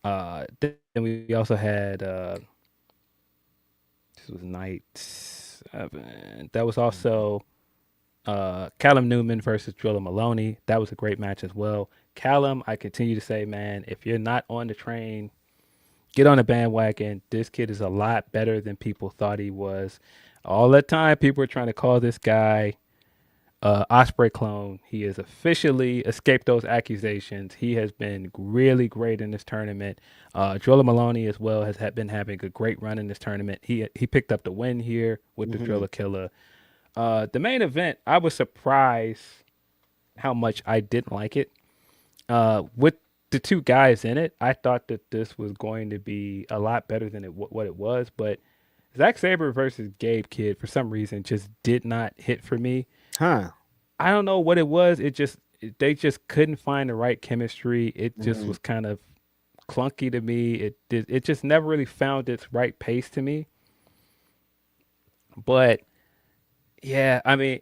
Then we also had this was night 7. That was also Callum Newman versus Drilla Maloney. That was a great match as well. Callum, I continue to say, man, if you're not on the train, get on the bandwagon. This kid is a lot better than people thought he was. All that time, people were trying to call this guy Ospreay clone. He has officially escaped those accusations. He has been really great in this tournament. Drilla Maloney as well has been having a great run in this tournament. He picked up the win here with the Drilla Killer. The main event, I was surprised how much I didn't like it. With the two guys in it, I thought that this was going to be a lot better than what it was. But Zack Sabre versus Gabe Kidd, for some reason, just did not hit for me. Huh. I don't know what it was. They just couldn't find the right chemistry. It just was kind of clunky to me. It just never really found its right pace to me. But yeah, I mean,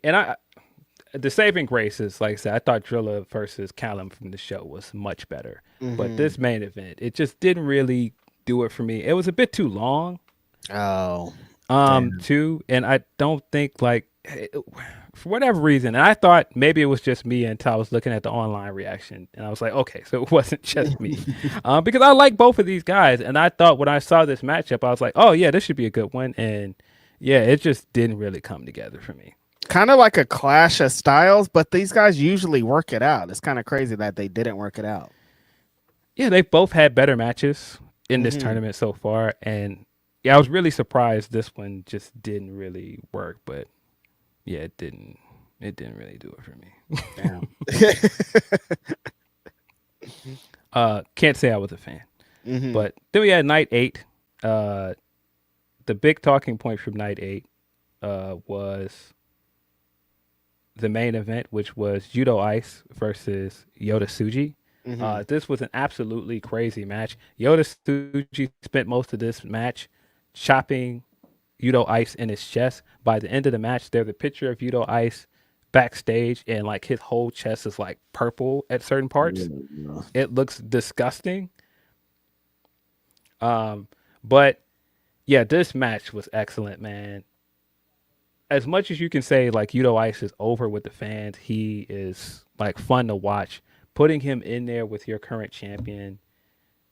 the saving grace is, like I said, I thought Drilla versus Callum from the show was much better. But this main event, it just didn't really do it for me. It was a bit too long. Oh. Too, and I don't think, like, for whatever reason, and I thought maybe it was just me until I was looking at the online reaction, and I was like, okay, so it wasn't just me, because I like both of these guys, and I thought when I saw this matchup, I was like, oh yeah, this should be a good one, and yeah, it just didn't really come together for me. Kind of like a clash of styles, but these guys usually work it out. It's kind of crazy that they didn't work it out. Yeah, they've both had better matches in this tournament so far, and yeah, I was really surprised this one just didn't really work, but yeah, it didn't really do it for me. Can't say I was a fan. But then we had night 8. The big talking point from night 8 was the main event, which was Judo Ice versus Yota Tsuji. This was an absolutely crazy match. Yota Tsuji spent most of this match chopping Yudo Ice in his chest. By the end of the match, there's a picture of Yudo Ice backstage, and like his whole chest is like purple at certain parts. It looks disgusting. But yeah, this match was excellent, man. As much as you can say like Yudo Ice is over with the fans, he is like fun to watch. Putting him in there with your current champion,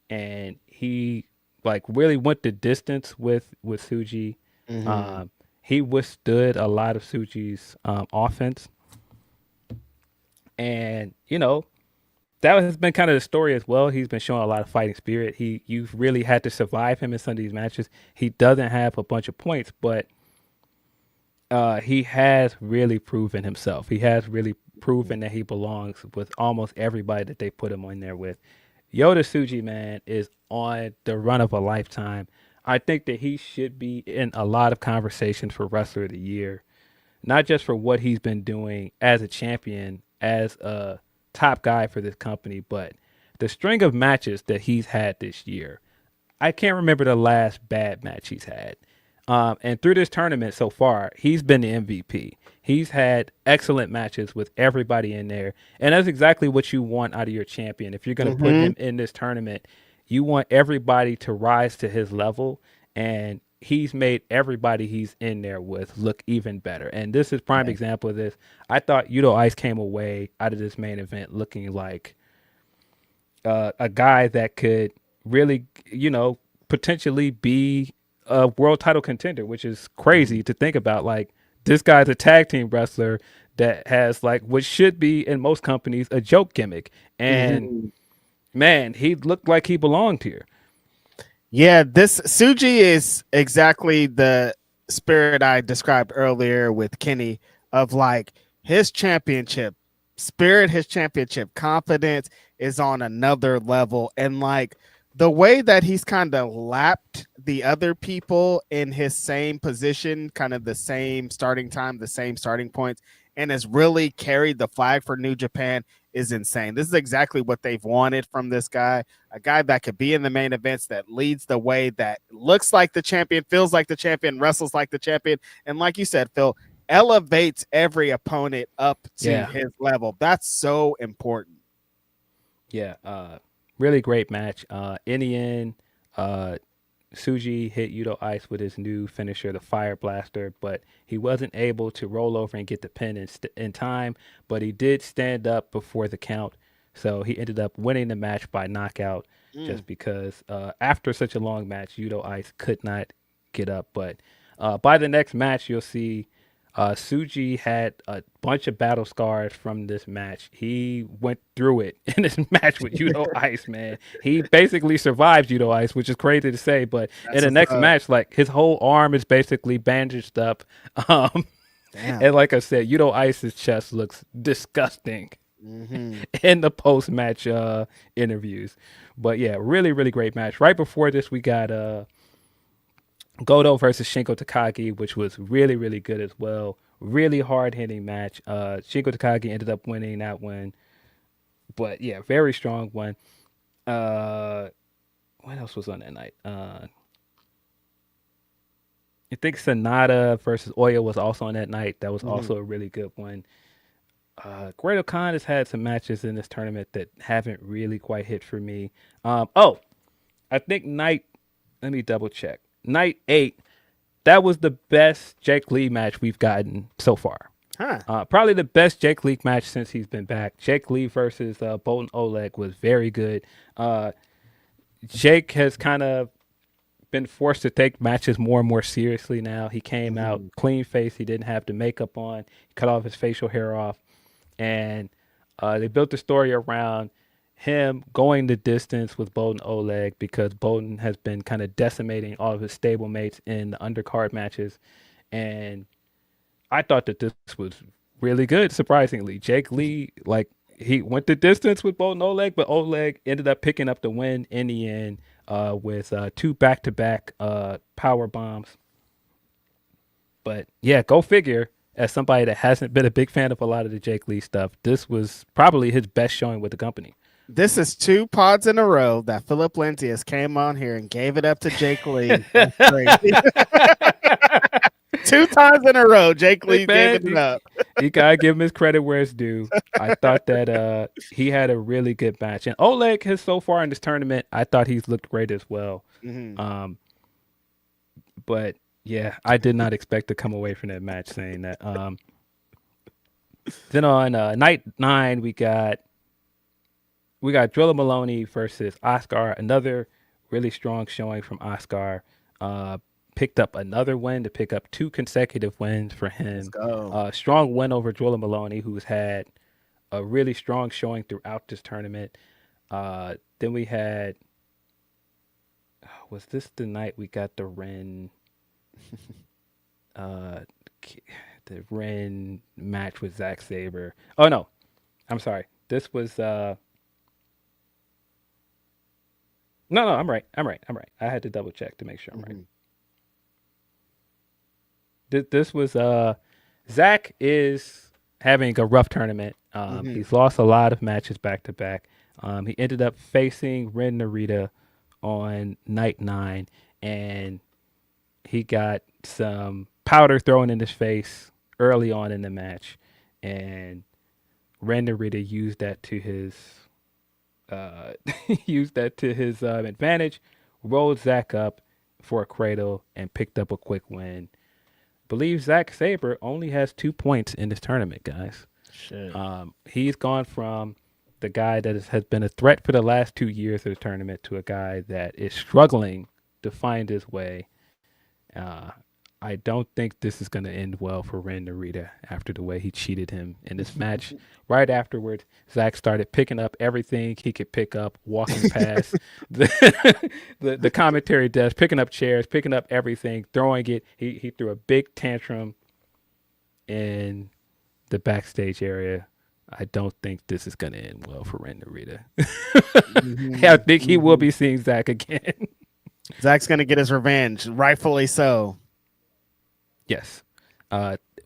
and he like really went the distance with Tsuji. He withstood a lot of Tsuji's offense, and you know that has been kind of the story as well. He's been showing a lot of fighting spirit. You've really had to survive him in some of these matches. He doesn't have a bunch of points, but he has really proven himself. He has really proven that he belongs with almost everybody that they put him on there with. Yota Tsuji, man, is on the run of a lifetime. I think that he should be in a lot of conversations for Wrestler of the Year, not just for what he's been doing as a champion, as a top guy for this company, but the string of matches that he's had this year. I can't remember the last bad match he's had. And through this tournament so far, he's been the MVP. He's had excellent matches with everybody in there. And that's exactly what you want out of your champion. If you're going to put him in this tournament, you want everybody to rise to his level. And he's made everybody he's in there with look even better. And this is prime example of this. I thought Yudo Ice came away out of this main event looking like a guy that could really, potentially be a world title contender, which is crazy to think about. Like, this guy's a tag team wrestler that has like what should be in most companies a joke gimmick, and man, he looked like he belonged here. Yeah, this Tsuji is exactly the spirit I described earlier with Kenny, of like his championship spirit, his championship confidence. is on another level. And like the way that he's kind of lapped the other people in his same position, kind of the same starting time, the same starting points, and has really carried the flag for New Japan is insane. This is exactly what they've wanted from this guy, a guy that could be in the main events, that leads the way, that looks like the champion, feels like the champion, wrestles like the champion. And like you said, Phil, elevates every opponent up to his level. That's so important. Yeah, really great match. In the end, Suji hit Yuto Ice with his new finisher, the Fire Blaster, but he wasn't able to roll over and get the pin in time, but he did stand up before the count, so he ended up winning the match by knockout just because after such a long match, Yuto Ice could not get up. But by the next match, you'll see Suji had a bunch of battle scars from this match. He went through it in this match with Yuto Ice, man. He basically survived Yuto Ice, which is crazy to say, but in the next match, like his whole arm is basically bandaged up. And like I said, Yuto Ice's chest looks disgusting in the post-match interviews. But yeah, really, really great match. Right before this, we got Goto versus Shingo Takagi, which was really, really good as well. Really hard-hitting match. Shingo Takagi ended up winning that one. But yeah, very strong one. What else was on that night? I think Sonata versus Oya was also on that night. That was also a really good one. Great Khan has had some matches in this tournament that haven't really quite hit for me. I think let me double check. Night 8, that was the best Jake Lee match we've gotten so far. Probably the best Jake Lee match since he's been back. Jake Lee versus Bolton Oleg was very good. Jake has kind of been forced to take matches more and more seriously now. He came out clean face. He didn't have the makeup on. He cut all of his facial hair off. And they built the story around him going the distance with Bolton Oleg because Bolton has been kind of decimating all of his stablemates in the undercard matches. And I thought that this was really good, surprisingly. Jake Lee, like, he went the distance with Bolton Oleg, but Oleg ended up picking up the win in the end with 2 back-to-back power bombs. But yeah, go figure. As somebody that hasn't been a big fan of a lot of the Jake Lee stuff, this was probably his best showing with the company. This is 2 pods in a row that Philip Lindsay has came on here and gave it up to Jake Lee. 2 times in a row, Jake Lee gave it up. You gotta give him his credit where it's due. I thought that he had a really good match, and Oleg has so far in this tournament, I thought he's looked great as well. But yeah, I did not expect to come away from that match saying that. Then on night 9, we got Drilla Maloney versus Oscar. Another really strong showing from Oscar. Picked up another win to pick up 2 consecutive wins for him. Let's go. Strong win over Drilla Maloney, who's had a really strong showing throughout this tournament. Then we had, was this the night we got the Ren? The Ren match with Zack Sabre. Oh no, I'm sorry. This was no, I'm right. I had to double check to make sure I'm right. This was Zach is having a rough tournament. He's lost a lot of matches back to back. He ended up facing Ren Narita on night 9, and he got some powder thrown in his face early on in the match, and Ren Narita used that to his advantage, rolled Zach up for a cradle, and picked up a quick win. Believe Zack Sabre only has 2 points in this tournament, guys. Shit. He's gone from the guy that has been a threat for the last 2 years of the tournament to a guy that is struggling to find his way. I don't think this is going to end well for Ren Narita after the way he cheated him in this match. Right afterwards, Zach started picking up everything he could pick up, walking past the commentary desk, picking up chairs, picking up everything, throwing it. He threw a big tantrum in the backstage area. I don't think this is gonna end well for Ren Narita. Mm-hmm. I think he will be seeing Zach again. Zach's gonna get his revenge, rightfully so. Yes.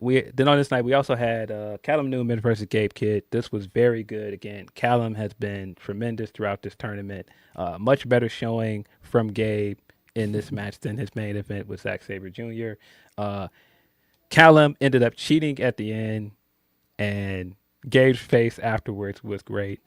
We then on this night we also had Callum Newman versus Gabe Kidd. This was very good. Again, Callum has been tremendous throughout this tournament. Much better showing from Gabe in this match than his main event with Zack Sabre Jr. Callum ended up cheating at the end, and Gabe's face afterwards was great.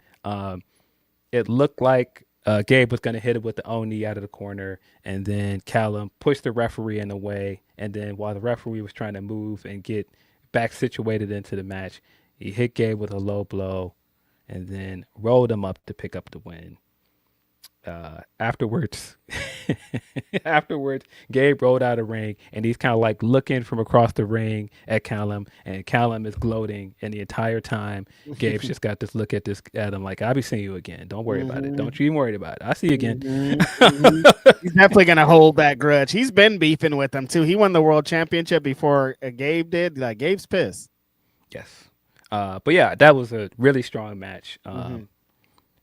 It looked like Gabe was going to hit it with the Oni out of the corner, and then Callum pushed the referee in the way, and then while the referee was trying to move and get back situated into the match, he hit Gabe with a low blow and then rolled him up to pick up the win. Afterwards, Gabe rolled out of the ring, and he's kind of like looking from across the ring at Callum, and Callum is gloating, and the entire time Gabe's just got this look at him like, I'll be seeing you again. Don't worry about it. Don't you even worry about it. I'll see you again. He's definitely gonna hold that grudge. He's been beefing with him too. He won the world championship before Gabe did. Like, Gabe's pissed. Yes. But yeah, that was a really strong match.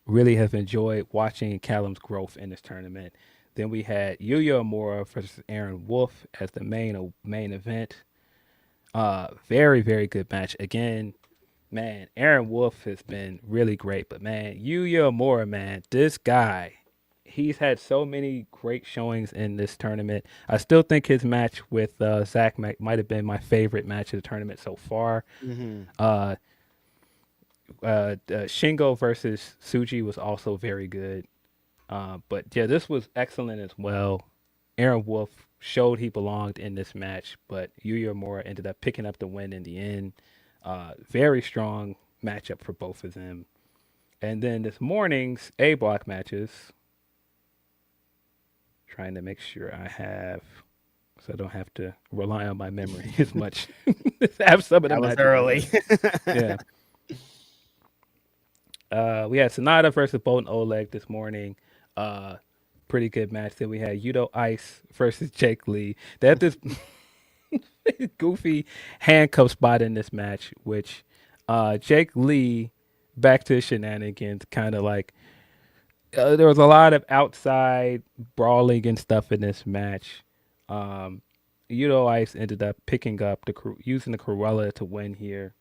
Really have enjoyed watching Callum's growth in this tournament. Then we had Yuya Uemura versus Aaron Wolf as the main event. Very, very good match. Again, man, Aaron Wolf has been really great. But man, Yuya Uemura, man, this guy, he's had so many great showings in this tournament. I still think his match with Zach might have been my favorite match of the tournament so far. Shingo versus Tsuji was also very good. But yeah, this was excellent as well. Aaron Wolf showed he belonged in this match, but Yuya Uemura ended up picking up the win in the end. Very strong matchup for both of them. And then this morning's A block matches. Trying to make sure I have, so I don't have to rely on my memory as much. Have some of them. That was early. Yeah. We had Sonata versus Bolton Oleg this morning. Pretty good match. Then we had Yudo Ice versus Jake Lee. They had this goofy handcuff spot in this match, which Jake Lee, back to shenanigans, kind of like there was a lot of outside brawling and stuff in this match. Yudo Ice ended up picking up using the Cruella to win here.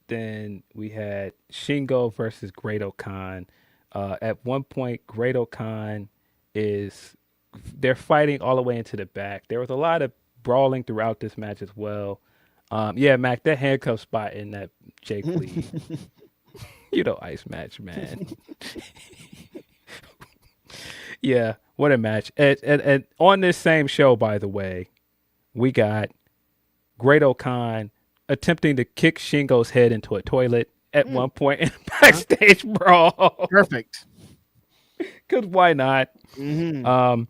Then we had Shingo versus Great-O-Khan. At one point, Great-O-Khan they're fighting all the way into the back. There was a lot of brawling throughout this match as well. Yeah, Mac, that handcuff spot in that Jake Lee, Ice match, man. Yeah, what a match. And on this same show, by the way, we got Great-O-Khan attempting to kick Shingo's head into a toilet at one point in a backstage brawl. Perfect. Because why not? Shingo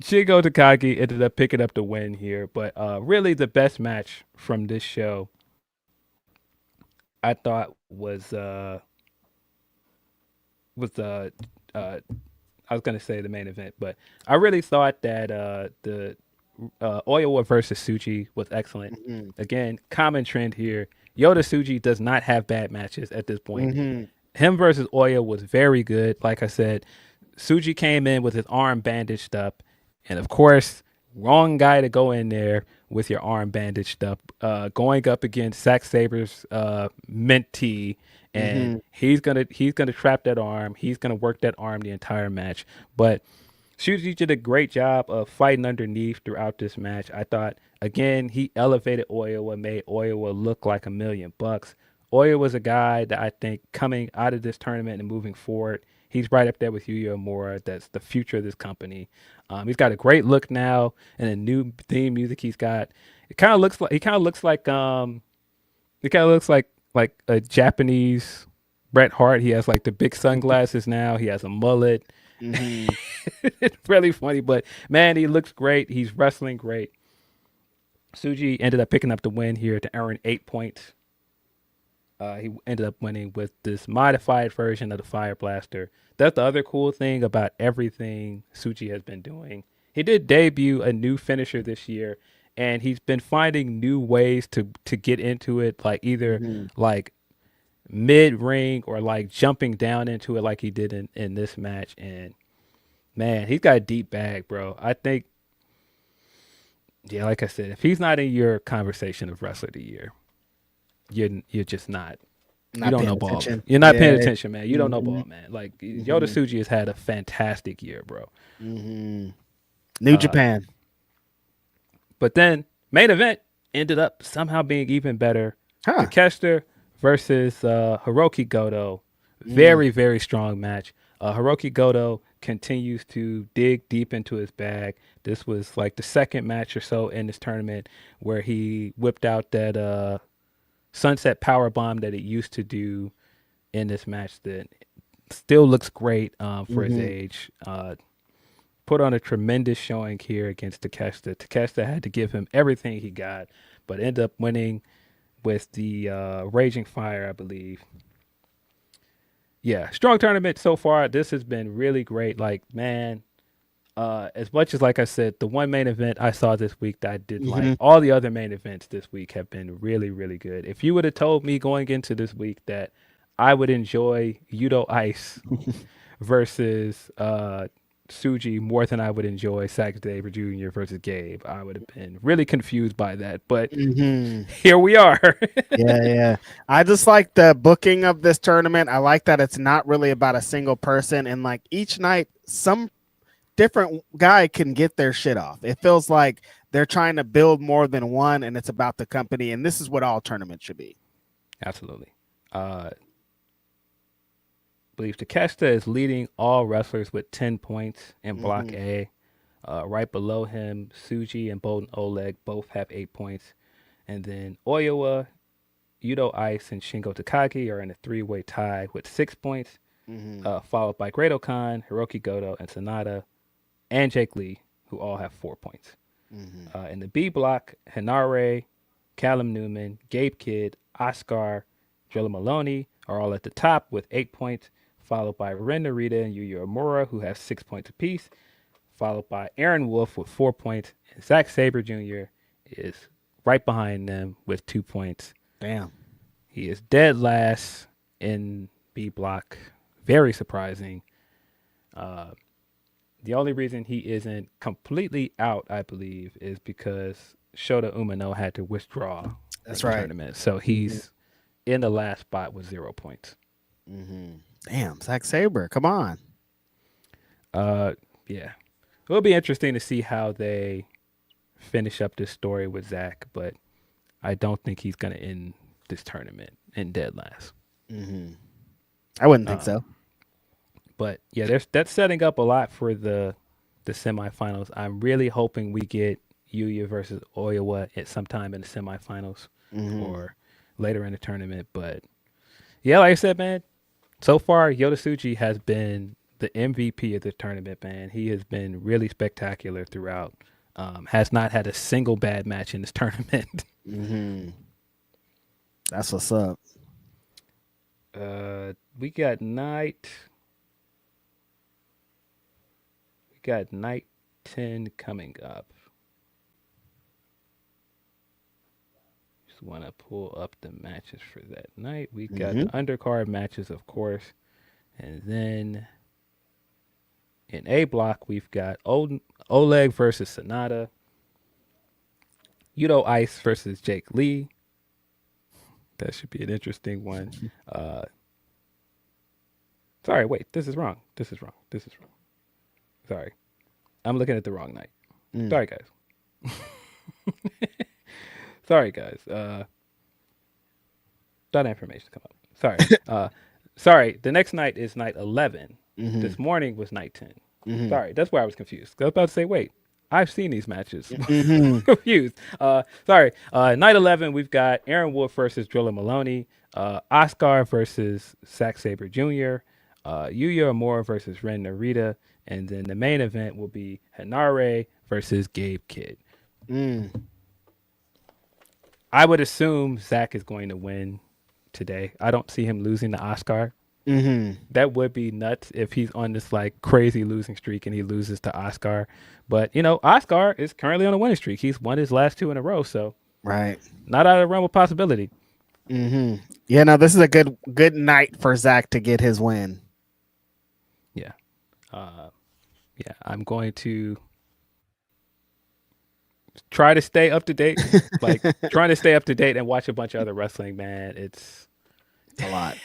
Takagi ended up picking up the win here. But really the best match from this show, I thought was I was going to say the main event, but I really thought that the Oiwa versus Tsuji was excellent. Again, common trend here. Yota Tsuji does not have bad matches at this point. Him versus Oya was very good. Like I said, Tsuji came in with his arm bandaged up. And of course, wrong guy to go in there with your arm bandaged up. Going up against Zack Sabre's mentee. And he's gonna trap that arm. He's gonna work that arm the entire match. But Tsuji did a great job of fighting underneath throughout this match. I thought, again, he elevated Oiwa, made Oiwa look like $1 million. Oiwa was a guy that I think coming out of this tournament and moving forward, he's right up there with Yuya Uemura. That's the future of this company. He's got a great look now, and a new theme music he's got. It kind of looks like a Japanese Bret Hart. He has like the big sunglasses now. He has a mullet. It's really funny, but man, he looks great. He's wrestling great. Tsuji ended up picking up the win here to earn 8 points. He ended up winning with this modified version of the Fire Blaster. That's the other cool thing about everything Tsuji has been doing. He did debut a new finisher this year, and he's been finding new ways to get into it, like either like mid-ring or like jumping down into it like he did in this match. And man, he's got a deep bag, bro. I think, yeah, like I said, if he's not in your conversation of wrestler of the year, you're just not. You don't know ball. You're not paying attention, man. You don't know ball, man. Like Yota Tsuji has had a fantastic year, bro. New Japan. But then main event ended up somehow being even better. Takeshita versus Hiroki Goto. Very, very strong match. Hiroki Goto continues to dig deep into his bag. This was like the second match or so in this tournament where he whipped out that sunset power bomb that he used to do in this match that still looks great for his age. Put on a tremendous showing here against Takeshita. Takeshita had to give him everything he got, but ended up winning with the Raging Fire, I believe. Yeah, strong tournament so far. This has been really great. Like, man, as much as, like I said, the one main event I saw this week that I did like, all the other main events this week have been really, really good. If you would have told me going into this week that I would enjoy Yudo Ice versus Tsuji more than I would enjoy Zack Sabre Jr. versus Gabe, I would have been really confused by that. But here we are. Yeah. I just like the booking of this tournament. I like that it's not really about a single person, and like each night, some different guy can get their shit off. It feels like they're trying to build more than one, and it's about the company. And this is what all tournaments should be. Absolutely. Believe Takeshita is leading all wrestlers with 10 points in Block A. Right below him, Tsuji and Bolden Oleg both have 8 points. And then Oiwa, Yudo Ice, and Shingo Takagi are in a three-way tie with 6 points, followed by Great Khan, Hiroki Goto, and Sonata, and Jake Lee, who all have 4 points. In the B block, Hinare, Callum Newman, Gabe Kidd, Oscar, Drilla Maloney are all at the top with 8 points, followed by Ren Narita and Yuya Uemura, who have 6 points apiece, followed by Aaron Wolf with 4 points, and Zack Sabre Jr. is right behind them with 2 points. Damn. He is dead last in B block. Very surprising. The only reason he isn't completely out, I believe, is because Shota Umino had to withdraw the tournament. So he's in the last spot with 0 points. Damn, Zack Sabre, come on. Yeah. It'll be interesting to see how they finish up this story with Zack, but I don't think he's going to end this tournament in dead last. I wouldn't think so. But yeah, that's setting up a lot for the semifinals. I'm really hoping we get Yuya versus Oiwa at some time in the semifinals or later in the tournament. But yeah, like I said, man, so far Yota Tsuji has been the MVP of the tournament, man. He has been really spectacular throughout. Has not had a single bad match in this tournament. That's what's up. We got night 10 coming up. Just want to pull up the matches for that night. We got the undercard matches, of course. And then in A block, we've got Oleg versus Sonata, Yudo Ice versus Jake Lee. That should be an interesting one. Sorry, wait, this is wrong. Sorry. I'm looking at the wrong night. Sorry, guys. Sorry, guys. That information come up. Sorry. Sorry, the next night is night 11. This morning was night 10. Sorry, that's where I was confused. I was about to say, wait, I've seen these matches. Confused. Sorry. Night 11, we've got Aaron Wolf versus Drilla Maloney, Oscar versus Zack Sabre Jr., Yuya Uemura versus Ren Narita, and then the main event will be Hinare versus Gabe Kidd. I would assume Zack is going to win today. I don't see him losing to Oscar. Mm-hmm. That would be nuts if he's on this like crazy losing streak and he loses to Oscar. But Oscar is currently on a winning streak. He's won his last 2 in a row, so Right. not out of the realm of possibility. Mm-hmm. Yeah, no, this is a good night for Zach to get his win. Yeah. Yeah, I'm going to try to stay up to date. Like trying to stay up to date and watch a bunch of other wrestling, man. It's a lot.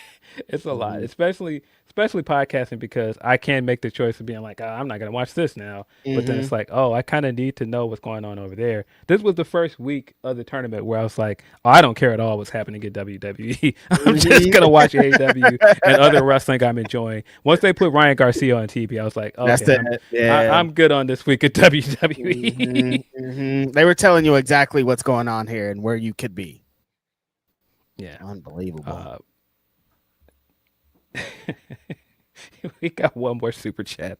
It's a lot, especially podcasting, because I can make the choice of being like, I'm not gonna watch this now. But then it's like, I kind of need to know what's going on over there. This was the first week of the tournament where I was like, I don't care at all what's happening at WWE. I'm just gonna watch AEW and other wrestling I'm enjoying. Once they put Ryan Garcia on TV, I was like, okay, I'm good on this week at WWE. They were telling you exactly what's going on here and where you could be. Yeah, unbelievable. We got one more super chat.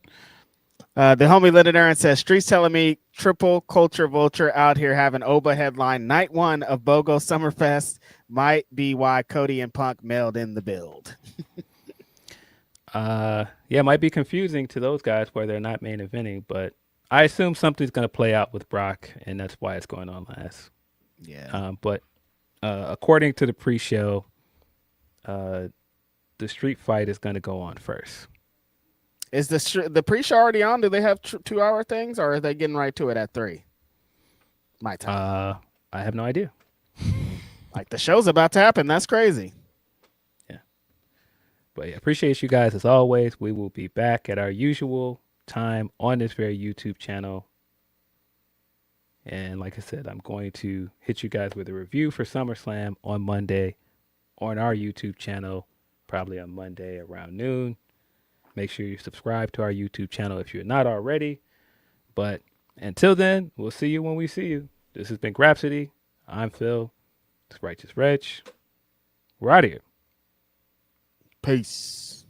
The homie Lyndon Aaron says, Streets telling me Triple Culture Vulture out here having Oba headline night 1 of BOGO Summerfest might be why Cody and Punk mailed in the build. Yeah, it might be confusing to those guys where they're not main eventing, but I assume something's going to play out with Brock, and that's why it's going on last. Yeah. But according to the pre-show, the street fight is going to go on first. Is the pre-show already on? Do they have 2-hour things, or are they getting right to it at 3? My time. I have no idea. Like the show's about to happen. That's crazy. Yeah. But yeah, appreciate you guys as always. We will be back at our usual time on this very YouTube channel. And like I said, I'm going to hit you guys with a review for SummerSlam on Monday on our YouTube channel, probably on Monday around noon. Make sure you subscribe to our YouTube channel if you're not already. But until then, we'll see you when we see you. This has been Grapsody. I'm Phil. It's Righteous Reg. We're out of here. Peace.